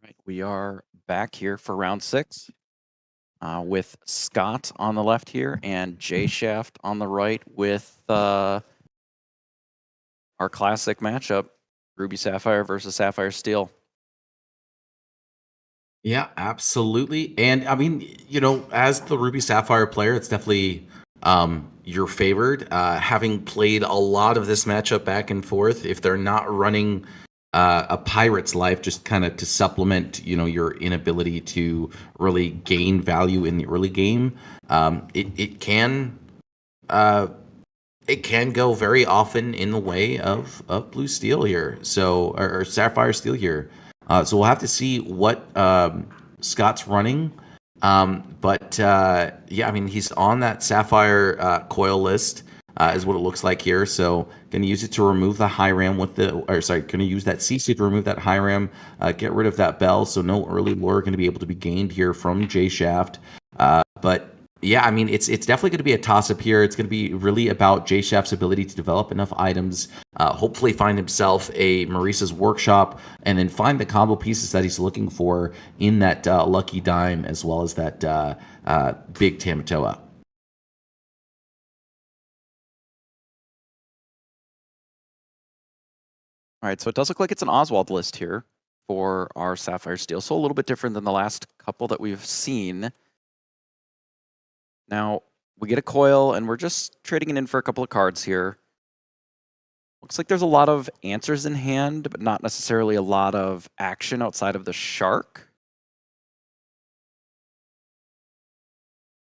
Speaker 3: Right, we are back here for round 6 with Scott on the left here and J Shaft on the right with our classic matchup, Ruby Sapphire versus Sapphire Steel.
Speaker 1: Yeah, absolutely. And I mean, as the Ruby Sapphire player, it's definitely your favored. Having played a lot of this matchup back and forth, if they're not running a Pirate's Life just kind of to supplement, your inability to really gain value in the early game, it can go very often in the way of Blue Steel here. So or Sapphire Steel here. So we'll have to see what Scott's running. But yeah, I mean, he's on that Sapphire coil list, is what it looks like here. So going to use it to remove the high ram going to use that CC to remove that high ram, get rid of that bell. So no early lure going to be able to be gained here from J Shaft. But yeah, I mean, it's definitely going to be a toss-up here. It's going to be really about J Shaft's ability to develop enough items, hopefully find himself a Maurice's workshop, and then find the combo pieces that he's looking for in that Lucky Dime, as well as that big Tamatoa.
Speaker 3: All right, so it does look like it's an Oswald list here for our Sapphire Steel, so a little bit different than the last couple that we've seen. Now, we get a coil, and we're just trading it in for a couple of cards here. Looks like there's a lot of answers in hand, but not necessarily a lot of action outside of the shark.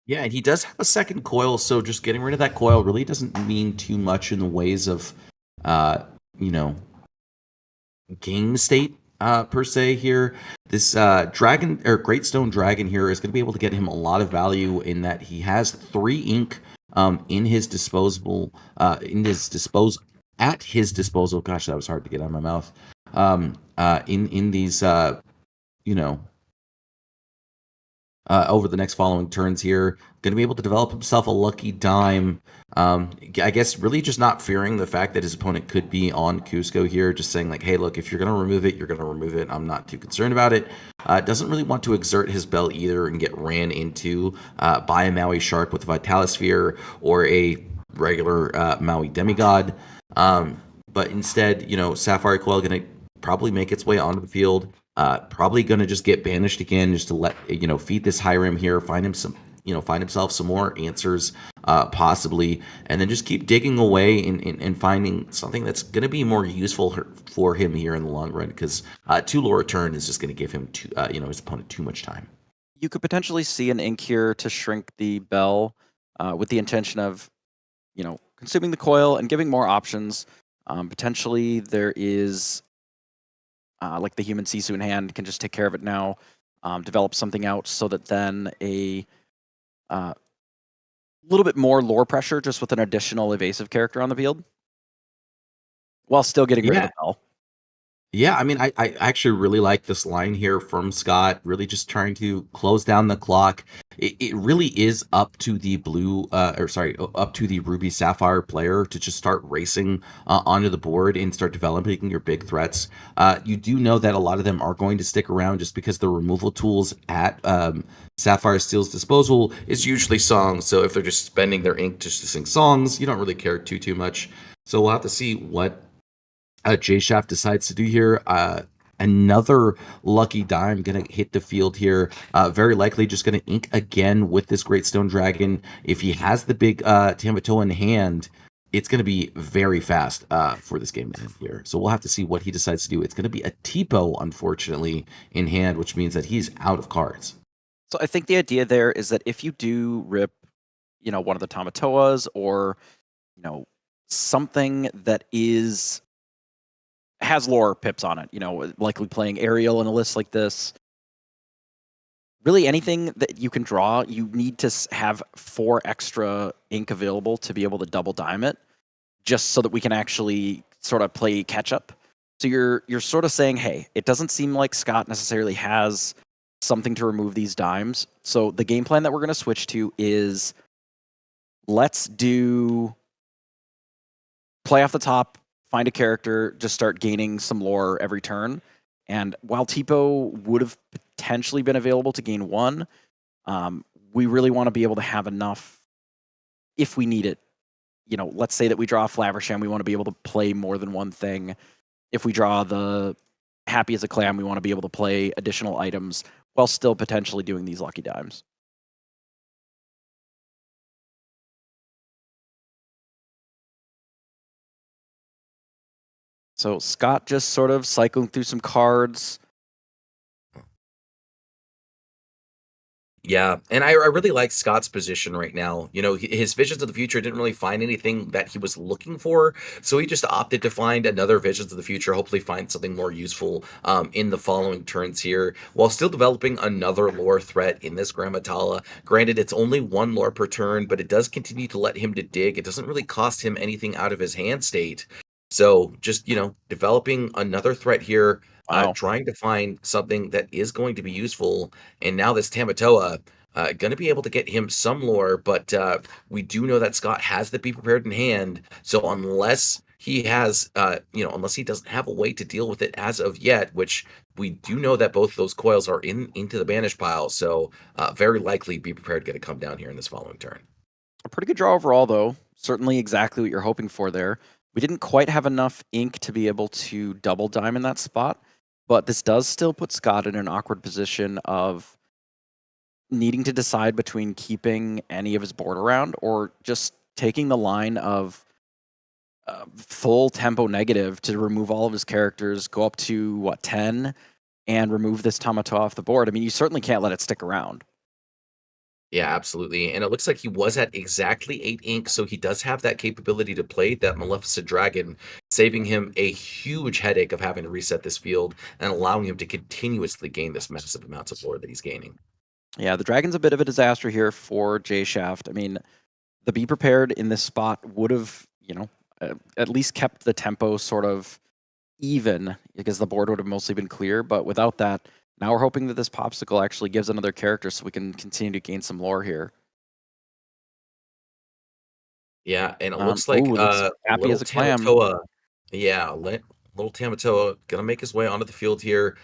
Speaker 1: Yeah, and he does have a second coil, so just getting rid of that coil really doesn't mean too much in the ways of, game state per se here. This dragon or Great Stone Dragon here is going to be able to get him a lot of value in that he has 3 ink in his disposal. Gosh, that was hard to get out of my mouth. In these over the next following turns here, going to be able to develop himself a Lucky Dime. I guess really just not fearing the fact that his opponent could be on Cusco here, just saying like, hey, look, if you're going to remove it, you're going to remove it. I'm not too concerned about it. Doesn't really want to exert his bell either and get ran into by a Maui Shark with a Vitalisphere or a regular Maui Demigod. But instead, Sapphire Coil going to probably make its way onto the field. Probably going to just get banished again, just to let feed this high rim here, find himself some more answers, possibly, and then just keep digging away and finding something that's going to be more useful for him here in the long run. Because 2 lure turn is just going to give him his opponent too much time.
Speaker 3: You could potentially see an ink here to shrink the bell, with the intention of, consuming the coil and giving more options. Potentially there is. Like the human Sisu in hand can just take care of it now, develop something out so that then a little bit more lore pressure just with an additional evasive character on the field while still getting rid of the bell.
Speaker 1: Yeah, I mean, I actually really like this line here from Scott, really just trying to close down the clock. It really is up to the up to the Ruby Sapphire player to just start racing onto the board and start developing your big threats. You do know that a lot of them are going to stick around just because the removal tools at Sapphire Steel's disposal is usually songs. So if they're just spending their ink just to sing songs, you don't really care too much. So we'll have to see what J Shaft decides to do here. Another Lucky Dime going to hit the field here. Very likely just going to ink again with this Great Stone Dragon. If he has the big Tamatoa in hand, it's going to be very fast for this game to end here. So we'll have to see what he decides to do. It's going to be a Tipo, unfortunately, in hand, which means that he's out of cards.
Speaker 3: So I think the idea there is that if you do rip, one of the Tamatoas or, something that has lore pips on it, likely playing Ariel in a list like this. Really anything that you can draw, you need to have 4 extra ink available to be able to double dime it, just so that we can actually sort of play catch up. So you're sort of saying, hey, it doesn't seem like Scott necessarily has something to remove these dimes. So the game plan that we're going to switch to is let's do play off the top, find a character, just start gaining some lore every turn, And while Tipo would have potentially been available to gain 1, we really want to be able to have enough if we need it. You know, let's say that we draw a Flaversham, we want to be able to play more than one thing. If we draw the Happy as a Clam, we want to be able to play additional items while still potentially doing these lucky dimes. So Scott just sort of cycling through some cards.
Speaker 1: Yeah, and I really like Scott's position right now. You know, his Visions of the Future didn't really find anything that he was looking for, so he just opted to find another Visions of the Future, hopefully find something more useful in the following turns here, while still developing another lore threat in this Grammatala. Granted, it's only 1 lore per turn, but it does continue to let him to dig. It doesn't really cost him anything out of his hand state. So just, you know, developing another threat here,
Speaker 3: Wow.
Speaker 1: trying to find something that is going to be useful. And now this Tamatoa, going to be able to get him some lore, but we do know that Scott has the Be Prepared in hand. So unless he has, unless he doesn't have a way to deal with it as of yet, which we do know that both those coils are into the banish pile. So very likely Be Prepared going to come down here in this following turn.
Speaker 3: A pretty good draw overall, though. Certainly exactly what you're hoping for there. We didn't quite have enough ink to be able to double diamond that spot, but this does still put Scott in an awkward position of needing to decide between keeping any of his board around or just taking the line of full tempo negative to remove all of his characters, go up to, 10, and remove this Tamatoa off the board. I mean, you certainly can't let it stick around.
Speaker 1: Yeah, absolutely. And it looks like he was at exactly 8 ink, so he does have that capability to play that Maleficent Dragon, saving him a huge headache of having to reset this field and allowing him to continuously gain this massive amounts of lore that he's gaining.
Speaker 3: Yeah, the Dragon's a bit of a disaster here for J Shaft. I mean, the Be Prepared in this spot would have, at least kept the tempo sort of even because the board would have mostly been clear. But without that, now we're hoping that this Popsicle actually gives another character so we can continue to gain some lore here.
Speaker 1: Yeah, and it looks like
Speaker 3: Happy
Speaker 1: little
Speaker 3: as a Clam.
Speaker 1: Tamatoa. Yeah, little Tamatoa gonna make his way onto the field here.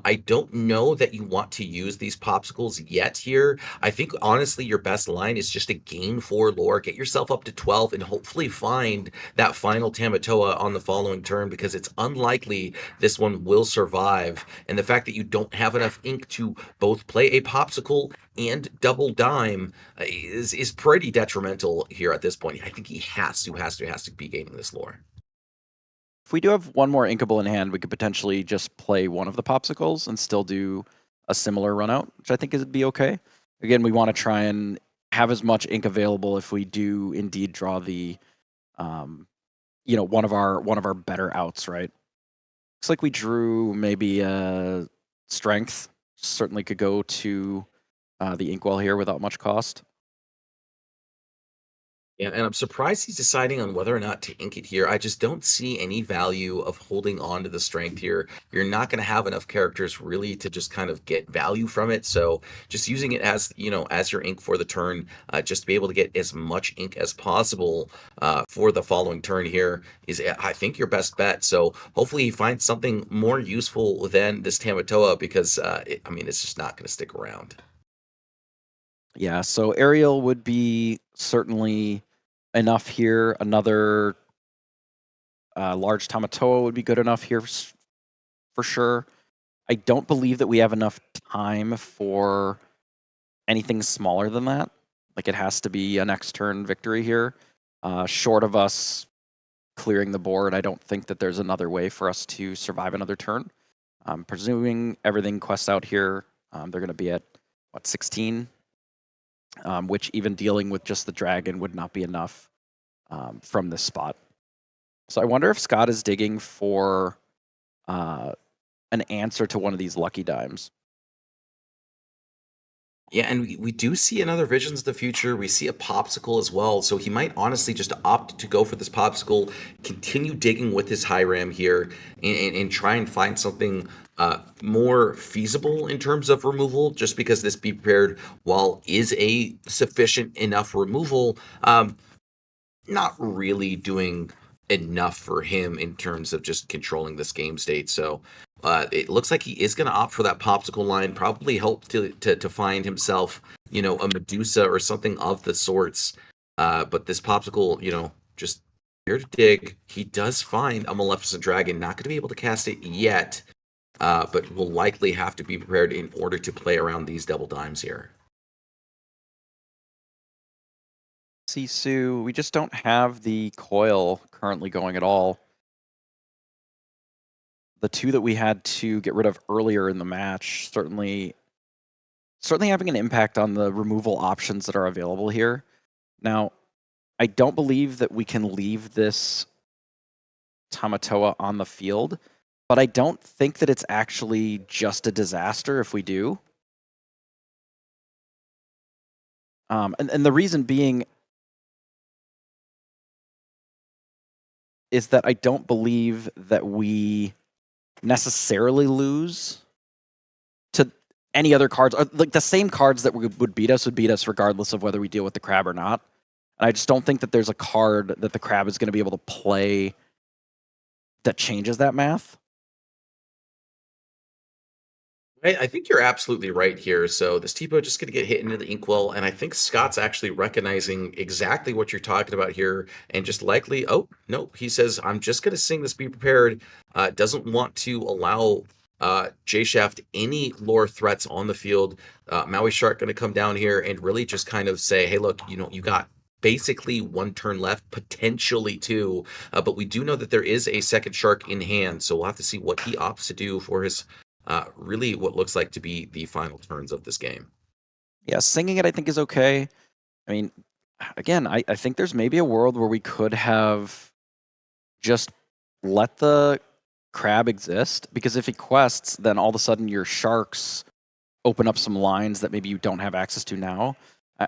Speaker 1: I don't know that you want to use these popsicles yet here. I think honestly your best line is just to gain 4 lore, get yourself up to 12, and hopefully find that final Tamatoa on the following turn because it's unlikely this one will survive. And the fact that you don't have enough ink to both play a popsicle and double dime is pretty detrimental here at this point. I think he has to be gaining this lore.
Speaker 3: If we do have one more inkable in hand, we could potentially just play one of the popsicles and still do a similar run out, which I think would be okay. Again, we want to try and have as much ink available if we do indeed draw the, one of our better outs, right? Looks like we drew maybe strength. Certainly could go to the inkwell here without much cost.
Speaker 1: Yeah, and I'm surprised he's deciding on whether or not to ink it here. I just don't see any value of holding on to the strength here. You're not going to have enough characters really to just kind of get value from it. So just using it as, as your ink for the turn, just to be able to get as much ink as possible for the following turn here is, I think, your best bet. So hopefully he finds something more useful than this Tamatoa because, it's just not going to stick around.
Speaker 3: Yeah, so Ariel would be certainly enough here. Another large Tamatoa would be good enough here for sure. I don't believe that we have enough time for anything smaller than that. Like it has to be a next turn victory here. Short of us clearing the board, I don't think that there's another way for us to survive another turn. Presuming everything quests out here, they're going to be at, 16? Which even dealing with just the dragon would not be enough from this spot. So I wonder if Scott is digging for an answer to one of these lucky dimes.
Speaker 1: Yeah, and we do see another Visions of the Future. We see a popsicle as well. So he might honestly just opt to go for this popsicle, continue digging with his high ram here, and try and find something more feasible in terms of removal, just because this Be Prepared, while is a sufficient enough removal, not really doing enough for him in terms of just controlling this game state. So It looks like he is going to opt for that popsicle line, probably help to find himself, a Medusa or something of the sorts. But this popsicle, just here to dig. He does find a Maleficent Dragon. Not going to be able to cast it yet, but will likely have to be prepared in order to play around these double dimes here.
Speaker 3: Sisu, we just don't have the coil currently going at all. The two that we had to get rid of earlier in the match certainly having an impact on the removal options that are available here. Now, I don't believe that we can leave this Tamatoa on the field, but I don't think that it's actually just a disaster if we do. And the reason being is that I don't believe that we necessarily lose to any other cards. Like the same cards that would beat us regardless of whether we deal with the crab or not. And I just don't think that there's a card that the crab is going to be able to play that changes that math.
Speaker 1: I think you're absolutely right here. So this Tipo just going to get hit into the inkwell, and I think Scott's actually recognizing exactly what you're talking about here, and just likely, oh no, he says, "I'm just going to sing this. Be prepared." Doesn't want to allow J Shaft any lore threats on the field. Maui Shark going to come down here and really just kind of say, "Hey, look, you got." Basically one turn left, potentially two, but we do know that there is a second shark in hand, so we'll have to see what he opts to do for his really what looks like to be the final turns of this game.
Speaker 3: Yeah, singing it I think is okay. I mean, again, I think there's maybe a world where we could have just let the crab exist, because if he quests, then all of a sudden your sharks open up some lines that maybe you don't have access to now.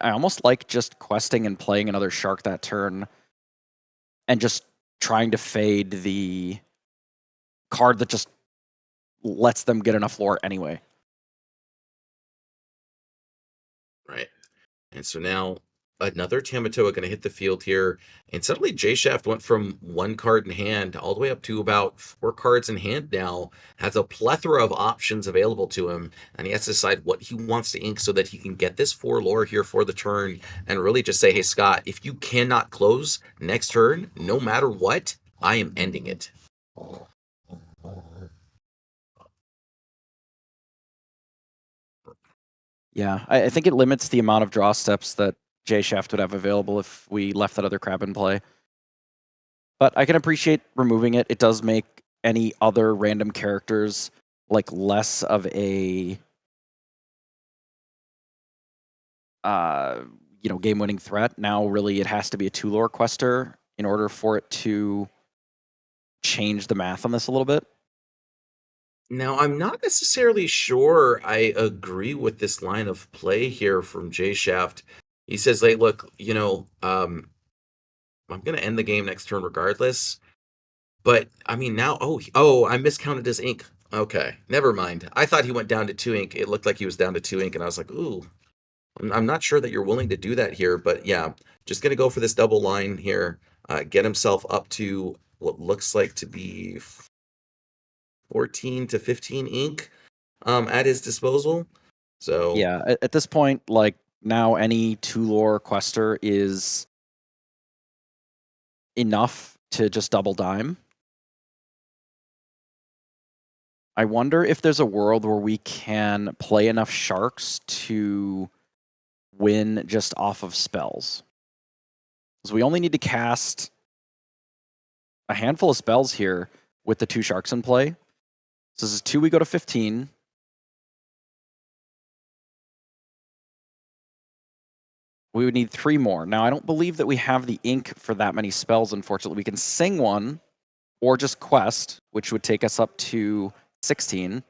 Speaker 3: I almost like just questing and playing another shark that turn and just trying to fade the card that just lets them get enough lore anyway.
Speaker 1: Right. And so now another Tamatoa going to hit the field here. And suddenly J Shaft went from one card in hand all the way up to about 4 cards in hand now. Has a plethora of options available to him. And he has to decide what he wants to ink so that he can get this 4 lore here for the turn. And really just say, hey, Scott, if you cannot close next turn, no matter what, I am ending it.
Speaker 3: Yeah, I think it limits the amount of draw steps that J Shaft would have available if we left that other crab in play. But I can appreciate removing it. It does make any other random characters like less of a game-winning threat. Now really it has to be a 2-lore quester in order for it to change the math on this a little bit.
Speaker 1: Now, I'm not necessarily sure I agree with this line of play here from J Shaft. He says, hey, look, I'm going to end the game next turn regardless. But, I mean, now, I miscounted his ink. Okay, never mind. I thought he went down to 2 ink. It looked like he was down to 2 ink, and I was like, ooh, I'm not sure that you're willing to do that here. But, yeah, just going to go for this double line here, get himself up to what looks like to be 14 to 15 ink at his disposal. So
Speaker 3: yeah, at this point, like now any 2-lore quester is enough to just double dime. I wonder if there's a world where we can play enough sharks to win just off of spells. Because we only need to cast a handful of spells here with the 2 sharks in play. So this is 2, we go to 15. We would need 3 more. Now, I don't believe that we have the ink for that many spells, unfortunately. We can sing one, or just quest, which would take us up to 16.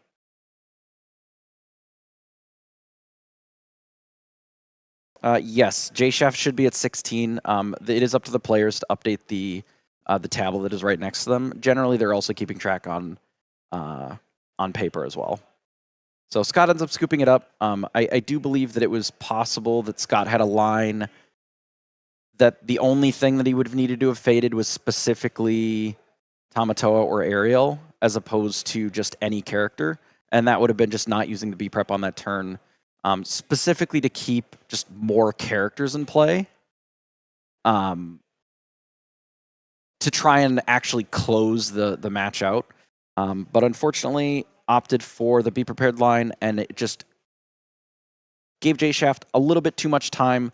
Speaker 3: Yes, J-Shaft should be at 16. It is up to the players to update the tablet that is right next to them. Generally, they're also keeping track on paper as well. So Scott ends up scooping it up. I do believe that it was possible that Scott had a line that the only thing that he would have needed to have faded was specifically Tamatoa or Ariel as opposed to just any character. And that would have been just not using the B prep on that turn, specifically to keep just more characters in play, to try and actually close the match out. But unfortunately, opted for the Be Prepared line, and it just gave J Shaft a little bit too much time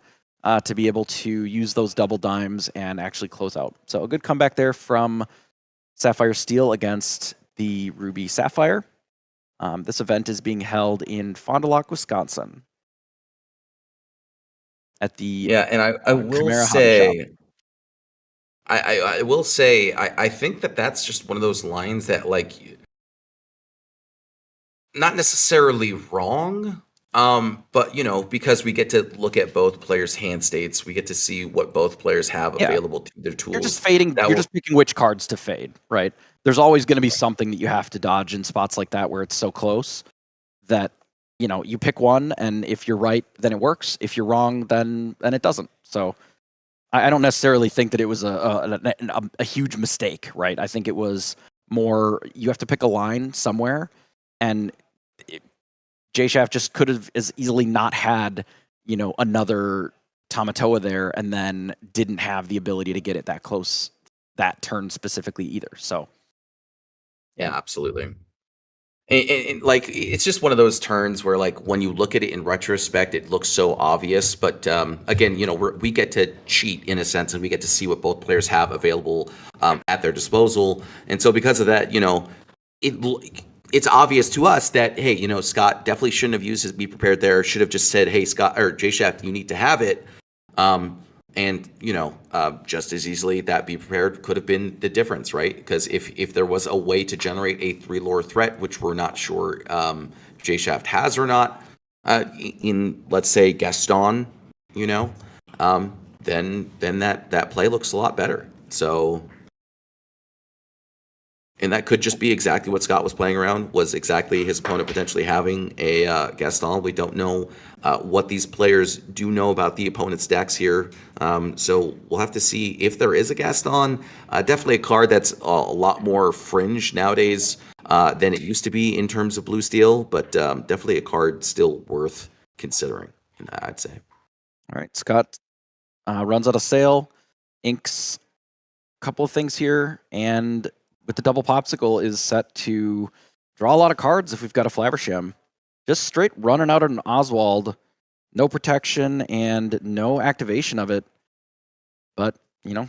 Speaker 3: to be able to use those double dimes and actually close out. So a good comeback there from Sapphire Steel against the Ruby Sapphire. This event is being held in Fond du Lac, Wisconsin. At the
Speaker 1: and I will
Speaker 3: Chimera Hobby
Speaker 1: say,
Speaker 3: Shop.
Speaker 1: I will say, I think that's just one of those lines that, like, not necessarily wrong, but because we get to look at both players' hand states, we get to see what both players have available to their tools.
Speaker 3: You're just fading. You're just picking which cards to fade, right? There's always going to be something that you have to dodge in spots like that where it's so close that you pick one, and if you're right, then it works. If you're wrong, then it doesn't. So I don't necessarily think that it was a huge mistake, right? I think it was more you have to pick a line somewhere, and J-Shaft just could have as easily not had another Tamatoa there, and then didn't have the ability to get it that close that turn specifically either. So
Speaker 1: yeah, absolutely. And like, it's just one of those turns where, like, when you look at it in retrospect, it looks so obvious. But again, we get to cheat in a sense, and we get to see what both players have available at their disposal. And so because of that, it's obvious to us that, hey, Scott definitely shouldn't have used his Be Prepared there. Should have just said, hey, Scott or J-Shaft, you need to have it. And just as easily that Be Prepared could have been the difference, right? Because if there was a way to generate a 3 lore threat, which we're not sure J-Shaft has or not, in, let's say, Gaston, then that play looks a lot better. So, and that could just be exactly what Scott was playing around, was exactly his opponent potentially having a Gaston. We don't know what these players do know about the opponent's decks here. So we'll have to see if there is a Gaston. Definitely a card that's a lot more fringe nowadays than it used to be in terms of blue steel, but definitely a card still worth considering, I'd say.
Speaker 3: All right, Scott runs out of sail, inks a couple of things here, and with the double popsicle is set to draw a lot of cards if we've got a Flaversham. Just straight running out an Oswald, no protection and no activation of it. But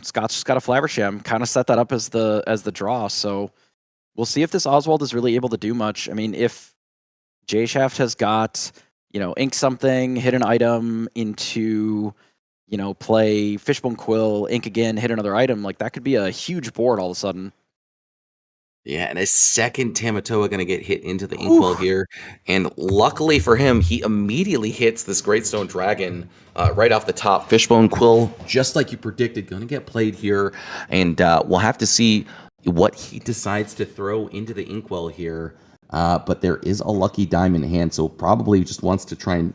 Speaker 3: Scott's just got a Flaversham, kind of set that up as the draw. So we'll see if this Oswald is really able to do much. I mean, if J-Shaft has got ink something, hit an item into play Fishbone Quill, ink again, hit another item, like that could be a huge board all of a sudden.
Speaker 1: Yeah, and a second Tamatoa going to get hit into the Inkwell here. And luckily for him, he immediately hits this Greatstone Dragon right off the top. Fishbone Quill, just like you predicted, going to get played here. And we'll have to see what he decides to throw into the Inkwell here. But there is a lucky diamond in hand, so probably just wants to try and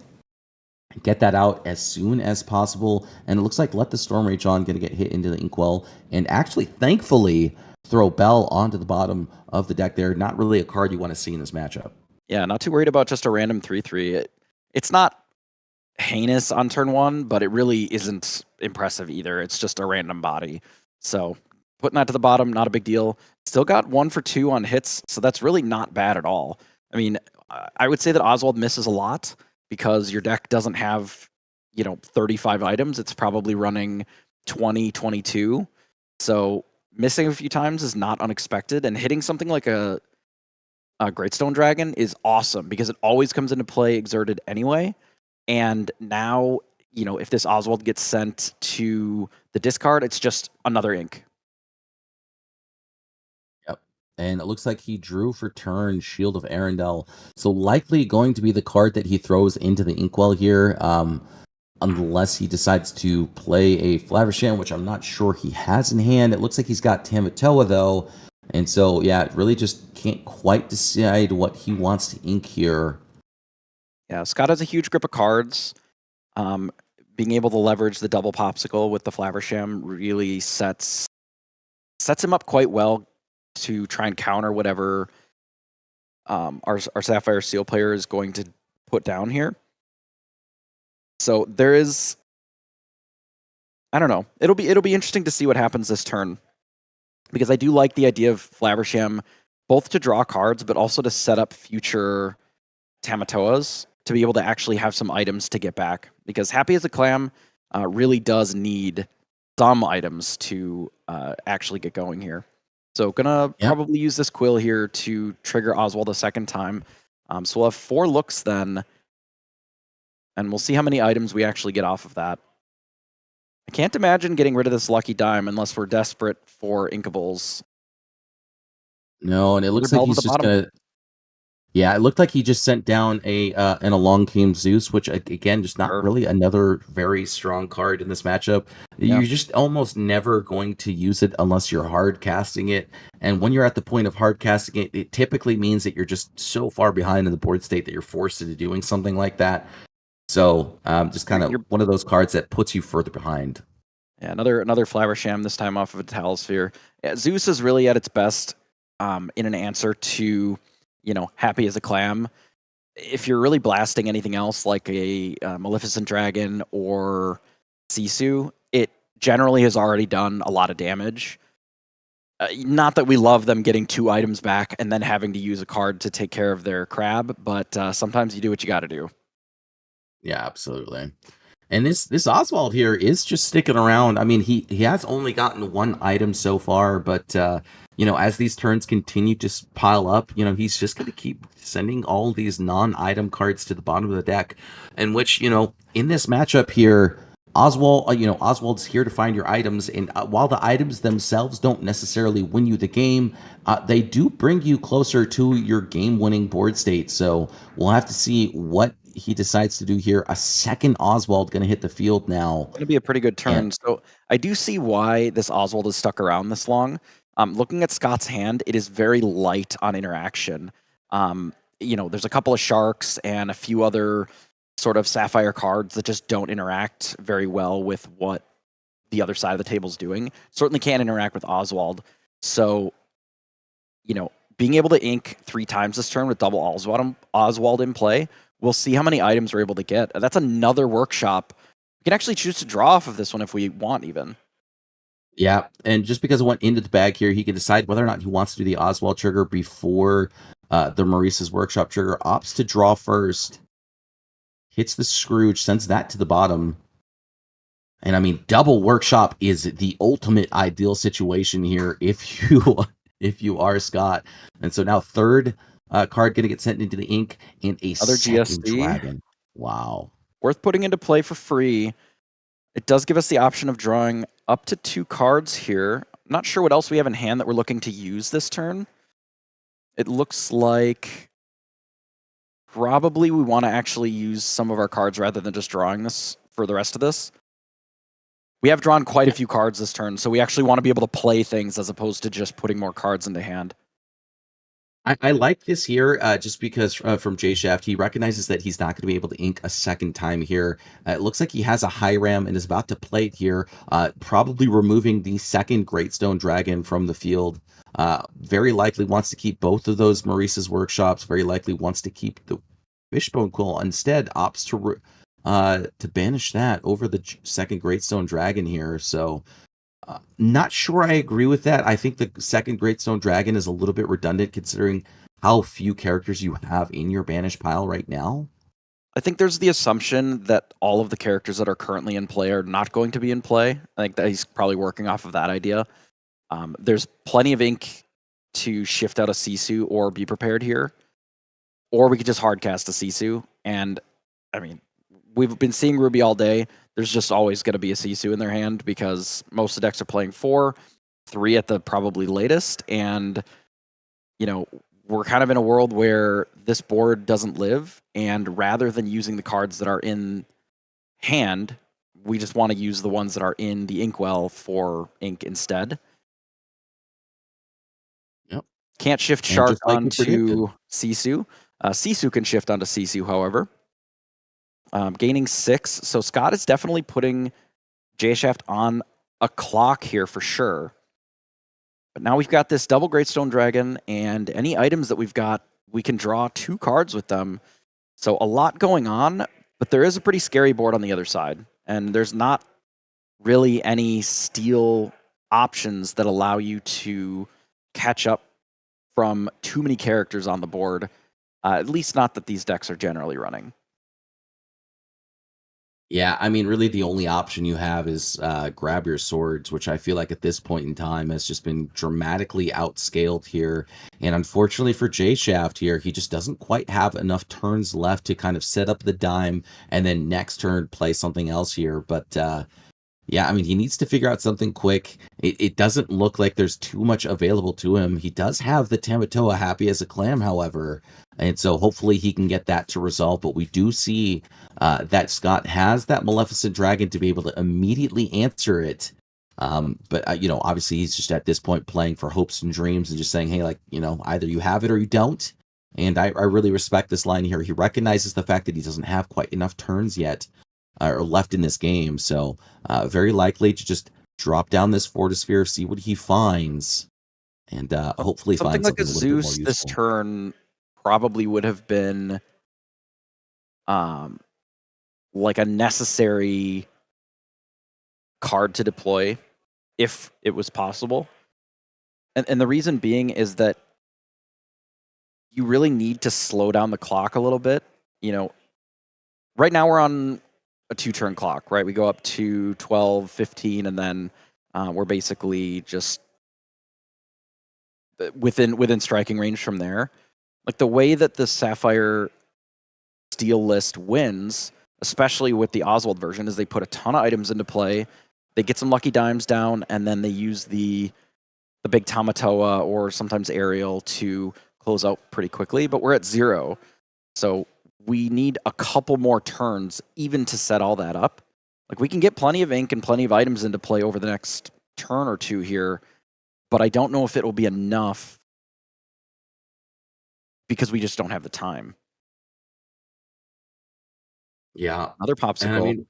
Speaker 1: get that out as soon as possible. And it looks like Let the Storm Rage On going to get hit into the Inkwell. And actually, thankfully, throw Bell onto the bottom of the deck there. Not really a card you want to see in this matchup.
Speaker 3: Yeah, not too worried about just a random 3/3. It's not heinous on turn one, but it really isn't impressive either. It's just a random body. So putting that to the bottom, not a big deal. Still got 1 for 2 on hits, so that's really not bad at all. I mean, I would say that Oswald misses a lot because your deck doesn't have 35 items. It's probably running 20, 22. So missing a few times is not unexpected, and hitting something like a Greatstone Dragon is awesome because it always comes into play exerted anyway. And now, if this Oswald gets sent to the discard, it's just another ink.
Speaker 1: Yep. And it looks like he drew for turn Shield of Arendelle. So likely going to be the card that he throws into the Inkwell here. Unless he decides to play a Flaversham, which I'm not sure he has in hand. It looks like he's got Tamatoa, though. And so, yeah, really just can't quite decide what he wants to ink here.
Speaker 3: Yeah, Scott has a huge grip of cards. Being able to leverage the double popsicle with the Flaversham really sets him up quite well to try and counter whatever our Sapphire Seal player is going to put down here. So there is, I don't know. It'll be interesting to see what happens this turn, because I do like the idea of Flaversham both to draw cards, but also to set up future Tamatoas to be able to actually have some items to get back. Because Happy as a Clam really does need some items to actually get going here. So gonna probably use this Quill here to trigger Oswald a second time. So we'll have 4 looks then, and we'll see how many items we actually get off of that. I can't imagine getting rid of this Lucky Dime unless we're desperate for Inkables.
Speaker 7: No, and it looks like he's just gonna. Yeah, it looked like he just sent down an Along Came Zeus, which again, just not really another very strong card in this matchup. You're just almost never going to use it unless you're hard casting it. And when you're at the point of hard casting it, it typically means that you're just so far behind in the board state that you're forced into doing something like that. So just kind of one of those cards that puts you further behind.
Speaker 3: Yeah, another Flaversham, this time off of a Talisphere. Yeah, Zeus is really at its best in an answer to, Happy as a Clam. If you're really blasting anything else like a Maleficent Dragon or Sisu, it generally has already done a lot of damage. Not that we love them getting 2 items back and then having to use a card to take care of their crab, but sometimes you do what you got to do.
Speaker 7: Yeah, absolutely. And this Oswald here is just sticking around. I mean, he has only gotten 1 item so far, but as these turns continue to pile up, he's just going to keep sending all these non-item cards to the bottom of the deck, in which, in this matchup here, Oswald's here to find your items, and while the items themselves don't necessarily win you the game, they do bring you closer to your game-winning board state. So we'll have to see what he decides to do here. A second Oswald going to hit the field now.
Speaker 3: It's going to be a pretty good turn. So I do see why this Oswald is stuck around this long. Looking at Scott's hand, it is very light on interaction. There's a couple of sharks and a few other sort of Sapphire cards that just don't interact very well with what the other side of the table is doing. Certainly can't interact with Oswald. So, being able to ink 3 times this turn with double Oswald in play, we'll see how many items we're able to get. That's another workshop. We can actually choose to draw off of this one if we want even.
Speaker 7: Yeah, and just because it went into the bag here, he can decide whether or not he wants to do the Oswald trigger before the Maurice's Workshop trigger. Opts to draw first. Hits the Scrooge, sends that to the bottom. And I mean, double Workshop is the ultimate ideal situation here if you are Scott. And so now third card going to get sent into the ink, and
Speaker 3: Other
Speaker 7: second
Speaker 3: GSD.
Speaker 7: dragon. Wow.
Speaker 3: Worth putting into play for free. It does give us the option of drawing up to 2 cards here. Not sure what else we have in hand that we're looking to use this turn. It looks like probably we want to actually use some of our cards rather than just drawing this for the rest of this. We have drawn quite a few cards this turn, so we actually want to be able to play things as opposed to just putting more cards into hand.
Speaker 7: I like this here just because from J Shaft, he recognizes that he's not going to be able to ink a second time here. It looks like he has a high ram and is about to play it here, probably removing the second Greatstone Dragon from the field. Very likely wants to keep both of those Maurice's Workshops. Very likely wants to keep the Fishbone Quill. Instead, opts to banish that over the second Greatstone Dragon here. So not sure I agree with that. I think the second Greatstone Dragon is a little bit redundant considering how few characters you have in your banish pile right now.
Speaker 3: I think there's the assumption that all of the characters that are currently in play are not going to be in play. I think that he's probably working off of that idea. There's plenty of ink to shift out a Sisu or be prepared here. Or we could just hardcast a Sisu. And, I mean, we've been seeing Ruby all day. There's just always going to be a Sisu in their hand because most of the decks are playing 4, 3 at the probably latest. And, we're kind of in a world where this board doesn't live. And rather than using the cards that are in hand, we just want to use the ones that are in the inkwell for ink instead.
Speaker 7: Yep.
Speaker 3: Can't shift Shark onto Sisu. Sisu can shift onto Sisu, however. Gaining 6. So Scott is definitely putting J Shaft on a clock here for sure. But now we've got this double Greatstone Dragon, and any items that we've got, we can draw 2 cards with them. So a lot going on, but there is a pretty scary board on the other side. And there's not really any steal options that allow you to catch up from too many characters on the board. At least not that these decks are generally running.
Speaker 7: Yeah, I mean, really the only option you have is grab your swords, which I feel like at this point in time has just been dramatically outscaled here. And unfortunately for J Shaft here, he just doesn't quite have enough turns left to kind of set up the dime and then next turn play something else here. But yeah, I mean, he needs to figure out something quick. It doesn't look like there's too much available to him. He does have the Tamatoa happy as a clam, however, and so hopefully he can get that to resolve. But we do see that Scott has that Maleficent Dragon to be able to immediately answer it. But you know, obviously he's just at this point playing for hopes and dreams and just saying, hey, like, you know, either you have it or you don't. And I really respect this line here. He recognizes the fact that he doesn't have quite enough turns yet. Or left in this game, so very likely to just drop down this Fortisphere, see what he finds, and hopefully
Speaker 3: something
Speaker 7: find
Speaker 3: like
Speaker 7: something
Speaker 3: a
Speaker 7: a little bit
Speaker 3: Zeus
Speaker 7: more
Speaker 3: this
Speaker 7: useful.
Speaker 3: turn probably would have been like a necessary card to deploy if it was possible. And the reason being is that you really need to slow down the clock a little bit. You know, right now we're on a 2-turn clock, right? We go up to 12, 15, and then we're basically just within striking range from there. Like the way that the Sapphire Steel list wins, especially with the Oswald version, is they put a ton of items into play, they get some lucky dimes down, and then they use the big Tamatoa or sometimes Aerial to close out pretty quickly. But we're at 0, so we need a couple more turns even to set all that up. Like we can get plenty of ink and plenty of items into play over the next turn or 2 here, but I don't know if it will be enough because we just don't have the time.
Speaker 7: Yeah,
Speaker 3: Another popsicle.
Speaker 7: and I mean,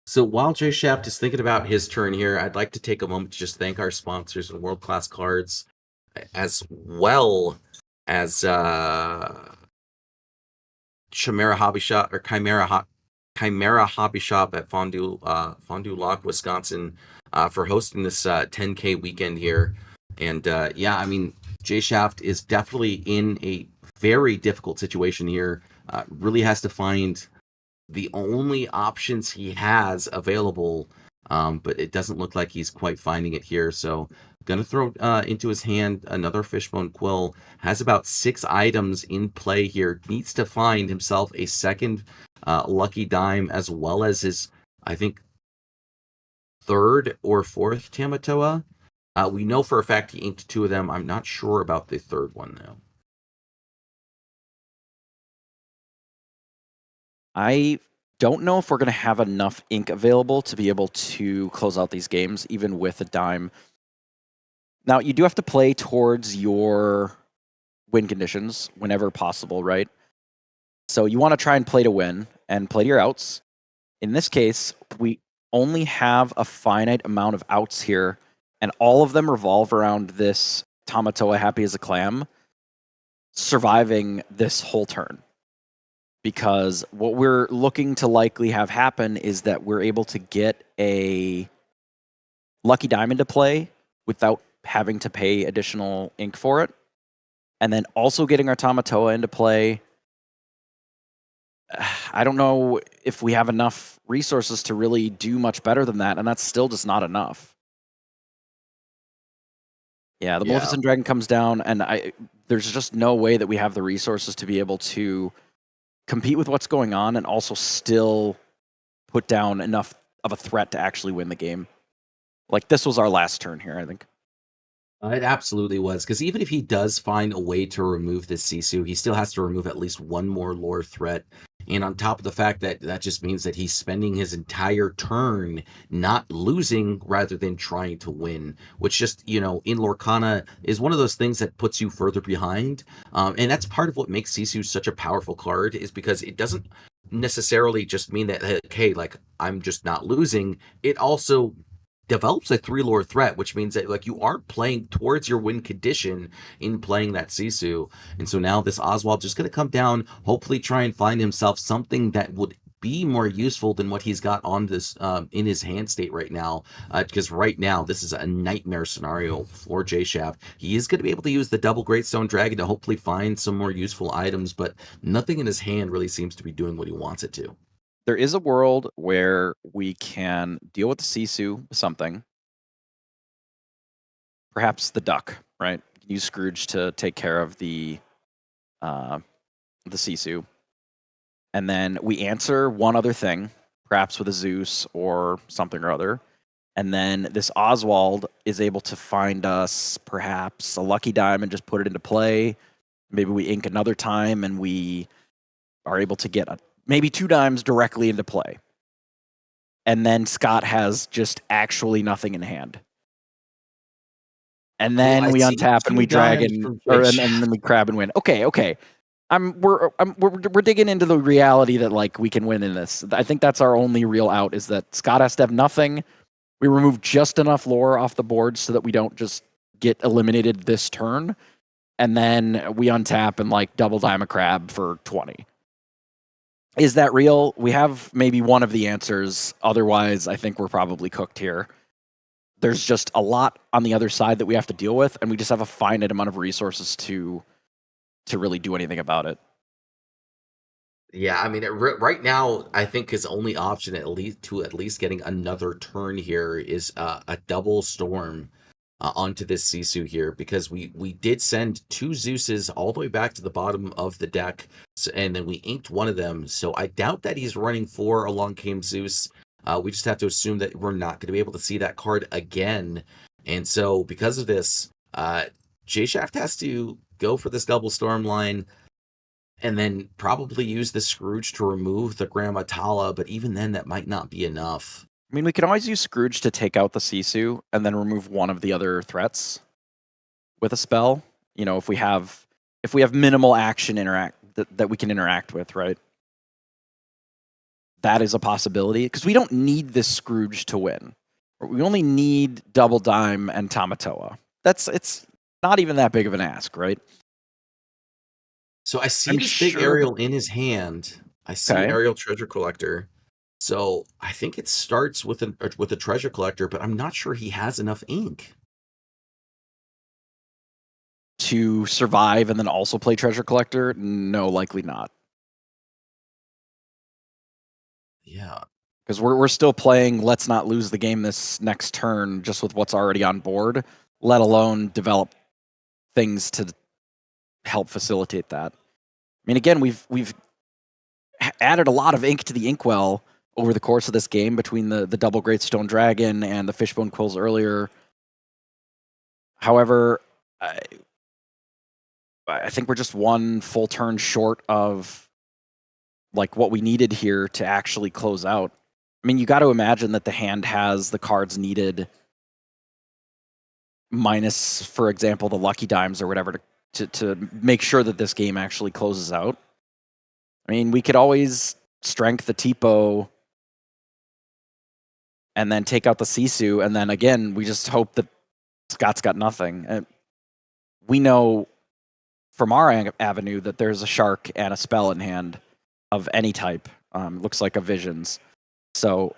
Speaker 7: so while J Shaft is thinking about his turn here, I'd like to take a moment to just thank our sponsors and World Class Cards, as well as Chimera Hobby Shop or Chimera Hobby Shop at Fondue Lock, Wisconsin, for hosting this 10K weekend here. And yeah, I mean, J Shaft is definitely in a very difficult situation here. Really has to find the only options he has available, but it doesn't look like he's quite finding it here. So gonna throw into his hand another Fishbone Quill. Has about 6 items in play here. Needs to find himself a second lucky dime, as well as his, I think, 3rd or 4th Tamatoa. We know for a fact he inked 2 of them. I'm not sure about the 3rd one though.
Speaker 3: I don't know if we're going to have enough ink available to be able to close out these games, even with a dime. Now, you do have to play towards your win conditions whenever possible, right? So you want to try and play to win and play to your outs. In this case, we only have a finite amount of outs here, and all of them revolve around this Tamatoa happy as a clam surviving this whole turn. Because what we're looking to likely have happen is that we're able to get a lucky diamond to play without having to pay additional ink for it. And then also getting our Tamatoa into play. I don't know if we have enough resources to really do much better than that, and that's still just not enough. Yeah, the Maleficent Dragon comes down, and there's just no way that we have the resources to be able to compete with what's going on and also still put down enough of a threat to actually win the game. Like, this was our last turn here, I think.
Speaker 7: It absolutely was, because even if he does find a way to remove this Sisu, he still has to remove at least one more lore threat. And on top of the fact that that just means that he's spending his entire turn not losing rather than trying to win, which just, you know, in Lorcana is one of those things that puts you further behind. And that's part of what makes Sisu such a powerful card, is because it doesn't necessarily just mean that, okay, like, I'm just not losing. It also develops a 3 lore threat, which means that like you aren't playing towards your win condition in playing that Sisu. And so now this Oswald just going to come down, hopefully try and find himself something that would be more useful than what he's got on this in his hand state right now, because right now this is a nightmare scenario for J Shaft. He is going to be able to use the double Greatstone Dragon to hopefully find some more useful items, but nothing in his hand really seems to be doing what he wants it to.
Speaker 3: There is a world where we can deal with the Sisu with something. Perhaps the duck, right? Use Scrooge to take care of the Sisu. And then we answer one other thing, perhaps with a Zeus or something or other. And then this Oswald is able to find us perhaps a lucky dime and just put it into play. Maybe we ink another time and we are able to get maybe 2 dimes directly into play. And then Scott has just actually nothing in hand. And then we untap and we drag and then we crab and win. Okay. We're digging into the reality that like we can win in this. I think that's our only real out, is that Scott has to have nothing. We remove just enough lore off the board so that we don't just get eliminated this turn. And then we untap and like double dime a crab for 20. Is that real? We have maybe one of the answers. Otherwise, I think we're probably cooked here. There's just a lot on the other side that we have to deal with, and we just have a finite amount of resources to really do anything about it.
Speaker 7: Yeah, I mean, right now, I think his only option at least getting another turn here is a double storm onto this Sisu here, because we did send 2 Zeuses all the way back to the bottom of the deck, and then we inked one of them. So I doubt that he's running 4 Along Came Zeus. We just have to assume that we're not going to be able to see that card again. And so because of this, J Shaft has to go for this double storm line and then probably use the Scrooge to remove the Grandma Tala, but even then that might not be enough.
Speaker 3: I mean, we can always use Scrooge to take out the Sisu and then remove one of the other threats with a spell. You know, if we have minimal action that we can interact with, right? That is a possibility, because we don't need this Scrooge to win. We only need Double Dime and Tamatoa. It's not even that big of an ask, right?
Speaker 7: So I see this big Aerial in his hand. I see Aerial Treasure Collector. So I think it starts with a Treasure Collector, but I'm not sure he has enough ink
Speaker 3: to survive and then also play Treasure Collector. No, likely not.
Speaker 7: Yeah,
Speaker 3: because we're still playing let's not lose the game this next turn just with what's already on board, let alone develop things to help facilitate that. I mean, again, we've added a lot of ink to the inkwell over the course of this game between the double Greatstone Dragon and the Fishbone Quills earlier. However, I think we're just one full turn short of like what we needed here to actually close out. I mean, you got to imagine that the hand has the cards needed minus, for example, the lucky dimes or whatever to make sure that this game actually closes out. I mean, we could always strength the Tipo and then take out the Sisu, and then again, we just hope that Scott's got nothing. And we know from our avenue that there's a shark and a spell in hand of any type. Looks like a Visions. So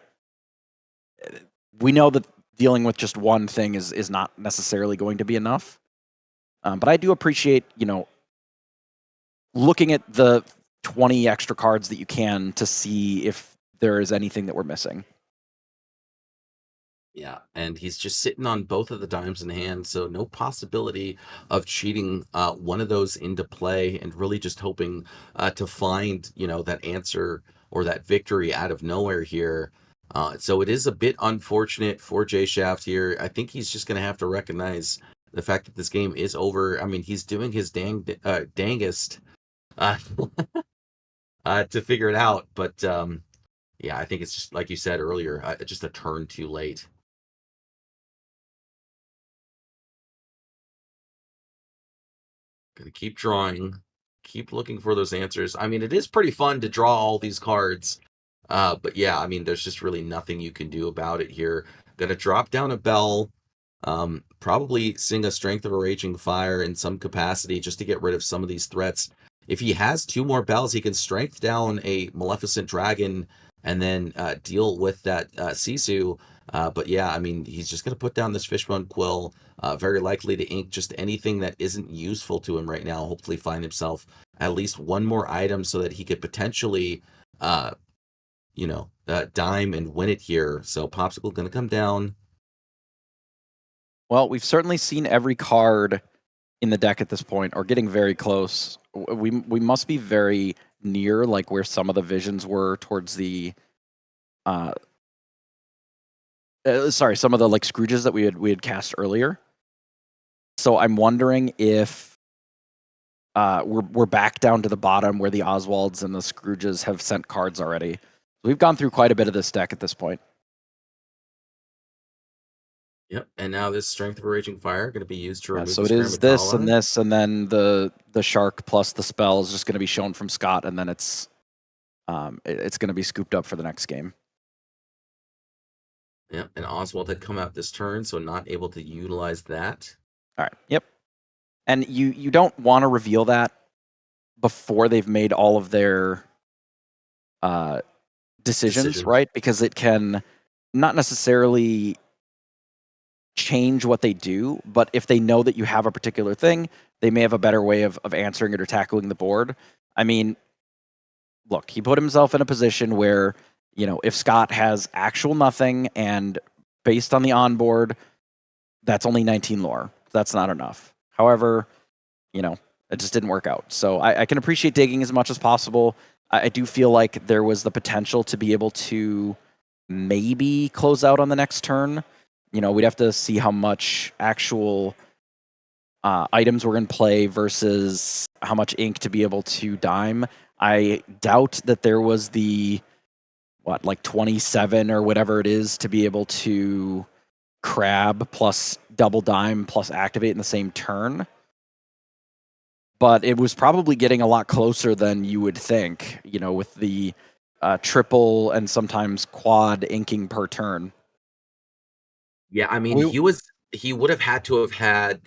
Speaker 3: we know that dealing with just one thing is not necessarily going to be enough. But I do appreciate, looking at the 20 extra cards that you can to see if there is anything that we're missing.
Speaker 7: Yeah, and he's just sitting on both of the dimes in hand, so no possibility of cheating one of those into play, and really just hoping to find, that answer or that victory out of nowhere here. So it is a bit unfortunate for J Shaft here. I think he's just going to have to recognize the fact that this game is over. I mean, he's doing his dangest to figure it out, but yeah, I think it's just like you said earlier, just a turn too late. Gonna keep drawing, keep looking for those answers. I mean, it is pretty fun to draw all these cards. But yeah, I mean, there's just really nothing you can do about it here. Gonna drop down a bell, probably sing a Strength of a Raging Fire in some capacity just to get rid of some of these threats. If he has 2 more bells, he can strength down a Maleficent Dragon and then deal with that Sisu. But yeah, I mean, he's just going to put down this Fishbone Quill, very likely to ink just anything that isn't useful to him right now. Hopefully find himself at least one more item so that he could potentially, dime and win it here. So Popsicle going to come down.
Speaker 3: Well, we've certainly seen every card in the deck at this point, or getting very close. We must be very near, like where some of the visions were towards the, some of the like Scrooges that we had cast earlier. So I'm wondering if we're back down to the bottom where the Oswalds and the Scrooges have sent cards already. We've gone through quite a bit of this deck at this point.
Speaker 7: Yep, and now this Strength of a Raging Fire going to be used to remove.
Speaker 3: So it is this and this, and then the shark plus the spell is just going to be shown from Scott, and then it's going to be scooped up for the next game.
Speaker 7: Yep, and Oswald had come out this turn, so not able to utilize that.
Speaker 3: All right. Yep. And you don't want to reveal that before they've made all of their decisions, right? Because it can not necessarily change what they do, but if they know that you have a particular thing, they may have a better way of answering it or tackling the board. I mean, look, he put himself in a position where, if Scott has actual nothing and based on the onboard, that's only 19 lore. That's not enough. However, it just didn't work out. So I can appreciate digging as much as possible. I do feel like there was the potential to be able to maybe close out on the next turn. We'd have to see how much actual items were in play versus how much ink to be able to dime. I doubt that there was the, 27 or whatever it is to be able to crab plus double dime plus activate in the same turn. But it was probably getting a lot closer than you would think, with the triple and sometimes quad inking per turn.
Speaker 7: Yeah, I mean, he would have had to have had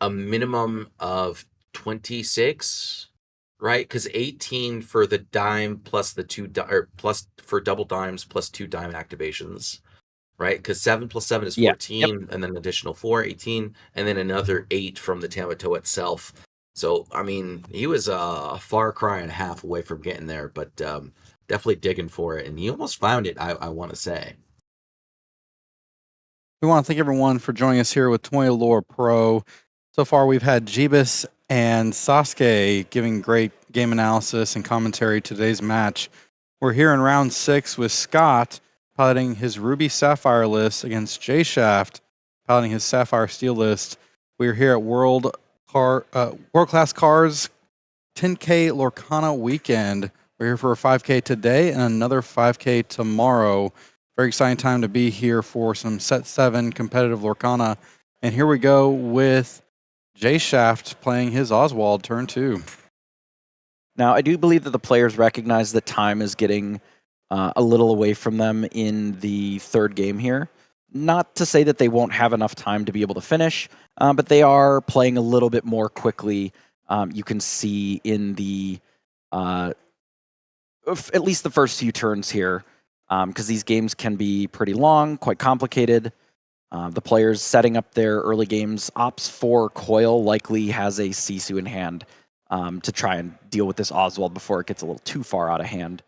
Speaker 7: a minimum of 26, right? Because 18 for the dime plus the plus for double dimes plus 2 dime activations, right? Because 7 plus 7 is 14,
Speaker 3: Yep.
Speaker 7: And then an additional 4, 18, and then another 8 from the Tamato itself. So, I mean, he was a far cry and a half away from getting there, but definitely digging for it. And he almost found it, I want to say.
Speaker 2: We want to thank everyone for joining us here with 20 Lore Pro. So far, we've had Jeebus and Sasuke giving great game analysis and commentary to today's match. We're here in round 6 with Scott piloting his Ruby Sapphire list against J Shaft piloting his Sapphire Steel list. We're here at World Class Cars 10K Lorcana Weekend. We're here for a 5K today and another 5K tomorrow. Very exciting time to be here for some Set 7 competitive Lorcana. And here we go with J Shaft playing his Oswald turn 2.
Speaker 3: Now, I do believe that the players recognize that time is getting a little away from them in the third game here. Not to say that they won't have enough time to be able to finish, but they are playing a little bit more quickly. You can see in the at least the first few turns here, because these games can be pretty long, quite complicated. The players setting up their early games. Ops 4 Coil likely has a Sisu in hand to try and deal with this Oswald before it gets a little too far out of hand.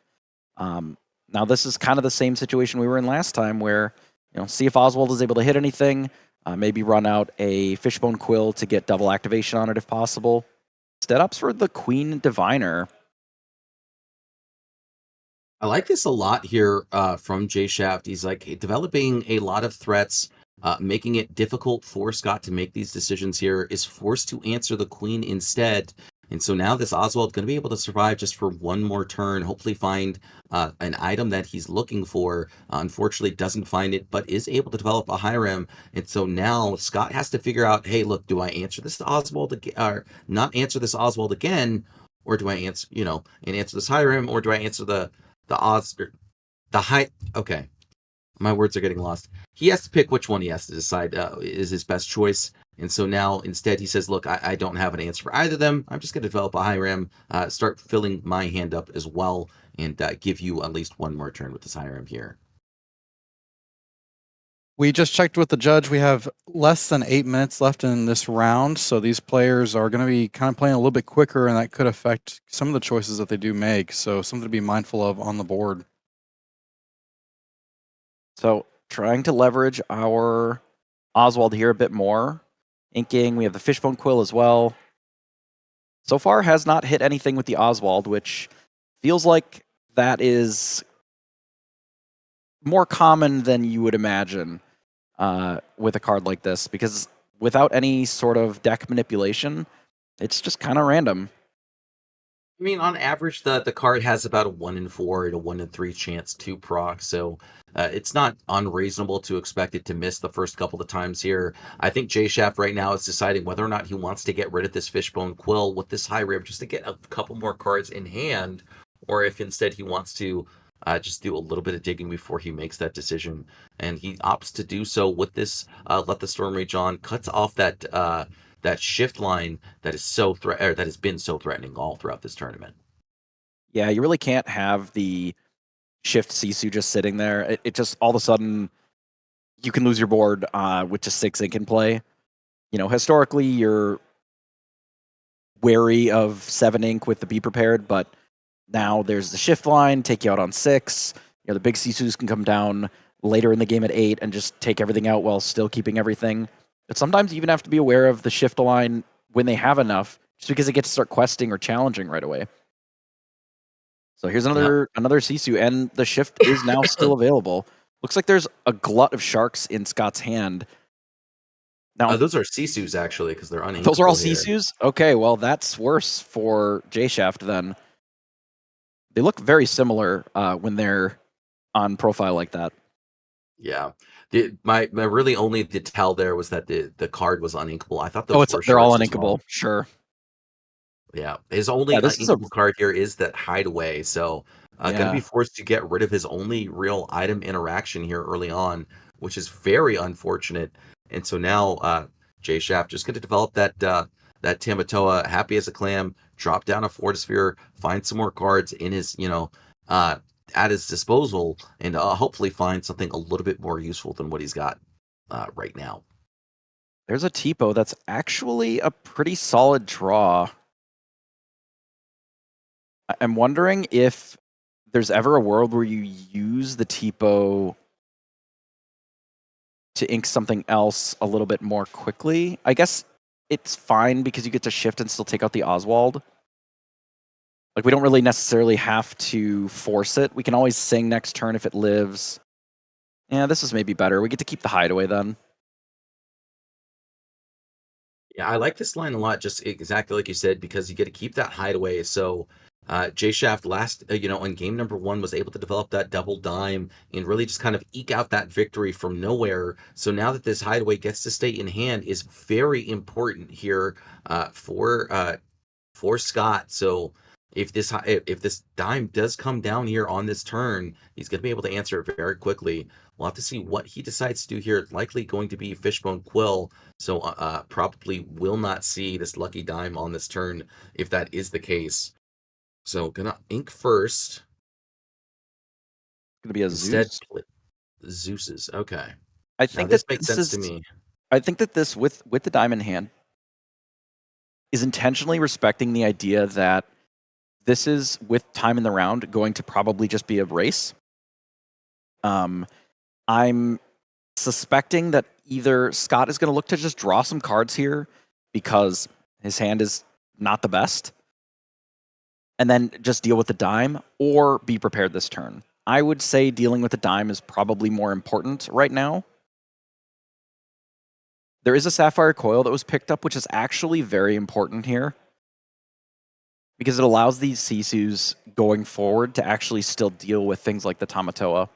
Speaker 3: Now, this is kind of the same situation we were in last time where, see if Oswald is able to hit anything, maybe run out a Fishbone Quill to get double activation on it if possible. Instead, ups for the Queen Diviner.
Speaker 7: I like this a lot here from J Shaft. He's like developing a lot of threats, making it difficult for Scott to make these decisions here, is forced to answer the Queen instead. And so now this Oswald going to be able to survive just for one more turn, hopefully find an item that he's looking for. Unfortunately, doesn't find it, but is able to develop a Hiram. And so now Scott has to figure out, hey, look, do I answer this Oswald again, or not answer this Oswald again? Or do I answer, and answer this Hiram, or do I answer the high? Okay. My words are getting lost. He has to pick which one he has to decide is his best choice. And so now instead he says, look, I don't have an answer for either of them. I'm just going to develop a high ram, start filling my hand up as well, and give you at least one more turn with this high ram here.
Speaker 2: We just checked with the judge. We have less than 8 minutes left in this round, so these players are going to be kind of playing a little bit quicker, and that could affect some of the choices that they do make. So something to be mindful of on the board.
Speaker 3: So trying to leverage our Oswald here a bit more. Inking, we have the Fishbone Quill as well. So far has not hit anything with the Oswald, which feels like that is more common than you would imagine with a card like this, because without any sort of deck manipulation, it's just kind of random.
Speaker 7: I mean, on average, the card has about a 1 in 4 and a 1 in 3 chance to proc, so it's not unreasonable to expect it to miss the first couple of times here. I think J Shaft right now is deciding whether or not he wants to get rid of this Fishbone Quill with this high rib just to get a couple more cards in hand, or if instead he wants to just do a little bit of digging before he makes that decision. And he opts to do so with this Let the Storm Rage On, cuts off that that shift line that is that has been so threatening all throughout this tournament.
Speaker 3: Yeah, you really can't have the shift Sisu just sitting there. It just all of a sudden you can lose your board with just 6 ink in play. You know, historically you're wary of 7 ink with the Be Prepared, but now there's the shift line, take you out on 6. You know, the big Sisus can come down later in the game at 8 and just take everything out while still keeping everything. But sometimes you even have to be aware of the shift line when they have enough, just because they get to start questing or challenging right away. So here's another Sisu, and the shift is now still available. Looks like there's a glut of sharks in Scott's hand. Now
Speaker 7: those are Sisus actually, because they're uninkable.
Speaker 3: Those are all Sisus? Okay, well that's worse for J Shaft then. They look very similar when they're on profile like that.
Speaker 7: Yeah. My really only the tell there was that the card was uninkable. I thought
Speaker 3: they're all uninkable. Sure.
Speaker 7: Yeah. His only uninkable card here is that Hideaway. So going to be forced to get rid of his only real item interaction here early on, which is very unfortunate. And so now J Shaft just going to develop that Tamatoa, happy as a clam, drop down a Fortisphere, find some more cards in his, at his disposal, and hopefully find something a little bit more useful than what he's got right now.
Speaker 3: There's a Tipo that's actually a pretty solid draw. I'm wondering if there's ever a world where you use the Tipo to ink something else a little bit more quickly. I guess it's fine because you get to shift and still take out the Oswald. Like, we don't really necessarily have to force it. We can always sing next turn if it lives. Yeah, this is maybe better. We get to keep the Hideaway then.
Speaker 7: Yeah, I like this line a lot, just exactly like you said, because you get to keep that Hideaway. So J Shaft in game number 1 was able to develop that double dime and really just kind of eke out that victory from nowhere. So now that this Hideaway gets to stay in hand is very important here for Scott. So if this dime does come down here on this turn, he's going to be able to answer it very quickly. We'll have to see what he decides to do here. It's likely going to be Fishbone Quill, so probably will not see this lucky dime on this turn if that is the case. So gonna ink first.
Speaker 3: Gonna be a Zeus.
Speaker 7: Zeus's. Okay.
Speaker 3: I think
Speaker 7: this makes sense to me.
Speaker 3: I think that this with the dime in hand is intentionally respecting the idea that this is, with time in the round, going to probably just be a race. I'm suspecting that either Scott is going to look to just draw some cards here because his hand is not the best, and then just deal with the dime, or be prepared this turn. I would say dealing with the dime is probably more important right now. There is a Sapphire Coil that was picked up, which is actually very important here, because it allows these Sisus going forward to actually still deal with things like the Tamatoa.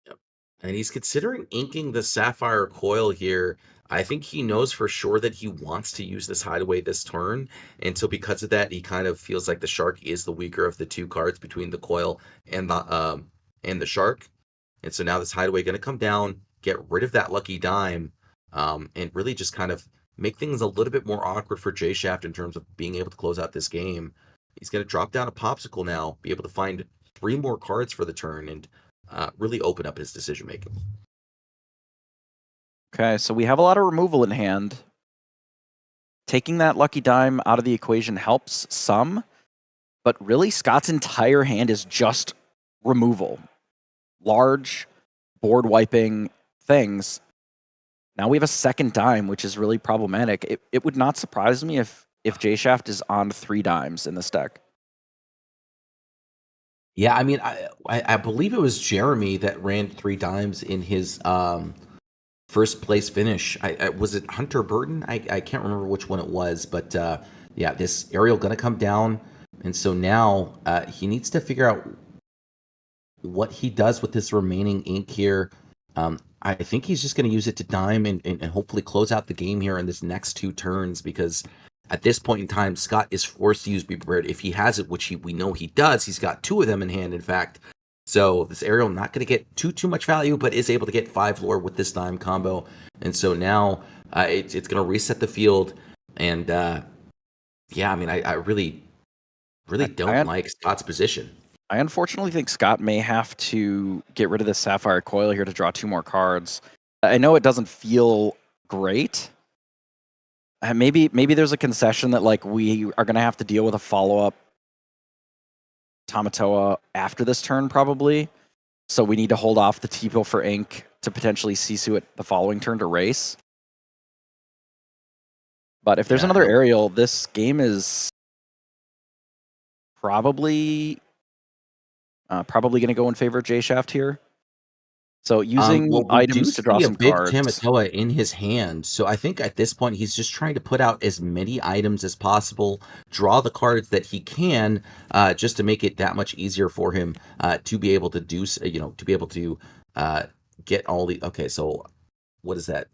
Speaker 7: Yep. And he's considering inking the Sapphire Coil here. I think he knows for sure that he wants to use this Hideaway this turn, and so because of that, he kind of feels like the Shark is the weaker of the two cards between the Coil and
Speaker 1: and the shark. And so now this hideaway going to come down, get rid of that lucky dime, and really just kind of make things a little bit more awkward for J Shaft in terms of being able to close out this game. He's going to drop down a popsicle now, be able to find 3 more cards for the turn, and really open up his decision making.
Speaker 3: Okay, so we have a lot of removal in hand. Taking that lucky dime out of the equation helps some, but really Scott's entire hand is just removal. Large, board wiping things. Now we have a second dime, which is really problematic. It would not surprise me if J Shaft is on 3 dimes in this deck.
Speaker 7: Yeah, I mean, I believe it was Jeremy that ran 3 dimes in his first place finish. Was it Hunter Burton? I can't remember which one it was, but yeah, this aerial gonna come down, and so now he needs to figure out what he does with this remaining ink here. I think he's just going to use it to dime and hopefully close out the game here in this next 2 turns, because at this point in time, Scott is forced to use Be Prepared. If he has it, which we know he does, he's got 2 of them in hand, in fact. So this aerial not going to get too much value, but is able to get 5 lore with this dime combo. And so now it's going to reset the field. And yeah, I mean, I really don't like Scott's position.
Speaker 3: I unfortunately think Scott may have to get rid of this Sapphire Coil here to draw 2 more cards. I know it doesn't feel great. Maybe there's a concession that like we are going to have to deal with a follow-up Tamatoa after this turn probably. So we need to hold off the T-Pill for ink to potentially Sisu it the following turn to race. But if there's another aerial, this game is probably going to go in favor of J Shaft here. So using items to draw some cards.
Speaker 7: A big Tamatoa in his hand. So I think at this point he's just trying to put out as many items as possible, draw the cards that he can, just to make it that much easier for him to be able to do, to be able to get all the. Okay, so what is that?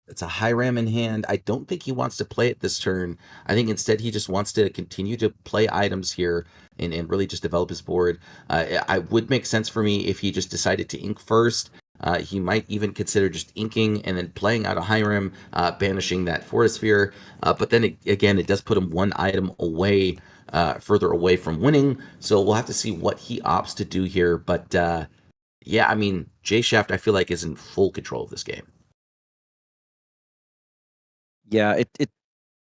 Speaker 7: It's a high ram in hand. I don't think he wants to play it this turn. I think instead he just wants to continue to play items here and really just develop his board. I would make sense for me if he just decided to ink first. He might even consider just inking and then playing out a high ram, banishing that Forest Sphere. But then again, it does put him 1 item away, further away from winning. So we'll have to see what he opts to do here. But yeah, I mean, J Shaft, I feel like, is in full control of this game.
Speaker 3: Yeah, it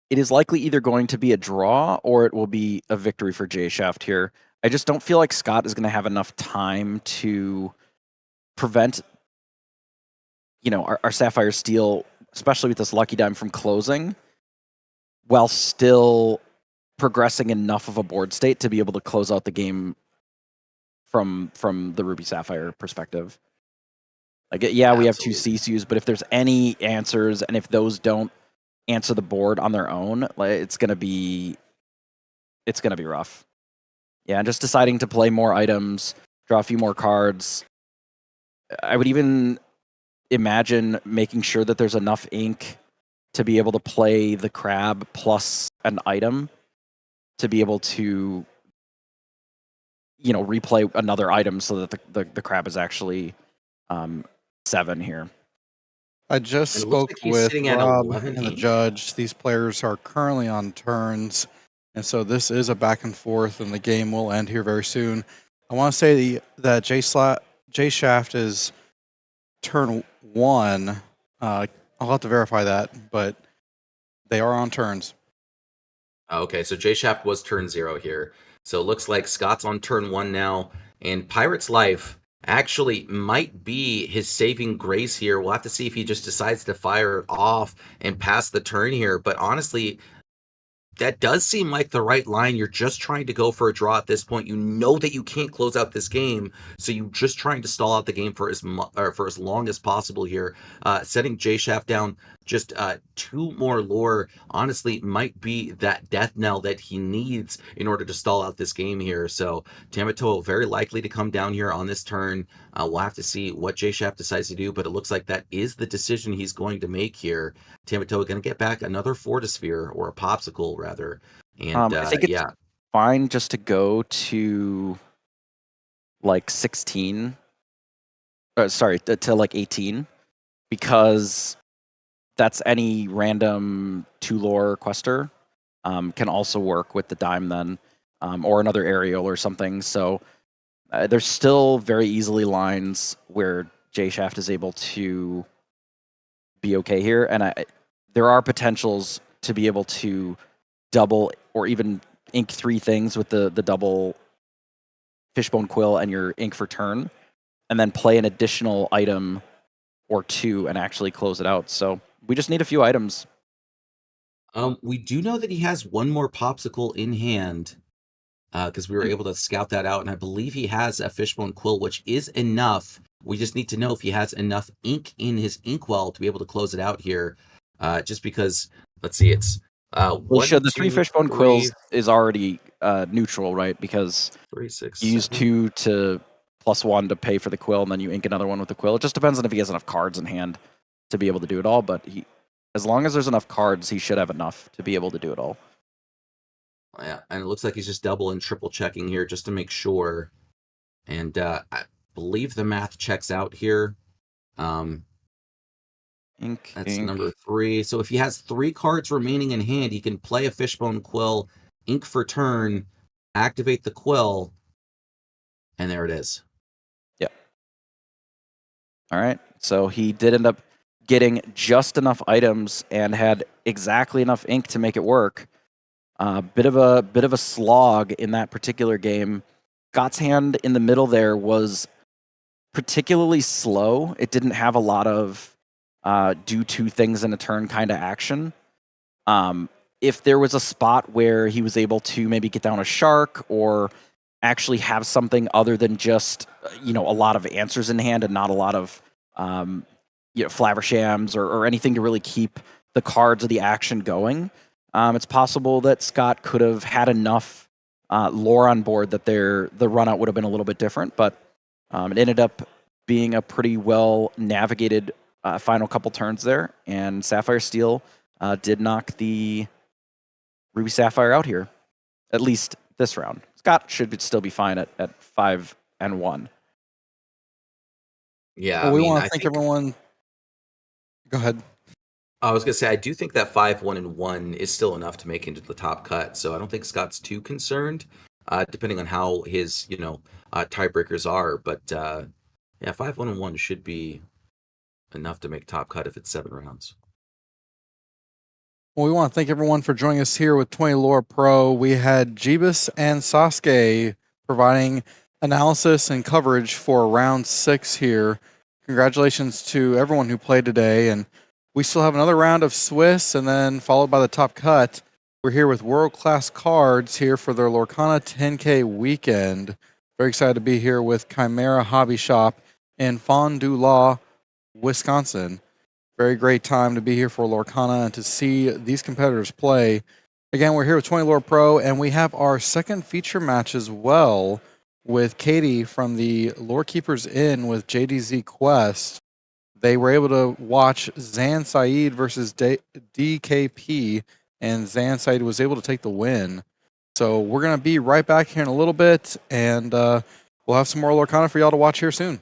Speaker 3: is likely either going to be a draw or it will be a victory for J Shaft here. I just don't feel like Scott is going to have enough time to prevent, our Sapphire Steel, especially with this lucky dime, from closing, while still progressing enough of a board state to be able to close out the game from the Ruby Sapphire perspective. Like, yeah, we have 2 CCUs, but if there's any answers and if those don't answer the board on their own, like, it's gonna be rough. Yeah, and just deciding to play more items, draw a few more cards. I would even imagine making sure that there's enough ink to be able to play the crab plus an item to be able to replay another item so that the crab is actually 7 here.
Speaker 2: I just spoke with Rob and the judge. These players are currently on turns, and so this is a back and forth, and the game will end here very soon. I want to say that J Shaft is turn 1. I'll have to verify that, but they are on turns.
Speaker 1: Okay, so J Shaft was turn 0 here. So it looks like Scott's on turn 1 now, and Pirate's Life actually might be his saving grace here. We'll have to see if he just decides to fire it off and pass the turn here. But honestly, that does seem like the right line. You're just trying to go for a draw at this point. You know that you can't close out this game, so you're just trying to stall out the game for as long as possible here. Setting J Shaft down just 2 more lore, honestly, might be that death knell that he needs in order to stall out this game here. So Tamatoa very likely to come down here on this turn. We'll have to see what J Shaft decides to do, but it looks like that is the decision he's going to make here. Tamatoa going to get back another Fortisphere, or a Popsicle rather. And
Speaker 3: I think it's fine just to go to like 16, or sorry, to like 18, because that's any random 2-lore quester can also work with the dime then, or another aerial or something. So there's still very easily lines where J Shaft is able to be okay here, and there are potentials to be able to double or even ink 3 things with the double Fishbone Quill and your ink for turn, and then play an additional item or 2 and actually close it out. So we just need a few items.
Speaker 7: We do know that he has one more popsicle in hand, because we were able to scout that out, and I believe he has a Fishbone Quill, which is enough. We just need to know if he has enough ink in his inkwell to be able to close it out here. Just because, let's see, it's
Speaker 3: Well,
Speaker 7: one,
Speaker 3: sure, the 3
Speaker 7: two,
Speaker 3: Fishbone
Speaker 7: three,
Speaker 3: Quills is already neutral, right? Because
Speaker 7: 3, 6,
Speaker 3: you use
Speaker 7: 7.
Speaker 3: 2 to +1 to pay for the quill, and then you ink another one with the quill. It just depends on if he has enough cards in hand to be able to do it all, but as long as there's enough cards, he should have enough to be able to do it all.
Speaker 7: Yeah, and it looks like he's just double and triple checking here just to make sure. And I believe the math checks out here.
Speaker 3: Ink,
Speaker 7: That's
Speaker 3: ink.
Speaker 7: number 3. So if he has 3 cards remaining in hand, he can play a Fishbone Quill, ink for turn, activate the quill, and there it is.
Speaker 3: Yep. All right. So he did end up getting just enough items and had exactly enough ink to make it work. Bit of a slog in that particular game. Scott's hand in the middle there was particularly slow. It didn't have a lot of do 2 things in a turn kind of action. If there was a spot where he was able to maybe get down a shark or actually have something other than just a lot of answers in hand and not a lot of Flavershams or anything to really keep the cards of the action going, it's possible that Scott could have had enough lore on board that the run out would have been a little bit different, but it ended up being a pretty well navigated final couple turns there, and Sapphire Steel did knock the Ruby Sapphire out here, at least this round. Scott should still be fine at 5-1.
Speaker 7: Yeah,
Speaker 2: Well,
Speaker 7: I
Speaker 2: we
Speaker 7: mean,
Speaker 2: want
Speaker 7: I
Speaker 2: to thank
Speaker 7: think
Speaker 2: everyone. Go ahead.
Speaker 7: I was gonna say I do think that 5-1-1 is still enough to make into the top cut. So I don't think Scott's too concerned, depending on how his tiebreakers are. But yeah, 5-1-1 should be enough to make top cut if it's 7 rounds.
Speaker 2: Well, we want to thank everyone for joining us here with 20 Lore Pro. We had Jeebus and Sasuke providing analysis and coverage for round 6 here. Congratulations to everyone who played today. And we still have another round of Swiss and then followed by the top cut. We're here with world-class cards here for their Lorcana 10K weekend. Very excited to be here with Chimera Hobby Shop in Fond du Lac, Wisconsin. Very great time to be here for Lorcana and to see these competitors play. Again, we're here with 20 Lore Pro, and we have our second feature match as well with Katie from the Lore Keepers Inn with JDZ Quest. They were able to watch Zan Saeed versus DKP, and Zan Saeed was able to take the win. So we're going to be right back here in a little bit, and we'll have some more Lorcana for y'all to watch here soon.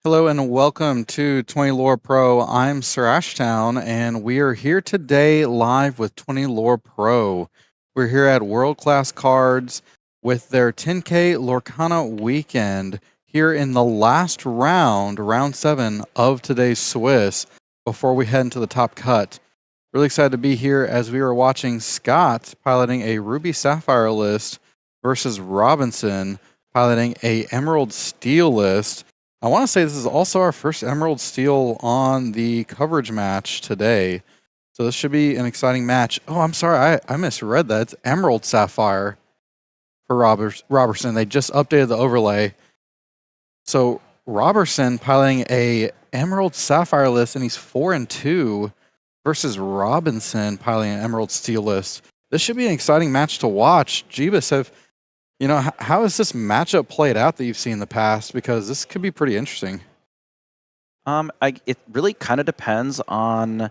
Speaker 2: Hello and welcome to 20 Lore Pro. I'm Sir Ashtown, and we are here today live with 20 Lore Pro. We're here at World Class Cards with their 10K Lorcana Weekend here in the last round, round 7 of today's Swiss, before we head into the top cut. Really excited to be here as we were watching Scott piloting a Ruby Sapphire list versus Robinson piloting a Emerald Steel list. I want to say this is also our first Emerald Steel on the coverage match today. So this should be an exciting match. Oh, I'm sorry. I misread that. It's Emerald Sapphire for Robertson. They just updated the overlay. So Robertson piloting a Emerald Sapphire list, and he's 4-2 versus Robinson piloting an Emerald Steel list. This should be an exciting match to watch. Jeebus, how has this matchup played out that you've seen in the past? Because this could be pretty interesting.
Speaker 3: It really kind of depends on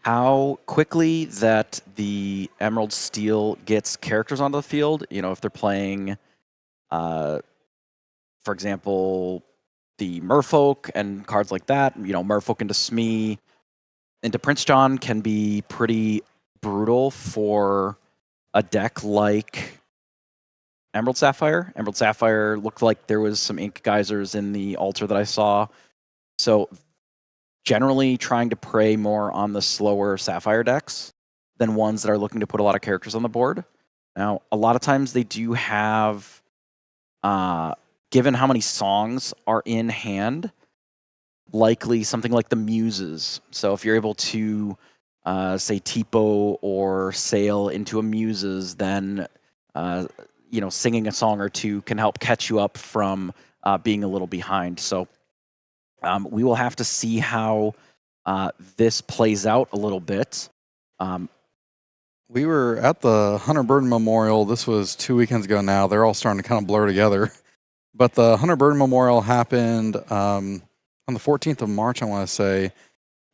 Speaker 3: how quickly that the Emerald Steel gets characters onto the field. If they're playing, for example, the Merfolk and cards like that, Merfolk into Smee, into Prince John can be pretty brutal for a deck like Emerald Sapphire. Emerald Sapphire looked like there was some ink geysers in the altar that I saw. So generally trying to prey more on the slower Sapphire decks than ones that are looking to put a lot of characters on the board. Now, a lot of times they do have, given how many songs are in hand, likely something like the Muses. So if you're able to, say, Tipo or Sail into a Muses, then singing a song or two can help catch you up from being a little behind. So we will have to see how this plays out a little bit.
Speaker 2: We were at the Hunter Burden Memorial. This was 2 weekends ago now. They're all starting to kind of blur together. But the Hunter Burden Memorial happened on the 14th of March, I want to say.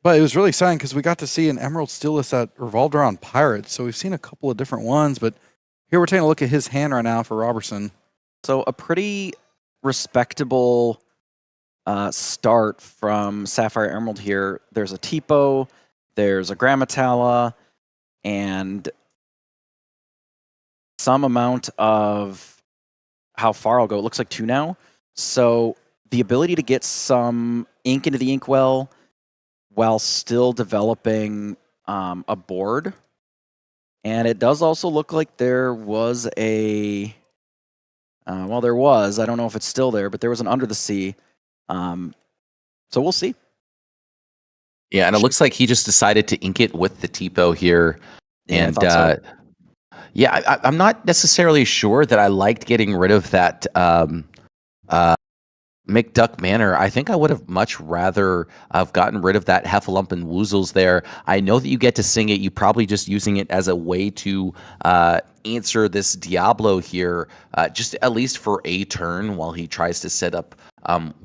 Speaker 2: But it was really exciting because we got to see an Emerald Steel list that revolved around Pirates. So we've seen a couple of different ones, but here we're taking a look at his hand right now for Robertson.
Speaker 3: So a pretty respectable start from Sapphire Emerald here. There's a Tipo, there's a Grammatala, and some amount of how far I'll go. It looks like 2 now. So the ability to get some ink into the inkwell while still developing a board. And it does also look like there was a... there was. I don't know if it's still there, but there was an Under the Sea. So we'll see.
Speaker 6: Yeah, and it looks like he just decided to ink it with the Tipo here.
Speaker 3: Yeah,
Speaker 6: And
Speaker 3: I thought so.
Speaker 6: I'm not necessarily sure that I liked getting rid of that McDuck Manor. I think I would have much rather have gotten rid of that Heffalump and Woozles there. I know that you get to sing it. You probably just using it as a way to answer this Diablo here, just at least for a turn while he tries to set up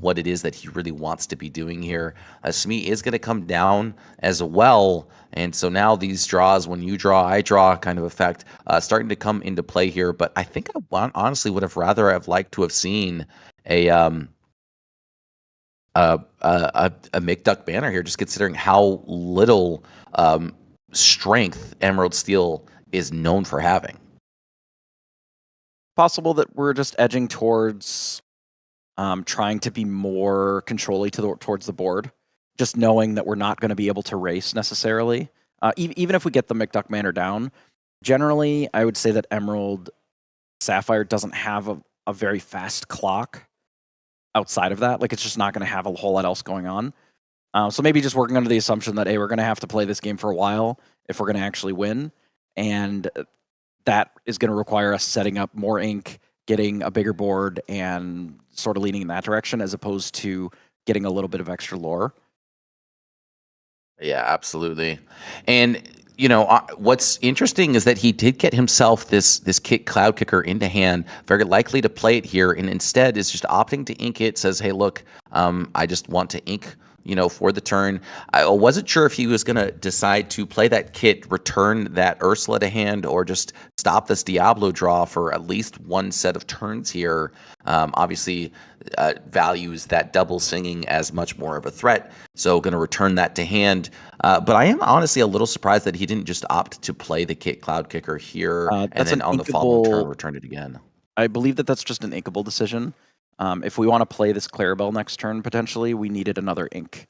Speaker 6: what it is that he really wants to be doing here. Smee is going to come down as well. And so now these draws, when you draw, I draw kind of effect, starting to come into play here. But I think I honestly would have rather have liked to have seen a McDuck Banner here, just considering how little strength Emerald Steel is known for having.
Speaker 3: Possible that we're just edging towards trying to be more controlly towards the board, just knowing that we're not going to be able to race necessarily. Even if we get the McDuck Manor down, generally I would say that Emerald Sapphire doesn't have a very fast clock outside of that. Like, it's just not going to have a whole lot else going on. So maybe just working under the assumption that, hey, we're going to have to play this game for a while if we're going to actually win. And that is going to require us setting up more ink, getting a bigger board, and sort of leaning in that direction as opposed to getting a little bit of extra lore.
Speaker 6: Yeah, absolutely. And what's interesting is that he did get himself this Cloud Kicker into hand, very likely to play it here, and instead is just opting to ink it. Says, hey, look, I just want to ink for the turn. I wasn't sure if he was going to decide to play that kit, return that Ursula to hand, or just stop this Diablo draw for at least one set of turns here. Obviously, values that double singing as much more of a threat, so going to return that to hand. But I am honestly a little surprised that he didn't just opt to play the Cloud Kicker here, and then on the following turn return it again.
Speaker 3: I believe that's just an inkable decision. If we want to play this Clarabelle next turn, potentially, we needed another ink.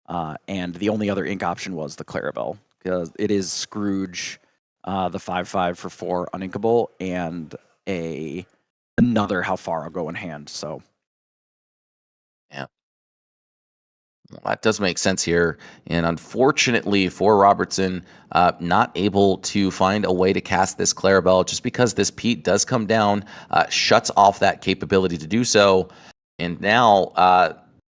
Speaker 3: And the only other ink option was the Clarabelle, because it is Scrooge, the 5/5 for 4 uninkable, and another How Far I'll Go in hand. So,
Speaker 6: yeah. Well, that does make sense here. And unfortunately for Robertson, not able to find a way to cast this Clarabelle, just because this Pete does come down, shuts off that capability to do so. And now,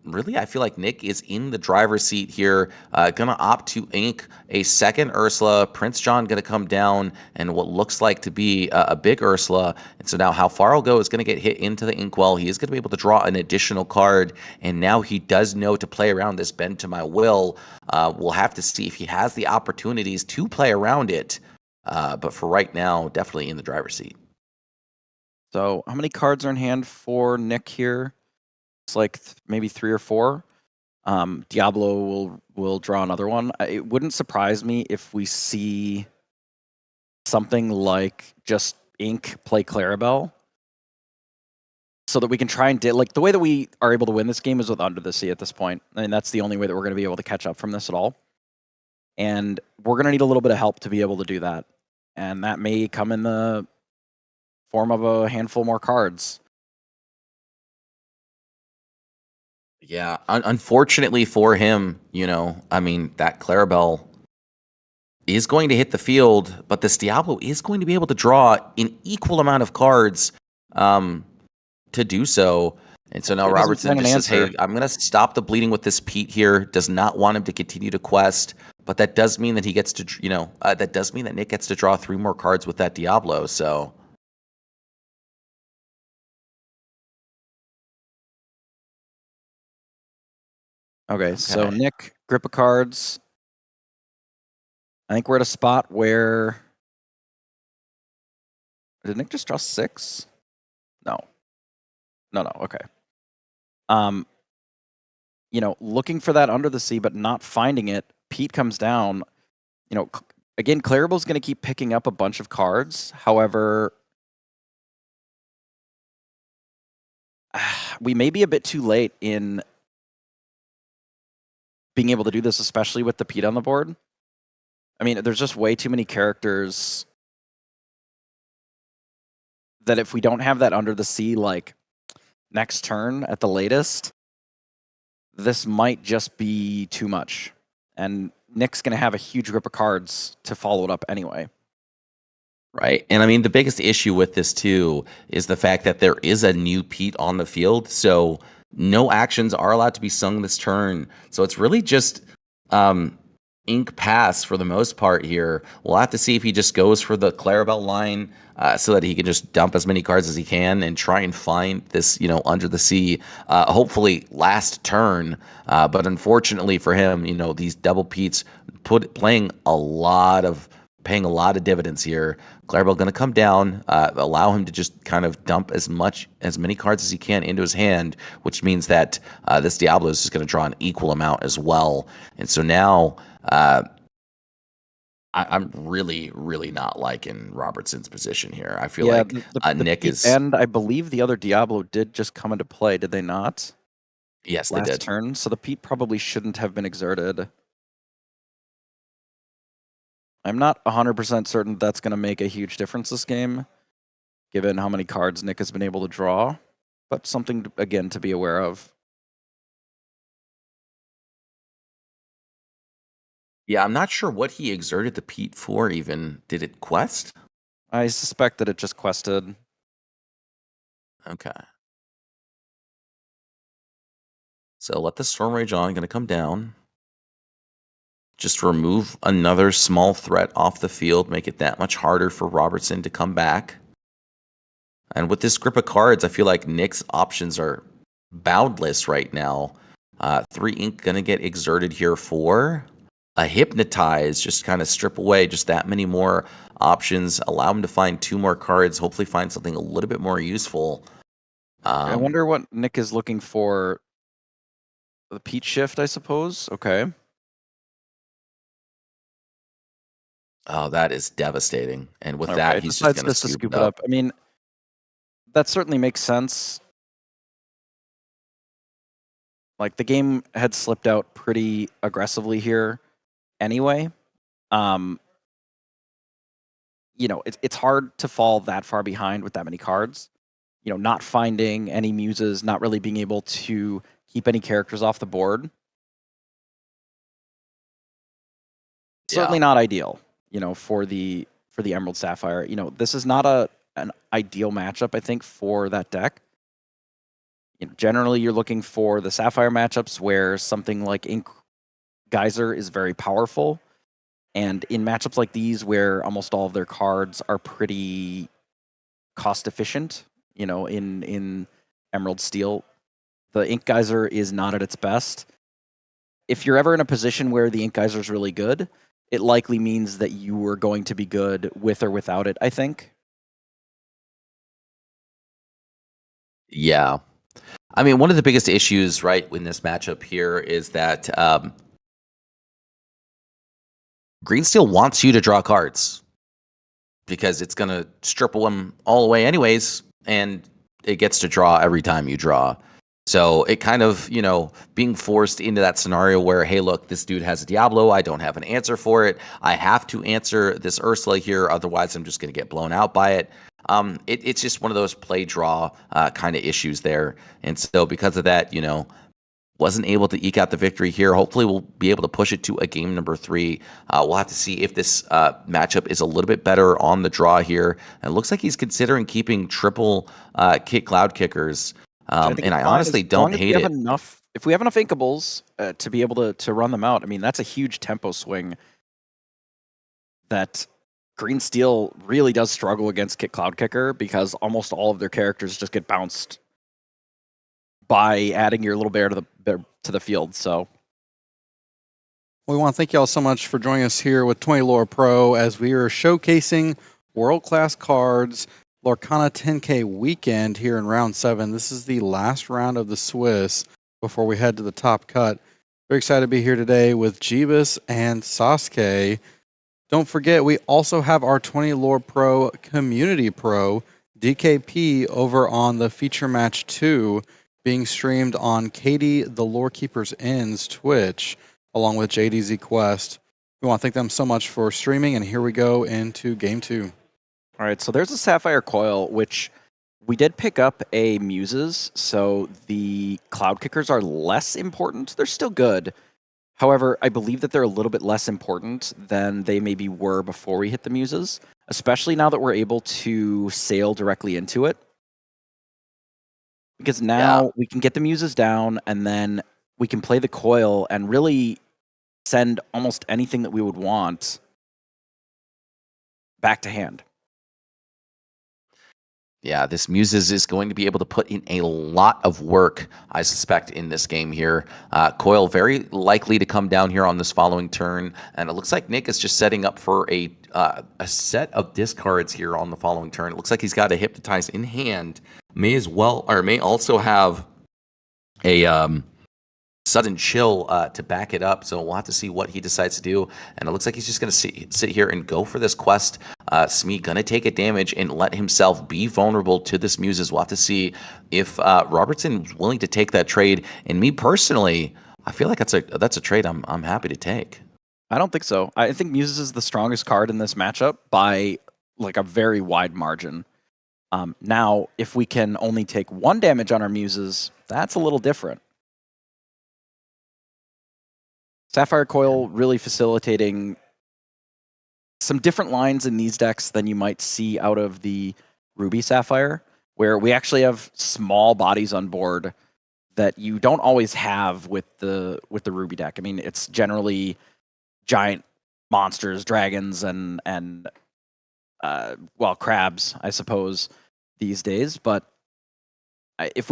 Speaker 6: really, I feel like Nick is in the driver's seat here, going to opt to ink a second Ursula. Prince John going to come down and what looks like to be a big Ursula. And so now How Far I'll Go is going to get hit into the inkwell. He is going to be able to draw an additional card, and now he does know to play around this Bend to My Will. We'll have to see if he has the opportunities to play around it. But for right now, definitely in the driver's seat.
Speaker 3: So how many cards are in hand for Nick here? It's like maybe 3 or 4. Diablo will draw another one. It wouldn't surprise me if we see something like just ink play Clarabelle, so that we can try and like the way that we are able to win this game is with Under the Sea at this point. I mean, that's the only way that we're going to be able to catch up from this at all. And we're going to need a little bit of help to be able to do that. And that may come in the form of a handful more cards.
Speaker 6: Yeah, unfortunately for him, I mean, that Clarabelle is going to hit the field, but this Diablo is going to be able to draw an equal amount of cards to do so. And so now Robertson just says, hey, I'm going to stop the bleeding with this Pete here. Does not want him to continue to quest, but that does mean that he gets to, that does mean that Nick gets to draw 3 more cards with that Diablo, so...
Speaker 3: Okay, so Nick, grip of cards. I think we're at a spot where... Did Nick just draw 6? No. No, okay. Looking for that Under the Sea, but not finding it. Pete comes down. Again, Clarabelle's going to keep picking up a bunch of cards. However, we may be a bit too late in being able to do this, especially with the Pete on the board. I mean, there's just way too many characters that if we don't have that Under the Sea, like, next turn at the latest, this might just be too much. And Nick's going to have a huge grip of cards to follow it up anyway.
Speaker 6: Right. And I mean, the biggest issue with this, too, is the fact that there is a new Pete on the field. So no actions are allowed to be sung this turn. So it's really just ink pass for the most part here. We'll have to see if he just goes for the Clarabelle line so that he can just dump as many cards as he can and try and find this, Under the Sea, hopefully last turn. But unfortunately for him, these double Petes paying a lot of dividends here. Clarabelle going to come down, allow him to just kind of dump as many cards as he can into his hand, which means that this Diablo is just going to draw an equal amount as well. And so now I'm really, really not liking Robertson's position here. I feel like Nick is...
Speaker 3: And I believe the other Diablo did just come into play, did they not?
Speaker 6: Yes, they did.
Speaker 3: Last turn, so the Pete probably shouldn't have been exerted. I'm not 100% certain that's going to make a huge difference this game, given how many cards Nick has been able to draw, but something, again, to be aware of.
Speaker 6: Yeah, I'm not sure what he exerted the Pete for even. Did it quest?
Speaker 3: I suspect that it just quested.
Speaker 6: Okay. So let the Storm Rage on, going to come down. Just remove another small threat off the field, make it that much harder for Robertson to come back. And with this grip of cards, I feel like Nick's options are boundless right now. 3 ink going to get exerted here for a Hypnotize. Just kind of strip away just that many more options. Allow him to find 2 more cards. Hopefully find something a little bit more useful.
Speaker 3: I wonder what Nick is looking for. The Peach Shift, I suppose. Okay.
Speaker 6: Oh, that is devastating. And with
Speaker 3: Okay,
Speaker 6: that, he's just
Speaker 3: decides
Speaker 6: going to
Speaker 3: scoop it up. I mean, that certainly makes sense. Like, the game had slipped out pretty aggressively here anyway. You know, it's hard to fall that far behind with that many cards. You know, not finding any muses, not really being able to keep any characters off the board. Certainly not ideal, you know, for the Emerald Sapphire. You know, this is not an ideal matchup, I think, for that deck. You know, generally, you're looking for the Sapphire matchups where something like Ink Geyser is very powerful. And in matchups like these, where almost all of their cards are pretty cost efficient, you know, in Emerald Steel, the Ink Geyser is not at its best. If you're ever in a position where the Ink Geyser is really good, it likely means that you were going to be good with or without it, I think.
Speaker 6: Yeah. I mean, one of the biggest issues, right, in this matchup here is that Green Steel wants you to draw cards because it's going to strip them all away anyways, and it gets to draw every time you draw. So it kind of, you know, being forced into that scenario where, hey, look, this dude has a Diablo. I don't have an answer for it. I have to answer this Ursula here. Otherwise, I'm just going to get blown out by it. It's just one of those play draw kind of issues there. And so because of that, you know, wasn't able to eke out the victory here. Hopefully we'll be able to push it to a game number 3. We'll have to see if this matchup is a little bit better on the draw here. And it looks like he's considering keeping triple Cloud Kickers. And I honestly don't hate it.
Speaker 3: If we have enough Inkables to be able to run them out, I mean, that's a huge tempo swing that Green Steel really does struggle against Cloud Kicker because almost all of their characters just get bounced by adding your little bear to the field. So
Speaker 2: we want to thank you all so much for joining us here with 20 Lore Pro as we are showcasing world-class cards, Lorcana 10K Weekend here in round 7. This is the last round of the Swiss before we head to the top cut. Very excited to be here today with Jeebus and Sasuke. Don't forget, we also have our 20 Lore Pro Community Pro, DKP, over on the Feature Match 2, being streamed on Katie the Lore Keeper's Inn's Twitch, along with JDZ Quest. We want to thank them so much for streaming, and here we go into Game 2.
Speaker 3: All right, so there's a Sapphire Coil, which we did pick up a Muses, so the Cloud Kickers are less important. They're still good. However, I believe that they're a little bit less important than they maybe were before we hit the Muses, especially now that we're able to sail directly into it. Because now we can get the Muses down, and then we can play the Coil and really send almost anything that we would want back to hand.
Speaker 6: Yeah, this Muses is going to be able to put in a lot of work, I suspect, in this game here. Coil very likely to come down here on this following turn, and it looks like Nick is just setting up for a set of discards here on the following turn. It looks like he's got a Hypnotize in hand. May also have a Sudden Chill to back it up. So we'll have to see what he decides to do. And it looks like he's just going to sit here and go for this quest. Smee going to take a damage and let himself be vulnerable to this Muses. We'll have to see if Robertson is willing to take that trade. And me personally, I feel like that's a trade I'm happy to take.
Speaker 3: I don't think so. I think Muses is the strongest card in this matchup by like a very wide margin. Now, if we can only take 1 damage on our Muses, that's a little different. Sapphire Coil really facilitating some different lines in these decks than you might see out of the Ruby Sapphire, where we actually have small bodies on board that you don't always have with the Ruby deck. I mean, it's generally giant monsters, dragons, and crabs, I suppose, these days. But if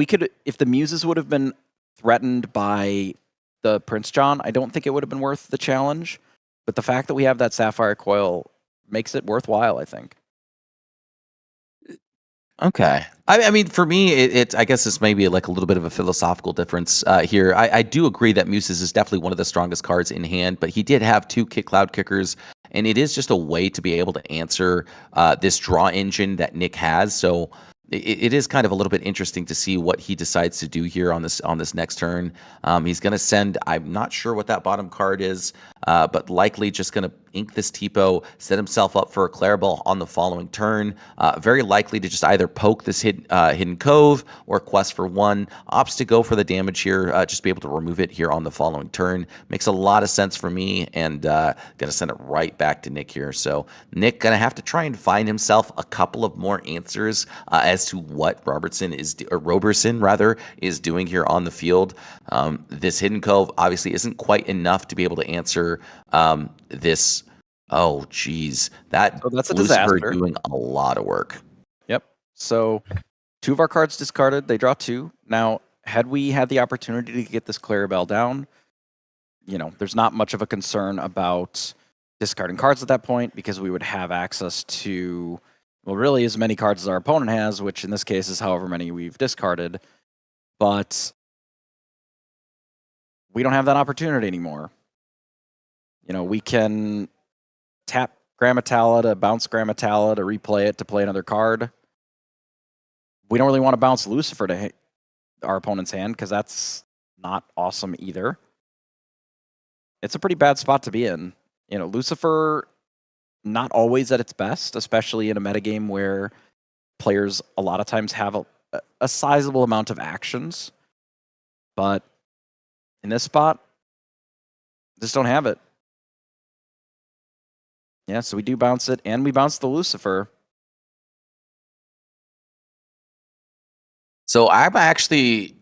Speaker 3: the Muses would have been threatened by the Prince John, I don't think it would have been worth the challenge. But the fact that we have that Sapphire coil makes it worthwhile, I think.
Speaker 6: Okay. I mean, for me, I guess it's maybe like a little bit of a philosophical difference here. I do agree that Muses is definitely one of the strongest cards in hand, but he did have 2 Kick Cloud Kickers, and it is just a way to be able to answer this draw engine that Nick has. So it is kind of a little bit interesting to see what he decides to do here on this next turn. He's going to send, I'm not sure what that bottom card is, but likely just going to ink this Tipo, set himself up for a Clarabelle on the following turn. Very likely to just either poke this hidden cove or quest for 1. Opts to go for the damage here, just be able to remove it here on the following turn. Makes a lot of sense for me, and going to send it right back to Nick here. So Nick going to have to try and find himself a couple of more answers as to what Robertson is doing here on the field. This hidden cove obviously isn't quite enough to be able to answer this. Oh, geez, that's
Speaker 3: a
Speaker 6: Lucifer
Speaker 3: disaster.
Speaker 6: doing a lot of work.
Speaker 3: Yep. So 2 of our cards discarded. They draw 2. Now, had we had the opportunity to get this Clarabelle down, there's not much of a concern about discarding cards at that point because we would have access to, well, really as many cards as our opponent has, which in this case is however many we've discarded. But we don't have that opportunity anymore. We can tap Grammatala to bounce Grammatala to replay it to play another card. We don't really want to bounce Lucifer to hit our opponent's hand because that's not awesome either. It's a pretty bad spot to be in. Lucifer, not always at its best, especially in a metagame where players a lot of times have a sizable amount of actions. But in this spot, just don't have it. Yeah, so we do bounce it, and we bounce the Lucifer.
Speaker 6: So I'm actually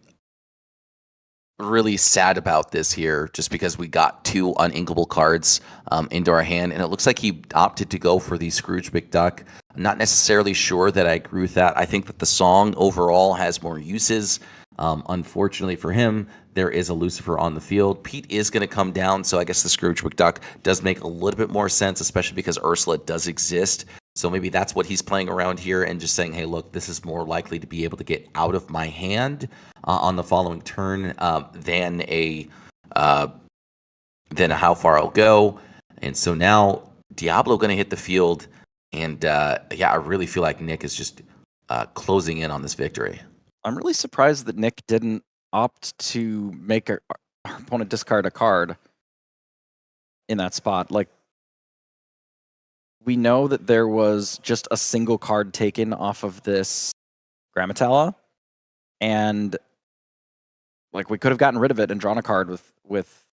Speaker 6: really sad about this here, just because we got 2 uninkable cards into our hand, and it looks like he opted to go for the Scrooge McDuck. I'm not necessarily sure that I agree with that. I think that the song overall has more uses. Unfortunately for him, there is a Lucifer on the field. Pete is going to come down, so I guess the Scrooge McDuck does make a little bit more sense, especially because Ursula does exist. So maybe that's what he's playing around here and just saying, hey, look, this is more likely to be able to get out of my hand on the following turn than how far I'll go. And so now Diablo going to hit the field, and I really feel like Nick is just closing in on this victory.
Speaker 3: I'm really surprised that Nick didn't opt to make our opponent discard a card in that spot. Like, we know that there was just a single card taken off of this Grammatala, and like we could have gotten rid of it and drawn a card with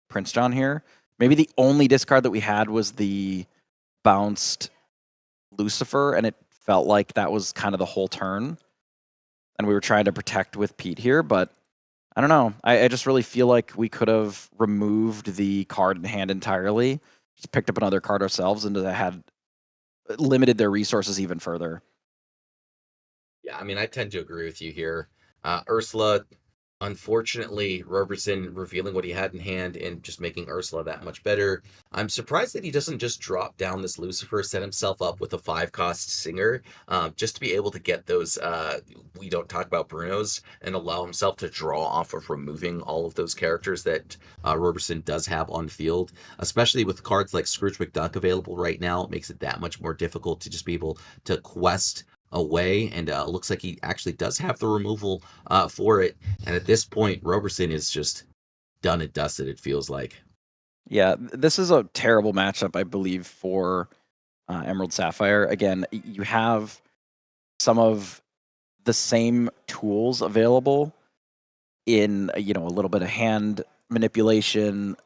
Speaker 3: Prince John here. Maybe the only discard that we had was the bounced Lucifer, and it felt like that was kind of the whole turn. And we were trying to protect with Pete here, but I don't know. I just really feel like we could have removed the card in hand entirely, just picked up another card ourselves, and had limited their resources even further.
Speaker 1: Yeah, I mean, I tend to agree with you here. Ursula, unfortunately, Robertson revealing what he had in hand and just making Ursula that much better. I'm surprised that he doesn't just drop down this Lucifer, set himself up with a 5-cost Singer, just to be able to get those we don't talk about Brunos and allow himself to draw off of removing all of those characters that Robertson does have on field, especially with cards like Scrooge McDuck available right now. It makes it that much more difficult to just be able to quest away, and looks like he actually does have the removal for it. And at this point, Robertson is just done and dusted, it feels like.
Speaker 3: Yeah, this is a terrible matchup, I believe, for Emerald Sapphire. Again, you have some of the same tools available in, a little bit of hand manipulation,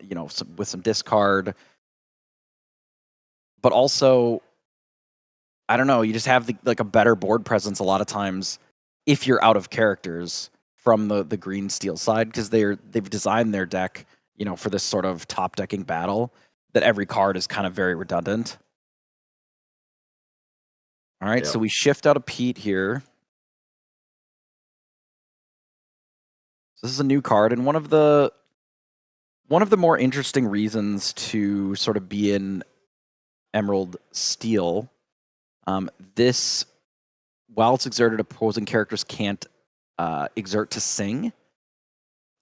Speaker 3: with some discard. But also, I don't know, you just have a better board presence a lot of times if you're out of characters from the green steel side, because they've designed their deck, for this sort of top decking battle, that every card is kind of very redundant. All right, so we shift out of Pete here. So this is a new card, and one of the more interesting reasons to sort of be in Emerald Steel, this, while it's exerted, opposing characters can't exert to sing,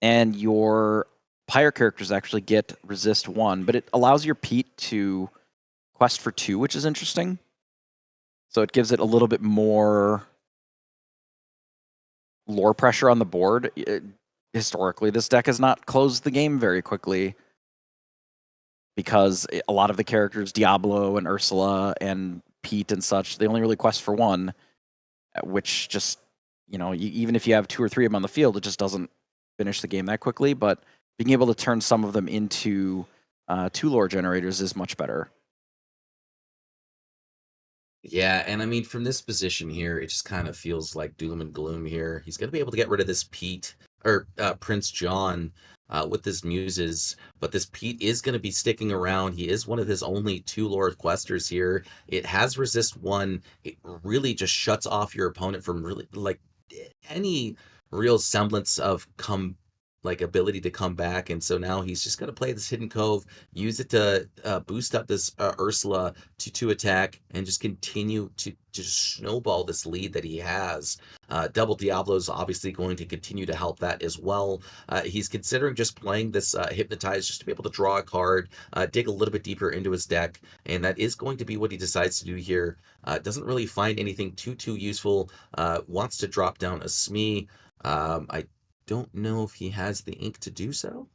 Speaker 3: and your pirate characters actually get resist 1, but it allows your Pete to quest for 2, which is interesting. So it gives it a little bit more lore pressure on the board. Historically, this deck has not closed the game very quickly because a lot of the characters, Diablo and Ursula and Pete and such, they only really quest for 1, which just, even if you have 2 or 3 of them on the field, it just doesn't finish the game that quickly. But being able to turn some of them into 2 lore generators is much better.
Speaker 7: Yeah, and I mean, from this position here, it just kind of feels like doom and gloom here. He's going to be able to get rid of this Pete, or Prince John, with his muses, but this Pete is going to be sticking around. He is one of his only 2 lore questers here. It has resist 1. It really just shuts off your opponent from really, like, any real semblance of ability to come back. And so now he's just going to play this Hidden Cove, use it to boost up this Ursula to 2 attack, and just continue to just snowball this lead that he has. Double Diablo's obviously going to continue to help that as well. He's considering just playing this Hypnotize just to be able to draw a card, dig a little bit deeper into his deck, and that is going to be what he decides to do here. Doesn't really find anything too useful. Wants to drop down a Smee. I don't know if he has the ink to do so.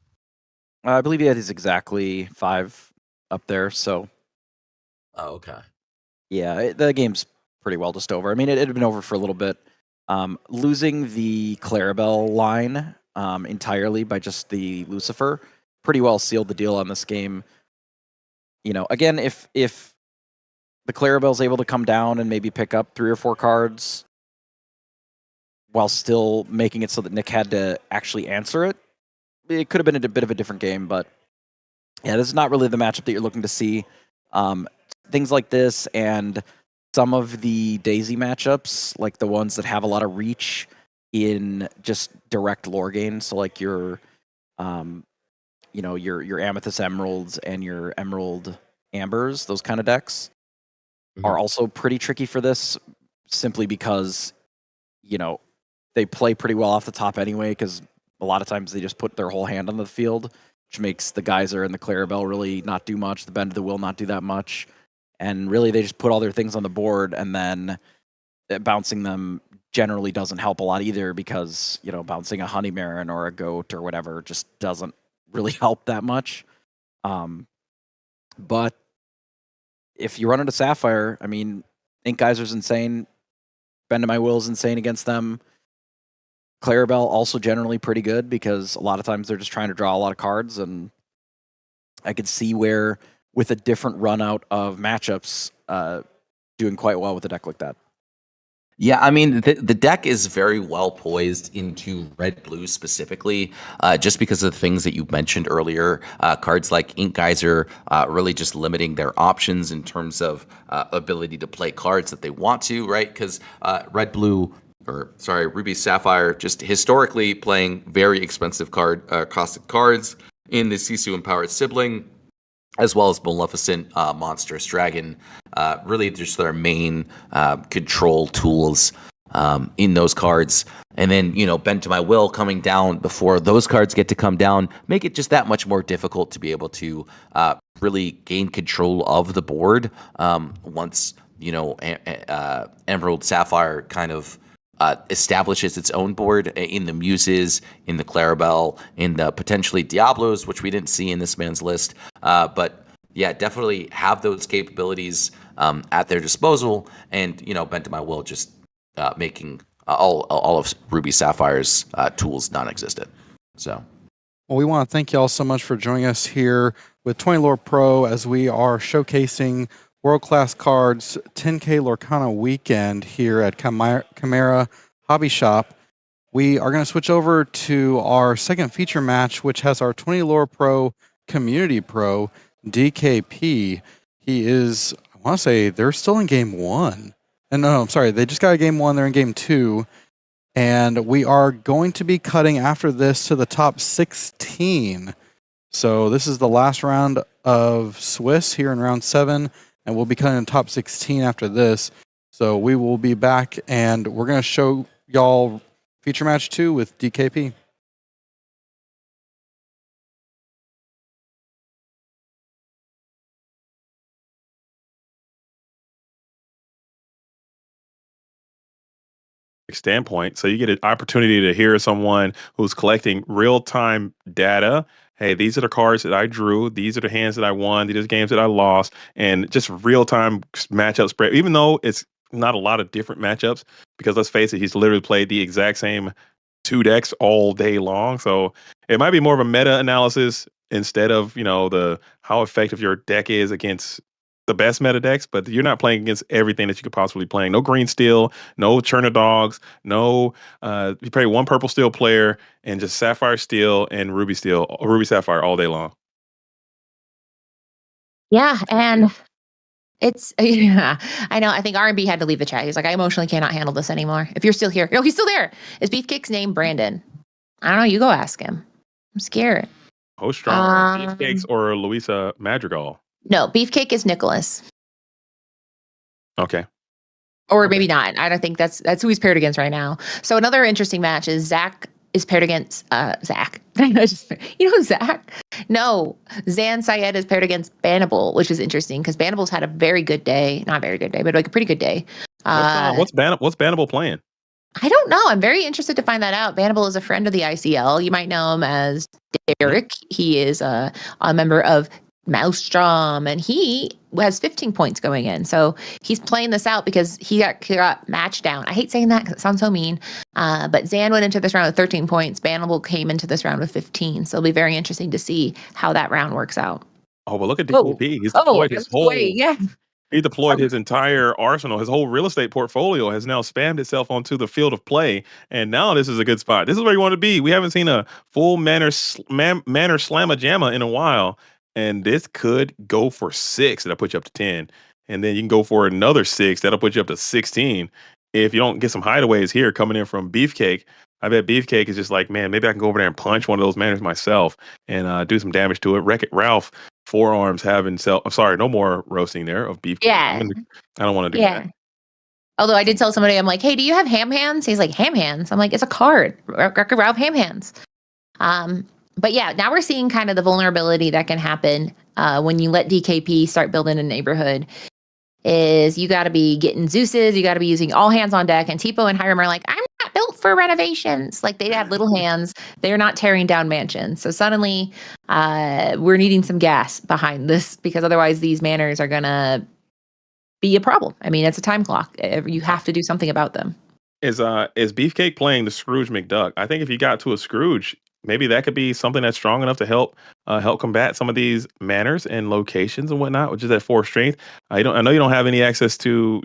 Speaker 3: I believe he had his exactly 5 up there, so.
Speaker 7: Oh, okay.
Speaker 3: Yeah, the game's pretty well just over. I mean, it had been over for a little bit. Losing the Clarabelle line entirely by just the Lucifer pretty well sealed the deal on this game. Again, if the Clarabelle's able to come down and maybe pick up 3 or 4 cards while still making it so that Nick had to actually answer it, it could have been a bit of a different game. But yeah, this is not really the matchup that you're looking to see. Things like this and some of the Daisy matchups, like the ones that have a lot of reach in just direct lore gain, so like your Amethyst Emeralds and your Emerald Ambers, those kind of decks are also pretty tricky for this, simply because they play pretty well off the top anyway, because a lot of times they just put their whole hand on the field, which makes the Geyser and the Clarabelle really not do much, the Bend of the Will not do that much, and really they just put all their things on the board, and then bouncing them generally doesn't help a lot either, because bouncing a Honey Marin or a Goat or whatever just doesn't really help that much. But if you run into Sapphire, I mean, Ink Geyser's insane, Bend of My Will's insane against them. Clarabelle also generally pretty good, because a lot of times they're just trying to draw a lot of cards, and I could see where, with a different run out of matchups, doing quite well with a deck like that.
Speaker 6: Yeah, I mean, the deck is very well poised into red-blue specifically, just because of the things that you mentioned earlier. Cards like Ink Geyser really just limiting their options in terms of ability to play cards that they want to, right? Because Ruby Sapphire just historically playing very expensive costed cards in the Sisu Empowered Sibling, as well as Maleficent, Monstrous Dragon, really just their main control tools in those cards. And then, Bend to My Will coming down before those cards get to come down, make it just that much more difficult to be able to really gain control of the board once, Emerald Sapphire kind of establishes its own board in the Muses, in the Clarabelle, in the potentially Diablos, which we didn't see in this man's list. But yeah, definitely have those capabilities at their disposal. And, Bent to My Will just making all of Ruby Sapphire's tools non-existent. So.
Speaker 2: Well, we want to thank you all so much for joining us here with 20 Lore Pro as we are showcasing world-class cards 10K Lorcana Weekend here at Chimera Hobby Shop. We are going to switch over to our second feature match, which has our 20 Lore Pro Community Pro, DKP. He is, I want to say, they're still in game 1. And no, I'm sorry, they just got a game 1, they're in game 2. And we are going to be cutting after this to the top 16. So this is the last round of Swiss here in round 7, and we'll be cutting the top 16 after this. So we will be back, and we're going to show y'all feature match 2 with DKP.
Speaker 5: Standpoint. So you get an opportunity to hear someone who's collecting real-time data. Hey, these are the cards that I drew. These are the hands that I won. These are the games that I lost. And just real-time matchup spread, even though it's not a lot of different matchups, because let's face it, he's literally played the exact same 2 decks all day long. So it might be more of a meta analysis instead of, the how effective your deck is against the best meta decks, but you're not playing against everything that you could possibly play. No green steel, no Churner Dogs, no you play one purple steel player and just Sapphire Steel and Ruby Sapphire all day long.
Speaker 4: Yeah, and it's yeah, I know. I think R&B had to leave the chat. He's like, I emotionally cannot handle this anymore. If you're still here, no, he's still there. Is Beefcake's name Brandon? I don't know. You go ask him. I'm scared.
Speaker 5: Oh, strong. Beefcakes or Luisa Madrigal?
Speaker 4: No, Beefcake is Nicholas.
Speaker 5: Okay.
Speaker 4: Or maybe not. I don't think that's who he's paired against right now. So another interesting match is Zach is paired against Zach. You know Zach? No, Zan Syed is paired against Bannable, which is interesting because Bannable's had a very good day. Not very good day, but like a pretty good day.
Speaker 5: What's Bannable playing?
Speaker 4: I don't know. I'm very interested to find that out. Bannable is a friend of the ICL. You might know him as Derek. He is a member of Maelstrom, and he has 15 points going in. So he's playing this out because he got matched down. I hate saying that because it sounds so mean. But Zan went into this round with 13 points. Bannable came into this round with 15. So it'll be very interesting to see how that round works out.
Speaker 5: Oh, but look at DKP. He's deployed his whole. He deployed his entire arsenal. His whole real estate portfolio has now spammed itself onto the field of play. And now this is a good spot. This is where you want to be. We haven't seen a full manner slamma jamma in a while. And this could go for 6. That'll put you up to 10. And then you can go for another 6. That'll put you up to 16. If you don't get some hideaways here coming in from Beefcake, I bet Beefcake is just like, man, maybe I can go over there and punch one of those manners myself and do some damage to it. Wreck-It Ralph, forearms having I'm sorry, no more roasting there of Beefcake.
Speaker 4: Yeah.
Speaker 5: I don't want to do that.
Speaker 4: Although I did tell somebody, I'm like, hey, do you have ham hands? He's like, ham hands? I'm like, it's a card. Wreck-It Ralph ham hands. But yeah, now we're seeing kind of the vulnerability that can happen when you let DKP start building a neighborhood. Is you got to be getting Zeus's, you got to be using all hands on deck. And Tipo and Hiram are like, I'm not built for renovations. Like they have little hands. They're not tearing down mansions. So suddenly we're needing some gas behind this because otherwise these manners are going to be a problem. I mean, it's a time clock. You have to do something about them.
Speaker 5: Is Beefcake playing the Scrooge McDuck? I think if you got to a Scrooge, maybe that could be something that's strong enough to help combat some of these manners and locations and whatnot, which is at 4 strength. I know you don't have any access to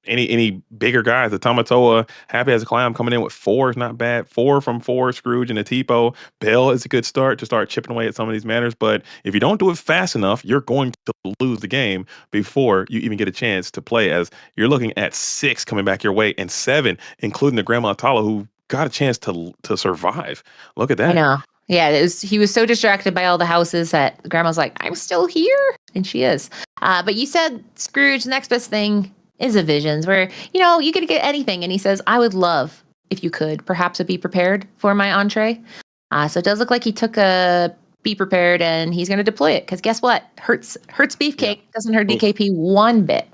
Speaker 5: any bigger guys. The Tamatoa, Happy as a Clown coming in with 4 is not bad. 4 from 4, Scrooge and a Tipo. Bell is a good start to start chipping away at some of these manners. But if you don't do it fast enough, you're going to lose the game before you even get a chance to play, as you're looking at 6 coming back your way and 7, including the Grandma Tala, who got a chance to survive. Look at that.
Speaker 4: I know. Yeah, he was so distracted by all the houses that Grandma's like, I'm still here. And she is. But you said, Scrooge, the next best thing is a Visions, where, you could get anything. And he says, I would love, if you could, perhaps a Be Prepared for my entree. So it does look like he took a Be Prepared and he's going to deploy it. Because guess what? Hurts Beefcake. Doesn't hurt DKP one bit.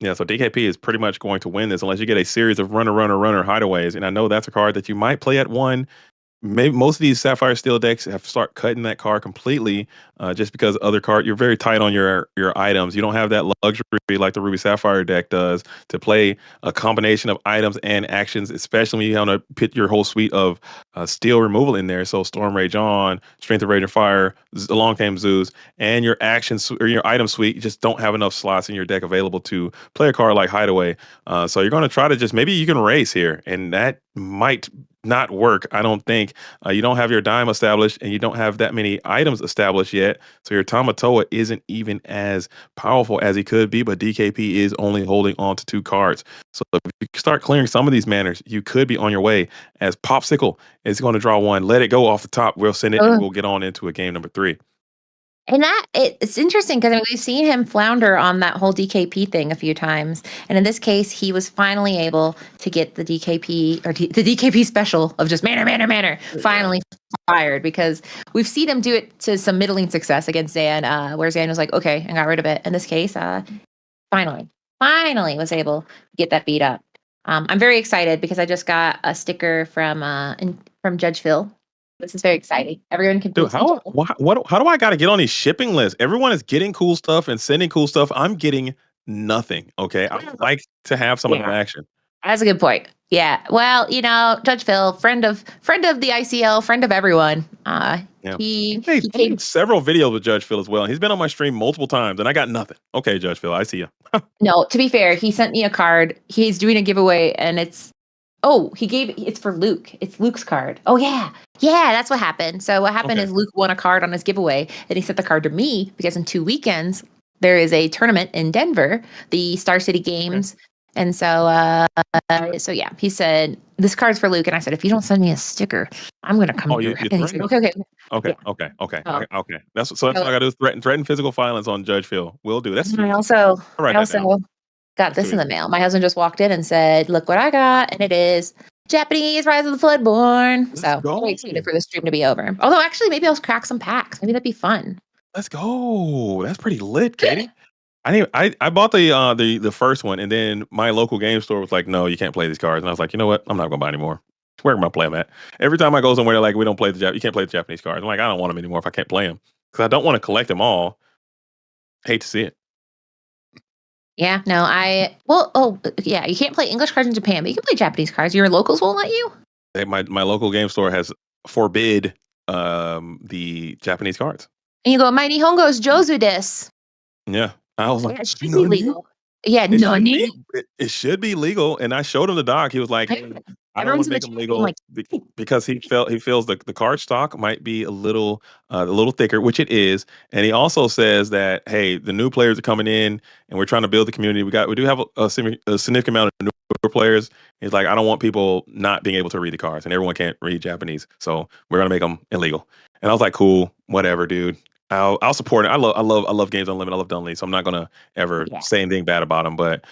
Speaker 5: Yeah, so DKP is pretty much going to win this unless you get a series of runner hideaways. And I know that's a card that you might play at 1. Maybe most of these Sapphire Steel decks have to start cutting that card completely, just because other card, you're very tight on your items. You don't have that luxury like the Ruby Sapphire deck does to play a combination of items and actions, especially when you want to put your whole suite of steel removal in there. So Storm Rage on, Strength of Rage and Fire, Long Game Zeus, and your actions or your item suite, you just don't have enough slots in your deck available to play a card like Hideaway. So you're going to try to just, maybe you can race here, and that might not work. I don't think you don't have your dime established and you don't have that many items established yet. So your Tamatoa isn't even as powerful as he could be, but DKP is only holding on to 2 cards. So if you start clearing some of these manners, you could be on your way, as Popsicle is going to draw 1. Let it go off the top. We'll send it and we'll get on into a game number 3.
Speaker 4: And it's interesting because we've seen him flounder on that whole DKP thing a few times. And in this case, he was finally able to get the DKP or the DKP special of just manner finally fired, because we've seen him do it to some middling success against Zan, where Zan was like, okay, and got rid of it. In this case, finally was able to get that beat up. I'm very excited because I just got a sticker from Judge Phil. This is very exciting. Everyone can.
Speaker 5: Dude, how do I got to get on these shipping lists? Everyone is getting cool stuff and sending cool stuff. I'm getting nothing. Okay, I would like to have some of the action.
Speaker 4: That's a good point. Yeah. Well, Judge Phil, friend of the ICL, friend of everyone. He
Speaker 5: made several videos with Judge Phil as well. He's been on my stream multiple times, and I got nothing. Okay, Judge Phil, I see you.
Speaker 4: No, to be fair, he sent me a card. He's doing a giveaway, and it's for Luke. It's Luke's card. Oh, yeah. Yeah, that's what happened. So what happened is Luke won a card on his giveaway, and he sent the card to me because in 2 weekends, there is a tournament in Denver, the Star City Games. And so, yeah, he said, this card's for Luke. And I said, if you don't send me a sticker, I'm going to come here. And he said, okay.
Speaker 5: Okay. That's what I got to do. Threaten physical violence on Judge Phil. We'll do. That's
Speaker 4: I also got this in the mail. My husband just walked in and said, look what I got. And it is Japanese Rise of the Floodborn. So I'm very excited for the stream to be over. Although actually, maybe I'll crack some packs. Maybe that'd be fun.
Speaker 5: Let's go. That's pretty lit, Katie. I bought the first one, and then my local game store was like, no, you can't play these cards. And I was like, you know what? I'm not gonna buy anymore. Where am I playing at? Every time I go somewhere, they're like, we don't play you can't play the Japanese cards. I'm like, I don't want them anymore if I can't play them, because I don't want to collect them all. Hate to see it.
Speaker 4: Yeah, no, you can't play English cards in Japan, but you can play Japanese cards. Your locals won't let you?
Speaker 5: My local game store has forbid the Japanese cards.
Speaker 4: And you go, my Nihongo is Jozu desu.
Speaker 5: Yeah. I was like,
Speaker 4: it should be legal. Yeah,
Speaker 5: it should be legal. And I showed him the doc. He was like, I don't want to make them legal because he feels the card stock might be a little thicker, which it is. And he also says that, hey, the new players are coming in and we're trying to build the community. We do have a significant amount of newer players. He's like, I don't want people not being able to read the cards, and everyone can't read Japanese, so we're gonna make them illegal. And I was like, cool, whatever, dude. I'll support it. I love Games Unlimited. I love Dunley, so I'm not gonna ever say anything bad about them. But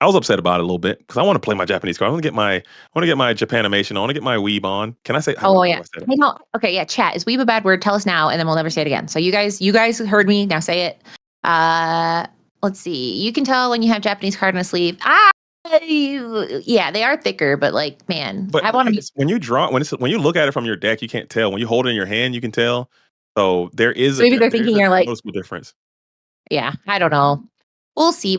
Speaker 5: I was upset about it a little bit because I want to play my Japanese card. I want to get my Japanimation. I want to get my Weeb on. Can I say?
Speaker 4: Oh yeah. Okay, yeah. Chat, is Weeb a bad word? Tell us now, and then we'll never say it again. So you guys heard me. Now say it. Let's see. You can tell when you have Japanese card in a sleeve. Yeah, they are thicker, but like, man,
Speaker 5: but I want to. When you look at it from your deck, you can't tell. When you hold it in your hand, you can tell. So there is
Speaker 4: maybe they're thinking you're like
Speaker 5: noticeable difference.
Speaker 4: Yeah, I don't know. We'll see.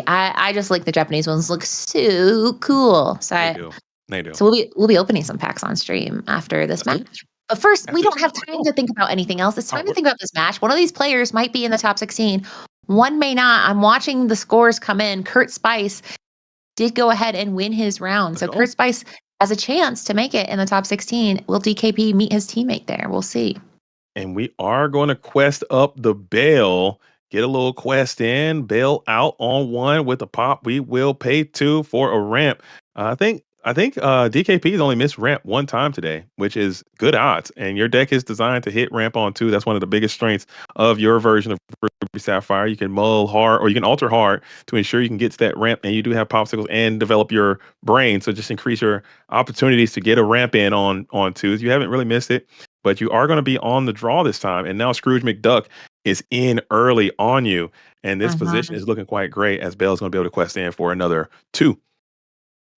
Speaker 4: I just like the Japanese ones look so cool. So
Speaker 5: they do.
Speaker 4: So we'll be opening some packs on stream after this match. But first, we don't have time to think about anything else. It's time to think about this match. One of these players might be in the top 16. One may not. I'm watching the scores come in. Kurt Spice did go ahead and win his round. So Kurt Spice has a chance to make it in the top 16. Will DKP meet his teammate there? We'll see.
Speaker 5: And we are going to quest up the Bale. Get a little quest in. Bale out on 1 with a pop. We will pay 2 for a ramp. I think DKP has only missed ramp 1 time today, which is good odds. And your deck is designed to hit ramp on 2. That's one of the biggest strengths of your version of Ruby Sapphire. You can mull hard or you can alter hard to ensure you can get to that ramp, and you do have popsicles and develop your brain. So just increase your opportunities to get a ramp in on 2s. You haven't really missed it, but you are going to be on the draw this time. And now Scrooge McDuck is in early on you. And this position is looking quite great, as Bale's going to be able to quest in for another 2.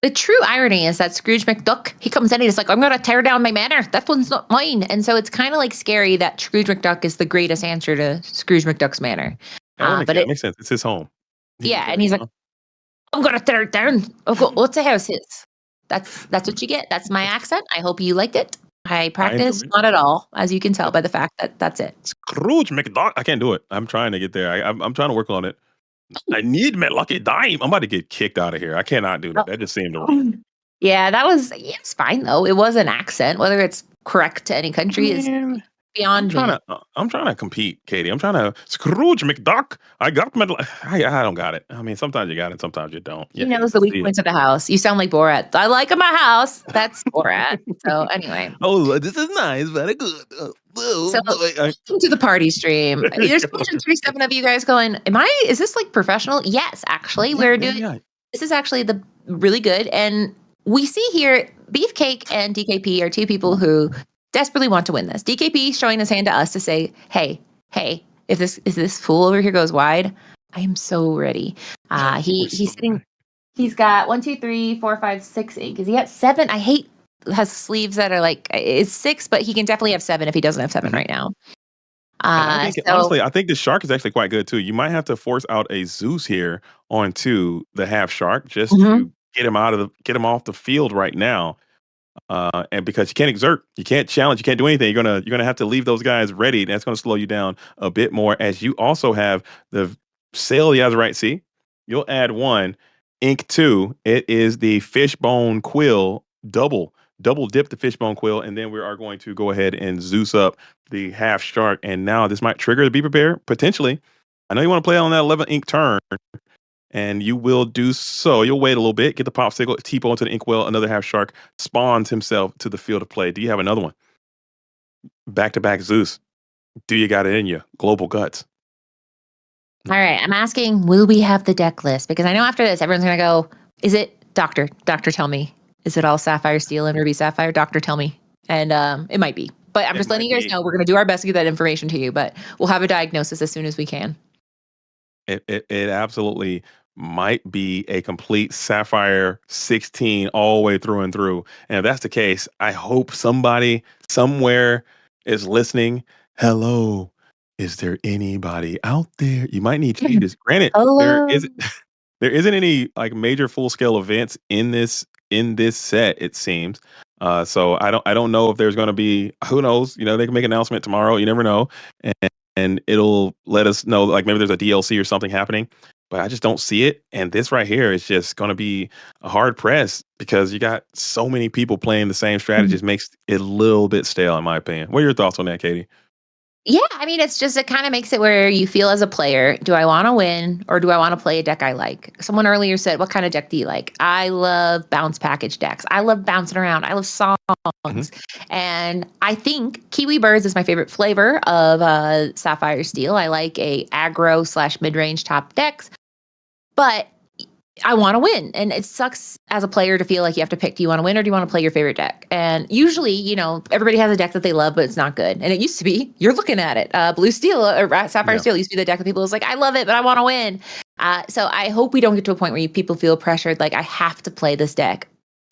Speaker 4: The true irony is that Scrooge McDuck, he comes in and he's like, I'm going to tear down my manor. That one's not mine. And so it's kind of like scary that Scrooge McDuck is the greatest answer to Scrooge McDuck's manor.
Speaker 5: But it makes sense. It's his home.
Speaker 4: Yeah. And he's like, I'm going to tear it down. What's the house is? That's what you get. That's my accent. I hope you liked it. I practice not at all, as you can tell by the fact that that's it.
Speaker 5: Scrooge McDuck. I can't do it. I'm trying to get there. I'm trying to work on it. I need my lucky dime. I'm about to get kicked out of here. I cannot do that. That just seemed wrong.
Speaker 4: Yeah, that was it's fine though. It was an accent, whether it's correct to any country is
Speaker 5: Man, I'm
Speaker 4: beyond
Speaker 5: trying
Speaker 4: me.
Speaker 5: to I'm trying to compete, Katie. I'm trying to Scrooge McDuck. I got my I don't got it. I mean, sometimes you got it, sometimes you don't.
Speaker 4: He
Speaker 5: You
Speaker 4: knows
Speaker 5: hate
Speaker 4: the
Speaker 5: to
Speaker 4: weak
Speaker 5: see it.
Speaker 4: points of the house. You sound like Borat. I like in my house. That's Borat. So anyway,
Speaker 5: Oh, this is nice, very good.
Speaker 4: so welcome to the party stream.
Speaker 5: There you
Speaker 4: There's
Speaker 5: go.
Speaker 4: 237 of you guys going. Is this like professional? Yes, actually, we're doing.
Speaker 5: yeah.
Speaker 4: This is actually the really good, and we see here Beefcake and DKP are two people who desperately want to win this. DKP showing his hand to us to say, "Hey, if this fool over here goes wide, I am so ready." He's sitting. He's got 1, 2, 3, 4, 5, 6 ink. Is he at 7? I hate has sleeves that are like it's 6, but he can definitely have 7 if he doesn't have 7 right now.
Speaker 5: And I think
Speaker 4: So
Speaker 5: honestly, I think the shark is actually quite good too. You might have to force out a Zeus here onto the half shark just to get him off the field right now. And because you can't exert, you can't challenge, you can't do anything. You're gonna have to leave those guys ready. That's gonna slow you down a bit more. As you also have the sail the other right. See, you'll add 1, ink 2. It is the fishbone quill double dip the fishbone quill, and then we are going to go ahead and Zeus up the half shark. And now this might trigger the be prepared potentially. I know you want to play on that 11 ink turn, and you will do so. You'll wait a little bit, get the popsicle, T-po into the inkwell, another half shark spawns himself to the field of play. Do you have another one? Back-to-back Zeus. Do you got it in you? Global Guts.
Speaker 4: all right, I'm asking, will we have the deck list? Because I know after this, everyone's gonna go, is it Doctor? Doctor, tell me. Is it all Sapphire Steel and Ruby Sapphire? Doctor, tell me. And it might be. But I'm just letting you guys know we're gonna do our best to get that information to you, but we'll have a diagnosis as soon as we can.
Speaker 5: It absolutely might be a complete Sapphire 16 all the way through and through. And if that's the case, I hope somebody somewhere is listening. Hello, is there anybody out there? You might need cheaters. Granted,
Speaker 4: Hello.
Speaker 5: there isn't any like major full scale events in this set, it seems. So I don't know if there's going to be, who knows, they can make an announcement tomorrow. You never know. And it'll let us know, like maybe there's a DLC or something happening, but I just don't see it. And this right here is just going to be a hard press because you got so many people playing the same strategies. Makes it a little bit stale, in my opinion. What are your thoughts on that, Katie?
Speaker 4: Yeah, I mean, it kind of makes it where you feel as a player, do I want to win or do I want to play a deck I like? Someone earlier said, what kind of deck do you like? I love bounce package decks. I love bouncing around. I love songs. And I think Kiwi Birds is my favorite flavor of Sapphire Steel. I like a aggro / mid-range top decks, but I want to win. And it sucks as a player to feel like you have to pick, do you want to win or do you want to play your favorite deck? And usually, everybody has a deck that they love, but it's not good. And it used to be, you're looking at it. Blue Steel or Sapphire Steel used to be the deck that people was like, I love it, but I want to win. So I hope we don't get to a point where people feel pressured, like I have to play this deck.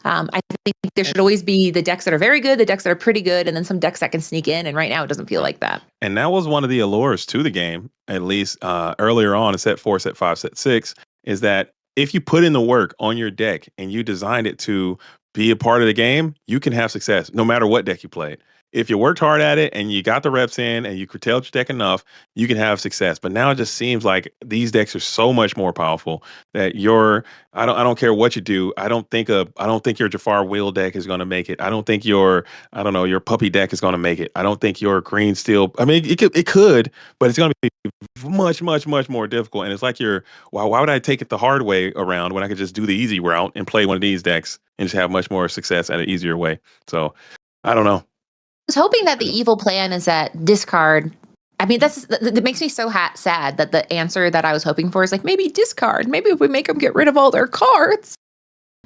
Speaker 4: I think there should always be the decks that are very good, the decks that are pretty good, and then some decks that can sneak in. And right now it doesn't feel like that.
Speaker 5: And that was one of the allures to the game, at least earlier on in set 4, set 5, set 6, is that if you put in the work on your deck and you designed it to be a part of the game, you can have success no matter what deck you played. If you worked hard at it and you got the reps in and you curtailed your deck enough, you can have success. But now it just seems like these decks are so much more powerful that I don't care what you do. I don't think your Jafar Wheel deck is going to make it. I don't think your puppy deck is going to make it. I don't think your green steel. I mean, it could, but it's going to be much, much, much more difficult. And it's like why would I take it the hard way around when I could just do the easy route and play one of these decks and just have much more success at an easier way? So I don't know.
Speaker 4: I was hoping that the evil plan is that discard. I mean, that makes me so sad that the answer that I was hoping for is like, maybe discard. Maybe if we make them get rid of all their cards,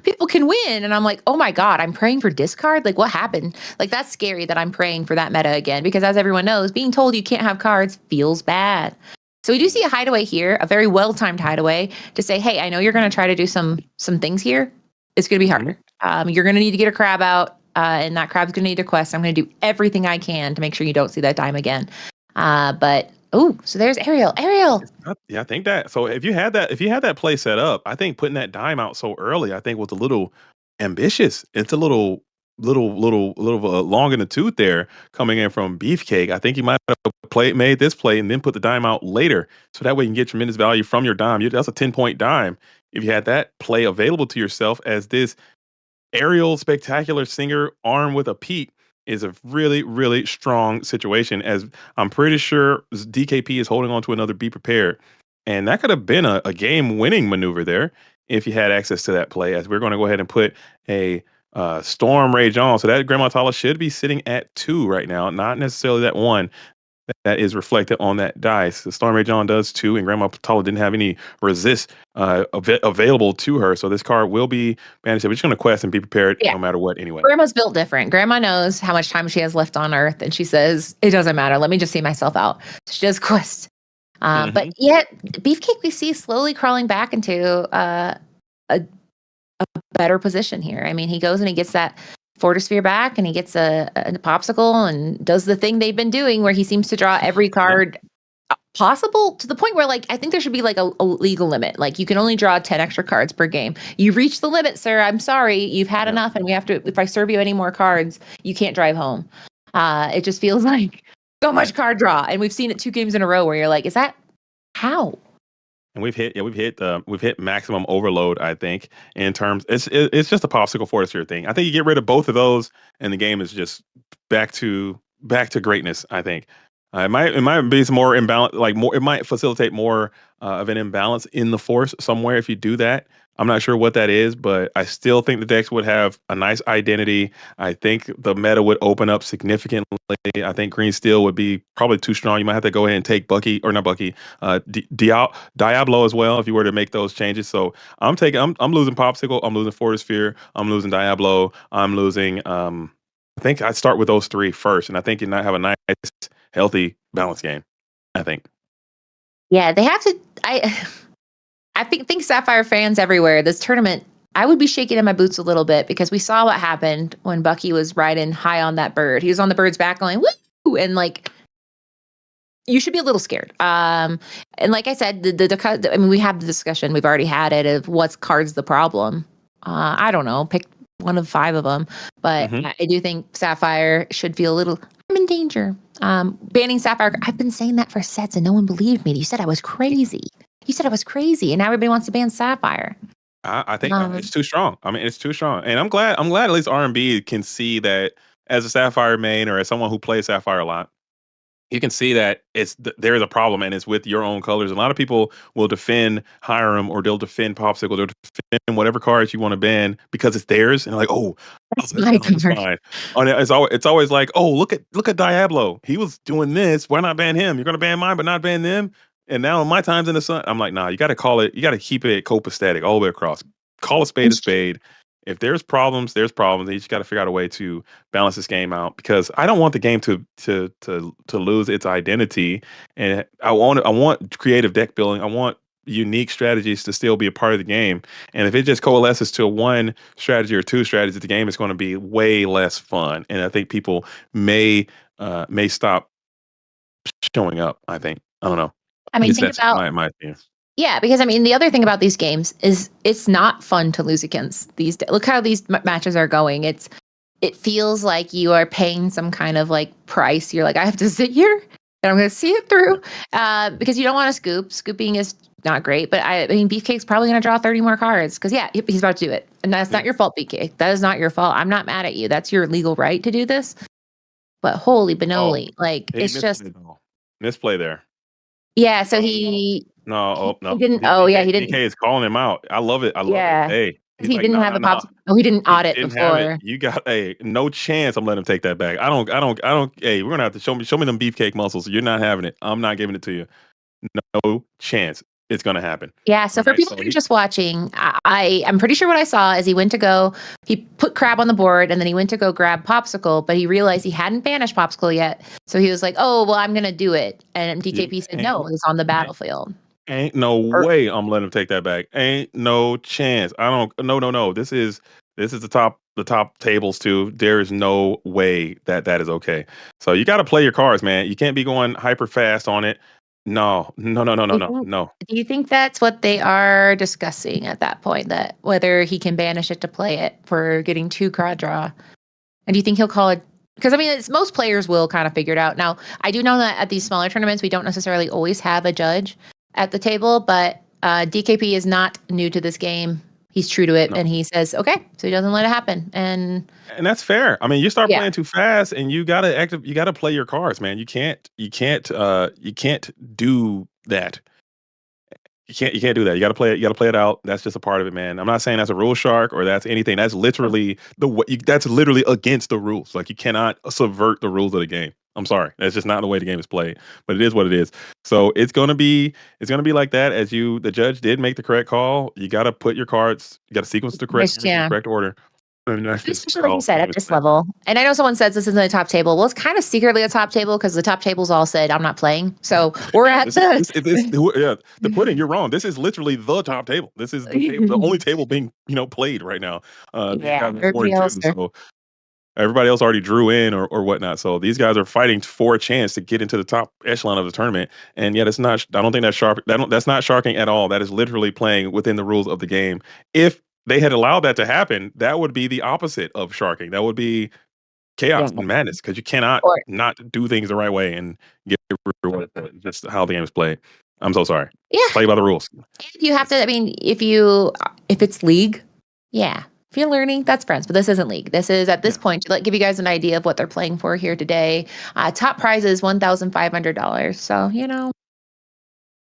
Speaker 4: people can win. And I'm like, oh my God, I'm praying for discard? Like, what happened? Like, that's scary that I'm praying for that meta again, because as everyone knows, being told you can't have cards feels bad. So we do see a hideaway here, a very well-timed hideaway to say, hey, I know you're going to try to do some things here. It's going to be harder. You're going to need to get a crab out. And that crab's going to need a quest. I'm going to do everything I can to make sure you don't see that dime again. So there's Ariel.
Speaker 5: Yeah, I think that. So if you had that play set up, I think putting that dime out so early, I think was a little ambitious. It's a little long in the tooth there coming in from Beefcake. I think you might have made this play and then put the dime out later, so that way you can get tremendous value from your dime. That's a 10-point dime. If you had that play available to yourself as this aerial spectacular singer armed with a peak is a really, really strong situation. As I'm pretty sure DKP is holding on to another Be Prepared. And that could have been a game winning maneuver there if you had access to that play. As we're going to go ahead and put a Storm Rage on. So that Grandma Tala should be sitting at 2 right now, not necessarily that 1 that is reflected on that dice. The Storm Rage on does 2, and Grandma Tala didn't have any resist available to her. So this card will be banished. We're just going to quest and Be Prepared no matter what anyway.
Speaker 4: Grandma's built different. Grandma knows how much time she has left on Earth, and she says, it doesn't matter. Let me just see myself out. So she does quest. But yet, Beefcake we see slowly crawling back into a better position here. I mean, he goes and he gets that Fortisphere back, and he gets a popsicle and does the thing they've been doing where he seems to draw every card possible, to the point where, like, I think there should be like a legal limit. Like, you can only draw 10 extra cards per game. You reach the limit, sir. I'm sorry. You've had enough, and we have to, if I serve you any more cards, you can't drive home. It just feels like so much card draw. And we've seen it 2 games in a row where you're like, is that how?
Speaker 5: And we've hit maximum overload. I think in terms, it's just a popsicle Fortisphere thing. I think you get rid of both of those, and the game is just back to greatness. I think it might be some more imbalance, it might facilitate more of an imbalance in the force somewhere if you do that. I'm not sure what that is, but I still think the decks would have a nice identity. I think the meta would open up significantly. I think Green Steel would be probably too strong. You might have to go ahead and take Diablo as well if you were to make those changes. So I'm losing Popsicle. I'm losing Fortisphere. I'm losing Diablo. I'm losing. I think I'd start with those 3 first, and I think you might have a nice, healthy, balanced game. I think.
Speaker 4: Yeah, they have to. I think Sapphire fans everywhere, this tournament, I would be shaking in my boots a little bit, because we saw what happened when Bucky was riding high on that bird. He was on the bird's back going, woo! And like, you should be a little scared. And like I said, I mean, we have the discussion, we've already had it, of what's cards the problem. I don't know, pick one of 5 of them. But I do think Sapphire should feel a little, I'm in danger. Banning Sapphire, I've been saying that for sets and no one believed me. You said I was crazy. And now everybody wants to ban Sapphire.
Speaker 5: I think it's too strong. I mean, it's too strong, and I'm glad at least R&B can see that as a Sapphire main, or as someone who plays Sapphire a lot. You can see that there's a problem, and it's with your own colors. A lot of people will defend Hiram, or they'll defend Popsicle, they'll defend whatever cards you want to ban because it's theirs, and like,
Speaker 4: that's my card.
Speaker 5: Fine. And it's always like, look at Diablo. He was doing this. Why not ban him? You're gonna ban mine, but not ban them. And now my time's in the sun. I'm like, nah, you got to call it. You got to keep it copacetic all the way across. Call a spade a spade. If there's problems, there's problems. You just got to figure out a way to balance this game out, because I don't want the game to lose its identity. And I want creative deck building. I want unique strategies to still be a part of the game. And if it just coalesces to 1 strategy or 2 strategies, the game is going to be way less fun. And I think people may stop showing up. I don't know.
Speaker 4: I mean, think about
Speaker 5: my opinion.
Speaker 4: Yeah, because I mean, the other thing about these games is it's not fun to lose against these. Look how these matches are going. It feels like you are paying some kind of like price. You're like, I have to sit here and I'm going to see it through, because you don't want to scoop. Scooping is not great, but I mean, Beefcake's probably going to draw 30 more cards, because he's about to do it, and that's not your fault, Beefcake. That is not your fault. I'm not mad at you. That's your legal right to do this. But holy Benoli, it's just
Speaker 5: misplay there.
Speaker 4: Yeah, so he
Speaker 5: no.
Speaker 4: He didn't. He didn't.
Speaker 5: DK is calling him out. I love it. I love it. Hey,
Speaker 4: he didn't have a pop. Oh, he didn't audit before.
Speaker 5: You got no chance. I'm letting him take that back. I don't. Hey, we're gonna have to show me them beefcake muscles. You're not having it. I'm not giving it to you. No chance. It's gonna happen.
Speaker 4: Yeah. So for people who are just watching, I'm pretty sure what I saw is he put Crab on the board, and then he went to go grab Popsicle, but he realized he hadn't banished Popsicle yet. So he was like, "Oh, well, I'm gonna do it." And DKP said, "No, it's on the battlefield."
Speaker 5: Ain't no way I'm letting him take that back. Ain't no chance. I don't. No. This is the top tables too. There is no way that is okay. So you got to play your cards, man. You can't be going hyper fast on it. No.
Speaker 4: Do you think that's what they are discussing at that point? That whether he can banish it to play it for getting 2 card draw? And do you think he'll call it? Because I mean, most players will kind of figure it out. Now, I do know that at these smaller tournaments, we don't necessarily always have a judge at the table, but DKP is not new to this game. he's true to it,
Speaker 5: No.
Speaker 4: and he says, "Okay," so he doesn't let it happen. And
Speaker 5: that's fair. I mean, you start
Speaker 4: yeah,
Speaker 5: playing too fast, and you gotta play your cards, man. You can't do that. You can't do that. You gotta play it out. That's just a part of it, man. I'm not saying that's a rule shark or that's anything. That's literally that's literally against the rules. Like, you cannot subvert the rules of the game. I'm sorry. That's just not the way the game is played. But it is what it is. So it's gonna be like that. The judge did make the correct call. You gotta put your cards, you gotta sequence the correct
Speaker 4: just
Speaker 5: cards in the
Speaker 4: yeah.
Speaker 5: correct order. And that's just
Speaker 4: Especially like you
Speaker 5: how
Speaker 4: said,
Speaker 5: the
Speaker 4: at
Speaker 5: game is
Speaker 4: this
Speaker 5: played.
Speaker 4: level. And I know someone says this isn't a top table. Well, it's kind of secretly a top table because the top tables all said, "I'm not playing." So we're
Speaker 5: Yeah,
Speaker 4: at the
Speaker 5: yeah, the pudding. You're wrong. This is literally the top table. This is the only table being played right now. These
Speaker 4: yeah.
Speaker 5: guys are
Speaker 4: Everybody
Speaker 5: 4 and
Speaker 4: else
Speaker 5: 2,
Speaker 4: are.
Speaker 5: so everybody else already drew in or whatnot. So these guys are fighting for a chance to get into the top echelon of the tournament. And yet, it's not. I don't think that's sharp. That's not sharking at all. That is literally playing within the rules of the game. If they had allowed that to happen, that would be the opposite of sharking. That would be
Speaker 4: Yeah.
Speaker 5: chaos and madness, because you cannot
Speaker 4: Or
Speaker 5: not do things the right way and get rewarded for it. Just how the game is played. I'm so sorry.
Speaker 4: yeah,
Speaker 5: Play by the rules.
Speaker 4: if you have to. I mean, if it's league, yeah. If you're learning, that's friends. But this isn't league. This is at this point to give you guys an idea of what they're playing for here today. Top prize is $1,500. So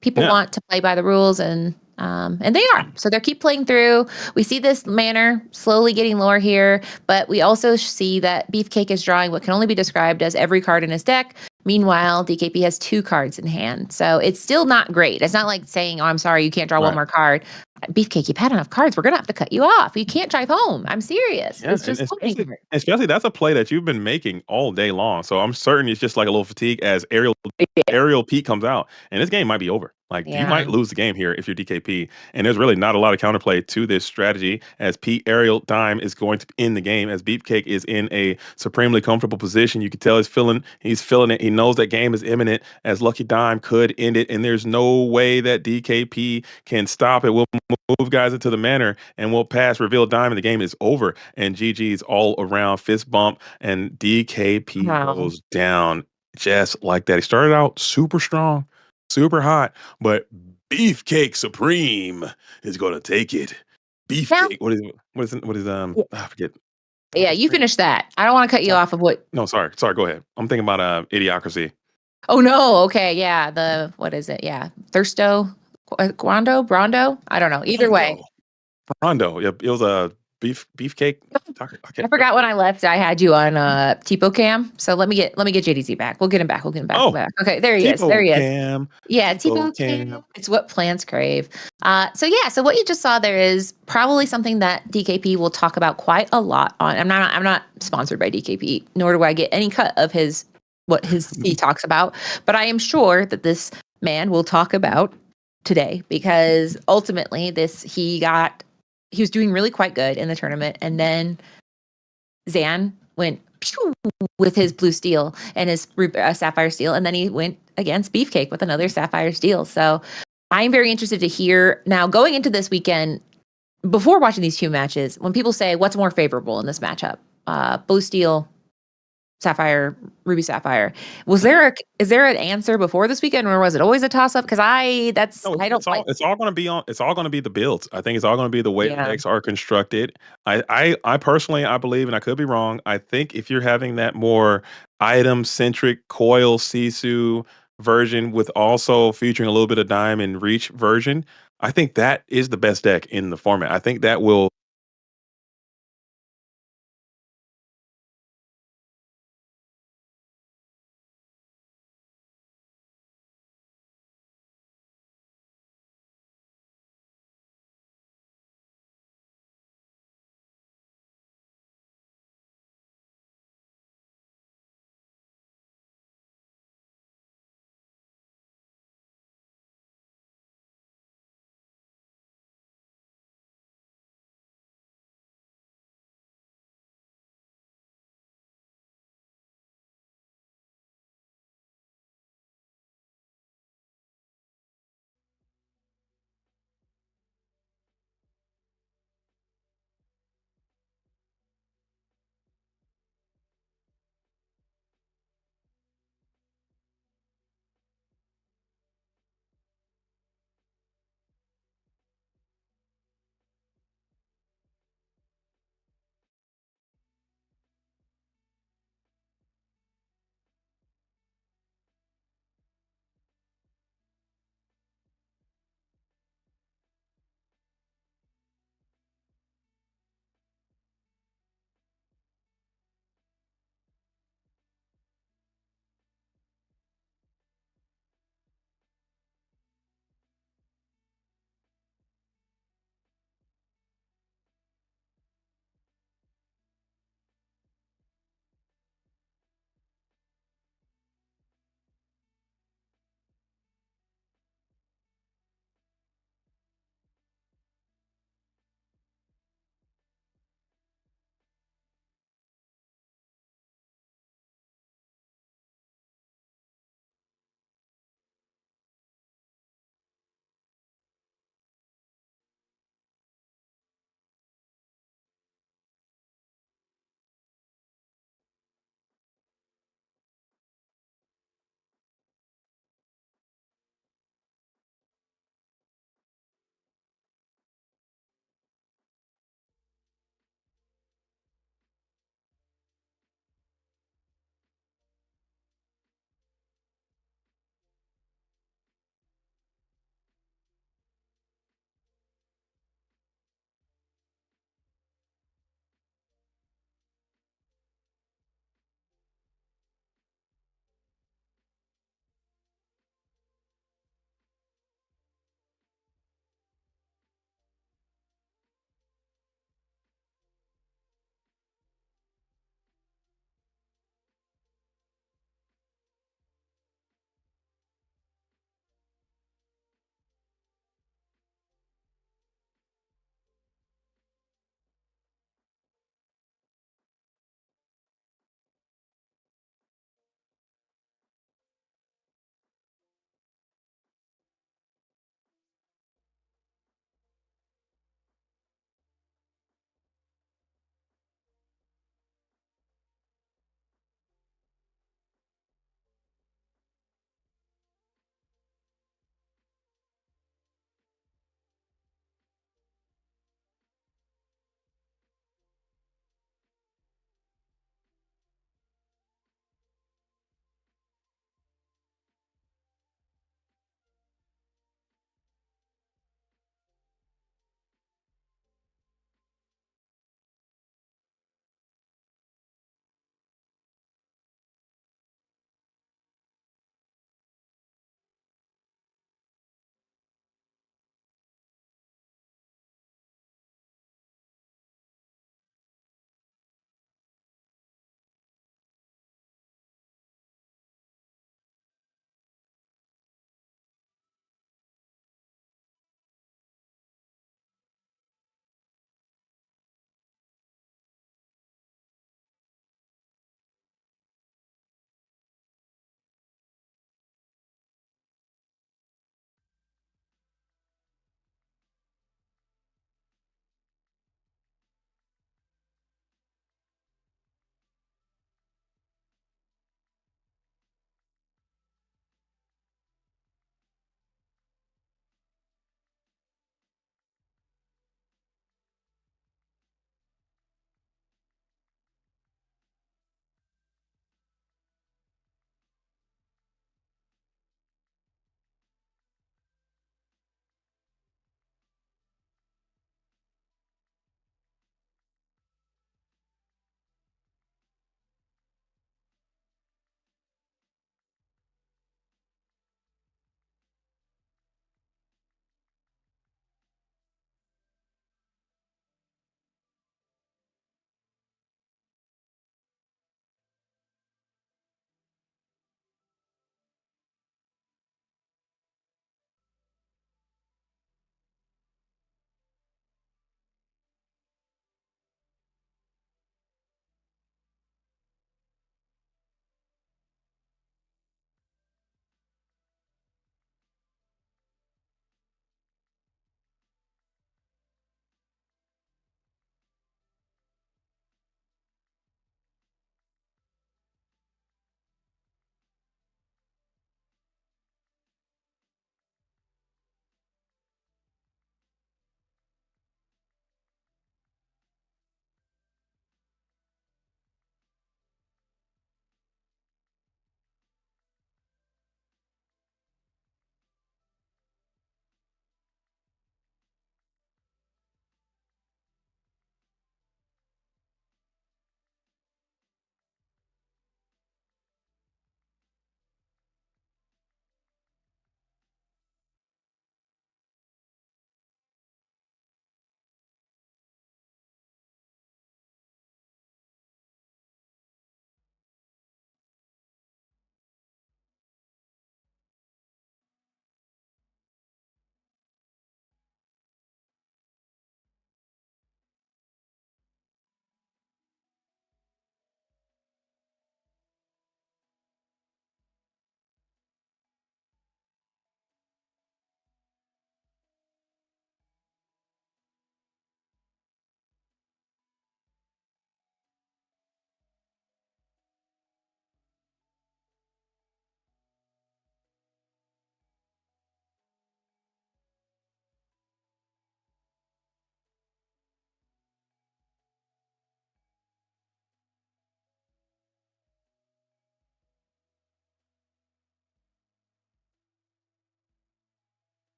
Speaker 4: people
Speaker 5: Yeah.
Speaker 4: want to play by the rules, and they are. So they keep playing through. We see this manor slowly getting lower here, but we also see that Beefcake is drawing what can only be described as every card in his deck. Meanwhile, DKP has 2 cards in hand. So it's still not great. It's not like saying, "Oh, I'm sorry, you can't draw one
Speaker 5: Right.
Speaker 4: more card." Beefcake, you've had enough cards. We're gonna have to cut you off. You can't drive home. I'm serious.
Speaker 5: Yeah,
Speaker 4: It's
Speaker 5: and
Speaker 4: just opening cards.
Speaker 5: especially that's a play that you've been making all day long. So I'm certain it's just like a little fatigue as Aerial Pete comes out, and this game might be over. Like, you
Speaker 4: Yeah.
Speaker 5: might lose the game here if you're DKP. And there's really not a lot of counterplay to this strategy, as Pete Aerial Dime is going to end the game, as Beefcake is in a supremely comfortable position. You can tell he's feeling it. He knows that game is imminent, as Lucky Dime could end it, and there's no way that DKP can stop it. We'll move guys into the manor, and we'll pass reveal Dime, and the game is over. And GG's all around, fist bump, and DKP
Speaker 4: Wow.
Speaker 5: goes down just like that. He started out super strong, super hot, but Beefcake Supreme is gonna take it.
Speaker 4: Now,
Speaker 5: Beefcake. I forget.
Speaker 4: yeah, you finish that. I don't want to cut you off of what.
Speaker 5: No, sorry. Go ahead. I'm thinking about Idiocracy.
Speaker 4: Oh no. Okay. Yeah. What is it? Yeah. Brondo. I don't know. Either way.
Speaker 5: Rondo. Yep. It was a beefcake.
Speaker 4: I forgot when I left. I had you on Tipo Cam. So let me get JDZ back. We'll get him back.
Speaker 5: Oh,
Speaker 4: Okay, there he is. There he is.
Speaker 5: Cam.
Speaker 4: Yeah,
Speaker 5: Tipo
Speaker 4: Tipo Cam. It's what plants crave. So what you just saw there is probably something that DKP will talk about quite a lot on. I'm not sponsored by DKP, nor do I get any cut of what he talks about. But I am sure that this man will talk about today, because ultimately he was doing really quite good in the tournament, and then Zan went pew with his blue steel and his sapphire steel, and then he went against Beefcake with another sapphire steel. So I'm very interested to hear now, going into this weekend, before watching these 2 matches, when people say what's more favorable in this matchup, blue steel, sapphire, ruby sapphire, is there an answer before this weekend, or was it always a toss up? Because
Speaker 5: it's all going to be the builds. I think it's all going to be the way the decks are constructed. I personally, I believe, and I could be wrong, I think if you're having that more item centric coil Sisu version with also featuring a little bit of dime and reach version, I think that is the best deck in the format. I think that will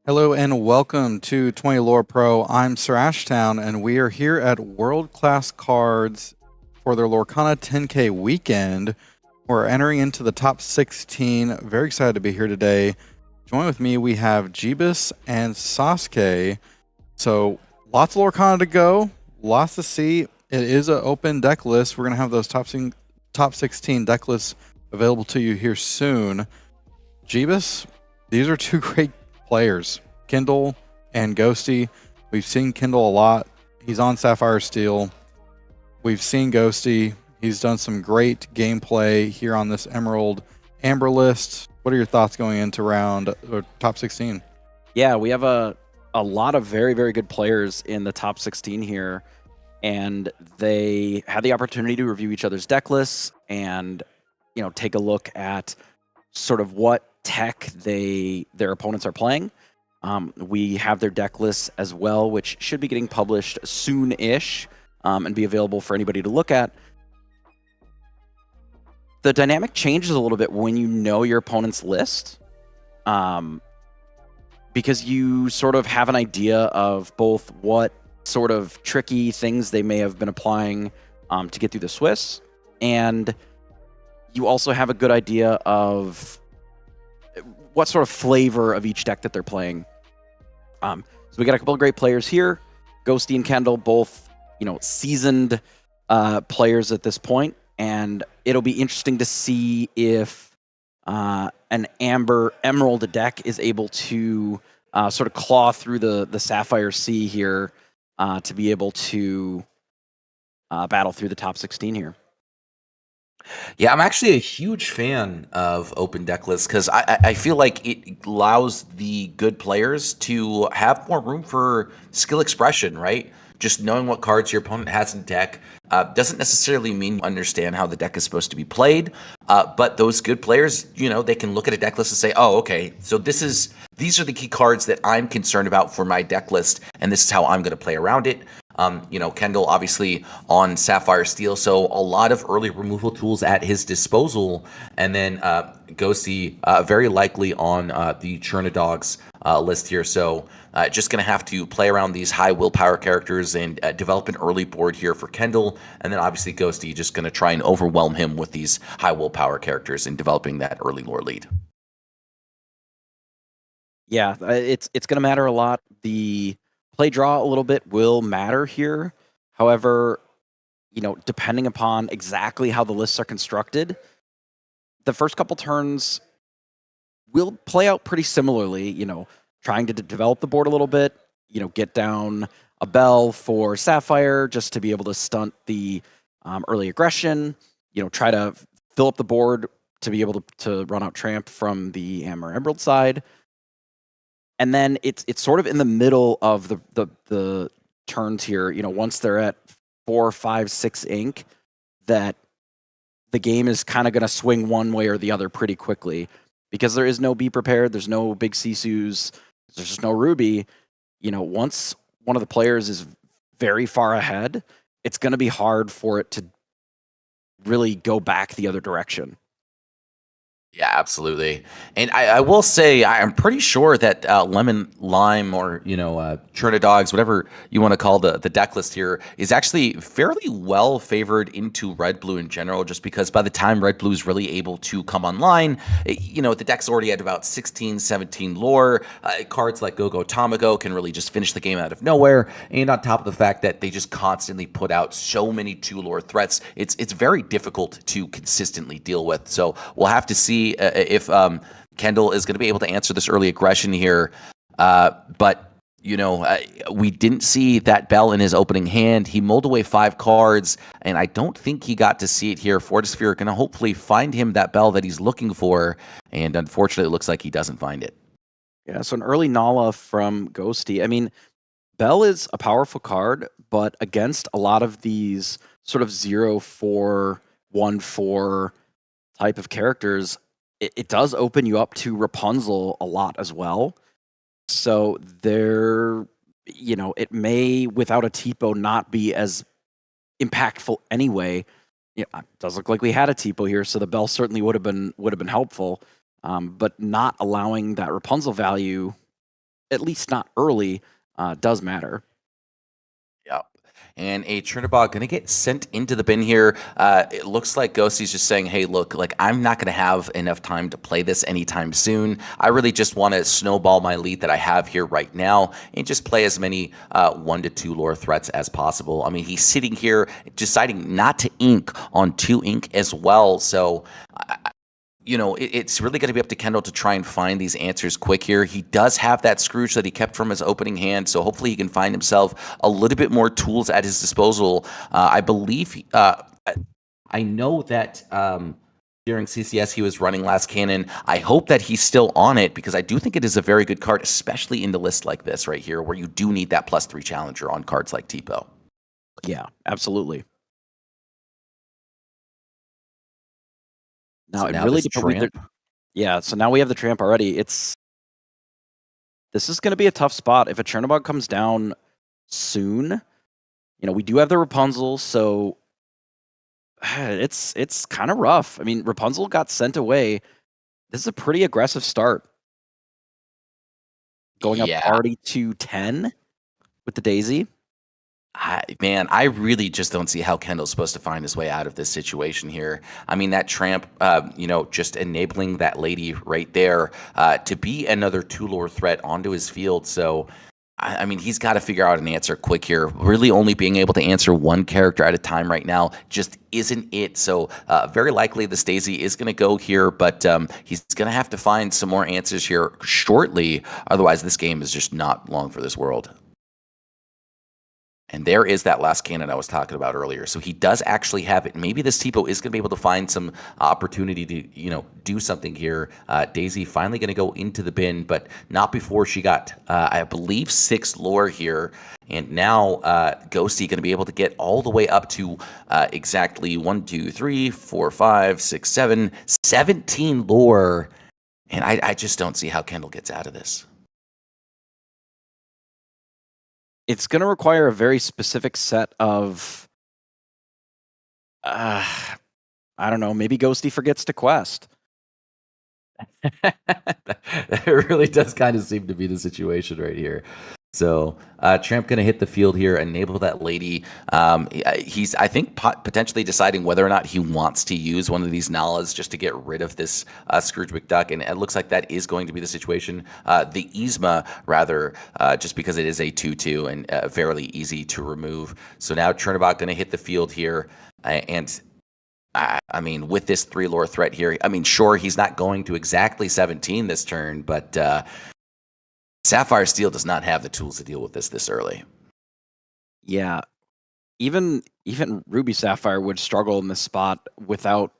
Speaker 2: Hello and welcome to 20 Lore Pro. I'm Sir Ashtown, and we are here at World Class Cards for their Lorcana 10K weekend. We're entering into the top 16. Very excited to be here today. Join with me, we have Jeebus and Sasuke. So lots of Lorcana to go, lots to see. It is an open deck list. We're going to have those top 16 deck lists available to you here soon. Jeebus, these are two great players, Kindle and Ghosty. We've seen Kindle a lot. He's on Sapphire Steel. We've seen Ghosty. He's done some great gameplay here on this Emerald Amber list. What are your thoughts going into round or top 16?
Speaker 3: Yeah, we have a lot of very, very good players in the top 16 here, and they had the opportunity to review each other's deck lists and, you know, take a look at sort of what tech their opponents are playing. We have their deck lists as well, which should be getting published soon-ish and be available for anybody to look at. The dynamic changes a little bit when you know your opponent's list, because you sort of have an idea of both what sort of tricky things they may have been applying to get through the Swiss, and you also have a good idea of what sort of flavor of each deck that they're playing. So we got a couple of great players here. Ghosty and Kendall, both, you know, seasoned players at this point, and it'll be interesting to see if an Emerald deck is able to sort of claw through the Sapphire Sea here to be able to battle through the top 16 here.
Speaker 6: Yeah, I'm actually a huge fan of open deck lists because I feel like it allows the good players to have more room for skill expression, right? Just knowing what cards your opponent has in deck doesn't necessarily mean you understand how the deck is supposed to be played. But those good players, you know, they can look at a deck list and say, oh, okay, so these are the key cards that I'm concerned about for my deck list, and this is how I'm going to play around it. You know, Kendall obviously on Sapphire Steel, so a lot of early removal tools at his disposal. And then Ghosty very likely on the Chernadogs list here. So just going to have to play around these high willpower characters and develop an early board here for Kendall. And then obviously Ghosty just going to try and overwhelm him with these high willpower characters and developing that early lore lead.
Speaker 3: Yeah, it's going to matter a lot. The play draw a little bit will matter here. However, you know, depending upon exactly how the lists are constructed, the first couple turns will play out pretty similarly, you know, trying to develop the board a little bit, you know, get down a Bell for Sapphire just to be able to stunt the early aggression, you know, try to fill up the board to be able to run out Tramp from the Emerald side. And then it's sort of in the middle of the turns here, you know, once they're at 4, 5, 6 ink, that the game is kind of going to swing one way or the other pretty quickly because there is no Be Prepared, there's no big Sisus, there's just no Ruby. You know, once one of the players is very far ahead, it's going to be hard for it to really go back the other direction.
Speaker 6: Yeah, absolutely. And I will say, I'm pretty sure that Lemon Lime or, you know, Chernadogs, whatever you want to call the deck list here, is actually fairly well favored into Red Blue in general, just because by the time Red Blue is really able to come online, you know, the deck's already at about 16, 17 lore. Cards like Go-Go Tamago can really just finish the game out of nowhere. And on top of the fact that they just constantly put out so many 2 lore threats, it's very difficult to consistently deal with. So we'll have to see if Kendall is going to be able to answer this early aggression here. But, you know, we didn't see that Bell in his opening hand. He mulled away 5 cards, and I don't think he got to see it here. Fortisphere going to hopefully find him that Bell that he's looking for, and unfortunately it looks like he doesn't find it.
Speaker 3: Yeah, so an early Nala from Ghosty. I mean, Bell is a powerful card, but against a lot of these sort of 0-4, 1-4 type of characters, it does open you up to Rapunzel a lot as well. So there, you know, it may, without a Tipo, not be as impactful anyway. Yeah, it does look like we had a Tipo here, so the Bell certainly would have been helpful. But not allowing that Rapunzel value at least not early, does matter.
Speaker 6: Yep. And a Chernobog going to get sent into the bin here. It looks like Ghosty's just saying, hey, look, like I'm not going to have enough time to play this anytime soon. I really just want to snowball my lead that I have here right now and just play as many 1 to 2 lore threats as possible. I mean, he's sitting here deciding not to ink on 2 ink as well. So it's really going to be up to Kendall to try and find these answers quick here. He does have that Scrooge that he kept from his opening hand, so hopefully he can find himself a little bit more tools at his disposal. I believe, I know that during CCS he was running Last Cannon. I hope that he's still on it because I do think it is a very good card, especially in the list like this right here, where you do need that +3 challenger on cards like Tipo.
Speaker 3: Yeah, absolutely. Now,
Speaker 6: So
Speaker 3: it
Speaker 6: now
Speaker 3: really
Speaker 6: this
Speaker 3: depends.
Speaker 6: Tramp.
Speaker 3: Yeah, so now we have the Tramp already. This is going to be a tough spot if a Chernobog comes down soon. We do have the Rapunzel, so it's kind of rough. I mean, Rapunzel got sent away. This is a pretty aggressive start. Going up
Speaker 6: Yeah.
Speaker 3: already to 10 with the Daisy.
Speaker 6: I really just don't see how Kendall's supposed to find his way out of this situation here. I mean, that Tramp, just enabling that lady right there to be another 2 lore threat onto his field. So, I mean, he's got to figure out an answer quick here. Really only being able to answer 1 character at a time right now just isn't it. So, very likely the Daisy is going to go here, but he's going to have to find some more answers here shortly. Otherwise, this game is just not long for this world. And there is that Last Cannon I was talking about earlier. So he does actually have it. Maybe this Tipo is going to be able to find some opportunity to, do something here. Daisy finally going to go into the bin, but not before she got, I believe, 6 lore here. And now Ghosty going to be able to get all the way up to exactly 1, 2, 3, 4, 5, 6, 7, 17 lore. And I just don't see how Kendall gets out of this.
Speaker 3: It's going to require a very specific set of, I don't know, maybe Ghosty forgets to quest.
Speaker 6: That really does kind of seem to be the situation right here. So Tramp going to hit the field here, enable that lady. He's, I think, potentially deciding whether or not he wants to use one of these Nalas just to get rid of this Scrooge McDuck. And it looks like that is going to be the situation. The Yzma, rather, just because it is a 2-2 and fairly easy to remove. So now Chernobog going to hit the field here. I mean, with this 3 lore threat here, I mean, sure, he's not going to exactly 17 this turn, but Sapphire Steel does not have the tools to deal with this early.
Speaker 3: Yeah, even Ruby Sapphire would struggle in this spot without,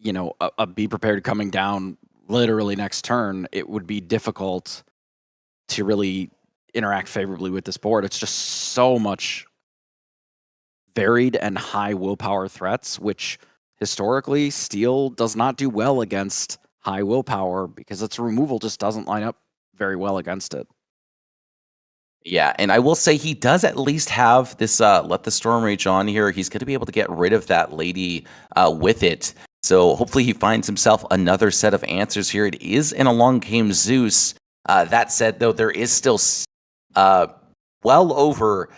Speaker 3: a Be Prepared coming down literally next turn. It would be difficult to really interact favorably with this board. It's just so much varied and high willpower threats, which historically Steel does not do well against high willpower because its removal just doesn't line up very well against it.
Speaker 6: Yeah, and I will say he does at least have this Let the Storm Rage on here. He's going to be able to get rid of that lady with it. So hopefully he finds himself another set of answers here. It is in Along Came Zeus. That said, though, there is still well over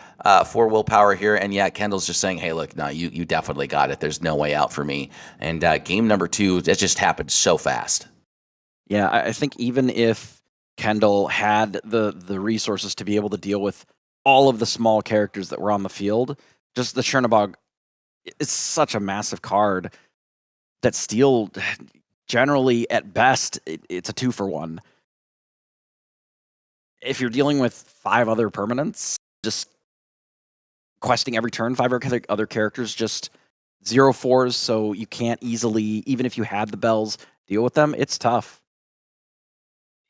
Speaker 6: 4 willpower here. And yeah, Kendall's just saying, hey, look, no, you definitely got it. There's no way out for me. And game number 2, that just happened so fast.
Speaker 3: Yeah, I think even if Kendall had the resources to be able to deal with all of the small characters that were on the field, just the Chernobog is such a massive card that Steel generally, at best, it's a 2-for-1. If you're dealing with 5 other permanents, just questing every turn, 5 other characters, just 0-4s, so you can't easily, even if you had the bells, deal with them, it's tough.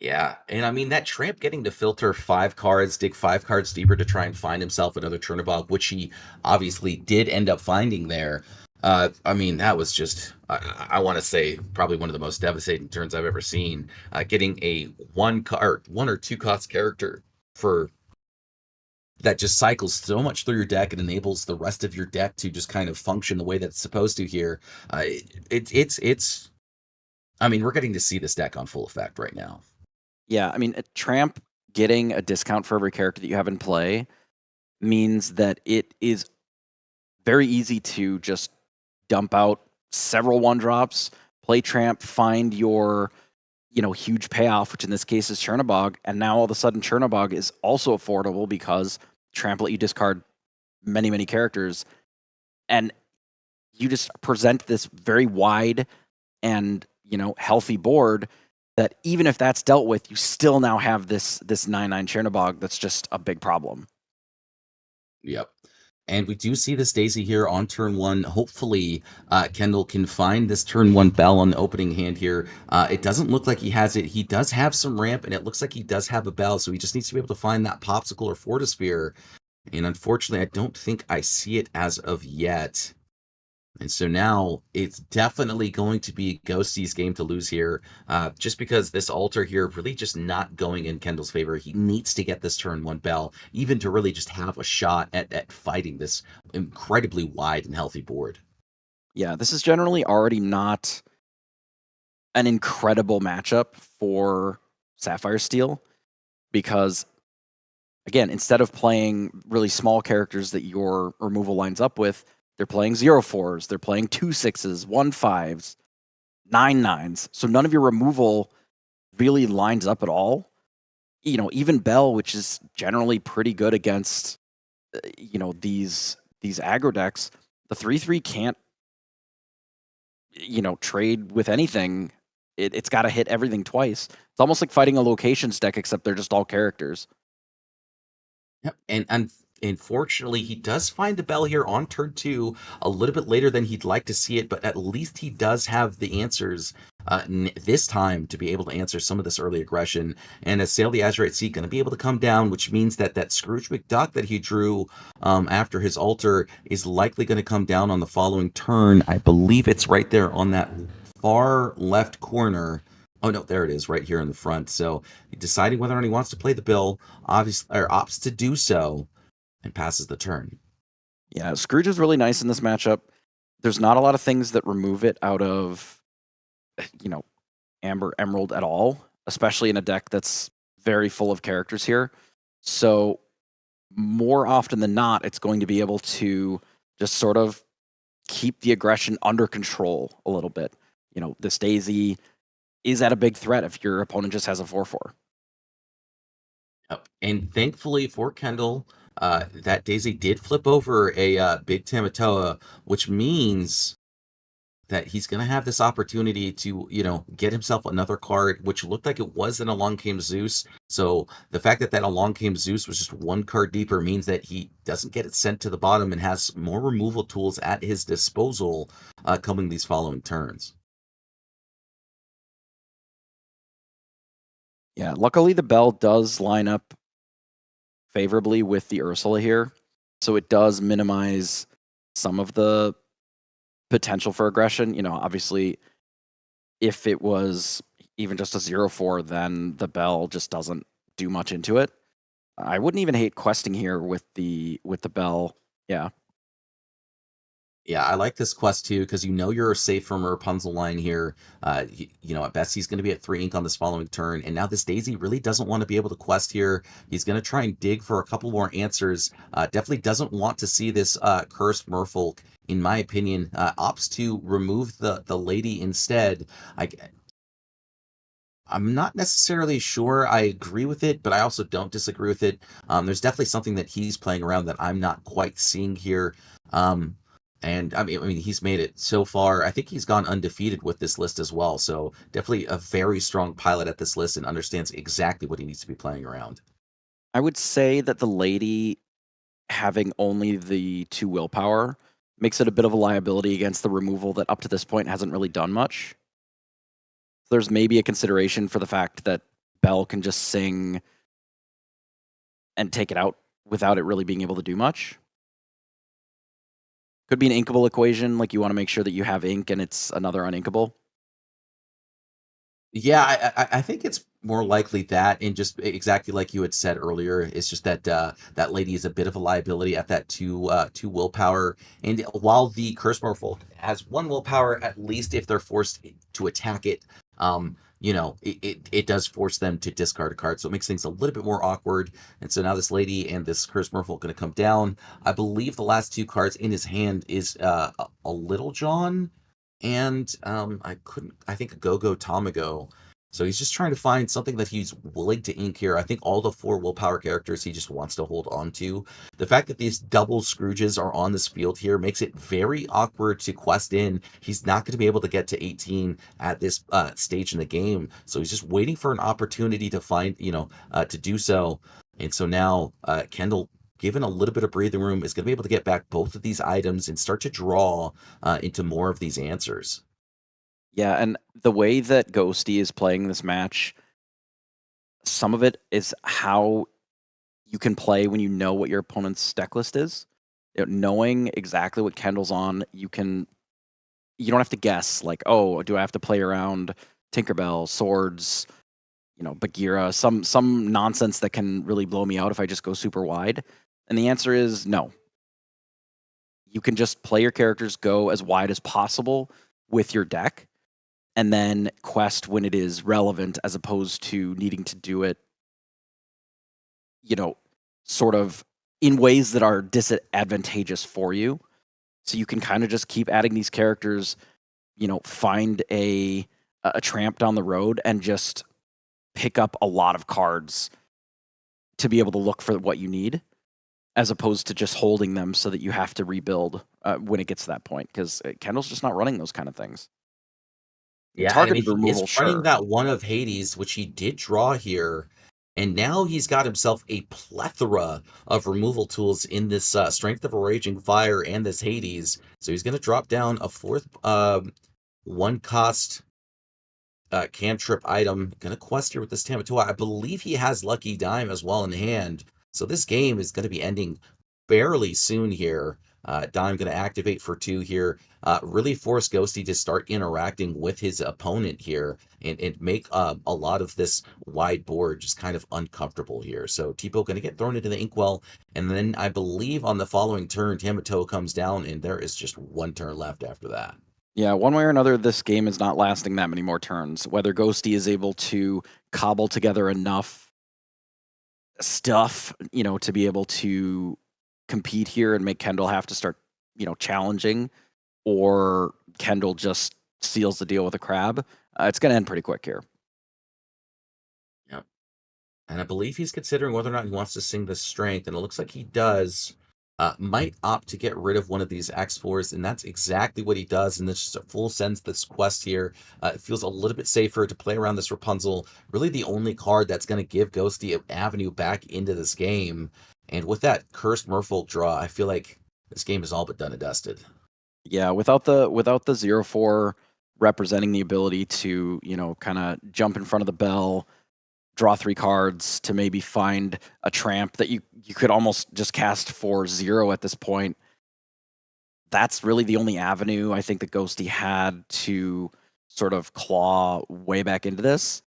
Speaker 7: Yeah, and I mean, that Tramp getting to filter 5 cards, dig 5 cards deeper to try and find himself another Chernobog, which he obviously did end up finding there. I mean, that was just, I want to say, probably one of the most devastating turns I've ever seen. Getting a 1 or 2 cost character for that just cycles so much through your deck and enables the rest of your deck to just kind of function the way that it's supposed to here. It's I mean, we're getting to see this deck on full effect right now.
Speaker 3: Yeah, I mean, Tramp getting a discount for every character that you have in play means that it is very easy to just dump out several 1-drops, play Tramp, find your huge payoff, which in this case is Chernobog, and now all of a sudden Chernobog is also affordable because Tramp let you discard many, many characters, and you just present this very wide and healthy board that even if that's dealt with, you still now have this 9/9 Chernobog that's just a big problem.
Speaker 7: Yep. And we do see this Daisy here on turn 1. Hopefully, Kendall can find this turn 1 Bell on the opening hand here. It doesn't look like he has it. He does have some ramp, and it looks like he does have a Bell, so he just needs to be able to find that Popsicle or Fortisphere. And unfortunately, I don't think I see it as of yet. And so now it's definitely going to be Ghosty's game to lose here, just because this altar here really just not going in Kendall's favor. He needs to get this turn 1 Bell, even to really just have a shot at fighting this incredibly wide and healthy board.
Speaker 3: Yeah, this is generally already not an incredible matchup for Sapphire Steel because, again, instead of playing really small characters that your removal lines up with, they're playing 0/4s, they're playing 2/6s, 1/5s, 9/9s. So none of your removal really lines up at all. Even Bell, which is generally pretty good against these aggro decks, the 3/3 can't trade with anything. It's got to hit everything twice. It's almost like fighting a locations deck, except they're just all characters.
Speaker 7: Yep. And unfortunately, he does find the Bell here on turn 2 a little bit later than he'd like to see it, but at least he does have the answers this time to be able to answer some of this early aggression. And as Sail the Azurite Sea going to be able to come down, which means that Scrooge McDuck that he drew after his altar is likely going to come down on the following turn. I believe it's right there on that far left corner. Oh no, there it is, right here in the front. So deciding whether or not he wants to play the Bill, obviously, or opts to do so, and passes the turn.
Speaker 3: Yeah, Scrooge is really nice in this matchup. There's not a lot of things that remove it out of, Amber Emerald at all, especially in a deck that's very full of characters here. So more often than not, it's going to be able to just sort of keep the aggression under control a little bit. This Daisy is at a big threat if your opponent just has a 4/4.
Speaker 7: Yep. And thankfully for Kendall, that Daisy did flip over a big Tamatoa, which means that he's going to have this opportunity to, get himself another card, which looked like it was an Along Came Zeus. So the fact that Along Came Zeus was just one card deeper means that he doesn't get it sent to the bottom and has more removal tools at his disposal coming these following turns.
Speaker 3: Yeah, luckily the Bell does line up favorably with the Ursula here, so it does minimize some of the potential for aggression. Obviously, if it was even just a 0/4, then the Bell just doesn't do much into it. I wouldn't even hate questing here with the Bell. Yeah.
Speaker 7: Yeah, I like this quest too because you're safe from a Rapunzel line here. At best he's going to be at 3 ink on this following turn, and now this Daisy really doesn't want to be able to quest here. He's going to try and dig for a couple more answers. Definitely doesn't want to see this cursed Merfolk. In my opinion, opts to remove the lady instead. I'm not necessarily sure I agree with it, but I also don't disagree with it. There's definitely something that he's playing around that I'm not quite seeing here. And I mean, he's made it so far. I think he's gone undefeated with this list as well. So definitely a very strong pilot at this list and understands exactly what he needs to be playing around.
Speaker 3: I would say that the lady having only the 2 willpower makes it a bit of a liability against the removal that up to this point hasn't really done much. There's maybe a consideration for the fact that Bell can just sing and take it out without it really being able to do much. Could be an inkable equation, like you want to make sure that you have ink and it's another uninkable.
Speaker 7: Yeah, I think it's more likely that, and just exactly like you had said earlier, it's just that that lady is a bit of a liability at that two willpower. And while the Curse Merfolk has 1 willpower, at least if they're forced to attack it, it does force them to discard a card. So it makes things a little bit more awkward. And so now this lady and this Curse Merfolk going to come down. I believe the last 2 cards in his hand is a Little John and I think a Go-Go Tamago. So he's just trying to find something that he's willing to ink here. I think all the 4 willpower characters he just wants to hold on to. The fact that these double Scrooges are on this field here makes it very awkward to quest in. He's not going to be able to get to 18 at this stage in the game. So he's just waiting for an opportunity to find, to do so. And so now Kendall, given a little bit of breathing room, is going to be able to get back both of these items and start to draw into more of these answers.
Speaker 3: Yeah, and the way that Ghosty is playing this match, some of it is how you can play when you know what your opponent's deck list is. Knowing exactly what Kendall's on, you don't have to guess, like, oh, do I have to play around Tinkerbell, Swords, Bagheera, some nonsense that can really blow me out if I just go super wide? And the answer is no. You can just play your characters, go as wide as possible with your deck, and then quest when it is relevant, as opposed to needing to do it, sort of in ways that are disadvantageous for you. So you can kind of just keep adding these characters, find a tramp down the road and just pick up a lot of cards to be able to look for what you need, as opposed to just holding them so that you have to rebuild when it gets to that point, because Kendall's just not running those kind of things.
Speaker 7: Yeah,
Speaker 3: Targeted
Speaker 7: he
Speaker 3: removal,
Speaker 7: is running
Speaker 3: sure.
Speaker 7: that one of Hades, which he did draw here, and now he's got himself a plethora of removal tools in this Strength of a Raging Fire and this Hades. So he's going to drop down a 4th 1-cost cantrip item. Going to quest here with this Tamatoa. I believe he has Lucky Dime as well in hand. So this game is going to be ending fairly soon here. Dime going to activate for 2 here. Really force Ghosty to start interacting with his opponent here and make a lot of this wide board just kind of uncomfortable here. So Tipo going to get thrown into the Inkwell, and then I believe on the following turn, Tamatoa comes down, and there is just 1 turn left after that.
Speaker 3: Yeah, one way or another, this game is not lasting that many more turns. Whether Ghosty is able to cobble together enough stuff, to be able to compete here and make Kendall have to start, challenging, or Kendall just seals the deal with a crab, it's going to end pretty quick here.
Speaker 7: Yep. And I believe he's considering whether or not he wants to sing the Strength, and it looks like he does. Might opt to get rid of one of these X4s, and that's exactly what he does. And this just a full sense this quest here. It feels a little bit safer to play around this Rapunzel. Really the only card that's going to give Ghosty an avenue back into this game. And with that Cursed Merfolk draw, I feel like this game is all but done and dusted.
Speaker 3: Yeah, without the 0/4 representing the ability to, kind of jump in front of the bell, draw 3 cards to maybe find a tramp that you could almost just cast for 0 at this point. That's really the only avenue I think that Ghosty had to sort of claw way back into this.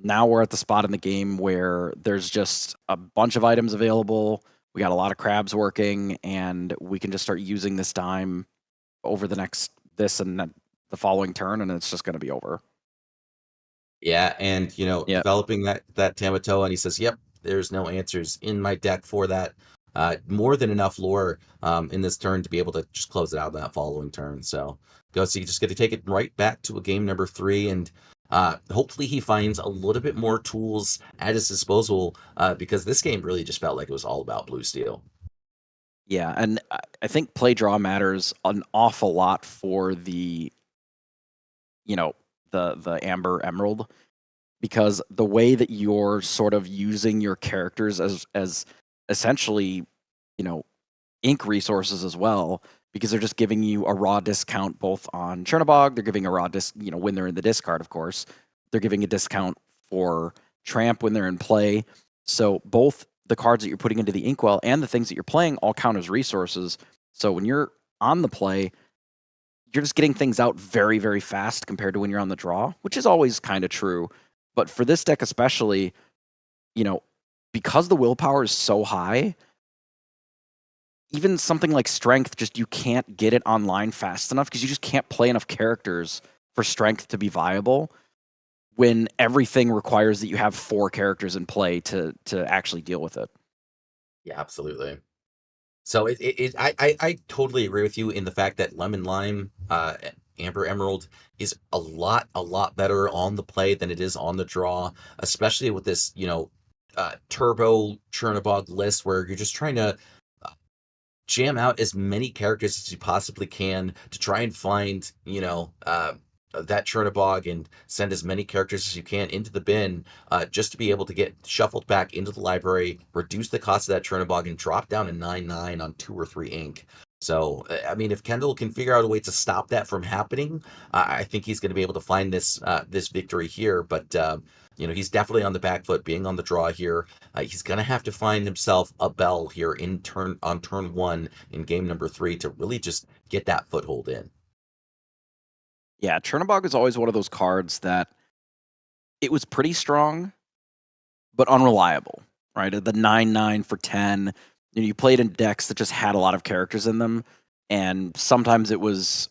Speaker 3: Now we're at the spot in the game where there's just a bunch of items available. We got a lot of crabs working, and we can just start using this dime over this and the following turn, and it's just going to be over.
Speaker 7: Yeah, and
Speaker 3: Yep.
Speaker 7: developing that Tamatoa, and he says, "Yep, there's no answers in my deck for that. More than enough lore in this turn to be able to just close it out in that following turn." So Ghosty just going to take it right back to a game number 3, and hopefully he finds a little bit more tools at his disposal because this game really just felt like it was all about blue steel.
Speaker 3: Yeah, and I think play draw matters an awful lot for the Amber Emerald, because the way that you're sort of using your characters as essentially, ink resources as well, because they're just giving you a raw discount both on Chernobog, they're giving a raw when they're in the discard, of course. They're giving a discount for Tramp when they're in play. So both the cards that you're putting into the Inkwell and the things that you're playing all count as resources. So when you're on the play, you're just getting things out very, very fast compared to when you're on the draw, which is always kind of true. But for this deck especially, because the willpower is so high, even something like Strength, just you can't get it online fast enough because you just can't play enough characters for Strength to be viable. when everything requires that you have 4 characters in play to actually deal with it.
Speaker 7: Yeah, absolutely. So I totally agree with you in the fact that Lemon Lime, Amber Emerald is a lot better on the play than it is on the draw, especially with this, Turbo Chernobog list where you're just trying to jam out as many characters as you possibly can to try and find, that Chernobog and send as many characters as you can into the bin, just to be able to get shuffled back into the library, reduce the cost of that Chernobog, and drop down to 9/9 on 2 or 3 ink. So, I mean, if Kendall can figure out a way to stop that from happening, I think he's going to be able to find this victory here. But he's definitely on the back foot, being on the draw here. He's going to have to find himself a bell here on turn 1 in game number 3 to really just get that foothold in.
Speaker 3: Yeah, Chernobog is always one of those cards that it was pretty strong, but unreliable, right? The 9/9 for 10. You played in decks that just had a lot of characters in them, and sometimes it was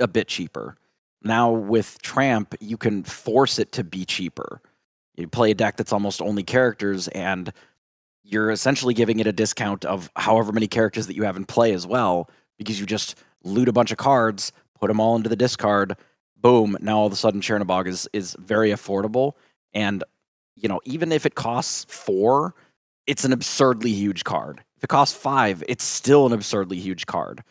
Speaker 3: a bit cheaper. Now with Tramp, you can force it to be cheaper. You play a deck that's almost only characters, and you're essentially giving it a discount of however many characters that you have in play as well, because you just loot a bunch of cards, put them all into the discard, boom, now all of a sudden Chernobog is very affordable. And, even if it costs 4, it's an absurdly huge card. If it costs 5, it's still an absurdly huge card.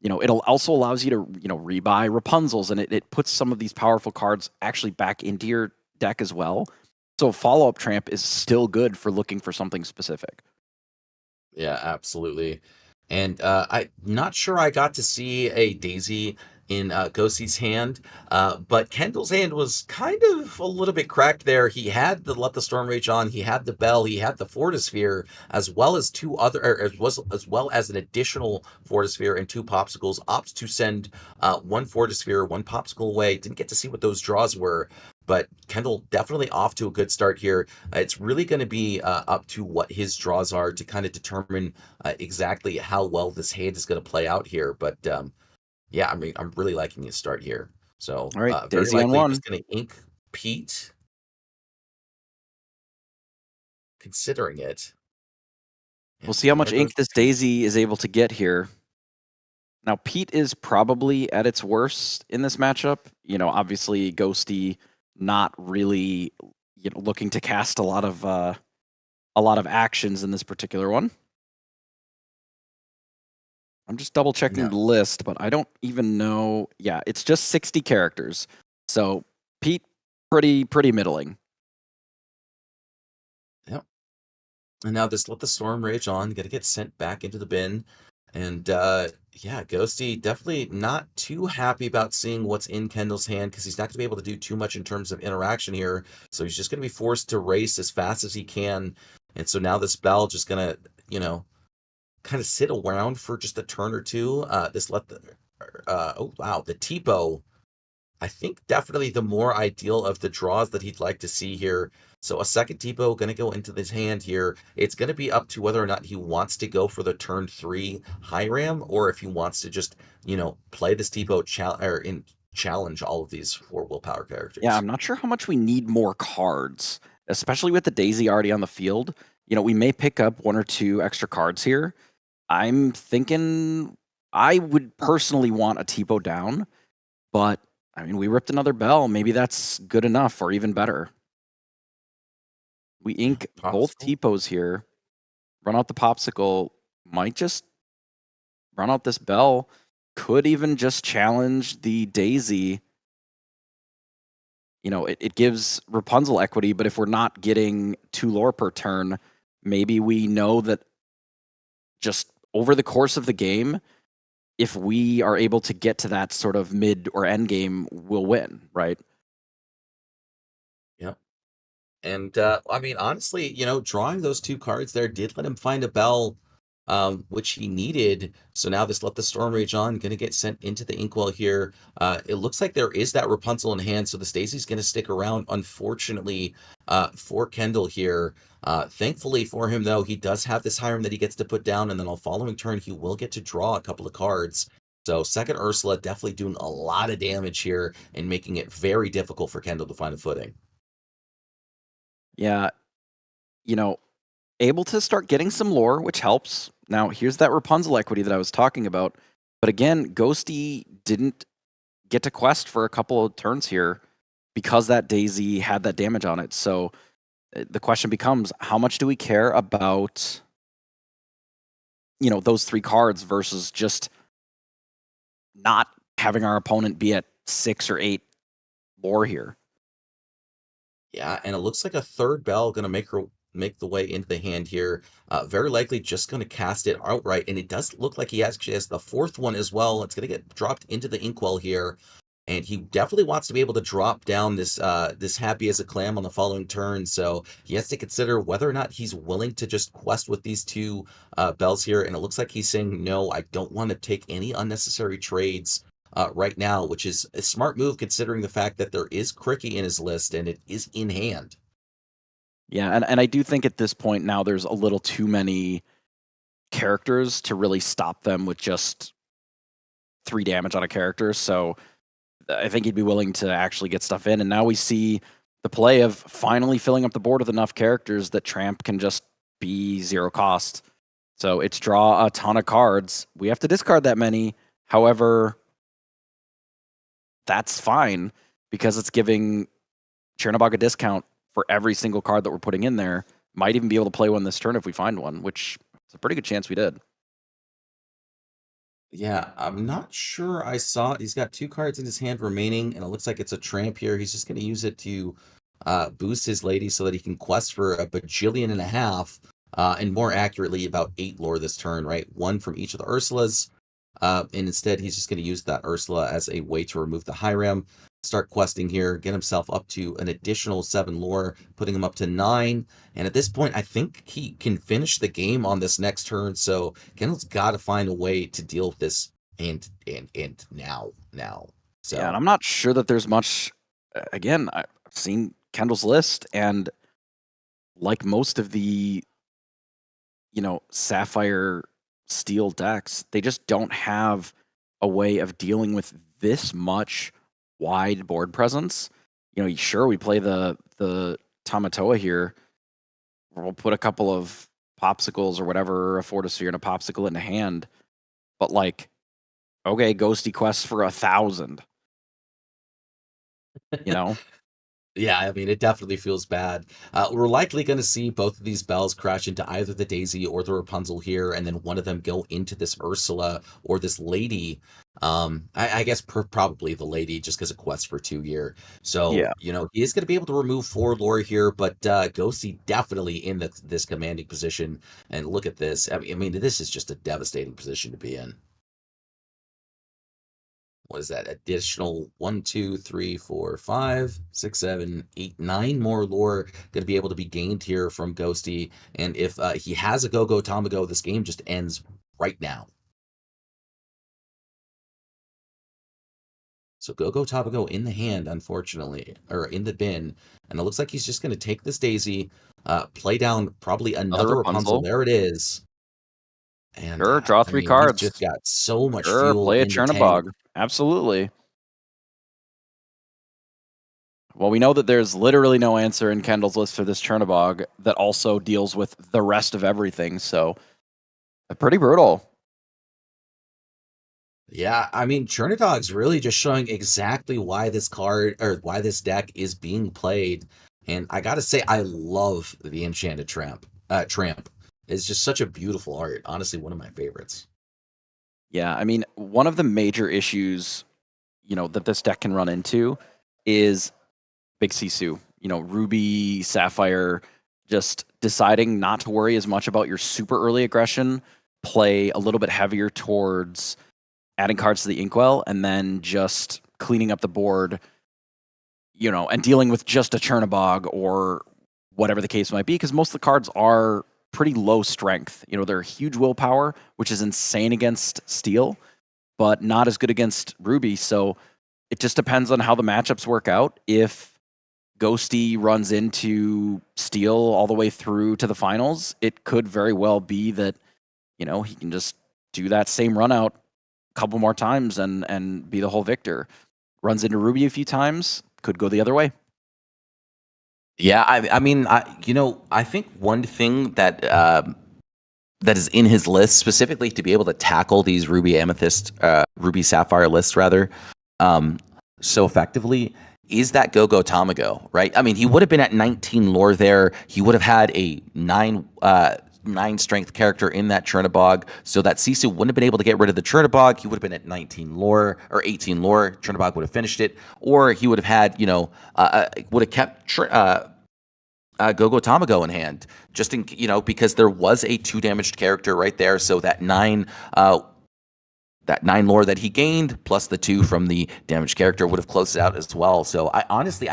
Speaker 3: It'll also allows you to, rebuy Rapunzels, and it puts some of these powerful cards actually back into your deck as well. So follow-up Tramp is still good for looking for something specific.
Speaker 7: Yeah, absolutely. And I'm not sure I got to see a Daisy in Ghostie's hand, but Kendall's hand was kind of a little bit cracked there. He had the Let the Storm Rage on, he had the Bell, he had the Fortisphere, as well as as well as an additional Fortisphere and 2 Popsicles. Opts to send 1 Fortisphere, 1 Popsicle away. Didn't get to see what those draws were, but Kendall definitely off to a good start here. It's really going to be up to what his draws are to kind of determine exactly how well this hand is going to play out here. But yeah, I mean, I'm really liking his start here. So
Speaker 3: All right,
Speaker 7: very
Speaker 3: Daisy on
Speaker 7: likely
Speaker 3: 1.
Speaker 7: just going to ink Pete, considering it.
Speaker 3: We'll see how much ink this Daisy is able to get here. Now, Pete is probably at its worst in this matchup. Obviously, Ghosty not really, looking to cast a lot of actions in this particular one. I'm just double checking the list, but I don't even know. Yeah, it's just 60 characters. So Pete, pretty middling.
Speaker 7: Yep. And now this Let the Storm Rage on, got to get sent back into the bin. And yeah, Ghosty definitely not too happy about seeing what's in Kendall's hand, because he's not going to be able to do too much in terms of interaction here. So he's just going to be forced to race as fast as he can. And so now this Bell just going to, kind of sit around for just a turn or two. Oh wow, the Tipo, I think definitely the more ideal of the draws that he'd like to see here. So a second Tipo going to go into this hand here. It's going to be up to whether or not he wants to go for the turn 3 high ram, or if he wants to just, play this Tipo challenge all of these 4 willpower characters.
Speaker 3: Yeah, I'm not sure how much we need more cards, especially with the Daisy already on the field. We may pick up 1 or 2 extra cards here. I'm thinking I would personally want a Tipo down, but I mean, we ripped another Bell. Maybe that's good enough or even better. We ink both Tipos here, run out the Popsicle, might just run out this Bell, could even just challenge the Daisy. It gives Rapunzel equity, but if we're not getting 2 lore per turn, maybe we know that just over the course of the game, if we are able to get to that sort of mid or end game, we'll win, right?
Speaker 7: Yep. And I mean, honestly, drawing those 2 cards there did let him find a Bell, which he needed. So now this Let the Storm Rage on, going to get sent into the Inkwell here. It looks like there is that Rapunzel in hand, so the Stacy's going to stick around, unfortunately, for Kendall here. Thankfully for him, though, he does have this Hiram that he gets to put down, and then on the following turn, he will get to draw a couple of cards. So second Ursula definitely doing a lot of damage here and making it very difficult for Kendall to find a footing.
Speaker 3: Yeah, able to start getting some lore, which helps. Now, here's that Rapunzel equity that I was talking about. But again, Ghosty didn't get to quest for a couple of turns here because that Daisy had that damage on it. So the question becomes, how much do we care about, those 3 cards versus just not having our opponent be at 6 or 8 lore here?
Speaker 7: Yeah, and it looks like a third bell going to make the way into the hand here. Very likely just going to cast it outright, and it does look like he actually has the fourth one as well. It's going to get dropped into the inkwell here, and he definitely wants to be able to drop down this happy as a clam on the following turn. So he has to consider whether or not he's willing to just quest with these 2 bells here. And it looks like he's saying, no, I don't want to take any unnecessary trades right now, which is a smart move considering the fact that there is Cricky in his list and it is in hand.
Speaker 3: Yeah, and I do think at this point now there's a little too many characters to really stop them with just 3 damage on a character. So I think he'd be willing to actually get stuff in. And now we see the play of finally filling up the board with enough characters that Tramp can just be 0 cost. So it's draw a ton of cards. We have to discard that many. However, that's fine because it's giving Chernobog a discount for every single card that we're putting in there. Might even be able to play one this turn if we find one, which is a pretty good chance we did.
Speaker 7: Yeah, I'm not sure I saw it. He's got 2 cards in his hand remaining, and it looks like it's a Tramp here. He's just going to use it to boost his lady so that he can quest for a bajillion and a half, and more accurately, about 8 lore this turn, right? 1 from each of the Ursulas. And instead, he's just going to use that Ursula as a way to remove the Hiram, start questing here, get himself up to an additional 7 lore, putting him up to 9. And at this point, I think he can finish the game on this next turn. So Kendall's got to find a way to deal with this and now. So
Speaker 3: Yeah, and I'm not sure that there's much. Again, I've seen Kendall's list, and like most of the, Sapphire Steel decks, they just don't have a way of dealing with this much wide board presence. Sure, we play the Tamatoa here. We'll put a couple of popsicles or whatever, a Fortisphere and a popsicle in hand. But okay, Ghosty quests for 1,000.
Speaker 7: Yeah, I mean, it definitely feels bad. We're likely going to see both of these bells crash into either the Daisy or the Rapunzel here, and then one of them go into this Ursula or this lady. I guess probably the lady, just because it quests for 2 year. So,
Speaker 3: Yeah.
Speaker 7: He is going to be able to remove 4 lore here, but Ghosty definitely in this commanding position. And look at this. I mean, this is just a devastating position to be in. What is that? Additional 1, 2, 3, 4, 5, 6, 7, 8, 9 more lore going to be able to be gained here from Ghosty. And if he has a Go-Go Tamago, this game just ends right now. So Go-Go Tamago in the hand, unfortunately, or in the bin. And it looks like he's just going to take this Daisy, play down probably another Rapunzel. There it is. And
Speaker 3: Sure, draw 3 cards.
Speaker 7: He's just got so much
Speaker 3: Sure,
Speaker 7: fuel
Speaker 3: play a
Speaker 7: in the tank.
Speaker 3: Chernobog. Absolutely. Well, we know that there's literally no answer in Kendall's list for this Chernobog that also deals with the rest of everything, so pretty brutal.
Speaker 7: Yeah, I mean, Chernodog's really just showing exactly why this card or why this deck is being played. And I gotta say, I love the Enchanted Tramp. It's just such a beautiful art. Honestly, one of my favorites.
Speaker 3: Yeah, I mean, one of the major issues, that this deck can run into is Big Sisu. Ruby, Sapphire, just deciding not to worry as much about your super early aggression, play a little bit heavier towards adding cards to the Inkwell, and then just cleaning up the board, and dealing with just a Chernobog or whatever the case might be, because most of the cards are pretty low strength. They're huge willpower, which is insane against Steel, but not as good against Ruby. So it just depends on how the matchups work out. If Ghosty runs into Steel all the way through to the finals, it could very well be that, he can just do that same run out, couple more times and be the whole victor. Runs into Ruby a few times, could go the other way.
Speaker 6: Yeah, I mean, I think one thing that that is in his list specifically to be able to tackle these Ruby Sapphire lists rather, so effectively is that Go-Go Tamago, right? I mean, he would have been at 19 lore there. He would have had a 9 strength character in that Chernabog, so that Sisu wouldn't have been able to get rid of the Chernabog. He would have been at 19 lore or 18 lore. Chernabog would have finished it, or he would have had, would have kept Go-Go Tamago in hand, just in because there was a 2 damaged character right there. So that 9 lore that he gained plus the 2 from the damaged character would have closed it out as well. So I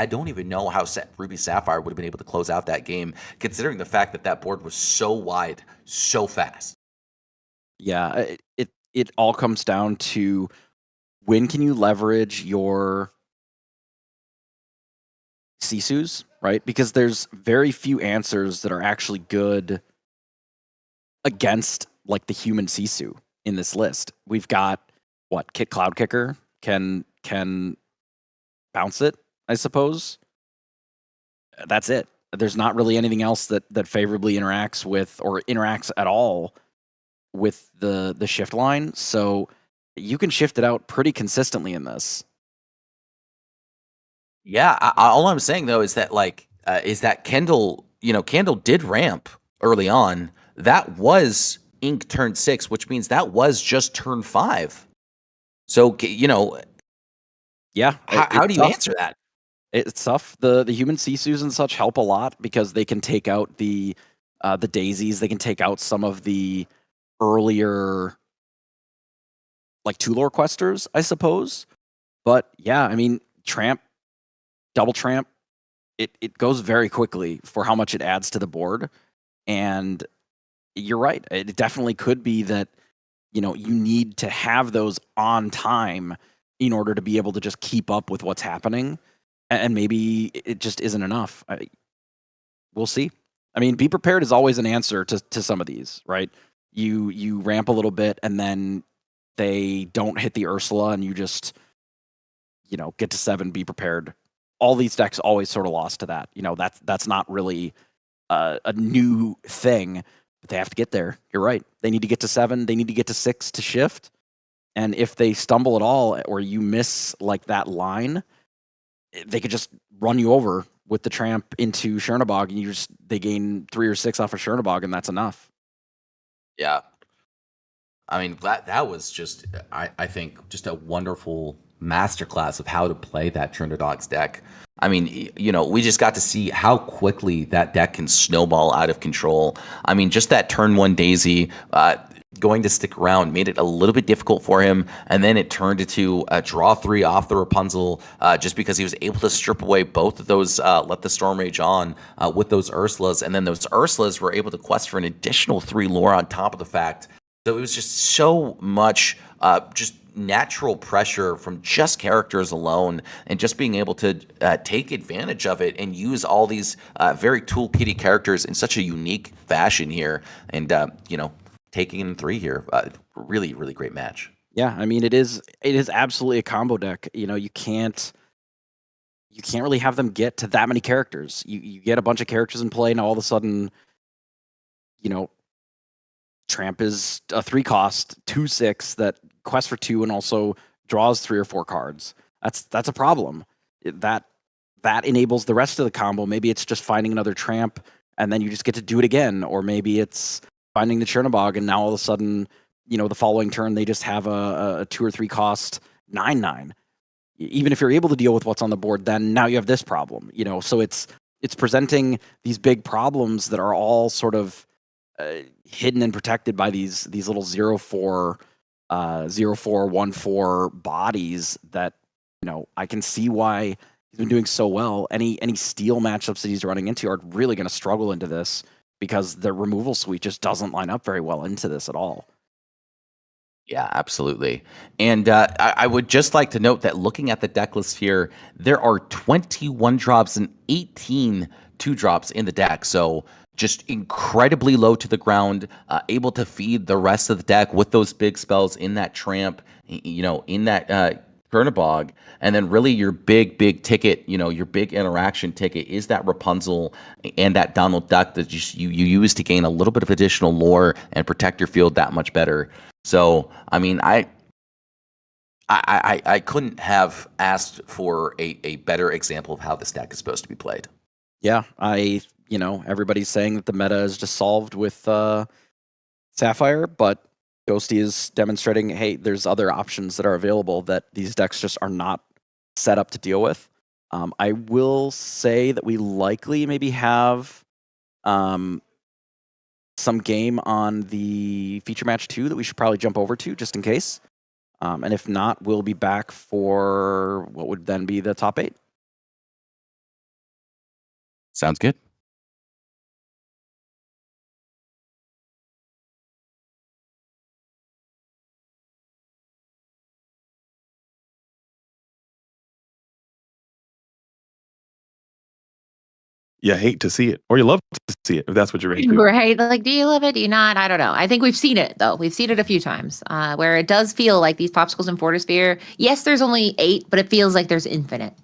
Speaker 6: don't even know how Ruby Sapphire would have been able to close out that game, considering the fact that that board was so wide, so fast.
Speaker 3: Yeah, it all comes down to when can you leverage your Sisus, right? Because there's very few answers that are actually good against like the human Sisu in this list. We've got Kit Cloud Kicker can bounce it, I suppose. That's it. There's not really anything else that favorably interacts with or interacts at all with the shift line. So you can shift it out pretty consistently in this.
Speaker 6: Yeah, all I'm saying though is that Kendall, Kendall did ramp early on. That was Ink turn 6, which means that was just turn 5. So
Speaker 3: yeah,
Speaker 6: how do you answer that?
Speaker 3: It's tough. The human Sisus and such help a lot because they can take out the daisies. They can take out some of the earlier like 2 lore questers, I suppose. But yeah, I mean, Tramp, Double Tramp, it goes very quickly for how much it adds to the board. And you're right. It definitely could be that, you need to have those on time in order to be able to just keep up with what's happening. And maybe it just isn't enough. We'll see. I mean, be prepared is always an answer to some of these, right? You ramp a little bit and then they don't hit the Ursula and you just, get to 7, be prepared. All these decks always sort of lost to that. That's not really a new thing, but they have to get there. You're right. They need to get to 7. They need to get to 6 to shift. And if they stumble at all or you miss like that line, they could just run you over with the Tramp into Chernabog and they gain 3 or 6 off of Chernabog and that's enough.
Speaker 6: Yeah. I mean, that was just, I think, just a wonderful masterclass of how to play that Trinidad's deck. I mean, we just got to see how quickly that deck can snowball out of control. I mean, just that turn 1 Daisy going to stick around made it a little bit difficult for him, and then it turned into a draw 3 off the Rapunzel just because he was able to strip away both of those Let the Storm Rage on with those Ursulas, and then those Ursulas were able to quest for an additional 3 lore on top of the fact. So it was just so much just natural pressure from just characters alone and just being able to take advantage of it and use all these very toolkitty characters in such a unique fashion here. And, taking in 3 here, really, really great match.
Speaker 3: Yeah, I mean, it is absolutely a combo deck. You can't really have them get to that many characters. You get a bunch of characters in play, and all of a sudden, Tramp is a 3 cost, 2/6 that quests for 2 and also draws 3 or 4 cards. That's a problem. That enables the rest of the combo. Maybe it's just finding another Tramp and then you just get to do it again, or maybe it's finding the Chernabog and now all of a sudden, the following turn they just have a 2 or 3 cost 9/9. Even if you're able to deal with what's on the board, then now you have this problem. So it's presenting these big problems that are all sort of hidden and protected by these little 0/4, 0/4, 1/4 bodies that, I can see why he's been doing so well. Any steel matchups that he's running into are really going to struggle into this because the removal suite just doesn't line up very well into this at all.
Speaker 6: Yeah, absolutely. And I would just like to note that looking at the deck list here, there are 21 drops and 18 2-drops in the deck. So just incredibly low to the ground, able to feed the rest of the deck with those big spells in that Tramp, in that Chernabog. And then really your big ticket, your big interaction ticket is that Rapunzel and that Donald Duck that you use to gain a little bit of additional lore and protect your field that much better. So, I mean, I couldn't have asked for a better example of how this deck is supposed to be played.
Speaker 3: Yeah, everybody's saying that the meta is just solved with Sapphire, but Ghosty is demonstrating, hey, there's other options that are available that these decks just are not set up to deal with. I will say that we likely maybe have some game on the feature match 2 that we should probably jump over to just in case. And if not, we'll be back for what would then be the top 8.
Speaker 6: Sounds good.
Speaker 5: You hate to see it, or you love to see it, if that's what you're into.
Speaker 4: Right? Like, do you love it? Do you not? I don't know. I think we've seen it, though. We've seen it a few times where it does feel like these popsicles in Fortisphere, yes, there's only 8, but it feels like there's infinite.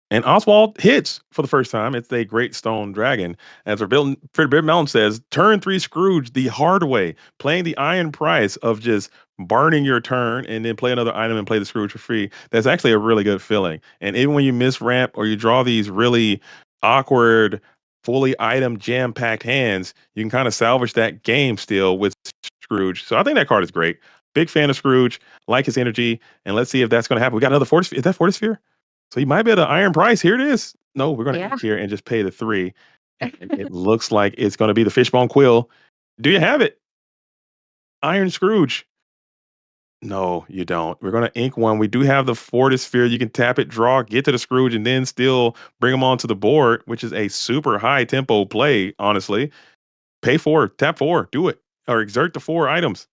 Speaker 5: And Oswald hits for the first time. It's a Great Stone Dragon. As our Beard Melon says, turn 3 Scrooge the hard way, playing the iron price of just burning your turn and then play another item and play the Scrooge for free. That's actually a really good feeling. And even when you miss ramp or you draw these really awkward, fully item jam-packed hands, you can kind of salvage that game still with Scrooge. So I think that card is great. Big fan of Scrooge, like his energy, and let's see if that's going to happen. We got another Fortisphere. Is that Fortisphere? So you might be at an iron price. Here it is. No, we're going to ink here and just pay the 3. And it looks like it's going to be the Fishbone Quill. Do you have it? Iron Scrooge. No, you don't. We're going to ink one. We do have the Fortisphere. You can tap it, draw, get to the Scrooge, and then still bring them onto the board, which is a super high tempo play, honestly. Pay 4, tap 4, do it. Or exert the 4 items.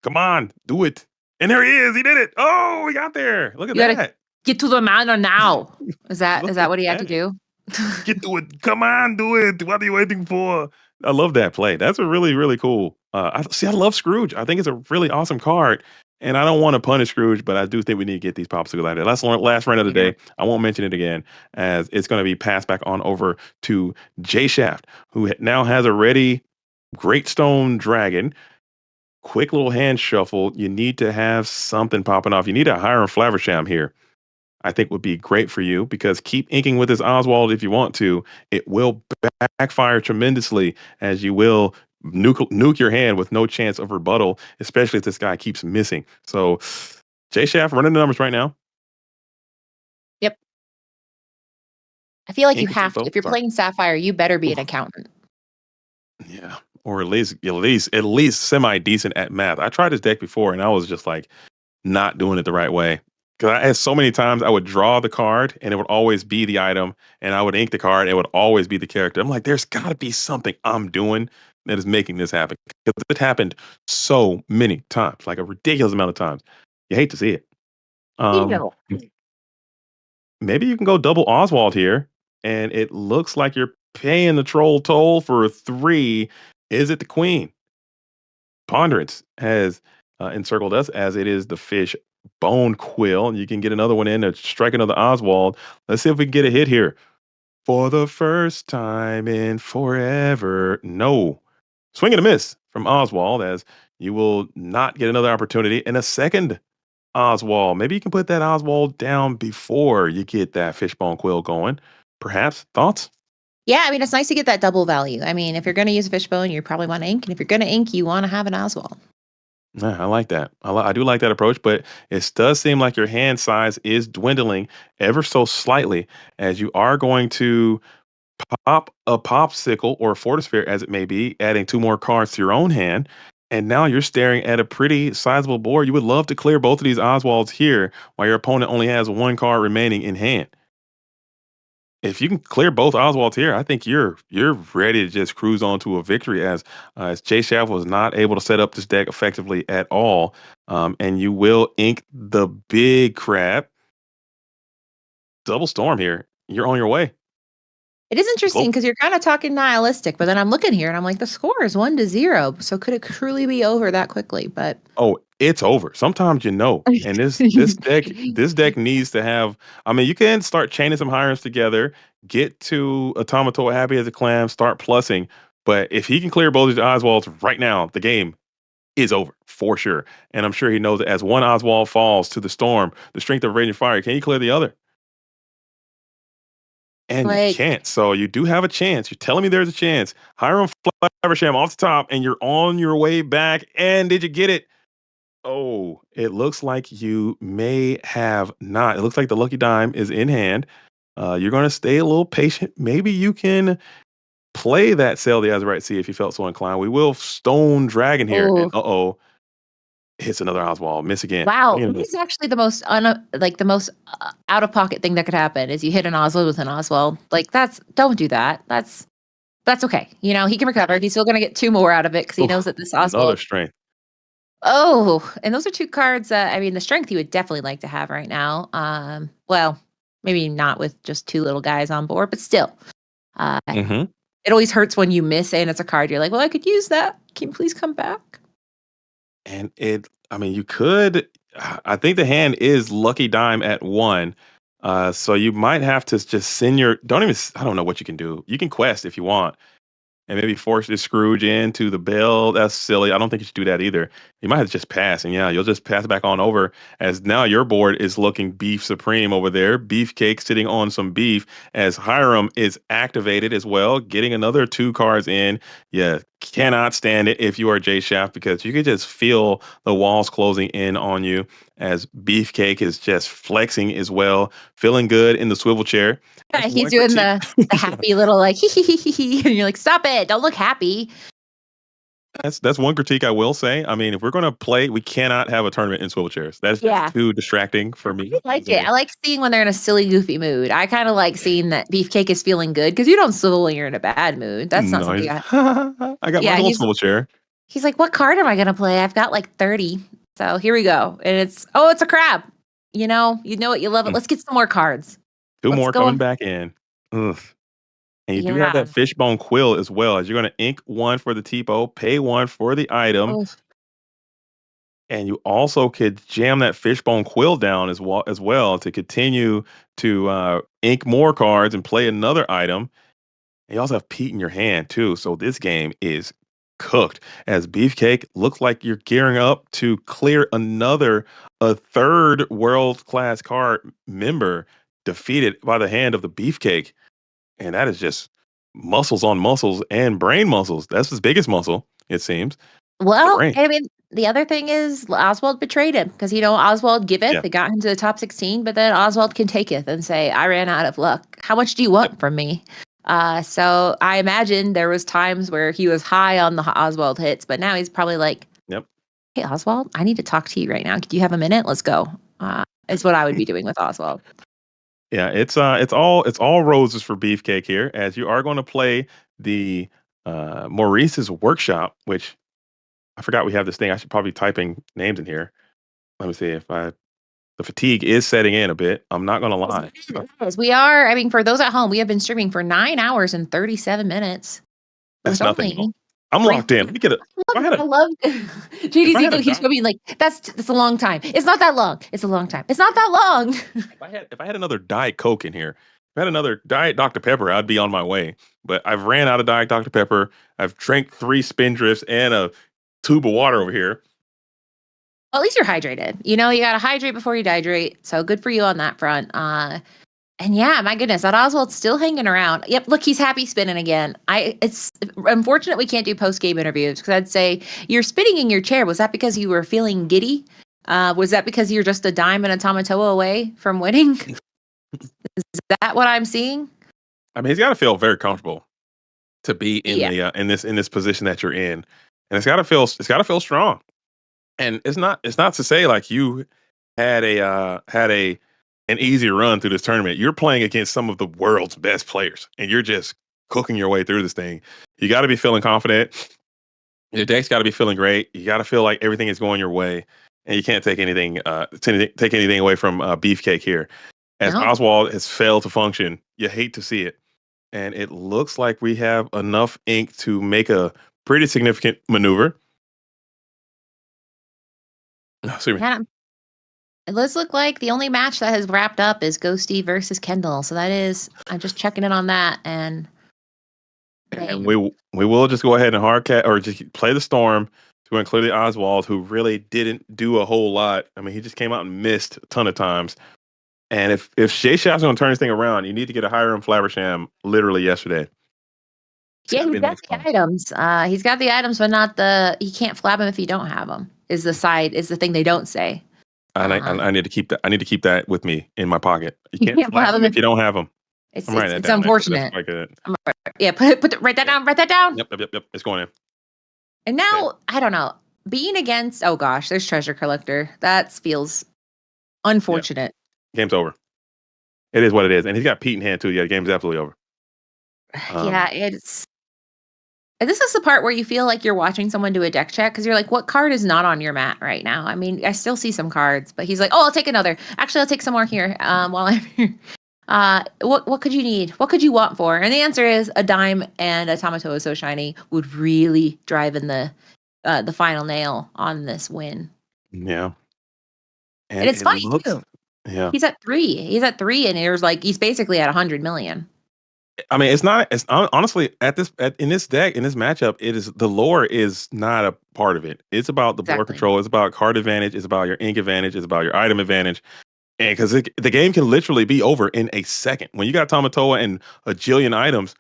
Speaker 5: Come on, do it. And there he is. He did it. Oh, he got there. Look at that.
Speaker 4: Get to the mana now. Is that what he had to do?
Speaker 5: Get to it. Come on, do it. What are you waiting for? I love that play. That's a really, really cool. I love Scrooge. I think it's a really awesome card. And I don't want to punish Scrooge, but I do think we need to get these popsicles out there. That's the last run of the day. I won't mention it again, as it's going to be passed back on over to J Shaft, who now has a ready Great Stone Dragon. Quick little hand shuffle. You need to have something popping off. You need a Hiram Flaversham here. I think would be great for you, because keep inking with this Oswald if you want to. It will backfire tremendously, as you will nuke your hand with no chance of rebuttal, especially if this guy keeps missing. So, J Shaft running the numbers right now.
Speaker 4: Yep. I feel like you have to. If you're playing Sapphire, you better be an accountant.
Speaker 5: Yeah, or at least semi decent at math. I tried this deck before, and I was just like not doing it the right way. Because I had so many times I would draw the card and it would always be the item, and I would ink the card and it would always be the character. I'm like, there's got to be something I'm doing that is making this happen. Because it happened so many times, like a ridiculous amount of times. You hate to see it. Maybe you can go double Oswald here, and it looks like you're paying the troll toll for a 3. Is it the Queen? Ponderance has encircled us, as it is the fish bone quill, and you can get another one in to strike another Oswald. Let's see if we can get a hit here. For the first time in forever. No. Swing and a miss from Oswald, as you will not get another opportunity. And a second Oswald. Maybe you can put that Oswald down before you get that fishbone quill going. Perhaps. Thoughts?
Speaker 4: Yeah, I mean, it's nice to get that double value. I mean, if you're going to use a fishbone, you probably want to ink. And if you're going to ink, you want to have an Oswald.
Speaker 5: Yeah, I like that. I do like that approach, but it does seem like your hand size is dwindling ever so slightly, as you are going to pop a popsicle or a Fortisphere, as it may be, adding 2 more cards to your own hand. And now you're staring at a pretty sizable board. You would love to clear both of these Oswalds here while your opponent only has 1 card remaining in hand. If you can clear both Oswalds here, I think you're ready to just cruise on to a victory, as J Shaft was not able to set up this deck effectively at all. And you will ink the big crab. Double Storm here. You're on your way.
Speaker 4: It is interesting because you're kind of talking nihilistic, but then I'm looking here and I'm like, the score is 1-0. So could it truly be over that quickly? But
Speaker 5: it's over. Sometimes and this deck needs to have. I mean, you can start chaining some hirons together, get to Automatoa happy as a clam, start plussing. But if he can clear both of the Oswalds right now, the game is over for sure. And I'm sure he knows that as one Oswald falls to the storm, the strength of Raging Fire, can you clear the other? And you can't. So you do have a chance. You're telling me there's a chance. Hiram Fluttersham off the top, and you're on your way back. And did you get it? Oh, it looks like you may have not. It looks like the lucky dime is in hand. You're going to stay a little patient. Maybe you can play that Sail the Azurite Sea if you felt so inclined. We will Stone Dragon here. And hits another Oswald. Miss again.
Speaker 4: Wow, this is actually the most out of pocket thing that could happen is you hit an Oswald with an Oswald. Like don't do that. That's okay. You know, he can recover. He's still going to get 2 more out of it because he knows that this Oswald.
Speaker 5: Another strength.
Speaker 4: Oh, and those are 2 cards. I mean, the strength you would definitely like to have right now. Well, maybe not with just 2 little guys on board, but still. It always hurts when you miss and it's a card. You're like, well, I could use that. Can you please come back?
Speaker 5: And you could. I think the hand is lucky dime at 1. So you might have to just send I don't know what you can do. You can quest if you want. And maybe force this Scrooge into the bill. That's silly. I don't think you should do that either. You might have to just pass. And you'll just pass back on over as now your board is looking beef supreme over there. Beefcake sitting on some beef as Hiram is activated as well, getting another 2 cards in. You cannot stand it if you are Jay Shaft because you could just feel the walls closing in on you as Beefcake is just flexing as well, feeling good in the swivel chair.
Speaker 4: Yeah, he's doing the happy little like hee, and you're like, stop it! Don't look happy.
Speaker 5: That's one critique I will say. I mean, if we're going to play, we cannot have a tournament in swivel chairs. That's just too distracting for me.
Speaker 4: I like it. I like seeing when they're in a silly, goofy mood. I kind of like seeing that Beefcake is feeling good because you don't swivel when you're in a bad mood. That's not something
Speaker 5: I got my whole swivel chair.
Speaker 4: He's like, what card am I going to play? I've got like 30. So here we go. And it's a crab. You know it. You love it. Let's get some more cards.
Speaker 5: 2 more coming back in. Ugh. And you do have that fishbone quill as well, as you're going to ink 1 for the TPO, pay 1 for the item. And you also could jam that fishbone quill down as well to continue to ink more cards and play another item. And you also have Pete in your hand too. So this game is cooked as Beefcake looks like you're gearing up to clear a 3rd world-class card member defeated by the hand of the Beefcake. And that is just muscles on muscles and brain muscles. That's his biggest muscle, it seems.
Speaker 4: Well, I mean, the other thing is Oswald betrayed him because, Oswald giveth. They got him to the top 16, but then Oswald can taketh and say, I ran out of luck. How much do you want from me? So I imagine there was times where he was high on the Oswald hits, but now he's probably like, hey, Oswald, I need to talk to you right now. Do you have a minute? Let's go. Is what I would be doing with Oswald.
Speaker 5: Yeah, it's all roses for Beefcake here, as you are going to play the Maurice's Workshop, which I forgot we have this thing. I should probably typing names in here. Let me see if the fatigue is setting in a bit. I'm not going to lie.
Speaker 4: We are. I mean, for those at home, we have been streaming for 9 hours and 37 minutes.
Speaker 5: That's nothing. I'm locked in. Let me get it.
Speaker 4: I love JDZ keeps coming like that's a long time. It's not that long. It's a long time. It's not that long.
Speaker 5: If I had another Diet Coke in here, if I had another Diet Dr. Pepper, I'd be on my way. But I've ran out of Diet Dr. Pepper. I've drank 3 Spindrifts and a tube of water over here.
Speaker 4: Well, at least you're hydrated. You got to hydrate before you dehydrate. So good for you on that front. And yeah, my goodness, that Oswald's still hanging around. Yep, look, he's happy spinning again. It's unfortunate we can't do post-game interviews because I'd say you're spinning in your chair. Was that because you were feeling giddy? Was that because you're just a dime and a Tamatoa away from winning? Is that what I'm seeing?
Speaker 5: I mean, he's got to feel very comfortable to be in in this position that you're in, and it's got to feel strong. And it's not to say like you had an easy run through this tournament. You're playing against some of the world's best players, and you're just cooking your way through this thing. You got to be feeling confident. Your deck's got to be feeling great. You got to feel like everything is going your way, and you can't take anything away from Beefcake here. As Oswald has failed to function, you hate to see it. and it looks like we have enough ink to make a pretty significant maneuver. Excuse me.
Speaker 4: Yeah. It does look like the only match that has wrapped up is Ghosty versus Kendall. So that is, I'm just checking in on that. And
Speaker 5: we will just go ahead and hardcat or just play the storm to include the Oswald, who really didn't do a whole lot. I mean, he just came out and missed a ton of times. And if Shay Shaft's going to turn this thing around, you need to get a Hiram Flaversham literally yesterday.
Speaker 4: yeah, he's got the items. He's got the items, but not he can't flab them if you don't have them. Is the thing they don't say.
Speaker 5: I need to keep that. I need to keep that with me in my pocket.
Speaker 4: You can't flab them
Speaker 5: if you don't have them.
Speaker 4: It's unfortunate. Write that down. Write that down.
Speaker 5: Yep. It's going in.
Speaker 4: And now I don't know. Being against. Oh gosh, there's Treasure Collector. That feels unfortunate.
Speaker 5: Yeah. Game's over. It is what it is, and he's got Pete in hand too. Yeah, the game's absolutely over.
Speaker 4: Yeah, it's. And this is the part where you feel like you're watching someone do a deck check because you're like, what card is not on your mat right now? I mean, I still see some cards, but he's like, oh, I'll take another. Actually, I'll take some more here while I'm here. What could you need? What could you want for? And the answer is a dime and a Tamatoa So Shiny would really drive in the final nail on this win.
Speaker 5: Yeah.
Speaker 4: And it's funny too.
Speaker 5: Yeah.
Speaker 4: He's at 3. He's at 3 and he's basically at 100 million.
Speaker 5: I mean, it's honestly in this deck, in this matchup, the lore is not a part of it. It's about the board control. It's about card advantage. It's about your ink advantage. It's about your item advantage. And because the game can literally be over in a second. When you got Tamatoa and a jillion items,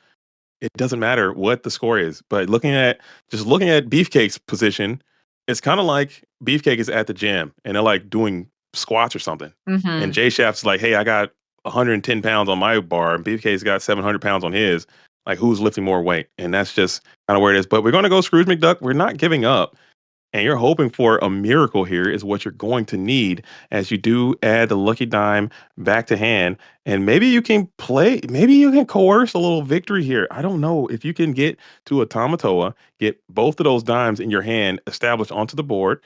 Speaker 5: it doesn't matter what the score is. But looking at Beefcake's position, it's kind of like Beefcake is at the gym and they're like doing squats or something.
Speaker 4: Mm-hmm.
Speaker 5: And J Shaft's like, hey, I got 110 pounds on my bar, and Beefcake's got 700 pounds on his. Like, who's lifting more weight? And that's just kind of where it is. But we're going to go Scrooge McDuck. We're not giving up. And you're hoping for a miracle here is what you're going to need as you do add the lucky dime back to hand. And maybe you can coerce a little victory here. I don't know if you can get to a Tamatoa, get both of those dimes in your hand established onto the board.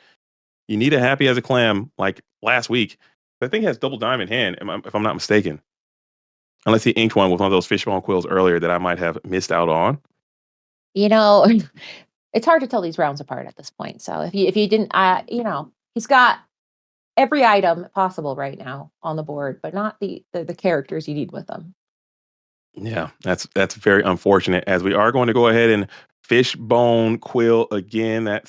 Speaker 5: You need a Happy as a Clam like last week. I think he has double dime in hand, if I'm not mistaken. Unless he inked one with one of those fishbone quills earlier that I might have missed out on.
Speaker 4: You know, it's hard to tell these rounds apart at this point. So if you didn't, he's got every item possible right now on the board, but not the characters you need with them.
Speaker 5: Yeah, that's very unfortunate. As we are going to go ahead and fishbone quill again, that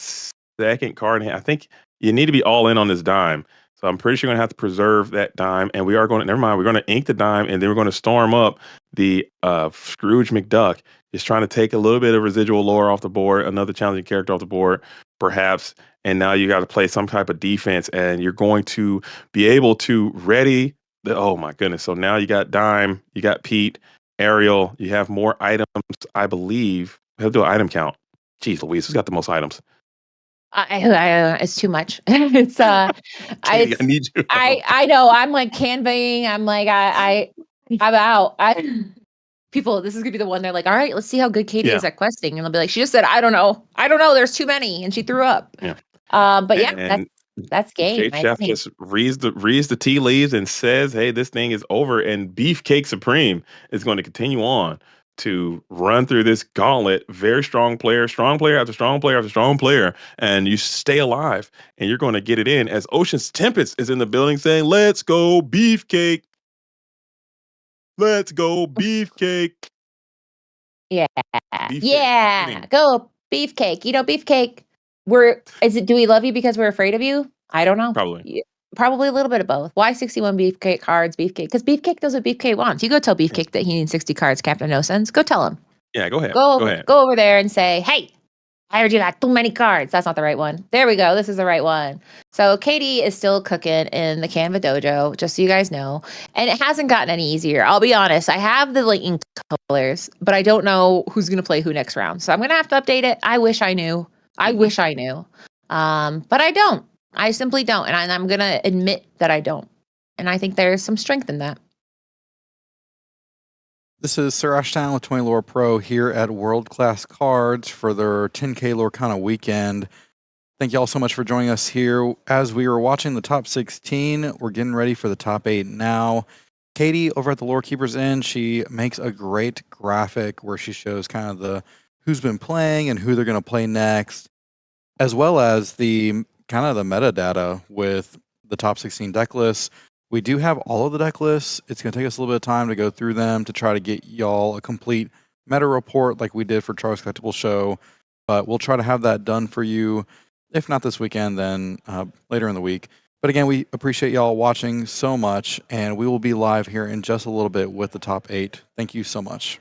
Speaker 5: second card in hand. I think you need to be all in on this dime. So I'm pretty sure you're going to have to preserve that dime. And we are going to, never mind, we're going to ink the dime and then we're going to storm up the Scrooge McDuck. Just trying to take a little bit of residual lore off the board, another challenging character off the board, perhaps. And now you got to play some type of defense and you're going to be able to ready oh my goodness. So now you got Dime, you got Pete, Ariel, you have more items, I believe. We have to do an item count. Jeez Louise, who's got the most items?
Speaker 4: It's too much. It's
Speaker 5: I need you.
Speaker 4: I know. I'm like canvaing. I'm like I'm out. People, this is gonna be the one. They're like, all right, let's see how good Katie is at questing, and they'll be like, she just said, I don't know. There's too many, and she threw up.
Speaker 5: Yeah.
Speaker 4: But yeah, that's game.
Speaker 5: Chef just reads the tea leaves and says, hey, this thing is over, and Beefcake Supreme is going to continue on to run through this gauntlet. Very strong player after strong player after strong player, and you stay alive, and you're going to get it in as Ocean's Tempest is in the building saying, let's go Beefcake. Let's go Beefcake.
Speaker 4: Yeah.
Speaker 5: Beefcake.
Speaker 4: Yeah. Go Beefcake. Beefcake. Do we love you because we're afraid of you? I don't know. Probably a little bit of both. Why 61 Beefcake cards, Beefcake? Because Beefcake does what Beefcake wants. You go tell Beefcake that he needs 60 cards, Captain No Sense. Go tell him.
Speaker 5: Yeah, go ahead.
Speaker 4: Go over there and say, hey, I heard you got too many cards. That's not the right one. There we go. This is the right one. So Katie is still cooking in the Canva dojo, just so you guys know. And it hasn't gotten any easier. I'll be honest. I have the ink colors, but I don't know who's going to play who next round. So I'm going to have to update it. I wish I knew. But I don't. I simply don't. And I'm going to admit that I don't. And I think there's some strength in that.
Speaker 2: This is Sir Ashtown with 20 Lore Pro here at World Class Cards for their 10K Lorcana Weekend. Thank you all so much for joining us here. As we were watching the top 16, we're getting ready for the top 8 now. Katie over at the Lore Keepers Inn, she makes a great graphic where she shows kind of the who's been playing and who they're going to play next, as well as the kind of the metadata with the top 16 deck lists. We do have all of the deck lists. It's going to take us a little bit of time to go through them to try to get y'all a complete meta report like we did for Charles Collectible Show. But we'll try to have that done for you. If not this weekend, then later in the week. But again, we appreciate y'all watching so much, and we will be live here in just a little bit with the top 8. Thank you so much.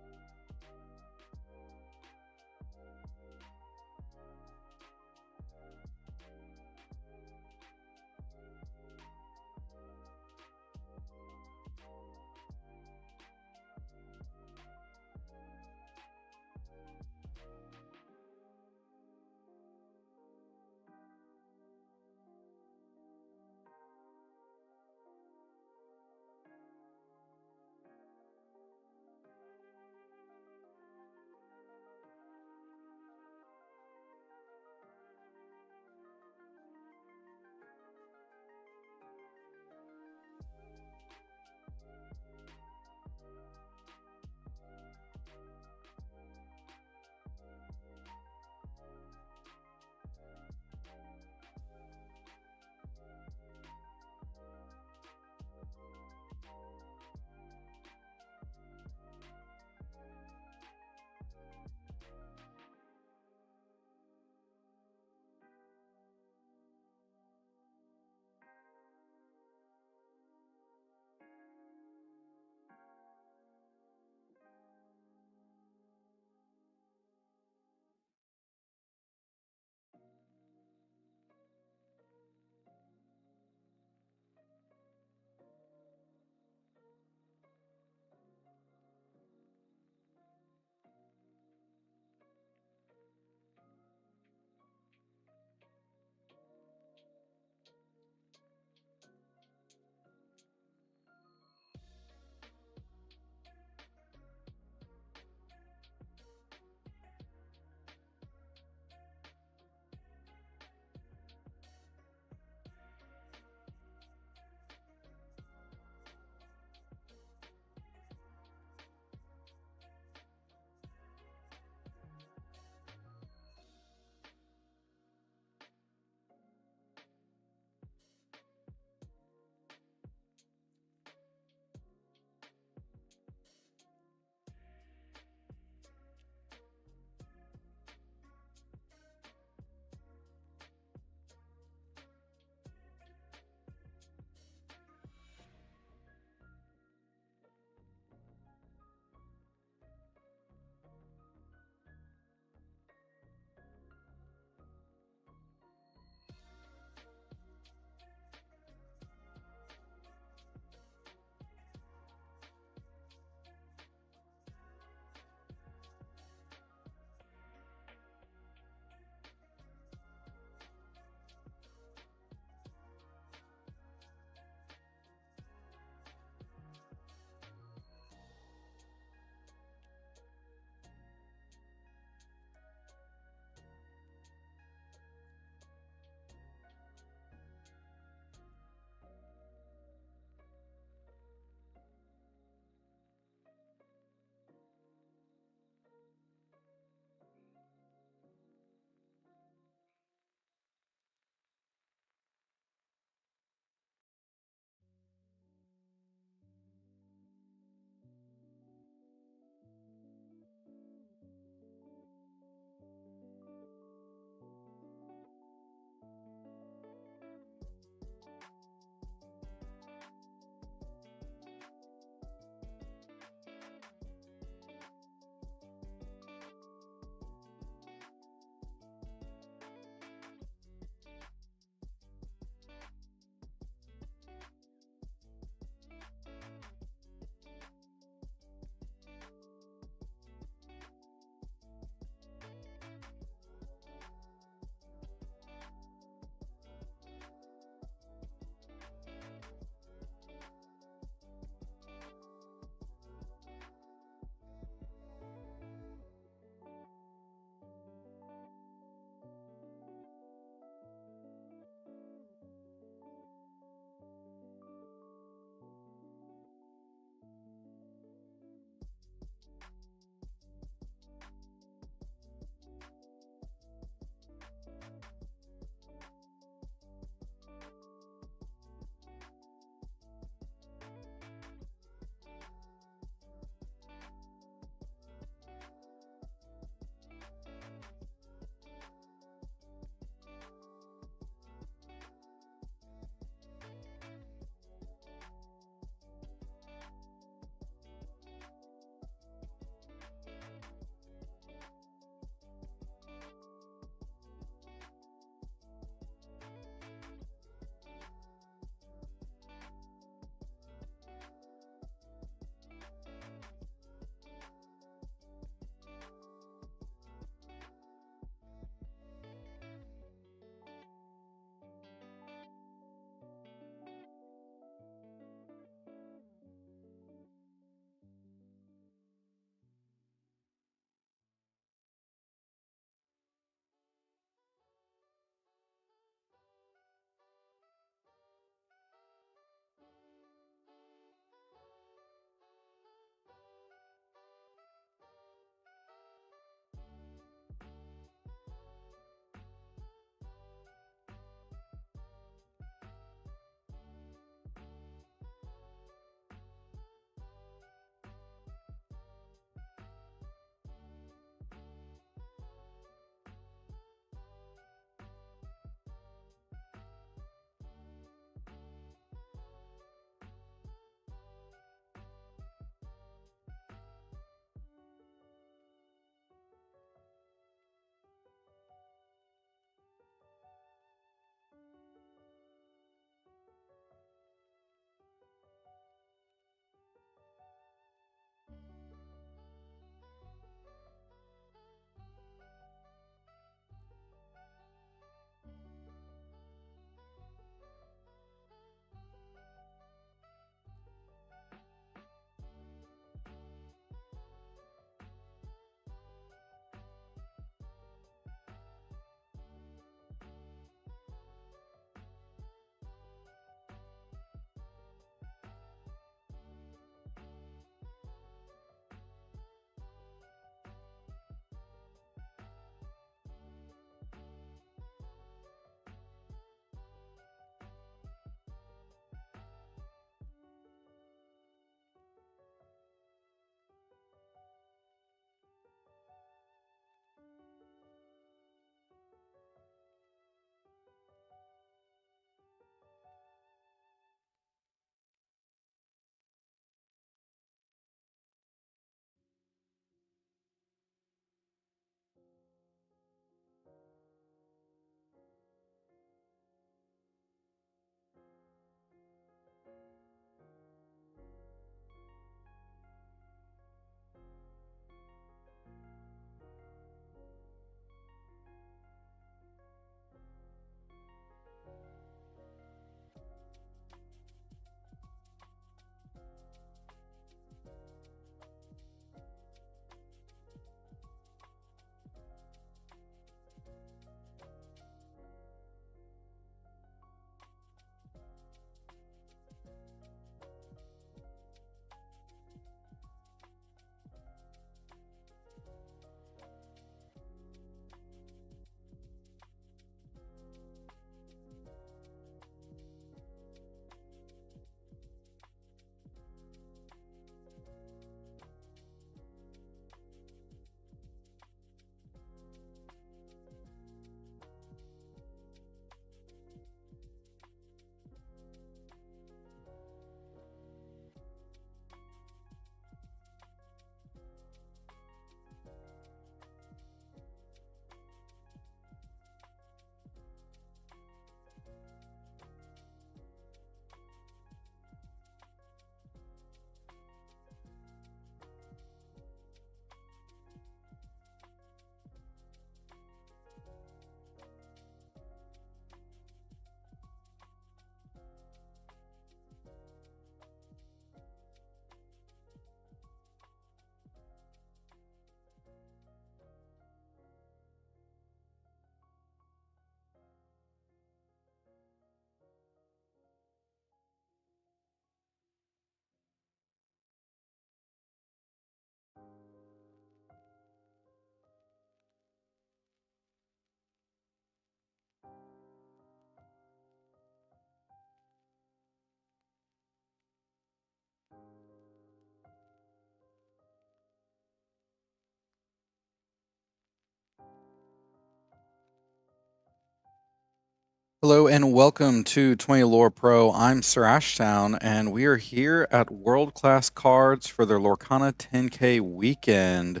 Speaker 2: Hello and welcome to 20 Lore Pro. I'm Sir Ashtown, and we are here at World Class Cards for their Lorcana 10K weekend.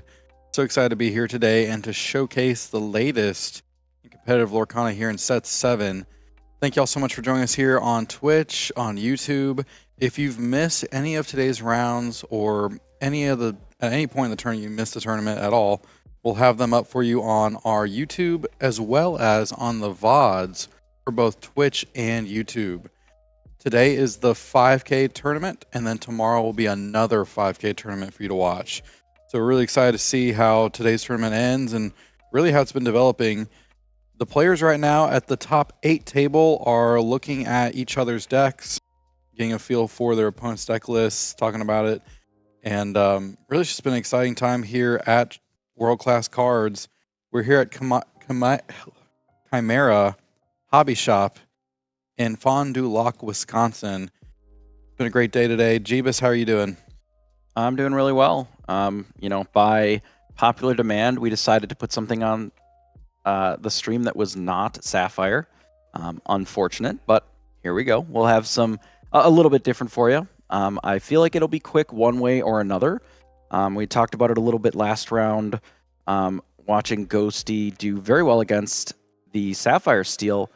Speaker 2: So excited to be here today and to showcase the latest in competitive Lorcana here in Set 7. Thank y'all so much for joining us here on Twitch, on YouTube. If you've missed any of today's rounds or at any point in the tournament you missed the tournament at all, we'll have them up for you on our YouTube as well as on the VODs for both Twitch and YouTube. Today is the 5K tournament, and then tomorrow will be another 5K tournament for you to watch. So we're really excited to see how today's tournament ends and really how it's been developing. The players right now at the top 8 table are looking at each other's decks, getting a feel for their opponent's deck lists, talking about it. And really it's just been an exciting time here at World Class Cards. We're here at Chimera Hobby Shop in Fond du Lac, Wisconsin. It's been a great day today. Jeebus, how are you doing?
Speaker 3: I'm doing really well. By popular demand, we decided to put something on the stream that was not Sapphire. Unfortunate, but here we go. We'll have a little bit different for you. I feel like it'll be quick one way or another. We talked about it a little bit last round, watching Ghosty do very well against the Sapphire Steel,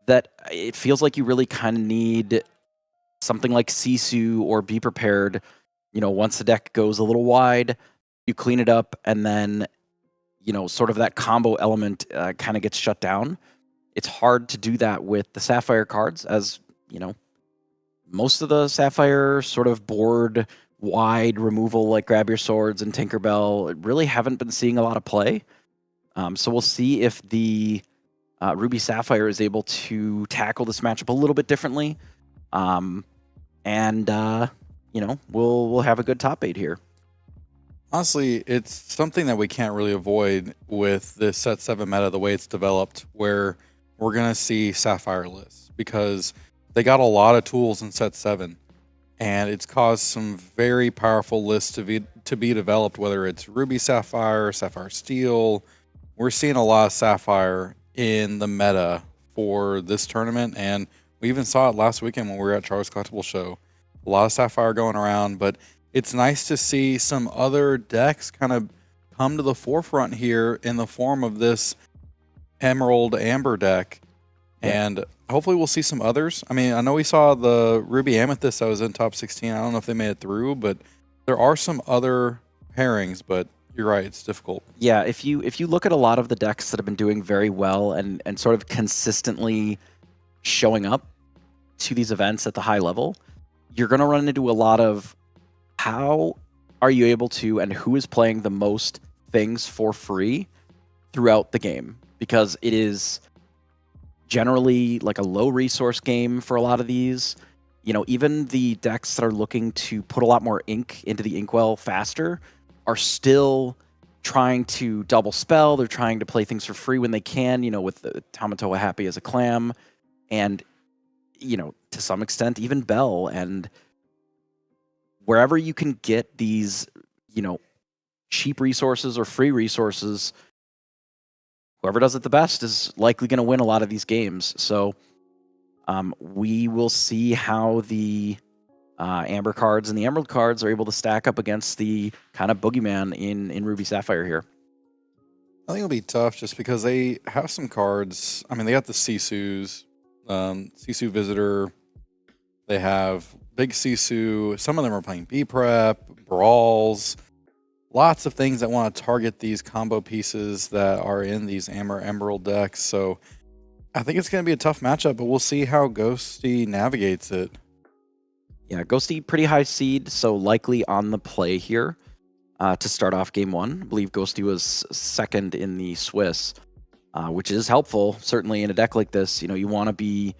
Speaker 3: that it feels like you really kind of need something like Sisu or Be Prepared. Once the deck goes a little wide, you clean it up, and then, sort of that combo element kind of gets shut down. It's hard to do that with the Sapphire cards, as, most of the Sapphire sort of board wide removal, like Grab Your Swords and Tinkerbell, really haven't been seeing a lot of play. So we'll see if the Ruby Sapphire is able to tackle this matchup a little bit differently. We'll have a good top 8 here.
Speaker 2: Honestly, it's something that we can't really avoid with this Set 7 meta, the way it's developed, where we're going to see Sapphire lists, because they got a lot of tools in Set 7, and it's caused some very powerful lists to be developed, whether it's Ruby Sapphire, Sapphire Steel. We're seeing a lot of Sapphire in the meta for this tournament, and we even saw it last weekend when we were at Charles Collectible Show. A lot of Sapphire going around, but it's nice to see some other decks kind of come to the forefront here in the form of this Emerald Amber deck, and hopefully we'll see some others. I mean, I know we saw the Ruby Amethyst that was in top 16. I don't know if they made it through, but there are some other pairings, but you're right, it's difficult.
Speaker 3: Yeah, if you look at a lot of the decks that have been doing very well and sort of consistently showing up to these events at the high level, you're going to run into a lot of how are you able to, and who is playing the most things for free throughout the game, because it is generally like a low resource game for a lot of these. Even the decks that are looking to put a lot more ink into the inkwell faster are still trying to double spell. They're trying to play things for free when they can, with the Tamatoa Happy as a clam, and, to some extent, even Bell. And wherever you can get these, cheap resources or free resources, whoever does it the best is likely going to win a lot of these games. So we will see how the Amber cards and the Emerald cards are able to stack up against the kind of boogeyman in Ruby Sapphire here.
Speaker 2: I think it'll be tough just because they have some cards. I mean, they got the Sisus, Sisu Visitor. They have Big Sisu. Some of them are playing B-Prep, Brawls. Lots of things that want to target these combo pieces that are in these Emerald decks. So I think it's going to be a tough matchup, but we'll see how Ghosty navigates it.
Speaker 3: Yeah, Ghosty, pretty high seed, so likely on the play here to start off game 1. I believe Ghosty was second in the Swiss, which is helpful, certainly in a deck like this. You want to be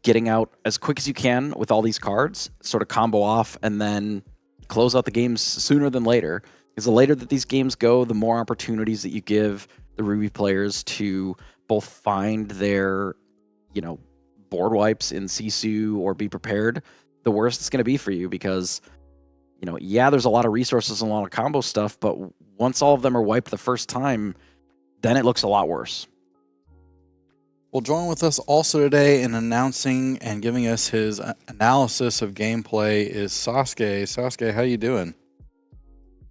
Speaker 3: getting out as quick as you can with all these cards, sort of combo off, and then close out the games sooner than later. Because the later that these games go, the more opportunities that you give the Ruby players to both find their, board wipes in Sisu or Be Prepared, the worse it's going to be for you, because, there's a lot of resources and a lot of combo stuff, but once all of them are wiped the first time, then it looks a lot worse.
Speaker 2: Well, join with us also today in announcing and giving us his analysis of gameplay is Sasuke. Sasuke, how you doing?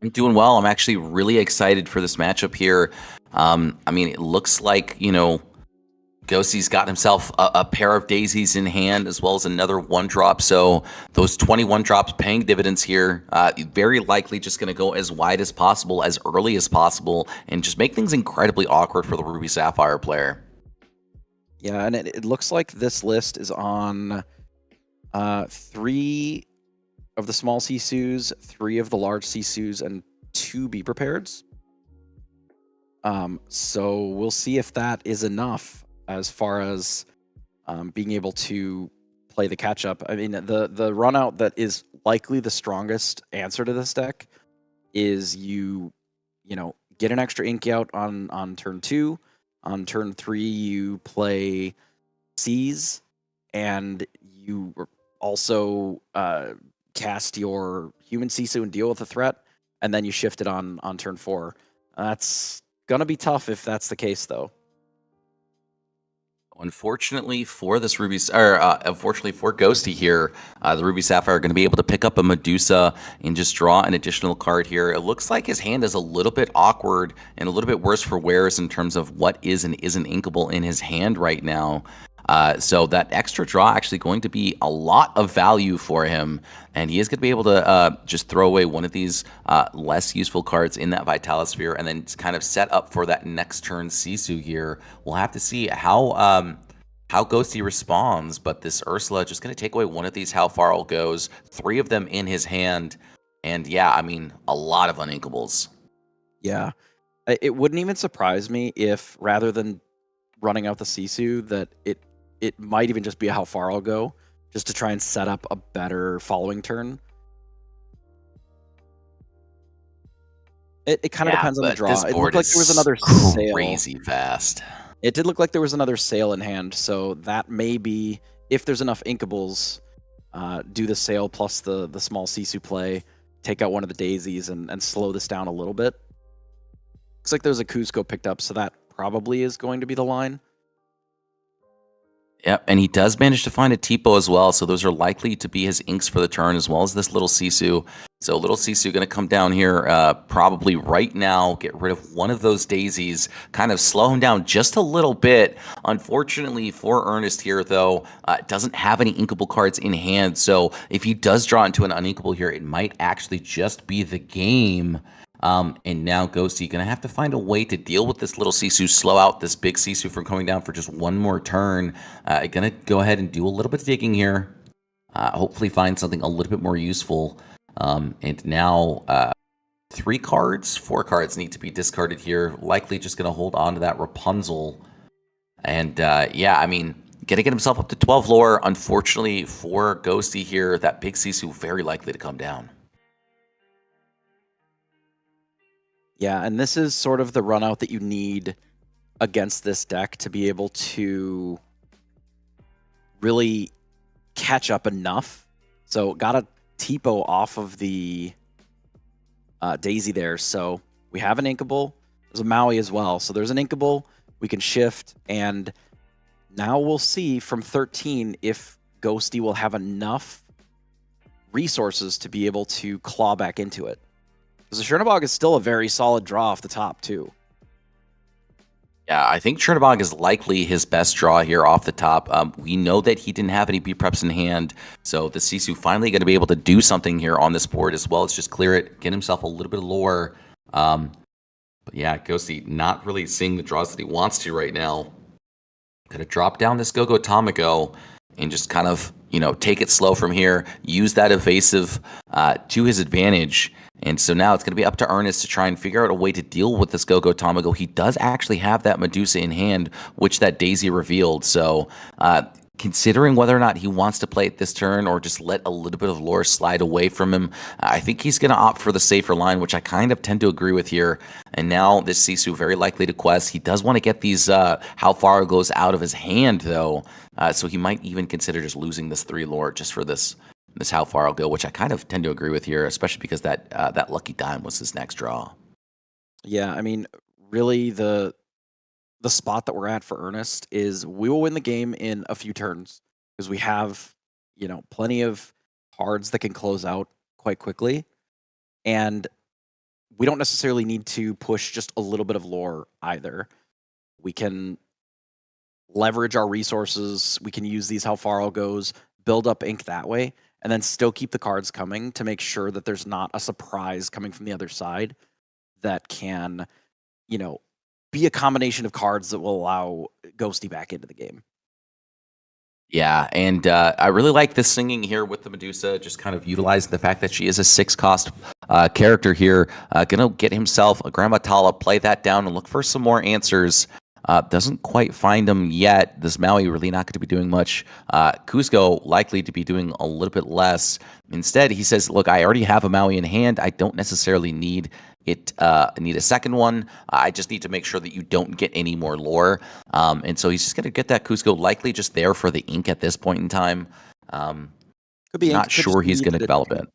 Speaker 6: I'm doing well. I'm actually really excited for this matchup here. I mean, it looks like, Ghosty's got himself a pair of daisies in hand, as well as another 1-drop. So those 21 drops paying dividends here. Very likely just going to go as wide as possible, as early as possible, and just make things incredibly awkward for the Ruby Sapphire player.
Speaker 3: Yeah, and it looks like this list is on 3 of the small Sisus, 3 of the large Sisus, and 2 Be Prepareds. So we'll see if that is enough as far as being able to play the catch-up. I mean, the run-out that is likely the strongest answer to this deck is you get an extra ink out on turn 2. On turn 3, you play Seize, and you also cast your human Sisu and deal with the threat, and then you shift it on turn 4. That's gonna be tough if that's the case, though.
Speaker 6: Unfortunately for this unfortunately for Ghosty here, the Ruby Sapphire are going to be able to pick up a Medusa and just draw an additional card here. It looks like his hand is a little bit awkward and a little bit worse for wears in terms of what is and isn't inkable in his hand right now. So that extra draw actually going to be a lot of value for him, and he is going to be able to just throw away one of these less useful cards in that Vitalis Sphere, and then kind of set up for that next turn Sisu here. We'll have to see how Ghosty responds, but this Ursula just going to take away one of these How Far It Goes, 3 of them in his hand, and yeah, I mean, a lot of uninkables.
Speaker 3: Yeah, it wouldn't even surprise me if rather than running out the Sisu, that it might even just be a How Far I'll Go, just to try and set up a better following turn. It kind of depends on the draw. It looked like there was another sale.
Speaker 6: Crazy fast.
Speaker 3: It did look like there was another sale in hand, so that may be, if there's enough inkables, do the sale plus the small Sisu play, take out one of the daisies, and slow this down a little bit. Looks like there's a Cusco picked up, so that probably is going to be the line.
Speaker 6: Yep, and he does manage to find a Tipo as well, so those are likely to be his inks for the turn, as well as this little Sisu. So little Sisu going to come down here probably right now, get rid of one of those daisies, kind of slow him down just a little bit. Unfortunately for Ernest here, though, doesn't have any inkable cards in hand, so if he does draw into an uninkable here, it might actually just be the game. And now Ghosty going to have to find a way to deal with this little Sisu, slow out this big Sisu from coming down for just one more turn. Going to go ahead and do a little bit of digging here. Hopefully find something a little bit more useful. And now 4 cards need to be discarded here. Likely just going to hold on to that Rapunzel. And yeah, I mean, going to get himself up to 12 lore. Unfortunately for Ghosty here, that big Sisu very likely to come down.
Speaker 3: Yeah, and this is sort of the run out that you need against this deck to be able to really catch up enough. So got a Tipo off of the Daisy there. So we have an inkable. There's a Maui as well. So there's an inkable. We can shift. And now we'll see from 13 if Ghosty will have enough resources to be able to claw back into it. Because the Chernobog is still a very solid draw off the top, too.
Speaker 6: Yeah, I think Chernobog is likely his best draw here off the top. We know that he didn't have any B-preps in hand, so the Sisu finally going to be able to do something here on this board as well as just clear it, get himself a little bit of lore. But yeah, Ghosty not really seeing the draws that he wants to right now. Going to drop down this Go-Go Tamago and just kind of, take it slow from here, use that evasive to his advantage. And so now it's going to be up to Ernest to try and figure out a way to deal with this Go-Go Tamago. He does actually have that Medusa in hand, which that Daisy revealed. So considering whether or not he wants to play it this turn or just let a little bit of lore slide away from him, I think he's going to opt for the safer line, which I kind of tend to agree with here. And now this Sisu very likely to quest. He does want to get these How Far It Goes out of his hand, though. So he might even consider just losing this 3 lore just for this How Far I'll Go, which I kind of tend to agree with here, especially because that Lucky Dime was his next draw.
Speaker 3: Yeah, I mean, really the spot that we're at for Ernest is we will win the game in a few turns because we have, plenty of cards that can close out quite quickly. And we don't necessarily need to push just a little bit of lore either. We can leverage our resources. We can use these how far all goes, build up ink that way, and then still keep the cards coming to make sure that there's not a surprise coming from the other side that can, be a combination of cards that will allow Ghosty back into the game.
Speaker 6: Yeah, and I really like this singing here with the Medusa, just kind of utilizing the fact that she is a 6-cost character here. Gonna get himself a Grandma Tala, play that down, and look for some more answers. Doesn't quite find them yet. This Maui really not going to be doing much. Cusco likely to be doing a little bit less. Instead, he says, look, I already have a Maui in hand. I don't necessarily need it. Need a second one. I just need to make sure that you don't get any more lore. And so he's just going to get that Cusco likely just there for the ink at this point in time.
Speaker 3: Could be
Speaker 6: not sure he's going to develop it.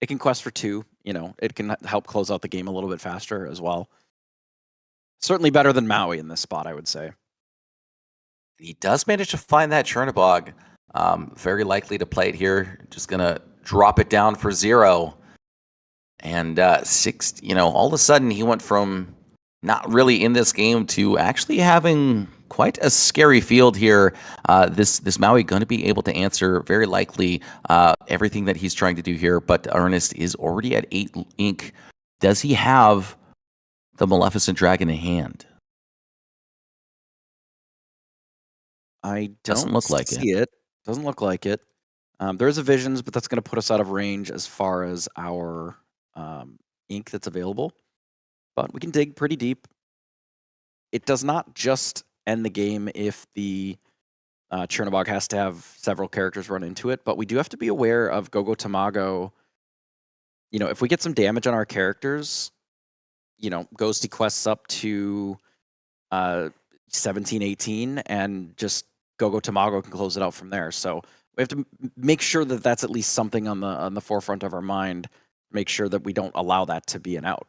Speaker 3: It can quest for 2. It can help close out the game a little bit faster as well. Certainly better than Maui in this spot, I would say.
Speaker 6: He does manage to find that Chernobog. Very likely to play it here. Just going to drop it down for 0. And 6, all of a sudden he went from not really in this game to actually having quite a scary field here. This Maui going to be able to answer very likely everything that he's trying to do here. But Ernest is already at 8 ink. Does he have the Maleficent Dragon in hand?
Speaker 3: I
Speaker 6: Doesn't look like
Speaker 3: see it. Doesn't look like it. There is a Visions, but that's going to put us out of range as far as our ink that's available. But we can dig pretty deep. It does not just end the game if the Chernobog has to have several characters run into it, but we do have to be aware of Gogo Tamago. If we get some damage on our characters, Ghosty quests up to 17, 18, and just Gogo Tamago can close it out from there. So we have to make sure that that's at least something on the forefront of our mind. Make sure that we don't allow that to be an out.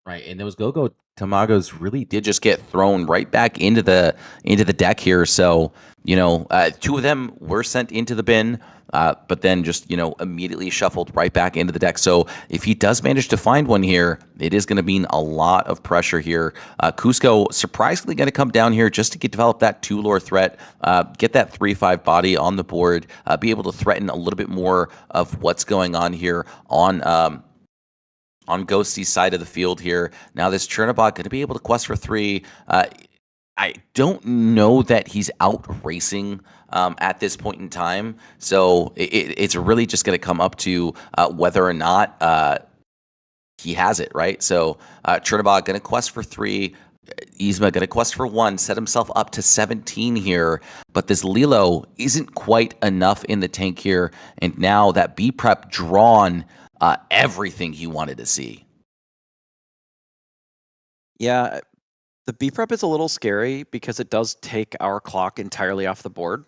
Speaker 6: Right, and those Gogo Tamagos really did just get thrown right back into the deck here. So 2 of them were sent into the bin, but then just immediately shuffled right back into the deck. So if he does manage to find one here, it is going to mean a lot of pressure here. Cusco surprisingly going to come down here just to develop that 2 lore threat, get that 3/5 body on the board, be able to threaten a little bit more of what's going on here on Ghosty's side of the field here. Now this Chernobog going to be able to quest for 3. I don't know that he's out racing at this point in time. So it's really just going to come up to whether or not he has it, right? So Chernobog going to quest for 3. Yzma going to quest for 1, set himself up to 17 here. But this Lilo isn't quite enough in the tank here. And now that B prep drawn everything he wanted to see.
Speaker 3: Yeah, the B prep is a little scary because it does take our clock entirely off the board.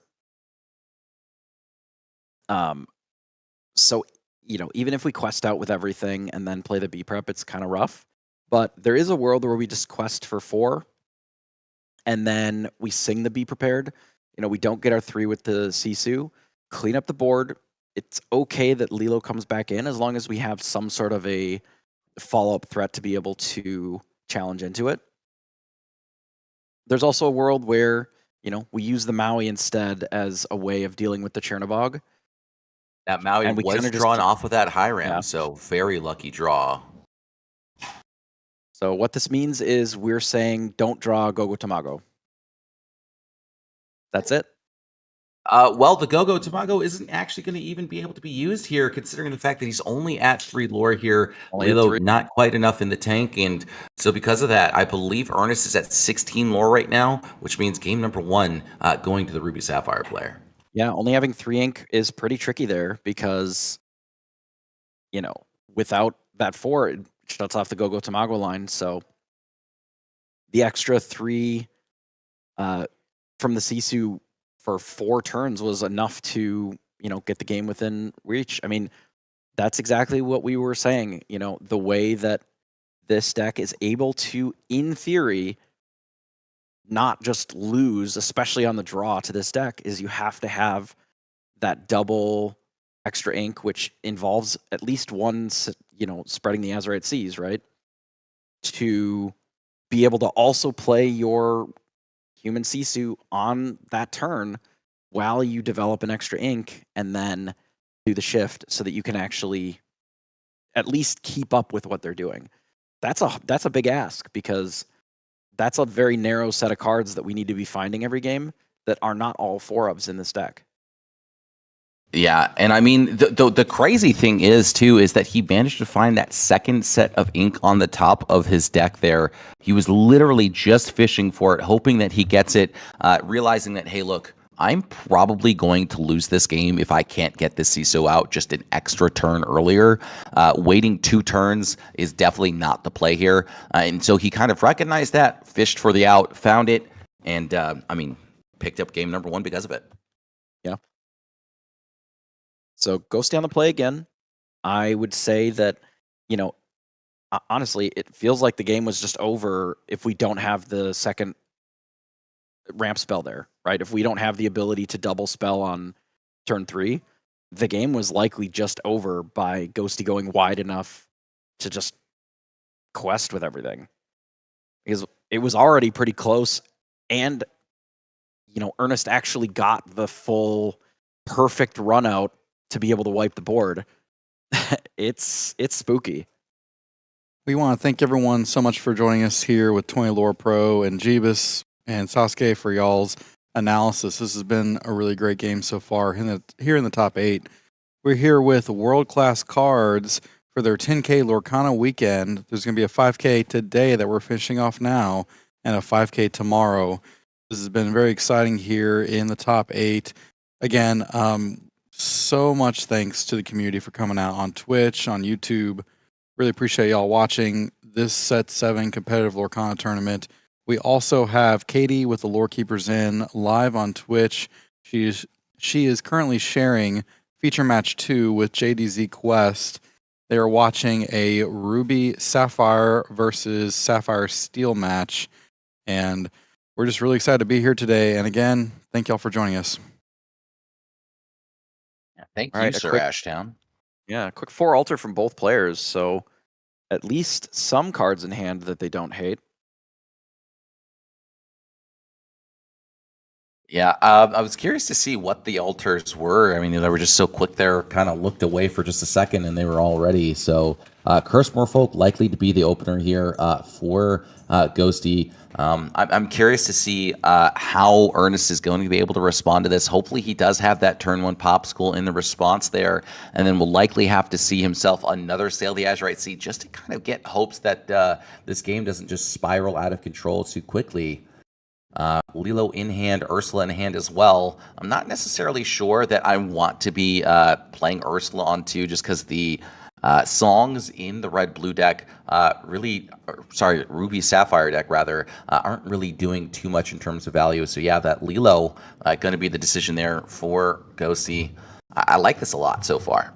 Speaker 3: So, even if we quest out with everything and then play the B prep, it's kind of rough. But there is a world where we just quest for 4 and then we sing the Be Prepared. We don't get our 3 with the Sisu, clean up the board. It's okay that Lilo comes back in as long as we have some sort of a follow-up threat to be able to challenge into it. There's also a world where, we use the Maui instead as a way of dealing with the Chernobog.
Speaker 6: That Maui was drawn off with that Hiram, so very lucky draw.
Speaker 3: So what this means is we're saying don't draw Gogo Tamago. That's it.
Speaker 6: Well, the Gogo Tamago isn't actually going to even be able to be used here, considering the fact that he's only at 3 lore here. Lilo not quite enough in the tank, and so because of that, I believe Ernest is at 16 lore right now, which means game number 1 going to the Ruby Sapphire player.
Speaker 3: Yeah, only having 3 ink is pretty tricky there because, without that 4, it shuts off the Gogo Tamago line. So the extra 3 from the Sisu for 4 turns was enough to, get the game within reach. I mean, that's exactly what we were saying. The way that this deck is able to, in theory, not just lose, especially on the draw to this deck, is you have to have that double extra ink, which involves at least one, spreading the Azurite Seas, right? To be able to also play your human Sisu on that turn while you develop an extra ink and then do the shift so that you can actually at least keep up with what they're doing. That's a big ask, because that's a very narrow set of cards that we need to be finding every game that are not all 4-ofs in this deck.
Speaker 6: Yeah, and I mean, the crazy thing is that he managed to find that second set of ink on the top of his deck there. He was literally just fishing for it, hoping that he gets it, realizing that, hey, look, I'm probably going to lose this game if I can't get this CISO out just an extra turn earlier. Waiting 2 turns is definitely not the play here. And so he kind of recognized that, fished for the out, found it, and, picked up game number 1 because of it.
Speaker 3: Yeah. So Ghosty on the play again. I would say that, honestly, it feels like the game was just over if we don't have the second ramp spell there, right? If we don't have the ability to double spell on turn 3, the game was likely just over by Ghosty going wide enough to just quest with everything. Because it was already pretty close, and, Ernest actually got the full perfect run out to be able to wipe the board. It's spooky.
Speaker 2: We want to thank everyone so much for joining us here with 20 Lore Pro and Jeebus and Sasuke for y'all's analysis. This has been a really great game so far here in the top 8. We're here with World Class Cards for their 10K Lorcana Weekend. There's going to be a 5K today that we're finishing off now, and a 5K tomorrow. This has been very exciting here in the top 8. Again, so much thanks to the community for coming out on Twitch, on YouTube. Really appreciate y'all watching this Set 7 competitive Lorcana tournament. We also have Katie with the Lore Keepers in live on Twitch. She is currently sharing feature match 2 with JDZ Quest. They are watching a Ruby Sapphire versus Sapphire Steel match, and we're just really excited to be here today. And again, thank y'all for joining us.
Speaker 6: Thank
Speaker 3: All
Speaker 6: you,
Speaker 3: right,
Speaker 6: Sir Ashtown.
Speaker 3: Yeah, quick 4 altar from both players, so at least some cards in hand that they don't hate.
Speaker 6: Yeah, I was curious to see what the altars were. I mean, they were just so quick there, kind of looked away for just a second, and they were all ready. So, Curse Merfolk likely to be the opener here for Ghosty. I'm curious to see how Ernest is going to be able to respond to this. Hopefully, he does have that turn 1 popsicle in the response there, and then we'll likely have to see himself another Sail the Azurite Sea just to kind of get hopes that this game doesn't just spiral out of control too quickly. Lilo in hand, Ursula in hand as well. I'm not necessarily sure that I want to be playing Ursula on 2 just because the songs in the red-blue deck Ruby Sapphire deck rather, aren't really doing too much in terms of value. So yeah, that Lilo going to be the decision there for Ghosty. I like this a lot so far.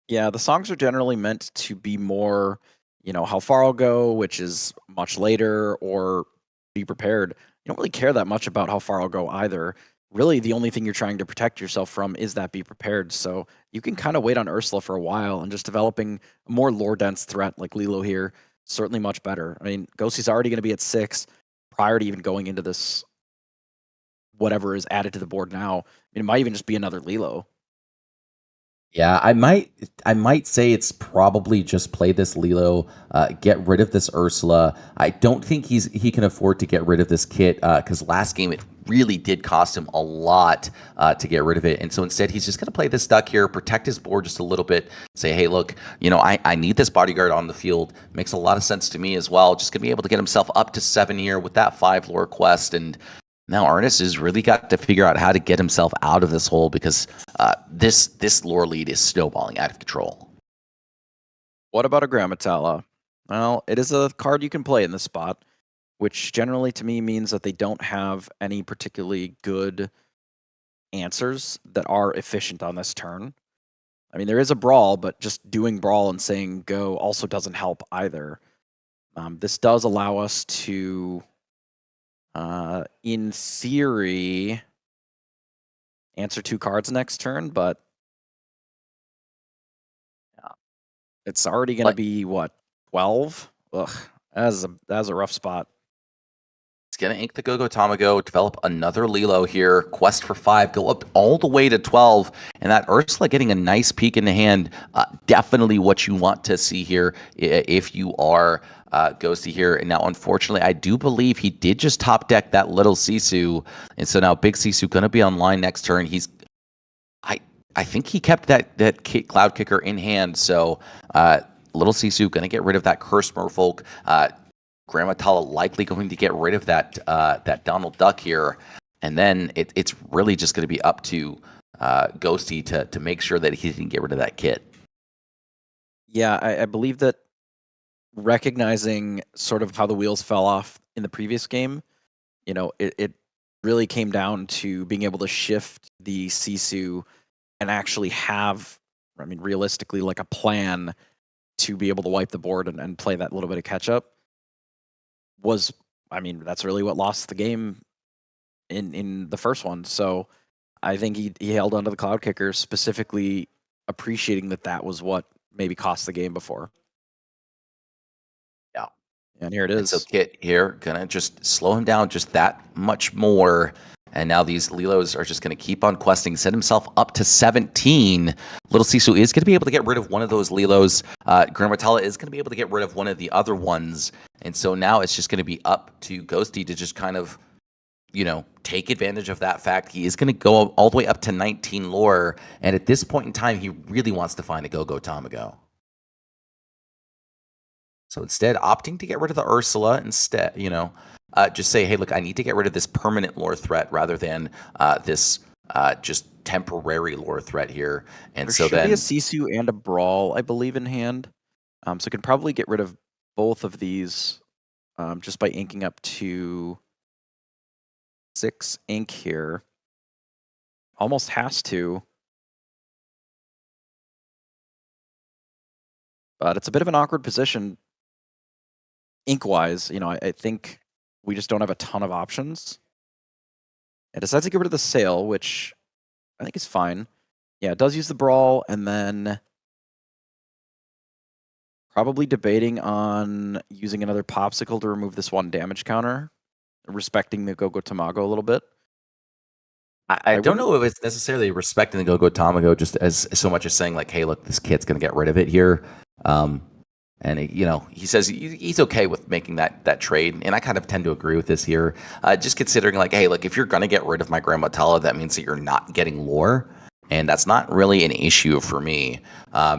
Speaker 3: Yeah, the songs are generally meant to be more, How Far I'll Go, which is much later, or Be Prepared. You don't really care that much about How Far I'll Go either. Really, the only thing you're trying to protect yourself from is that Be Prepared. So you can kind of wait on Ursula for a while, and just developing a more lore-dense threat like Lilo here, certainly much better. I mean, Ghosty's already going to be at 6 prior to even going into this, whatever is added to the board now. It might even just be another Lilo.
Speaker 7: Yeah, I might say it's probably just play this Lilo, get rid of this Ursula. I don't think he can afford to get rid of this kit because last game it really did cost him a lot to get rid of it. And so instead he's just going to play this duck here, protect his board just a little bit, say, hey, look, I need this bodyguard on the field. Makes a lot of sense to me as well. Just going to be able to get himself up to 7 here with that 5 lore quest. And now Ernest has really got to figure out how to get himself out of this hole because this lore lead is snowballing out of control.
Speaker 3: What about a Grammatala? Well, it is a card you can play in this spot, which generally to me means that they don't have any particularly good answers that are efficient on this turn. I mean, there is a Brawl, but just doing Brawl and saying go also doesn't help either. This does allow us to In theory, answer 2 cards next turn, but it's already going to be, what, 12? Ugh, that's a rough spot.
Speaker 6: He's going to ink the Go-Go Tamago, develop another Lilo here, quest for 5, go up all the way to 12, and that Ursula getting a nice peek in the hand, definitely what you want to see here if you are Ghosty here. And now, unfortunately, I do believe he did just top deck that little Sisu, and so now Big Sisu going to be online next turn. I think he kept that Cloud Kicker in hand, so little Sisu going to get rid of that Curse Merfolk. Grandma Tala likely going to get rid of that Donald Duck here, and then it's really just going to be up to Ghosty to make sure that he can get rid of that kit.
Speaker 3: Yeah, I believe that recognizing sort of how the wheels fell off in the previous game, it really came down to being able to shift the Sisu and actually have, realistically, like a plan to be able to wipe the board and play that little bit of catch up. That's really what lost the game in the first one. So I think he held onto the Cloud Kicker, specifically appreciating that was what maybe cost the game before.
Speaker 6: Yeah.
Speaker 3: And here it is.
Speaker 6: And so Kit here gonna just slow him down just that much more. And now these Lilos are just going to keep on questing, set himself up to 17. Little Sisu is going to be able to get rid of one of those Lilos. Grandma Tala is going to be able to get rid of one of the other ones. And so now it's just going to be up to Ghosty to just kind of, take advantage of that fact. He is going to go all the way up to 19 lore. And at this point in time, he really wants to find a Go-Go Tamago. So instead, opting to get rid of the Ursula instead, just say, hey, look, I need to get rid of this permanent lore threat rather than this just temporary lore threat here. And
Speaker 3: there
Speaker 6: so
Speaker 3: should
Speaker 6: then
Speaker 3: be a Sisu and a Brawl, I believe, in hand. So I can probably get rid of both of these just by inking up to 6 ink here. Almost has to. But it's a bit of an awkward position ink-wise. I think we just don't have a ton of options. It decides to get rid of the Sail, which I think is fine. Yeah, it does use the Brawl, and then probably debating on using another Popsicle to remove this 1 damage counter, respecting the Go-Go Tamago a little bit.
Speaker 6: I don't know if it's necessarily respecting the Go-Go Tamago just as so much as saying, like, hey, look, this kit's going to get rid of it here. And he says he's okay with making that trade, and I kind of tend to agree with this here. Just considering, like, hey, look, if you're gonna get rid of my Grandma Tala, that means that you're not getting lore, and that's not really an issue for me.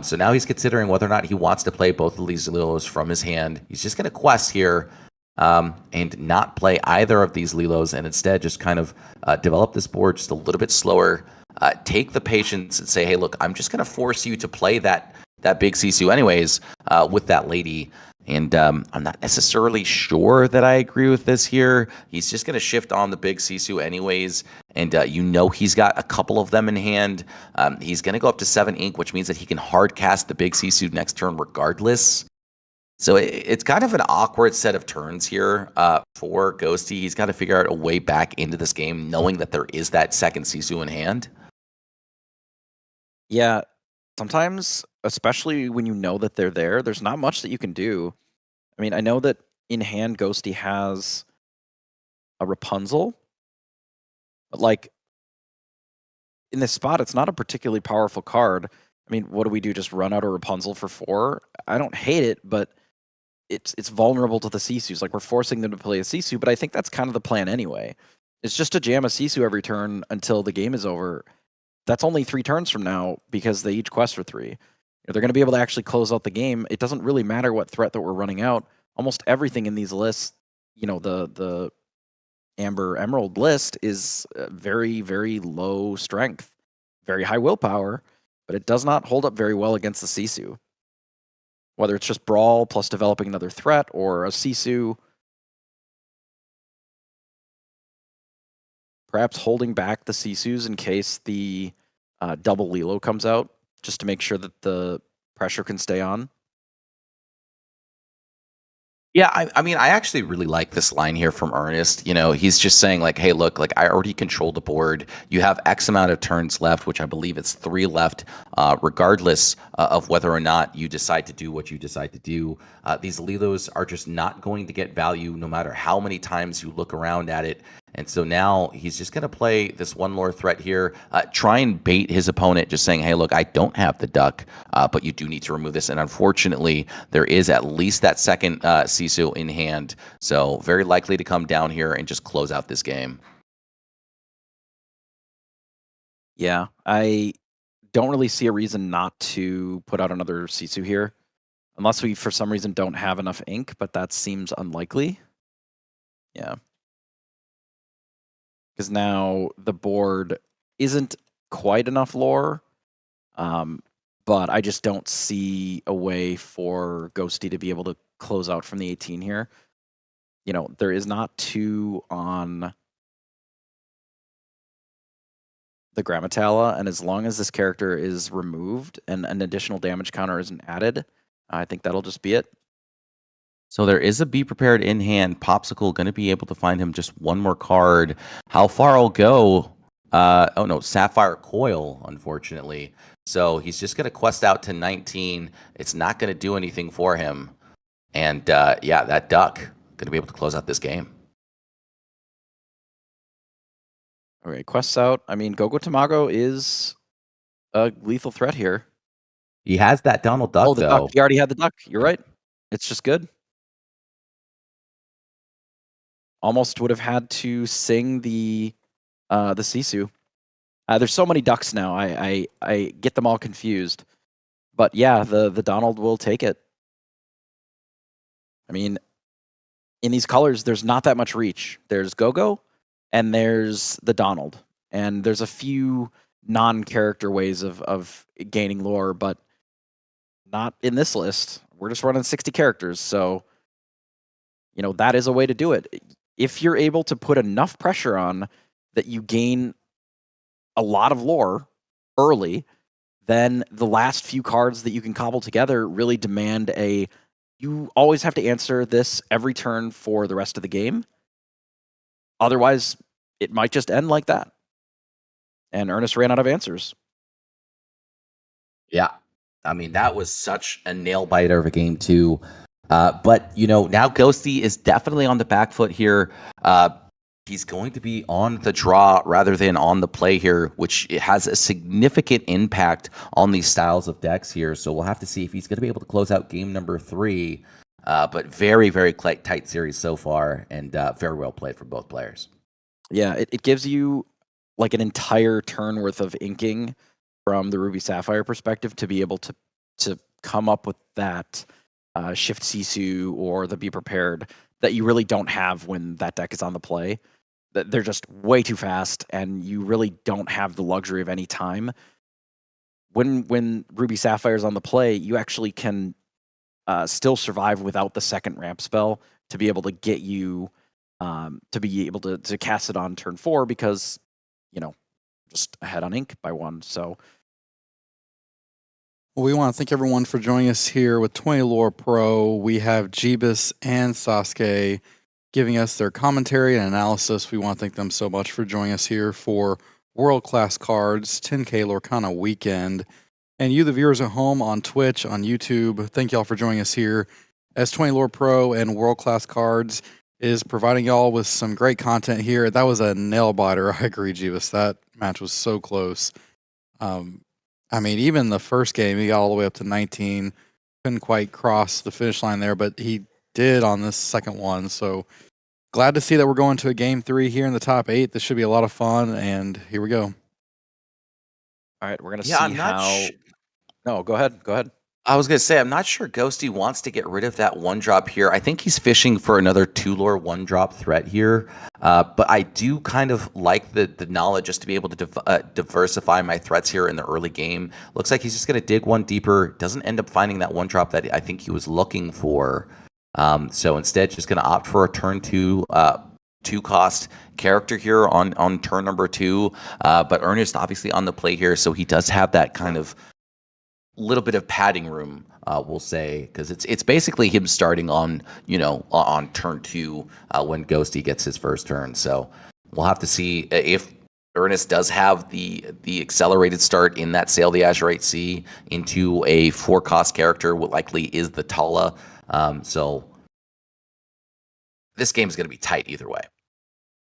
Speaker 6: So now he's considering whether or not he wants to play both of these Lilos from his hand. He's just gonna quest here and not play either of these Lilos, and instead just kind of develop this board just a little bit slower. Take the patience and say, hey, look, I'm just gonna force you to play that Big Sisu anyways with that lady. And I'm not necessarily sure that I agree with this here. He's just going to shift on the Big Sisu anyways. And he's got a couple of them in hand. He's going to go up to 7 ink, which means that he can hard cast the Big Sisu next turn regardless. So it's kind of an awkward set of turns here for Ghosty. He's got to figure out a way back into this game knowing that there is that second Sisu in hand.
Speaker 3: Yeah, sometimes, especially when you know that they're there, there's not much that you can do. I know that in hand Ghosty has a Rapunzel, but like in this spot, it's not a particularly powerful card. What do we do? Just run out a Rapunzel for 4? I don't hate it, but it's vulnerable to the Sisus. Like, we're forcing them to play a Sisu, but I think that's kind of the plan anyway. It's just to jam a Sisu every turn until the game is over. That's only 3 turns from now because they each quest for 3. They're going to be able to actually close out the game. It doesn't really matter what threat that we're running out. Almost everything in these lists, the Amber Emerald list is very, very low strength, very high willpower, but it does not hold up very well against the Sisu. Whether it's just Brawl plus developing another threat or a Sisu, perhaps holding back the Sisus in case the double Lilo comes out, just to make sure that the pressure can stay on.
Speaker 6: Yeah, I mean, I actually really like this line here from Ernest. You know, he's just saying like, "Hey, look, like I already control the board. You have X amount of turns left, which I believe it's 3 left, regardless of whether or not you decide to do what you decide to do. These Lilos are just not going to get value, no matter how many times you look around at it." And so now he's just going to play this one lore threat here, try and bait his opponent, just saying, "Hey, look, I don't have the duck, but you do need to remove this." And unfortunately, there is at least that second Sisu in hand, so very likely to come down here and just close out this game.
Speaker 3: Yeah, I don't really see a reason not to put out another Sisu here, unless we for some reason don't have enough ink, but that seems unlikely. Yeah. Because now the board isn't quite enough lore, but I just don't see a way for Ghosty to be able to close out from the 18 here. You know, there is not 2 on the Grammatala, and as long as this character is removed and an additional damage counter isn't added, I think that'll just be it.
Speaker 6: So there is a Be Prepared in hand. Popsicle going to be able to find him just one more card. How far I'll go? Oh no, Sapphire Coil, unfortunately. So he's just going to quest out to 19. It's not going to do anything for him. And yeah, that duck going to be able to close out this game.
Speaker 3: All right, quests out. I mean, Gogo Tamago is a lethal threat here.
Speaker 6: He has that Donald Duck,
Speaker 3: the
Speaker 6: though.
Speaker 3: duck. He already had the duck. You're right. It's just good. Almost would have had to sing the Sisu. There's so many ducks now. I get them all confused. But yeah, the Donald will take it. I mean, in these colors, there's not that much reach. There's Gogo, and there's the Donald. And there's a few non-character ways of gaining lore, but not in this list. We're just running 60 characters, so you know that is a way to do it. If you're able to put enough pressure on that you gain a lot of lore early, then the last few cards that you can cobble together really demand you always have to answer this every turn for the rest of the game. Otherwise, it might just end like that. And Ernest ran out of answers.
Speaker 6: Yeah. I mean, that was such a nail biter of a game, too. But, you know, now Ghosty is definitely on the back foot here. He's going to be on the draw rather than on the play here, which has a significant impact on these styles of decks here. So we'll have to see if he's going to be able to close out game number 3. But very, very tight series so far, and very well played from both players.
Speaker 3: Yeah, it gives you like an entire turn worth of inking from the Ruby Sapphire perspective to be able to come up with that Shift Sisu or the Be Prepared that you really don't have when that deck is on the play. They're just way too fast, and you really don't have the luxury of any time. When Ruby Sapphire is on the play, you actually can still survive without the second ramp spell to be able to get you to be able to cast it on turn 4 because, you know, just ahead on ink by 1. So
Speaker 2: well, we want to thank everyone for joining us here with 20 Lore Pro. We have Jeebus and Sasuke giving us their commentary and analysis. We want to thank them so much for joining us here for world-class cards, 10K Lorcana Weekend. And you, the viewers at home on Twitch, on YouTube, thank y'all for joining us here as 20 Lore Pro and world-class cards is providing y'all with some great content here. That was a nail biter. I agree, Jeebus. That match was so close. I mean, even the first game, he got all the way up to 19. Couldn't quite cross the finish line there, but he did on this second one. So glad to see that we're going to a game 3 here in the top 8. This should be a lot of fun, and here we go.
Speaker 3: All right, we're going to see how... No, go ahead. Go ahead.
Speaker 6: I was going to say, I'm not sure Ghosty wants to get rid of that 1-drop here. I think he's fishing for another 2-lore 1-drop threat here. But I do kind of like the knowledge just to be able to diversify my threats here in the early game. Looks like he's just going to dig one deeper. Doesn't end up finding that 1-drop that I think he was looking for. So instead, just going to opt for a turn 2 2-cost character here on turn number 2. But Ernest obviously on the play here, so he does have that kind of little bit of padding room, we'll say, because it's basically him starting on on turn 2 when Ghosty gets his first turn. So we'll have to see if Ernest does have the accelerated start in that Sail the Azurite Sea into a 4-cost character. What likely is the Tala. So this game is going to be tight either way.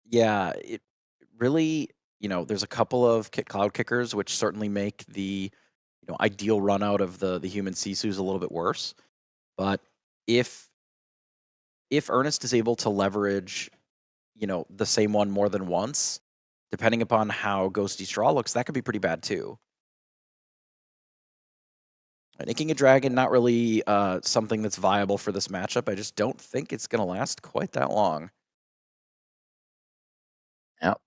Speaker 3: Yeah, it really, there's a couple of cloud kickers which certainly make the ideal run out of the human Sisus a little bit worse. But if Ernest is able to leverage, the same one more than once, depending upon how Ghosty Straw looks, that could be pretty bad too. Inking a dragon, not really something that's viable for this matchup. I just don't think it's going to last quite that long.
Speaker 6: Yep.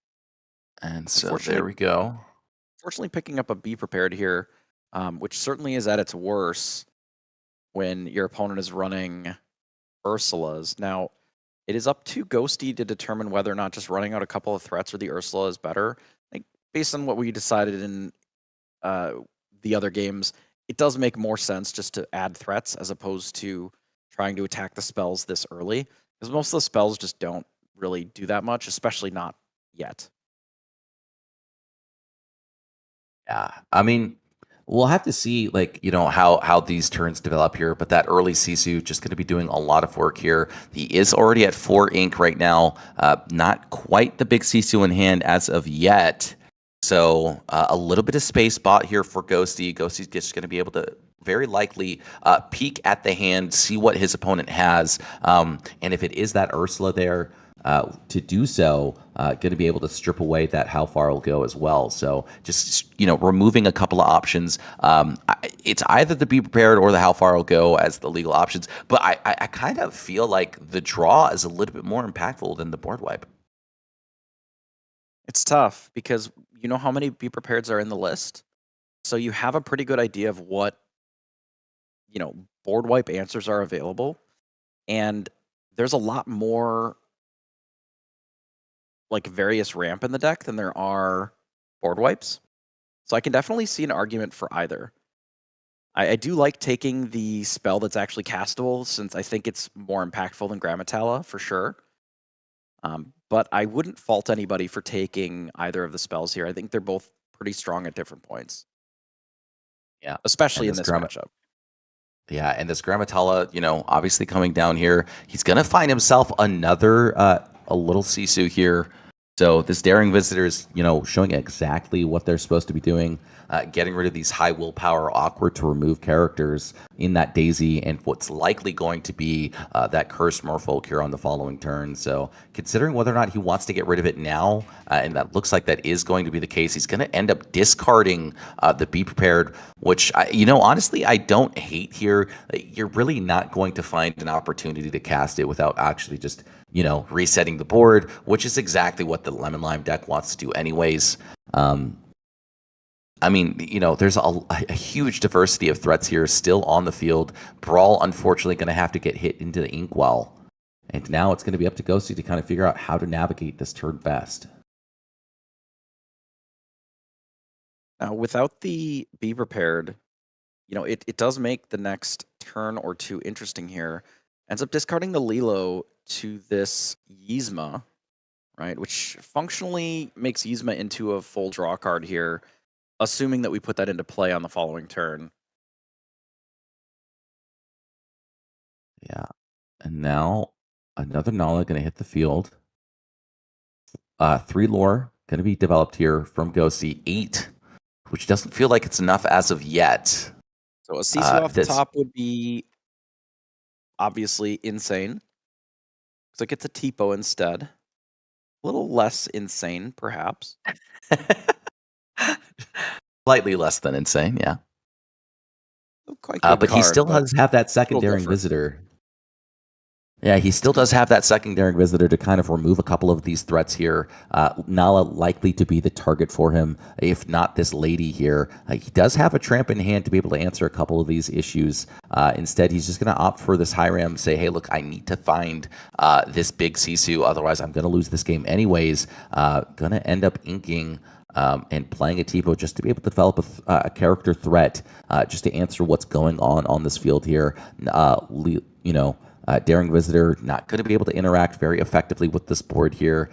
Speaker 6: And so there we go.
Speaker 3: Fortunately, picking up a Be Prepared here, which certainly is at its worst when your opponent is running Ursulas. Now, it is up to Ghosty to determine whether or not just running out a couple of threats or the Ursula is better. Based on what we decided in the other games, it does make more sense just to add threats as opposed to trying to attack the spells this early, because most of the spells just don't really do that much, especially not yet.
Speaker 6: Yeah, I mean, we'll have to see, how these turns develop here. But that early Sisu just going to be doing a lot of work here. He is already at 4 ink right now. Not quite the big Sisu in hand as of yet. So a little bit of space bought here for Ghosty. Ghosty's just going to be able to very likely peek at the hand, see what his opponent has, and if it is that Ursula there, to do so, going to be able to strip away that how far will go as well. So just, removing a couple of options. It's either the Be Prepared or the how far will go as the legal options. But I kind of feel like the draw is a little bit more impactful than the board wipe.
Speaker 3: It's tough because you know how many Be Prepareds are in the list. So you have a pretty good idea of what, board wipe answers are available. And there's a lot more various ramp in the deck than there are board wipes. So I can definitely see an argument for either. I do like taking the spell that's actually castable, since I think it's more impactful than Grammatala for sure. But I wouldn't fault anybody for taking either of the spells here. I think they're both pretty strong at different points.
Speaker 6: Yeah,
Speaker 3: especially in this matchup.
Speaker 6: Yeah, and this Grammatala, obviously coming down here, he's going to find himself another a little Sisu here. So this Daring Visitor is, showing exactly what they're supposed to be doing, getting rid of these high willpower, awkward to remove characters in that Daisy, and what's likely going to be that Cursed Merfolk here on the following turn. So considering whether or not he wants to get rid of it now, and that looks like that is going to be the case, he's going to end up discarding the Be Prepared, which, honestly, I don't hate here. You're really not going to find an opportunity to cast it without actually just resetting the board, which is exactly what the Lemon Lime deck wants to do anyways. There's a huge diversity of threats here still on the field. Brawl, unfortunately, going to have to get hit into the Inkwell. And now it's going to be up to Ghosty to kind of figure out how to navigate this turn best.
Speaker 3: Now, without the Be Prepared, it does make the next turn or two interesting here. Ends up discarding the Lilo to this Yzma, right? Which functionally makes Yzma into a full draw card here, assuming that we put that into play on the following turn.
Speaker 6: Yeah. And now another Nala going to hit the field. 3 lore going to be developed here from Ghosty. 8, which doesn't feel like it's enough as of yet.
Speaker 3: So a Sisu off the top would be obviously insane. So it gets a Tipo instead. A little less insane, perhaps.
Speaker 6: Slightly less than insane, yeah.
Speaker 3: Quite good
Speaker 6: but
Speaker 3: card,
Speaker 6: he still does have that secondary visitor. Yeah, he still does have that secondary visitor to kind of remove a couple of these threats here. Nala likely to be the target for him, if not this lady here. He does have a tramp in hand to be able to answer a couple of these issues. Instead, he's just going to opt for this high ram, say, hey, look, I need to find this big Sisu, otherwise I'm going to lose this game anyways. Going to end up inking and playing a Tipo just to be able to develop a character threat, just to answer what's going on this field here. Daring Visitor not going to be able to interact very effectively with this board here.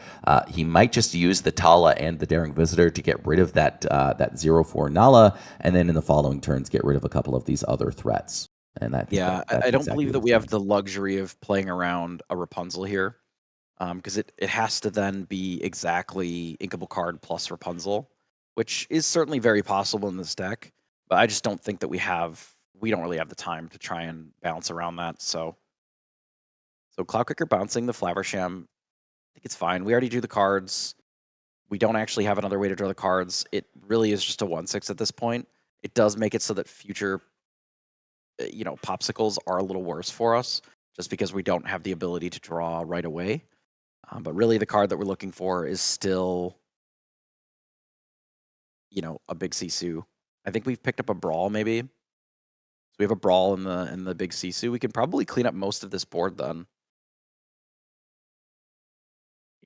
Speaker 6: He might just use the Tala and the Daring Visitor to get rid of that 0/4 Nala, and then in the following turns get rid of a couple of these other threats. And
Speaker 3: I don't believe that we have the luxury of playing around a Rapunzel here, because it has to then be exactly Inkable card plus Rapunzel, which is certainly very possible in this deck. But I just don't think that we don't really have the time to try and bounce around that. So Cloudkicker bouncing the Flaversham, I think it's fine. We already drew the cards. We don't actually have another way to draw the cards. It really is just a 1/6 at this point. It does make it so that future, popsicles are a little worse for us, just because we don't have the ability to draw right away. But really, the card that we're looking for is still, a big Sisu. I think we've picked up a Brawl, maybe. So we have a Brawl in the big Sisu. We can probably clean up most of this board then.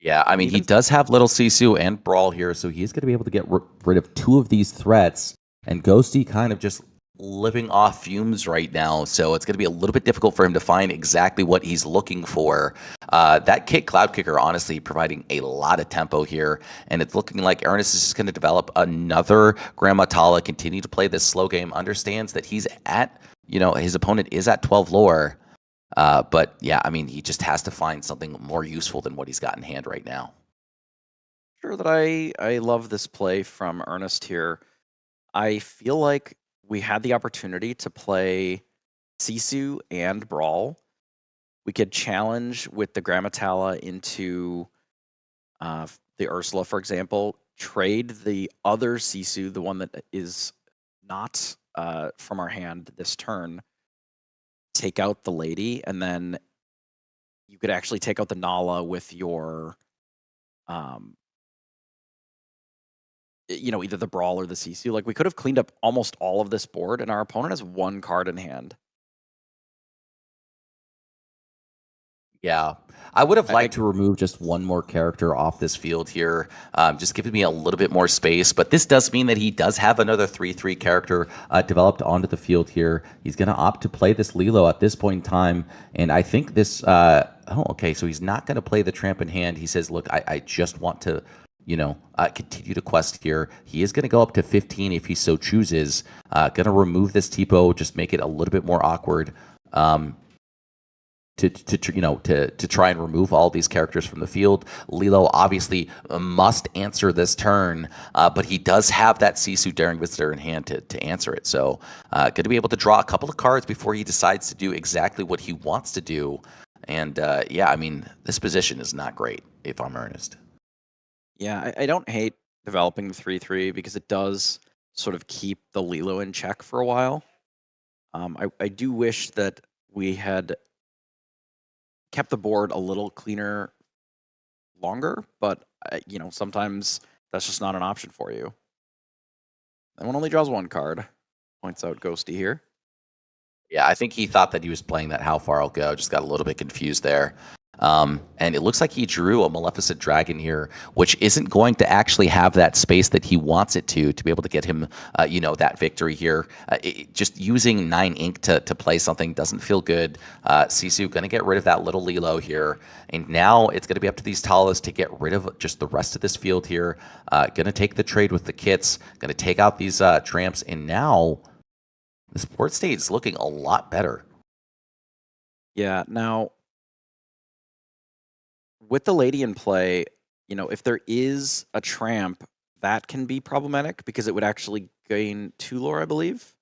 Speaker 6: Yeah, I mean, he does have Little Sisu and Brawl here, so he's going to be able to get rid of 2 of these threats, and Ghosty kind of just living off fumes right now, so it's going to be a little bit difficult for him to find exactly what he's looking for. That Cloud Kicker, honestly, providing a lot of tempo here, and it's looking like Ernest is just going to develop another Grandma Tala, continue to play this slow game, understands that he's at, his opponent is at 12 lore. But yeah, I mean, he just has to find something more useful than what he's got in hand right now.
Speaker 3: Sure that I love this play from Ernest here. I feel like we had the opportunity to play Sisu and Brawl. We could challenge with the Grammatala into the Ursula, for example, trade the other Sisu, the one that is not from our hand this turn, take out the lady, and then you could actually take out the Nala with your either the Brawl or the Sisu. Like, we could have cleaned up almost all of this board, and our opponent has 1 card in hand.
Speaker 6: Yeah, I would have liked to remove just 1 more character off this field here, just giving me a little bit more space. But this does mean that he does have another 3/3 character developed onto the field here. He's going to opt to play this Lilo at this point in time, and I think this. Okay, so he's not going to play the Tramp in hand. He says, "Look, I just want to." Continue to quest here. He is going to go up to 15 if he so chooses. Going to remove this Tipo, just make it a little bit more awkward to try and remove all these characters from the field. Lilo obviously must answer this turn, but he does have that Sisu Daring Visitor in hand to answer it. So going to be able to draw a couple of cards before he decides to do exactly what he wants to do. And yeah, I mean, this position is not great if I'm Ernest.
Speaker 3: Yeah, I don't hate developing the 3/3 because it does sort of keep the Lilo in check for a while. I do wish that we had kept the board a little cleaner longer, but sometimes that's just not an option for you. That one only draws 1 card, points out Ghosty here.
Speaker 6: Yeah, I think he thought that he was playing that How Far I'll Go, just got a little bit confused there. And it looks like he drew a Maleficent Dragon here, which isn't going to actually have that space that he wants it to be able to get him, that victory here. Just using 9 ink to play something doesn't feel good. Sisu going to get rid of that little Lilo here. And now it's going to be up to these Talas to get rid of just the rest of this field here. Going to take the trade with the kits, going to take out these tramps. And now this board state is looking a lot better.
Speaker 3: Yeah, now with the lady in play, if there is a tramp, that can be problematic because it would actually gain 2 lore, I believe.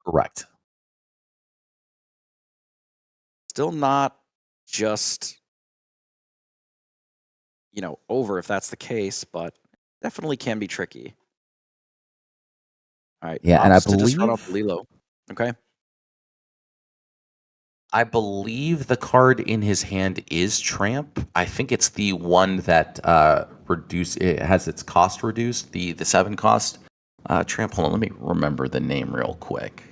Speaker 6: Correct.
Speaker 3: Still not just, over if that's the case, but definitely can be tricky. All right.
Speaker 6: Yeah, and I
Speaker 3: to just run off
Speaker 6: believe
Speaker 3: Lilo. Okay.
Speaker 6: I believe the card in his hand is Tramp. I think it's the one that it has its cost reduced, the 7 cost. Tramp, hold on, let me remember the name real quick.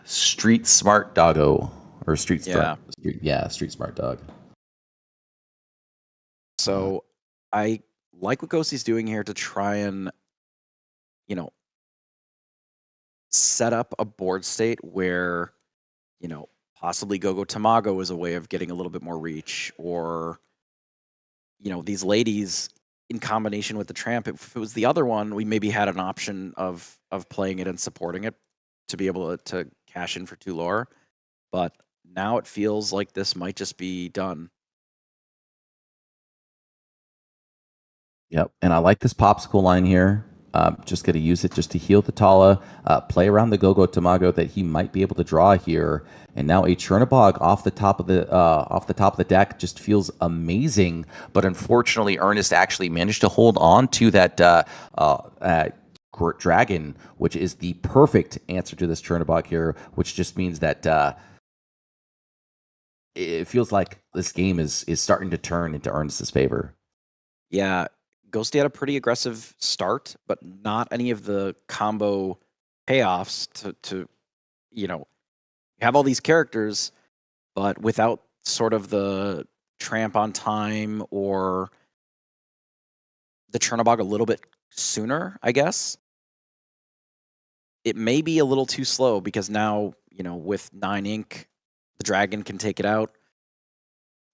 Speaker 6: Street Smart Doggo, or Street Smart.
Speaker 3: Yeah.
Speaker 6: Street Smart Dog.
Speaker 3: So I like what Ghosty's doing here to try and, you know, set up a board state where, you know, possibly Gogo Tamago is a way of getting a little bit more reach, or, you know, these ladies in combination with the tramp. If it was the other one, we maybe had an option of playing it and supporting it to be able to cash in for 2 lore. But now it feels like this might just be done.
Speaker 6: Yep, and I like this popsicle line here. Just going to use it just to heal the Tala, play around the Gogo Tamago that he might be able to draw here, and now a Chernobog off the top of the deck just feels amazing. But unfortunately, Ernest actually managed to hold on to that dragon, which is the perfect answer to this Chernobog here, which just means that it feels like this game is starting to turn into Ernest's favor.
Speaker 3: Yeah, Ghosty had a pretty aggressive start, but not any of the combo payoffs to you know, you have all these characters, but without sort of the tramp on time or the Chernobog a little bit sooner, I guess. It may be a little too slow because now, you know, with 9 ink, the dragon can take it out.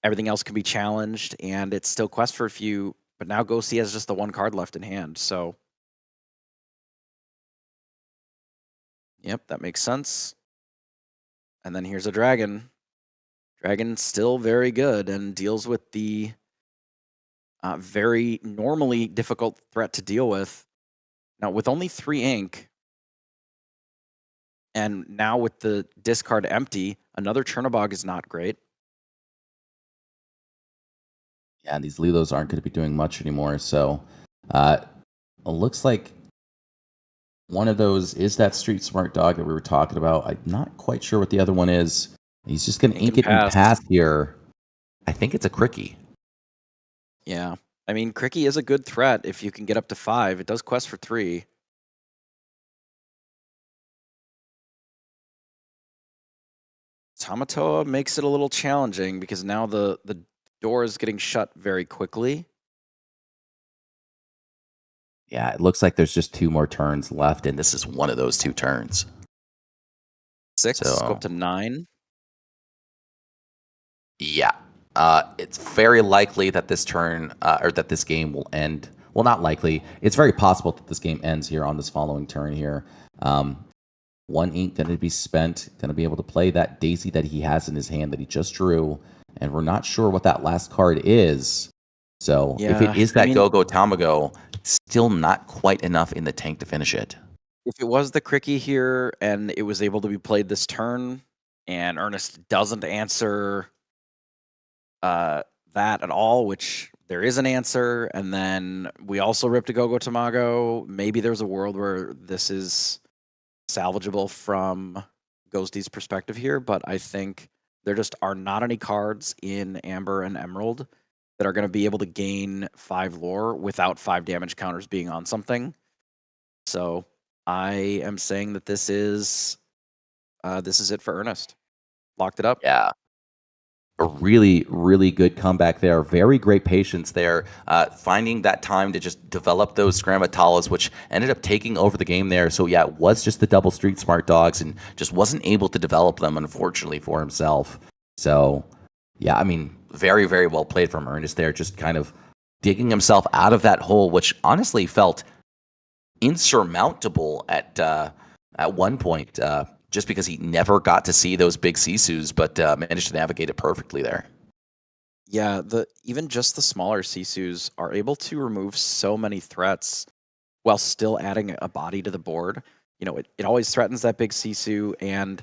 Speaker 3: Everything else can be challenged, and it's still quest for a few. But now Ghosty has just the 1 card left in hand, so. Yep, that makes sense. And then here's a dragon. Dragon still very good and deals with the very normally difficult threat to deal with. Now, with only 3 ink, and now with the discard empty, another Chernobog is not great.
Speaker 6: Yeah, these Lilos aren't going to be doing much anymore. So it looks like one of those is that Street Smart Dog that we were talking about. I'm not quite sure what the other one is. He's just going to ink it and pass here. I think it's a Cricky.
Speaker 3: Yeah. I mean, Cricky is a good threat if you can get up to 5. It does quest for 3. Tamatoa makes it a little challenging because now the door is getting shut very quickly.
Speaker 6: Yeah, it looks like there's just 2 more turns left, and this is one of those 2 turns.
Speaker 3: 6, go up to 9.
Speaker 6: Yeah. It's very likely that this turn, or that this game will end. Well, not likely. It's very possible that this game ends here on this following turn here. 1 ink going to be spent, going to be able to play that Daisy that he has in his hand that he just drew, and we're not sure what that last card is. So if it is that Gogo Tamago, it's still not quite enough in the tank to finish it.
Speaker 3: If it was the Cricky here and it was able to be played this turn, and Ernest doesn't answer that at all, which there is an answer, and then we also ripped a Gogo Tamago, maybe there's a world where this is salvageable from Ghosty's perspective here, but I think there just are not any cards in Amber and Emerald that are going to be able to gain 5 lore without 5 damage counters being on something. So I am saying that this is it for Ernest. Locked it up.
Speaker 6: Yeah. A really, really good comeback there. Very great patience there. Finding that time to just develop those Scramatalas, which ended up taking over the game there. So yeah, it was just the double Street Smart Dogs and just wasn't able to develop them, unfortunately, for himself. So yeah, I mean, very, very well played from Ernest there. Just kind of digging himself out of that hole, which honestly felt insurmountable at one point. Just because he never got to see those big Sisus, but managed to navigate it perfectly there.
Speaker 3: Yeah, even just the smaller Sisus are able to remove so many threats while still adding a body to the board. You know, it always threatens that big Sisu, and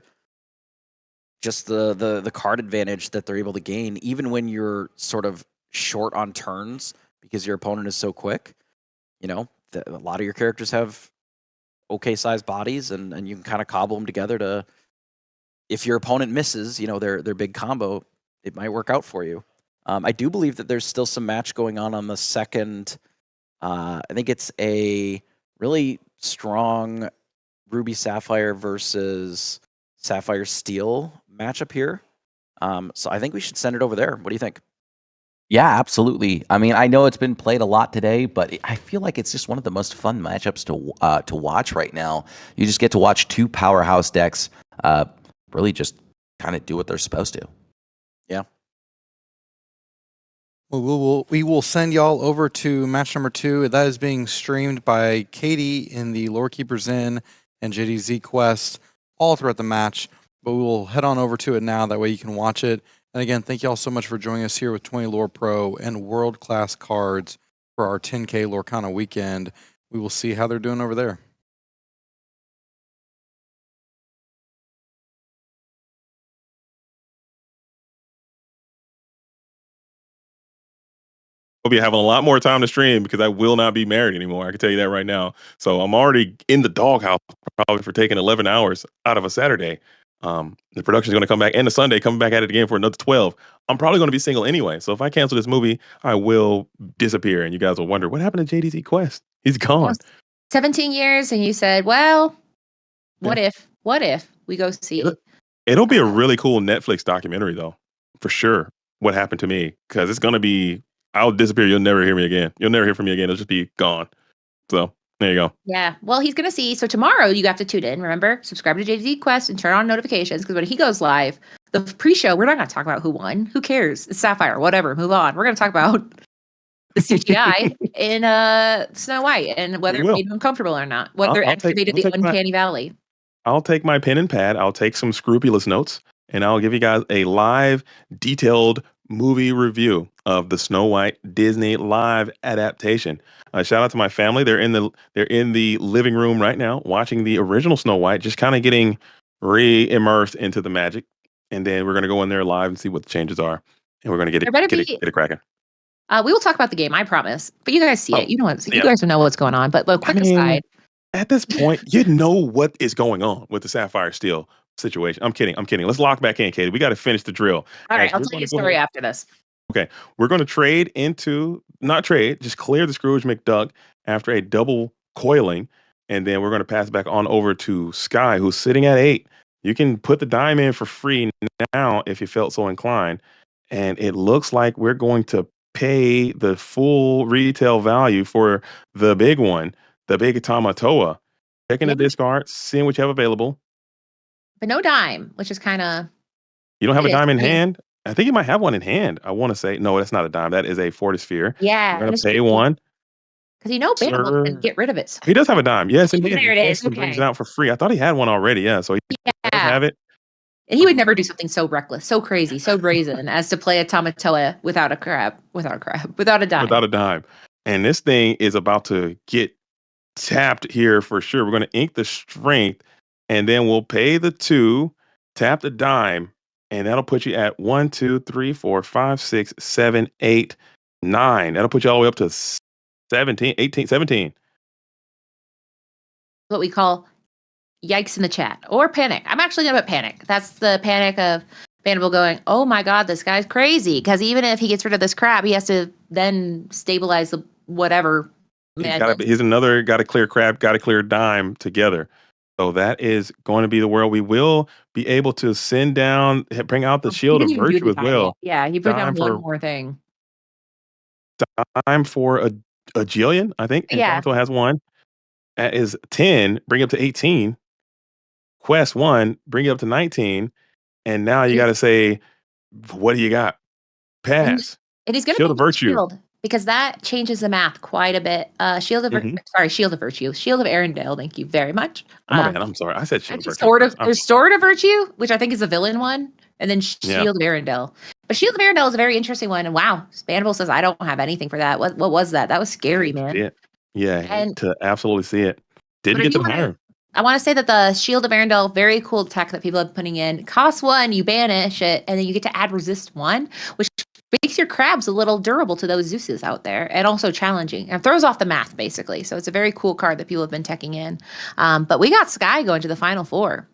Speaker 3: just the card advantage that they're able to gain, even when you're sort of short on turns because your opponent is so quick. You know, a lot of your characters have okay sized bodies, and you can kind of cobble them together to, if your opponent misses, you know, their big combo, it might work out for you. I do believe that there's still some match going on the second. I think it's a really strong Ruby Sapphire versus Sapphire Steel matchup here. So I think we should send it over there. What do you think?
Speaker 6: Yeah, absolutely. I mean, I know it's been played a lot today, but I feel like it's just one of the most fun matchups to watch right now. You just get to watch two powerhouse decks really just kind of do what they're supposed to.
Speaker 3: Yeah.
Speaker 2: Well, we will send y'all over to match number 2. That is being streamed by Katie in the Lore Keepers Inn and JDZ Quest all throughout the match. But we will head on over to it now. That way you can watch it. And again, thank you all so much for joining us here with 20 Lore Pro and world-class cards for our 10K Lorcana Weekend. We will see how they're doing over there.
Speaker 5: I'll be having a lot more time to stream because I will not be married anymore. I can tell you that right now. So I'm already in the doghouse probably for taking 11 hours out of a Saturday. The production is going to come back, and the Sunday coming back at it again for another 12. I'm probably going to be single anyway. So if I cancel this movie, I will disappear, and you guys will wonder what happened to JDZ Quest. He's gone.
Speaker 4: 17 years, and you said, "Well, what if we go see?"
Speaker 5: It'll be a really cool Netflix documentary, though, for sure. What happened to me? Because it's going to be. I'll disappear. You'll never hear me again. You'll never hear from me again. It'll just be gone. So there you go.
Speaker 4: Yeah. Well, he's going to see. So tomorrow you have to tune in. Remember, subscribe to JDZ Quest and turn on notifications because when he goes live, the pre-show, we're not going to talk about who won. Who cares? It's Sapphire. Whatever. Move on. We're going to talk about the CGI in Snow White and whether it made him comfortable or not. Whether it activated the Uncanny Valley.
Speaker 5: I'll take my pen and pad. I'll take some scrupulous notes, and I'll give you guys a live, detailed movie review of the Snow White Disney live adaptation. Shout out to my family. They're in the living room right now watching the original Snow White, just kind of getting re-immersed into the magic. And then we're going to go in there live and see what the changes are. And we're going to get it cracking.
Speaker 4: We will talk about the game, I promise. But you guys see it. You know what? You guys will know what's going on. But quick aside.
Speaker 5: At this point, you know what is going on with the Sapphire Steel situation. I'm kidding. Let's lock back in, Katie. We got to finish the drill.
Speaker 4: All right, I'll tell you a story after this.
Speaker 5: Okay, we're going to just clear the Scrooge McDuck after a double coiling, and then we're going to pass back on over to Sky, who's sitting at 8. You can put the dime in for free now if you felt so inclined, and it looks like we're going to pay the full retail value for the big one, the big Tamatoa. Checking the discard, seeing what you have available.
Speaker 4: But no dime, which is kind of...
Speaker 5: You don't have a dime in hand? I think you might have one in hand. I want to say, no, that's not a dime. That is a Fortisphere.
Speaker 4: Yeah.
Speaker 5: We're going to pay one.
Speaker 4: Because Bannable can get rid of it. So.
Speaker 5: He does have a dime. Yes, indeed.
Speaker 4: There it is.
Speaker 5: He brings it out for free. I thought he had one already. Yeah, so he does have it.
Speaker 4: And he would never do something so reckless, so crazy, so brazen as to play a Tamatoa without a dime.
Speaker 5: And this thing is about to get tapped here for sure. We're going to ink the strength, and then we'll pay the 2, tap the dime, and that'll put you at 1, 2, 3, 4, 5, 6, 7, 8, 9. That'll put you all the way up to 17, 18, 17.
Speaker 4: What we call yikes in the chat or panic. I'm actually going to put panic. That's the panic of Bannable going, oh my God, this guy's crazy. Because even if he gets rid of this crab, he has to then stabilize the whatever.
Speaker 5: He's another got to clear crab, got to clear dime together. So that is going to be the world. We will be able to send down, bring out the Shield of Virtue as well.
Speaker 4: Yeah, he put down one more thing.
Speaker 5: Dime for a Jillian, I think. And Tonto has one. That is 10, bring it up to 18. Quest 1, bring it up to 19. And now you got to say, what do you got? Pass.
Speaker 4: And he's going to
Speaker 5: Shield of Virtue.
Speaker 4: Shield, because that changes the math quite a bit. Shield of Virtue. Shield of Arendelle. Thank you very much.
Speaker 5: I'm sorry. I said Shield of Virtue.
Speaker 4: There's Sword of Virtue, which I think is a villain one, and then Shield of Arendelle. But Shield of Arendelle is a very interesting one. And wow, Spannable says I don't have anything for that. What was that? That was scary, man.
Speaker 5: Yeah, and to absolutely see it. Didn't get them higher.
Speaker 4: I want to say that the Shield of Arendelle, very cool tech that people have been putting in. Cost 1, you banish it, and then you get to add resist 1, which makes your crabs a little durable to those Zeuses out there, and also challenging. And throws off the math, basically. So it's a very cool card that people have been teching in. But we got Sky going to the Final Four.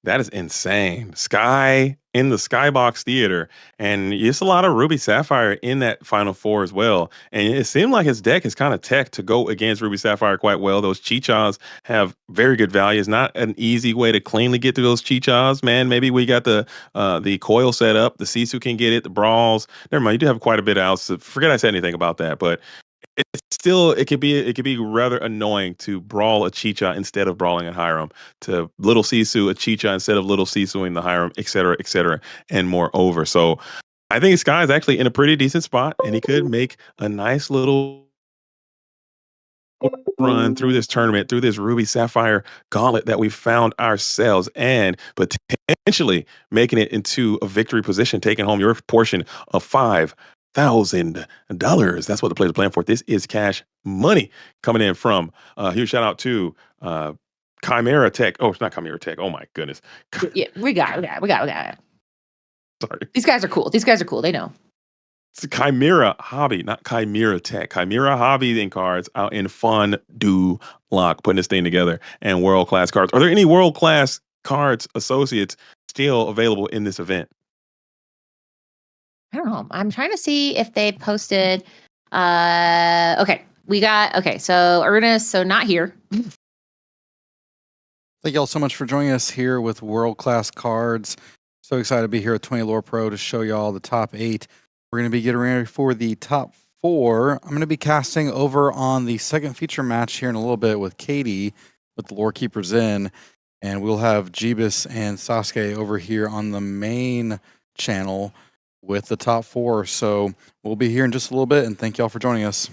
Speaker 5: That is insane. Sky in the Skybox Theater, and it's a lot of Ruby Sapphire in that Final Four as well. And it seemed like his deck is kind of tech to go against Ruby Sapphire quite well. Those Chichas have very good value. It's not an easy way to cleanly get through those Chichas, man. Maybe we got the coil set up. The Sisu can get it. The brawls. Never mind. You do have quite a bit else. So forget I said anything about that, but it's still it could be rather annoying to brawl a Chicha instead of brawling a Hiram, to little Sisu a Chicha instead of little Sisuing the Hiram, et cetera, and moreover. So I think Sky is actually in a pretty decent spot, and he could make a nice little run through this tournament, through this Ruby Sapphire gauntlet that we found ourselves, and potentially making it into a victory position, taking home your portion of $5,000. That's what the players are playing for. This is cash money coming in from. Huge shout out to Chimera Tech. Oh, it's not Chimera Tech. Oh my goodness.
Speaker 4: Yeah, we got it.
Speaker 5: Sorry.
Speaker 4: These guys are cool. They know.
Speaker 5: It's Chimera Hobby, not Chimera Tech. Chimera Hobby in cards out in Fun Do Lock, putting this thing together, and world class cards. Are there any world class cards associates still available in this event?
Speaker 8: I don't know. I'm trying to see if they posted. So Ernest, so not here.
Speaker 2: Thank y'all so much for joining us here with World Class Cards. So excited to be here at 20 Lore Pro to show y'all the top 8. We're going to be getting ready for the top 4. I'm going to be casting over on the second feature match here in a little bit with Katie with the Lore Keepers in. And we'll have Jeebus and Sasuke over here on the main channel with the top 4. So we'll be here in just a little bit, and thank y'all for joining us.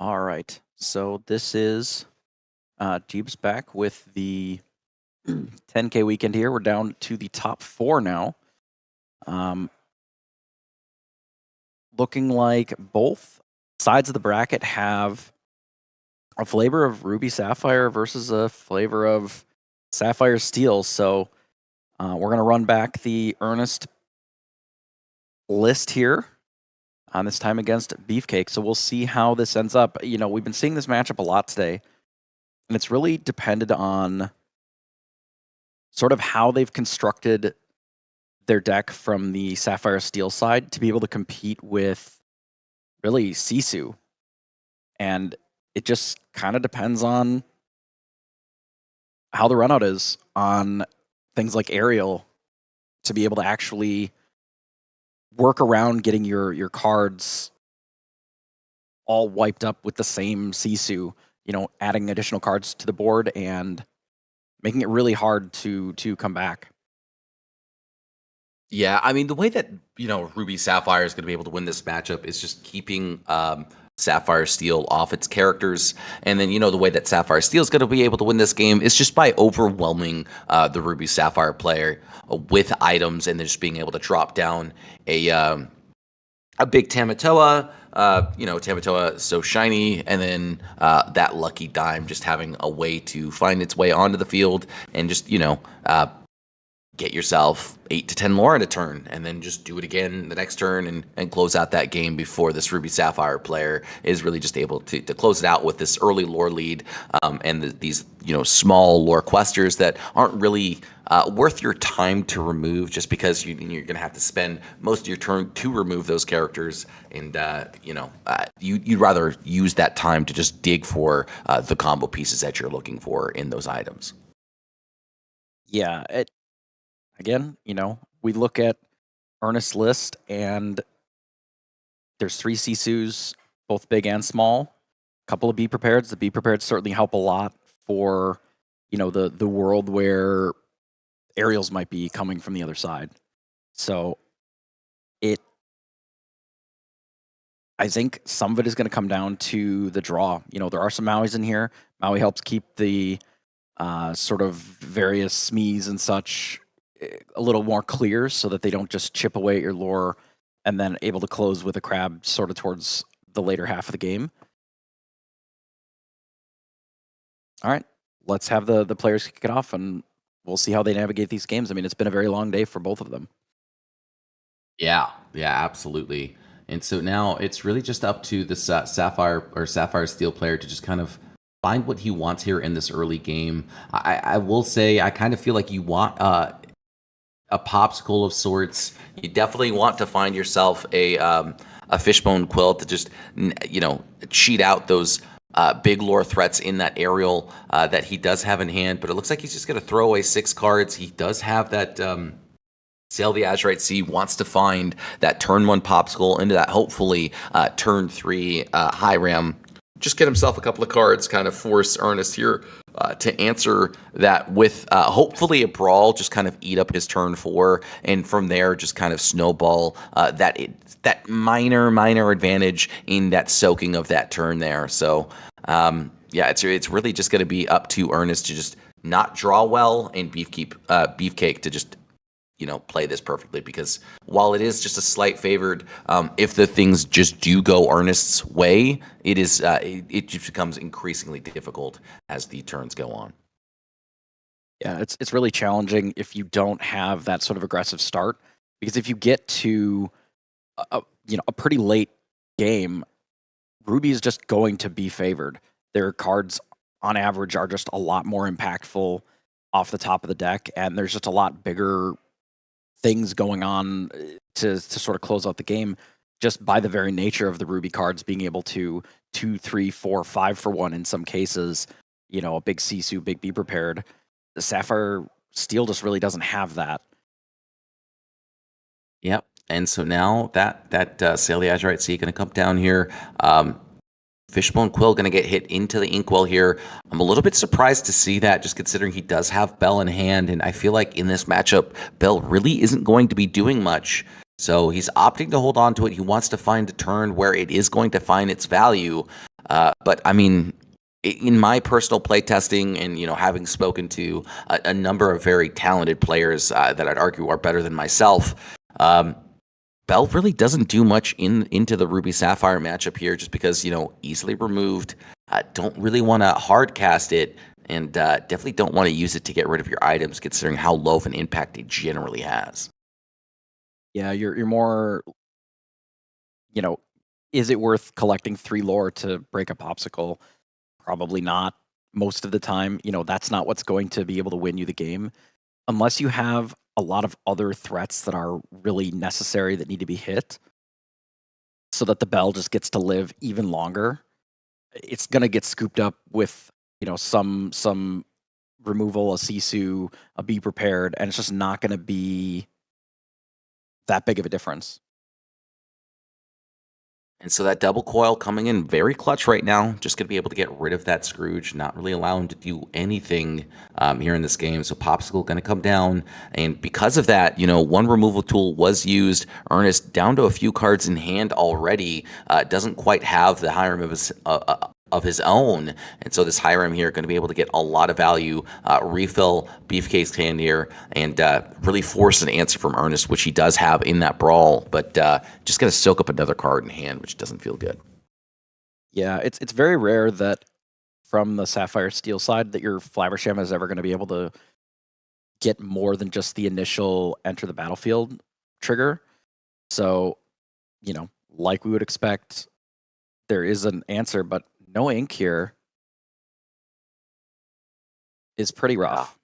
Speaker 3: All right. So this is Jeebs back with the 10K weekend here. We're down to the top 4 now. Looking like both sides of the bracket have a flavor of Ruby Sapphire versus a flavor of Sapphire Steel. So we're going to run back the Ernest list here. This time against Beefcake. So we'll see how this ends up. You know, we've been seeing this matchup a lot today, and it's really depended on sort of how they've constructed their deck from the Sapphire Steel side to be able to compete with really Sisu. And it just kind of depends on how the runout is on things like Aerial to be able to actually work around getting your cards all wiped up with the same Sisu, you know, adding additional cards to the board and making it really hard to come back.
Speaker 1: Yeah, I mean, the way that, Ruby Sapphire is going to be able to win this matchup is just keeping Sapphire Steel off its characters. And then, the way that Sapphire Steel is going to be able to win this game is just by overwhelming the Ruby Sapphire player with items and then just being able to drop down a big Tamatoa. Tamatoa is so shiny, and then that Lucky Dime just having a way to find its way onto the field and just, get yourself 8 to 10 lore in a turn, and then just do it again the next turn and close out that game before this Ruby Sapphire player is really just able to close it out with this early lore lead and these small lore questers that aren't really worth your time to remove, just because you're going to have to spend most of your turn to remove those characters, and you'd rather use that time to just dig for the combo pieces that you're looking for in those items.
Speaker 3: Yeah, again, we look at Ernest's list, and there's 3 Sisus, both big and small. A couple of Be Prepareds. The Be Prepared certainly help a lot for, the world where aerials might be coming from the other side. So I think some of it is going to come down to the draw. There are some Mauis in here. Maui helps keep the sort of various SMEs and such a little more clear so that they don't just chip away at your lore and then able to close with a crab sort of towards the later half of the game. All right, let's have the players kick it off, and we'll see how they navigate these games. I mean, it's been a very long day for both of them.
Speaker 7: Yeah, absolutely. And so now it's really just up to the Sapphire Steel player to just kind of find what he wants here in this early game. I will say I kind of feel like you want a popsicle of sorts. You definitely want to find yourself a fishbone quill to just cheat out those big lore threats in that aerial that he does have in hand. But it looks like he's just going to throw away 6 cards. He does have that Sail the Azurite Sea, wants to find that turn 1 popsicle into that hopefully turn 3 high ram. Just get himself a couple of cards, kind of force Ernest here to answer that with hopefully a brawl, just kind of eat up his turn 4, and from there just kind of snowball that minor advantage in that soaking of that turn there. So it's really just going to be up to Ernest to just not draw well, and Beefcake to just play this perfectly, because while it is just a slight favored, if the things just do go Ernest's way, it just becomes increasingly difficult as the turns go on.
Speaker 3: Yeah, it's really challenging if you don't have that sort of aggressive start, because if you get to a pretty late game, Ruby is just going to be favored. Their cards on average are just a lot more impactful off the top of the deck, and there's just a lot bigger things going on to sort of close out the game, just by the very nature of the Ruby cards being able to 2, 3, 4, 5 for 1 in some cases. A big Sisu, big Be Prepared. The Sapphire Steel just really doesn't have that.
Speaker 1: Yep. And so now that Sail the Azurite Sea going to come down here. Fishbone Quill going to get hit into the Inkwell here. I'm a little bit surprised to see that, just considering he does have Bell in hand, and I feel like in this matchup, Bell really isn't going to be doing much. So he's opting to hold on to it. He wants to find a turn where it is going to find its value.
Speaker 6: But I mean, in my personal playtesting and having spoken to a number of very talented players that I'd argue are better than myself, Bell really doesn't do much into the Ruby Sapphire matchup here, just because easily removed. Don't really want to hard cast it, and definitely don't want to use it to get rid of your items, considering how low of an impact it generally has.
Speaker 3: Yeah, you're more, is it worth collecting 3 lore to break a popsicle? Probably not. Most of the time, that's not what's going to be able to win you the game, unless you have a lot of other threats that are really necessary that need to be hit, so that the Bell just gets to live even longer. It's gonna get scooped up with some removal, a Sisu, a Be Prepared, and it's just not gonna be that big of a difference.
Speaker 6: And so that double coil coming in very clutch right now. Just going to be able to get rid of that Scrooge, not really allow him to do anything here in this game. So Popsicle going to come down. And because of that, one removal tool was used. Ernest down to a few cards in hand already. Doesn't quite have the Hiram of his own. And so this Hiram here going to be able to get a lot of value, refill Beefcake's hand here, and really force an answer from Ernest, which he does have in that brawl, but just going to soak up another card in hand, which doesn't feel good.
Speaker 3: Yeah, it's very rare that from the Sapphire Steel side that your Flabbersham is ever going to be able to get more than just the initial enter the battlefield trigger. So, like we would expect, there is an answer, but no ink here is pretty rough.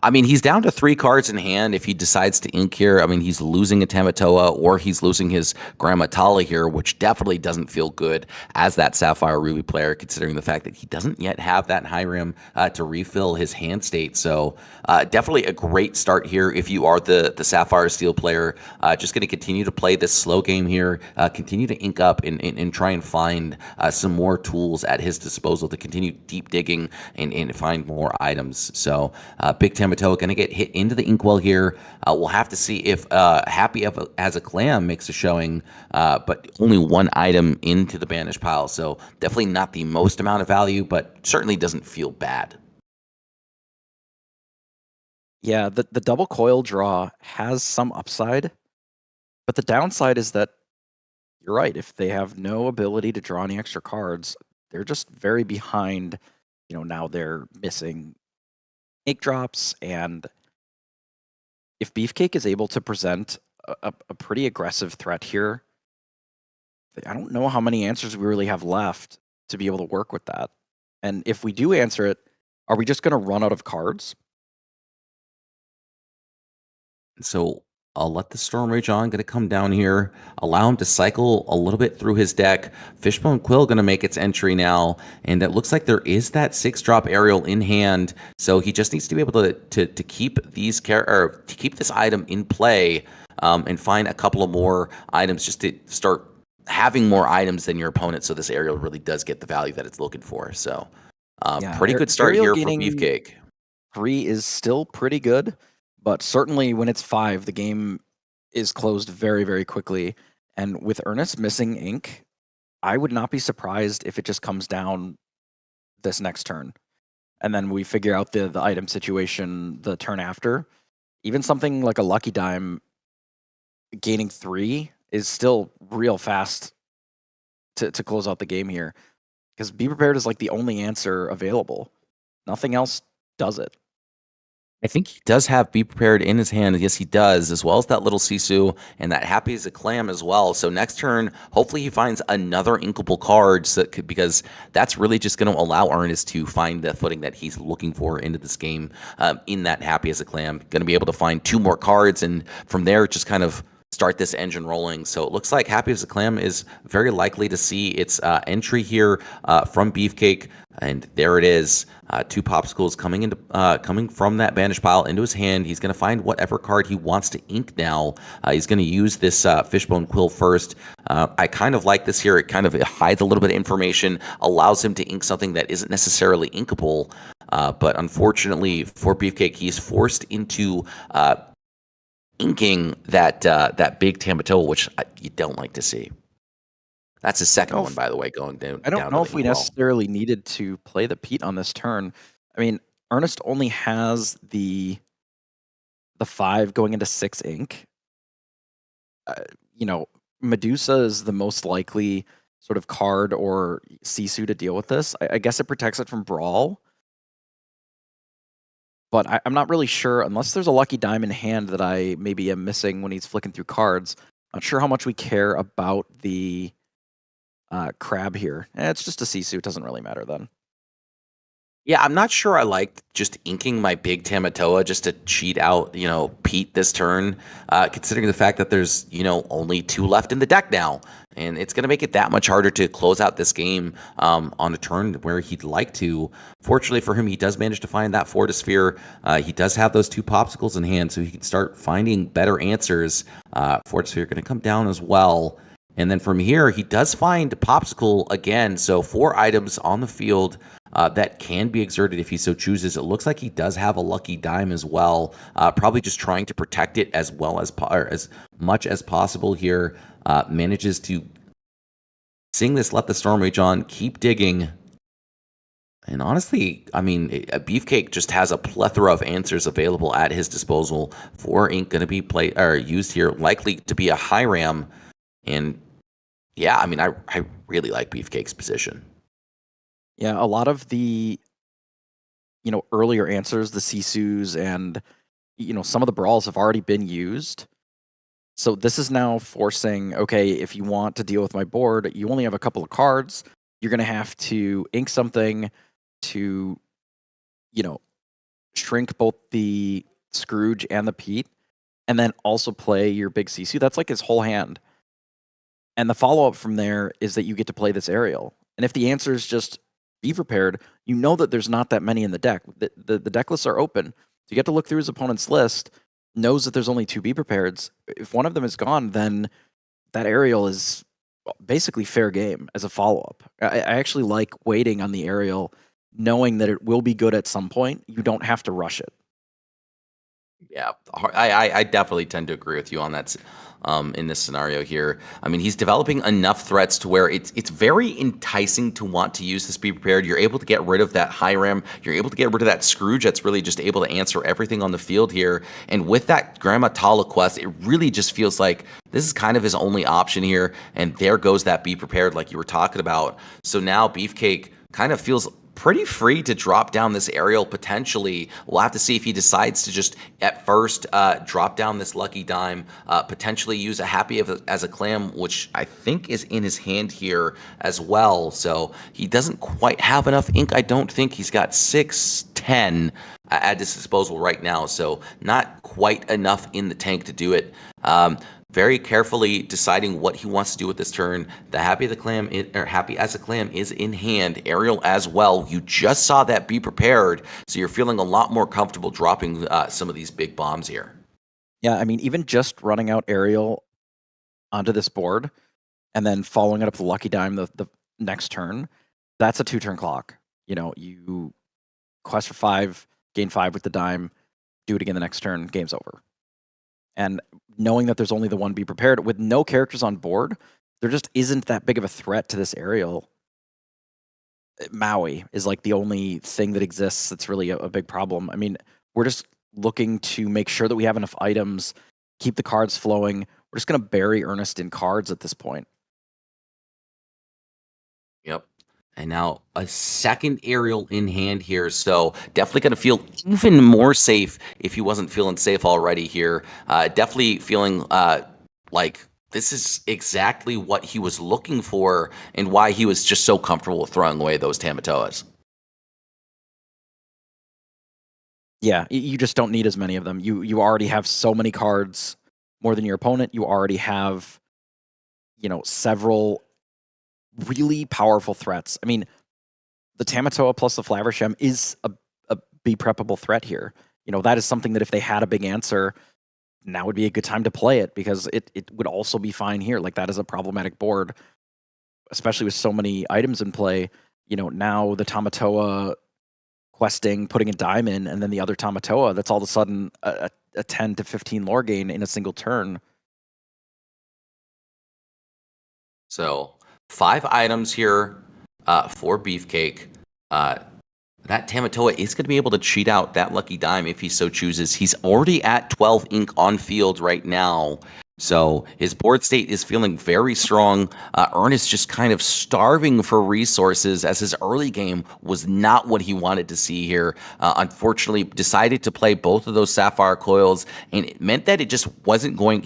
Speaker 6: I mean, he's down to 3 cards in hand. If he decides to ink here, I mean, he's losing a Tamatoa or he's losing his Grandma Tala here, which definitely doesn't feel good as that Sapphire Ruby player, considering the fact that he doesn't yet have that Hiram to refill his hand state. So definitely a great start here if you are the Sapphire Steel player. Just going to continue to play this slow game here, continue to ink up and try and find some more tools at his disposal to continue deep digging and find more items. So big Tamatoa going to get hit into the inkwell here. We'll have to see if Happy as a Clam makes a showing, but only 1 item into the banish pile. So definitely not the most amount of value, but certainly doesn't feel bad.
Speaker 3: Yeah, the double coil draw has some upside, but the downside is that you're right. If they have no ability to draw any extra cards, they're just very behind. Now they're missing ink drops, and if Beefcake is able to present a pretty aggressive threat here, I don't know how many answers we really have left to be able to work with that. And if we do answer it, are we just going to run out of cards?
Speaker 6: So I'll let the Storm Rage on, going to come down here, allow him to cycle a little bit through his deck. Fishbone Quill going to make its entry now, and it looks like there is that 6-drop aerial in hand, so he just needs to be able to keep keep this item in play, and find a couple of more items just to start having more items than your opponent, so this aerial really does get the value that it's looking for. So pretty good start here for Beefcake.
Speaker 3: 3 is still pretty good. But certainly when it's 5, the game is closed very, very quickly. And with Ernest missing ink, I would not be surprised if it just comes down this next turn. And then we figure out the item situation the turn after. Even something like a Lucky Dime gaining 3 is still real fast to close out the game here. Because Be Prepared is like the only answer available. Nothing else does it.
Speaker 6: I think he does have Be Prepared in his hand. Yes, he does, as well as that little Sisu and that Happy as a Clam as well. So next turn, hopefully he finds another inkable card, because that's really just going to allow Ernest to find the footing that he's looking for into this game in that Happy as a Clam. Going to be able to find 2 more cards, and from there just kind of start this engine rolling. So it looks like Happy as a Clam is very likely to see its entry here from Beefcake. And there it is. 2 popsicles coming from that banish pile into his hand. He's going to find whatever card he wants to ink now. He's going to use this Fishbone Quill first. I kind of like this here. It kind of hides a little bit of information, allows him to ink something that isn't necessarily inkable. But unfortunately for Beefcake, he's forced into inking that big Tamatoa, which you don't like to see. That's his second
Speaker 3: know
Speaker 6: one,
Speaker 3: if-
Speaker 6: by the way, going down.
Speaker 3: I don't
Speaker 6: down
Speaker 3: know
Speaker 6: to
Speaker 3: if
Speaker 6: the
Speaker 3: we
Speaker 6: well.
Speaker 3: necessarily needed to play the Pete on this turn. I mean, Ernest only has the 5 going into 6 ink. Medusa is the most likely sort of card or Sisu to deal with this. I guess it protects it from Brawl. But I'm not really sure, unless there's a lucky diamond hand that I maybe am missing when he's flicking through cards. Not sure how much we care about the crab here. It's just a Sisu. It doesn't really matter then.
Speaker 6: Yeah, I'm not sure I like just inking my big Tamatoa just to cheat out, Pete this turn, considering the fact that there's, only 2 left in the deck now. And it's going to make it that much harder to close out this game on a turn where he'd like to. Fortunately for him, he does manage to find that Fortisphere. He does have those 2 popsicles in hand, so he can start finding better answers. Fortisphere going to come down as well. And then from here, he does find Popsicle again. So 4 items on the field that can be exerted if he so chooses. It looks like he does have a lucky dime as well. Probably just trying to protect it as well as much as possible here. Manages to sing this Let the Storm Rage On, keep digging. And honestly, I mean, Beefcake just has a plethora of answers available at his disposal. 4 ink going to be used here, likely to be a high ram. And yeah, I mean, I really like Beefcake's position.
Speaker 3: Yeah, a lot of the earlier answers, the Sisus and some of the brawls have already been used. So this is now forcing, okay, if you want to deal with my board, you only have a couple of cards. You're going to have to ink something to, shrink both the Scrooge and the Pete, and then also play your big Sisu. That's like his whole hand. And the follow-up from there is that you get to play this aerial. And if the answer is just be prepared, you know that there's not that many in the deck. The deck lists are open. So you get to look through his opponent's list, knows that there's only 2 be prepareds. If one of them is gone, then that aerial is basically fair game as a follow-up. I actually like waiting on the aerial, knowing that it will be good at some point. You don't have to rush it.
Speaker 6: Yeah, I definitely tend to agree with you on that in this scenario here. I mean, he's developing enough threats to where it's very enticing to want to use this Be Prepared. You're able to get rid of that high ram. You're able to get rid of that Scrooge that's really just able to answer everything on the field here. And with that Grandma Tala quest, it really just feels like this is kind of his only option here. And there goes that Be Prepared like you were talking about. So now Beefcake kind of feels pretty free to drop down this aerial potentially. We'll have to see if he decides to just at first drop down this lucky dime, potentially use a happy as a clam, which I think is in his hand here as well. So he doesn't quite have enough ink. I don't think he's got 6-10 at his disposal right now. So not quite enough in the tank to do it. Very carefully deciding what he wants to do with this turn. The Happy as a Clam is in hand. Aerial as well. You just saw that Be Prepared, so you're feeling a lot more comfortable dropping some of these big bombs here.
Speaker 3: Yeah, I mean, even just running out Aerial onto this board and then following it up with Lucky Dime the next turn, that's a 2-turn clock. You quest for 5, gain 5 with the dime, do it again the next turn, game's over. And knowing that there's only the one Be Prepared, with no characters on board, there just isn't that big of a threat to this aerial. Maui is like the only thing that exists that's really a big problem. I mean, we're just looking to make sure that we have enough items, keep the cards flowing. We're just going to bury Ernest in cards at this point.
Speaker 6: Yep. And now a second aerial in hand here. So definitely going to feel even more safe if he wasn't feeling safe already here. Definitely feeling like this is exactly what he was looking for and why he was just so comfortable with throwing away those Tamatoas.
Speaker 3: Yeah, you just don't need as many of them. You already have so many cards more than your opponent. You already have, several really powerful threats. I mean, the Tamatoa plus the Flavershem is a be preppable threat here. That is something that if they had a big answer, now would be a good time to play it because it would also be fine here. Like that is a problematic board, especially with so many items in play. Now the Tamatoa questing, putting a dime in, and then the other Tamatoa, that's all of a sudden a 10 to 15 lore gain in a single turn.
Speaker 6: So 5 items here for Beefcake. That Tamatoa is going to be able to cheat out that Lucky Dime if he so chooses. He's already at 12 ink on field right now. So his board state is feeling very strong. Ernest just kind of starving for resources as his early game was not what he wanted to see here. Unfortunately, decided to play both of those Sapphire coils, and it meant that he wasn't going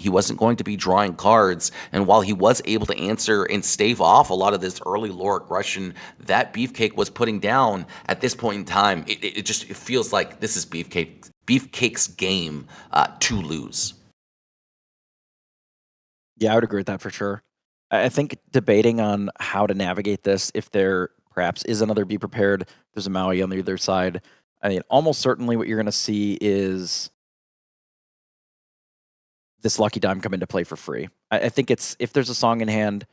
Speaker 6: to be drawing cards. And while he was able to answer and stave off a lot of this early lore aggression that Beefcake was putting down at this point in time, it feels like this is Beefcake's game to lose.
Speaker 3: Yeah, I would agree with that for sure. I think debating on how to navigate this, if there perhaps is another Be Prepared, there's a Maui on the other side. I mean, almost certainly what you're going to see is this Lucky Dime come into play for free. I think it's, if there's a song in hand,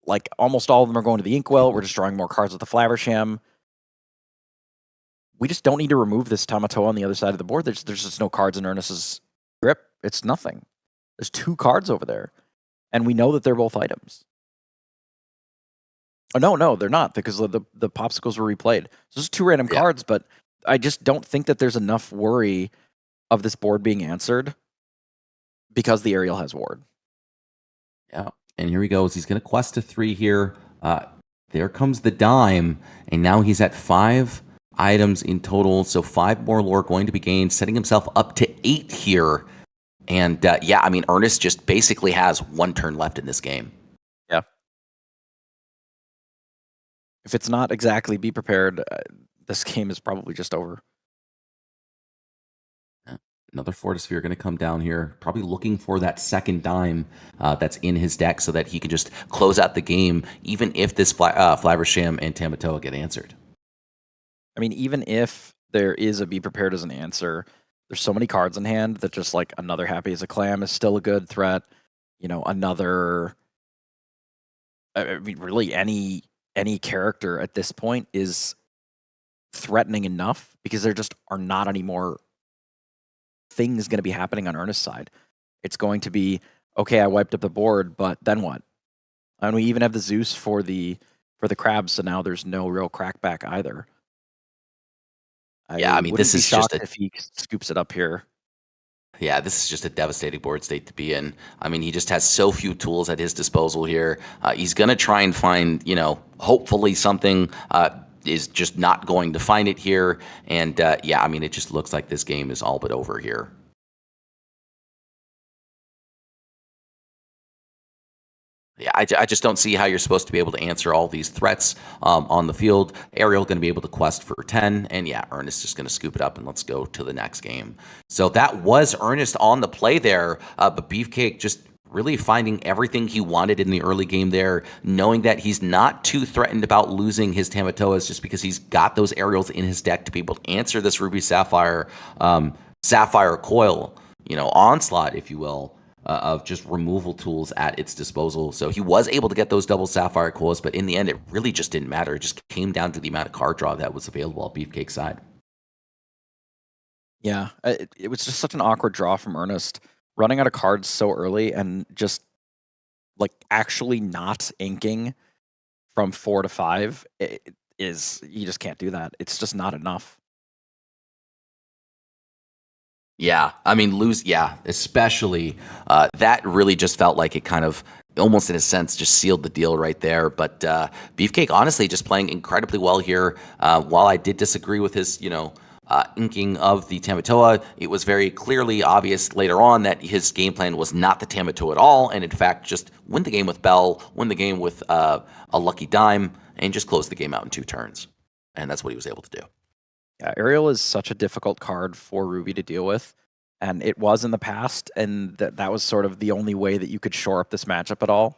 Speaker 3: like almost all of them are going to the Inkwell. We're just drawing more cards with the Flaversham. We just don't need to remove this Tamatoa on the other side of the board. There's just no cards in Ernest's grip. It's nothing. There's 2 cards over there. And we know that they're both items. Oh, no, they're not, because the popsicles were replayed. So there's 2 random cards, but I just don't think that there's enough worry of this board being answered because the Ariel has ward.
Speaker 7: Yeah, and here he goes. He's going to quest to 3 here. There comes the dime, and now he's at 5 items in total, so 5 more lore going to be gained, setting himself up to 8 here. And I mean, Ernest just basically has 1 turn left in this game.
Speaker 3: Yeah. If it's not exactly Be Prepared, this game is probably just over.
Speaker 7: Another Fortisphere going to come down here, probably looking for that second dime that's in his deck so that he can just close out the game, even if this Flaversham and Tamatoa get answered.
Speaker 3: I mean, even if there is a Be Prepared as an answer, there's so many cards in hand that just like another Happy as a Clam is still a good threat. You know, another, I mean, really any character at this point is threatening enough because there just are not any more things going to be happening on Ernest's side. It's going to be, okay, I wiped up the board, but then what? And we even have the Zeus for the crabs, so now there's no real crackback either.
Speaker 6: I mean, this is just
Speaker 3: if he scoops it up here.
Speaker 6: Yeah, this is just a devastating board state to be in. I mean, he just has so few tools at his disposal here. He's going to try and find, hopefully something is just not going to find it here. And I mean, it just looks like this game is all but over here. Yeah, I just don't see how you're supposed to be able to answer all these threats on the field. Ariel going to be able to quest for 10, and Ernest just going to scoop it up, and let's go to the next game. So that was Ernest on the play there, but Beefcake just really finding everything he wanted in the early game there, knowing that he's not too threatened about losing his Tamatoas just because he's got those Ariels in his deck to be able to answer this Ruby Sapphire coil, onslaught, if you will. Of just removal tools at its disposal. So he was able to get those double Sapphire coils, but in the end, it really just didn't matter. It just came down to the amount of card draw that was available on Beefcake's side.
Speaker 3: Yeah, it was just such an awkward draw from Ernest, running out of cards so early and just like actually not inking from 4 to 5 you just can't do that. It's just not enough.
Speaker 6: Yeah, I mean, especially that really just felt like it kind of almost in a sense just sealed the deal right there. But Beefcake honestly just playing incredibly well here. While I did disagree with his, inking of the Tamatoa, it was very clearly obvious later on that his game plan was not the Tamatoa at all. And in fact, just win the game with Bell, win the game with a Lucky Dime, and just close the game out in 2 turns. And that's what he was able to do.
Speaker 3: Yeah, Ariel is such a difficult card for Ruby to deal with, and it was in the past, and that was sort of the only way that you could shore up this matchup at all,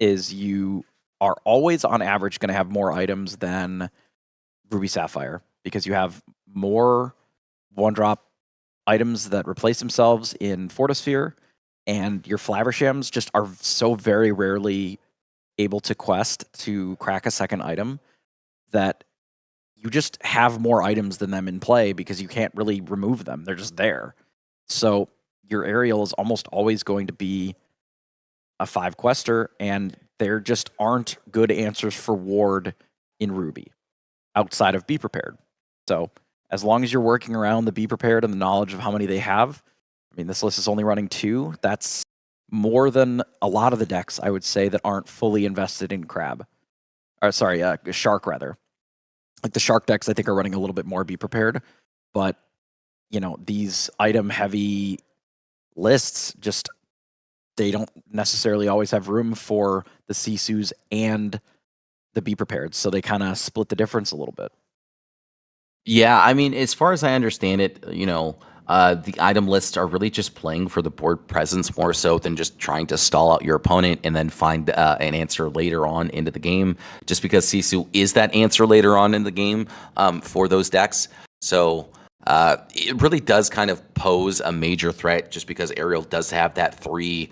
Speaker 3: is you are always on average going to have more items than Ruby Sapphire, because you have more 1-drop items that replace themselves in Fortisphere, and your Flavershams just are so very rarely able to quest to crack a second item that you just have more items than them in play because you can't really remove them. They're just there. So your aerial is almost always going to be a 5 quester, and there just aren't good answers for ward in Ruby outside of Be Prepared. So as long as you're working around the Be Prepared and the knowledge of how many they have, I mean, this list is only running 2. That's more than a lot of the decks, I would say, that aren't fully invested in Crab. Or sorry, Shark rather. Like the Shark decks, I think, are running a little bit more Be Prepared, but you know, these item-heavy lists just, they don't necessarily always have room for the Sisus and the Be Prepared, so they kind of split the difference a little bit.
Speaker 6: Yeah, I mean, as far as I understand it, you know, the item lists are really just playing for the board presence more so than just trying to stall out your opponent and then find an answer later on into the game, just because Sisu is that answer later on in the game for those decks. So it really does kind of pose a major threat, just because Ariel does have that 3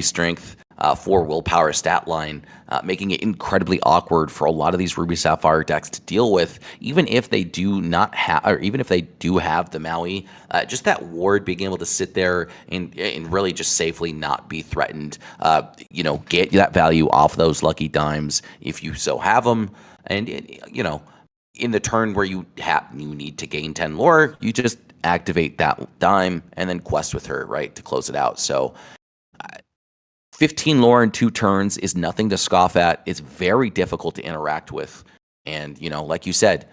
Speaker 6: strength, 4 willpower stat line, making it incredibly awkward for a lot of these Ruby Sapphire decks to deal with, even if they do not have, or even if they do have the Maui. Just that ward being able to sit there and really just safely not be threatened, you know, get that value off those lucky dimes if you so have them, and you know, in the turn where you need to gain 10 lore, you just activate that dime and then quest with her, right, to close it out. So 15 lore in 2 turns is nothing to scoff at. It's very difficult to interact with. And, you know, like you said,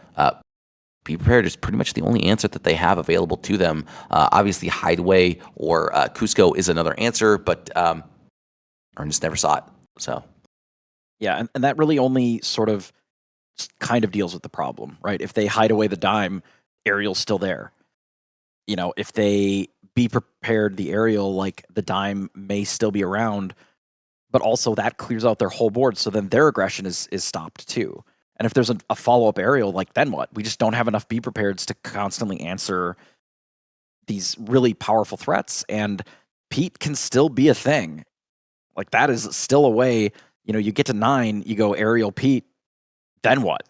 Speaker 6: Be Prepared is pretty much the only answer that they have available to them. Obviously, Hideaway or Cusco is another answer, but Ernest never saw it. So,
Speaker 3: yeah, and that really only sort of kind of deals with the problem, right? If they hide away the dime, Ariel's still there. You know, if they Be Prepared the Ariel, like the dime may still be around, but also that clears out their whole board, so then their aggression is stopped too. And if there's a follow-up Ariel, like then what? We just don't have enough Be Prepareds to constantly answer these really powerful threats, and Pete can still be a thing. Like that is still a way, you know, you get to 9, you go Ariel Pete, then what?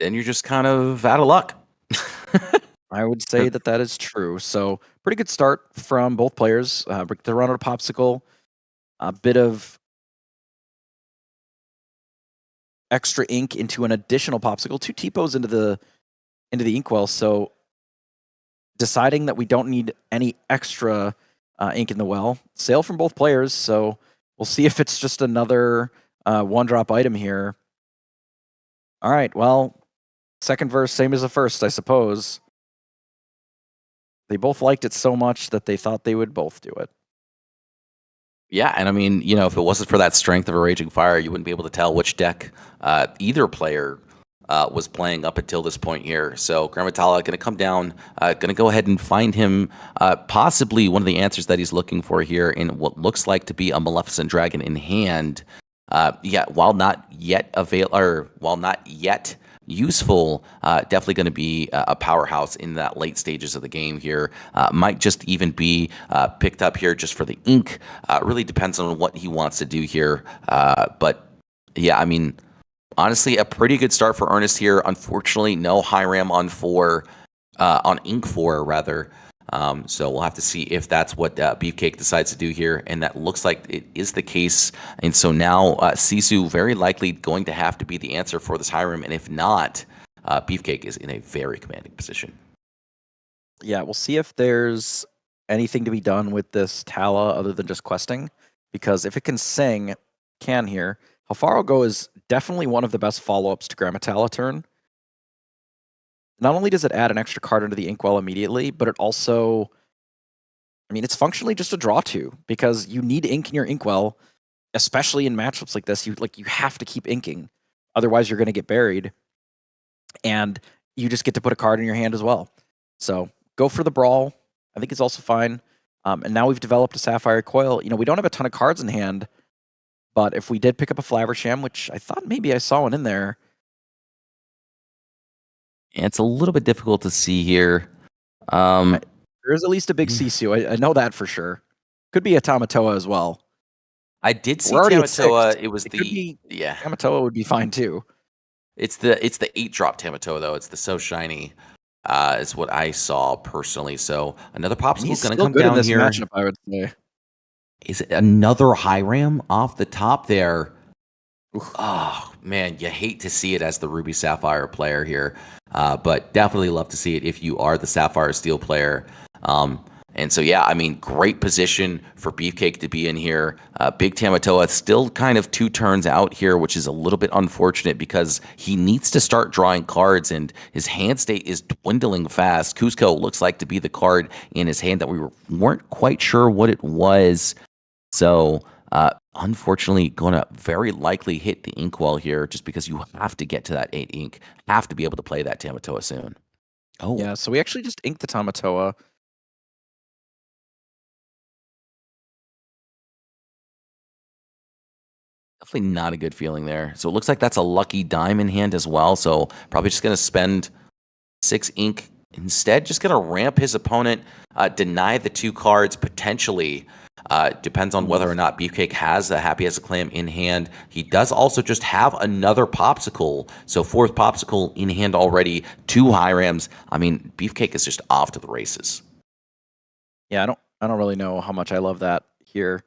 Speaker 6: then you're just kind of out of luck.
Speaker 3: I would say that is true. So pretty good start from both players. They run out of popsicle, a bit of extra ink into an additional popsicle, 2 T-pos into the inkwell. So deciding that we don't need any extra ink in the well. Sale from both players. So we'll see if it's just another 1-drop item here. All right. Well, second verse, same as the first, I suppose. They both liked it so much that they thought they would both do it.
Speaker 6: Yeah, and I mean, you know, if it wasn't for that strength of a Raging Fire, you wouldn't be able to tell which deck either player was playing up until this point here. So Grammatala going to come down, going to go ahead and find him possibly one of the answers that he's looking for here in what looks like to be a Maleficent Dragon in hand. Yeah, while not yet useful, definitely going to be a powerhouse in that late stages of the game here. Might just even be picked up here just for the ink. Really depends on what he wants to do here. But yeah, I mean, honestly, a pretty good start for Ernest here. Unfortunately, no high ram on ink 4 rather. So we'll have to see if that's what Beefcake decides to do here, and that looks like it is the case. And so now Sisu very likely going to have to be the answer for this Hiram, and if not, Beefcake is in a very commanding position.
Speaker 3: Yeah, we'll see if there's anything to be done with this Tala other than just questing, because if it can sing, can here. Hafaro Go is definitely one of the best follow-ups to Grammatala turn. Not only does it add an extra card into the inkwell immediately, but it also, I mean, it's functionally just a draw 2, because you need ink in your inkwell, especially in matchups like this. You have to keep inking, otherwise you're going to get buried, and you just get to put a card in your hand as well. So go for the brawl. I think it's also fine. And now we've developed a Sapphire Coil. You know, we don't have a ton of cards in hand, but if we did pick up a Flaversham, which I thought maybe I saw one in there.
Speaker 6: It's a little bit difficult to see here.
Speaker 3: There's at least a big Sisu. I know that for sure. Could be a Tamatoa as well.
Speaker 6: I did see
Speaker 3: We're already at
Speaker 6: Tamatoa.
Speaker 3: 6.
Speaker 6: It was yeah.
Speaker 3: Tamatoa would be fine too.
Speaker 6: It's the 8-drop Tamatoa though. It's the So Shiny. is what I saw personally. So another
Speaker 3: And
Speaker 6: popsicle
Speaker 3: he's
Speaker 6: is going to
Speaker 3: still
Speaker 6: come
Speaker 3: good in
Speaker 6: down
Speaker 3: this
Speaker 6: here.
Speaker 3: matchup, I would say.
Speaker 6: Is it another high ram off the top there?
Speaker 3: Oof.
Speaker 6: Oh man, you hate to see it as the Ruby Sapphire player here, but definitely love to see it if you are the Sapphire Steel player. And so yeah, I mean, great position for Beefcake to be in here. Big Tamatoa still kind of 2 turns out here, which is a little bit unfortunate because he needs to start drawing cards, and his hand state is dwindling fast. Cusco looks like to be the card in his hand that we weren't quite sure what it was. So, unfortunately, going to very likely hit the inkwell here just because you have to get to that 8 ink, have to be able to play that Tamatoa soon. Oh,
Speaker 3: Yeah, so we actually just inked the Tamatoa.
Speaker 6: definitely not a good feeling there. So it looks like that's a lucky dime in hand as well. So probably just going to spend 6 ink instead. Just going to ramp his opponent, deny the 2 cards potentially. Depends on whether or not Beefcake has a Happy as a Clam in hand. He does also just have another popsicle. So 4th popsicle in hand already, 2 high rams. I mean, Beefcake is just off to the races.
Speaker 3: Yeah, I don't really know how much I love that here.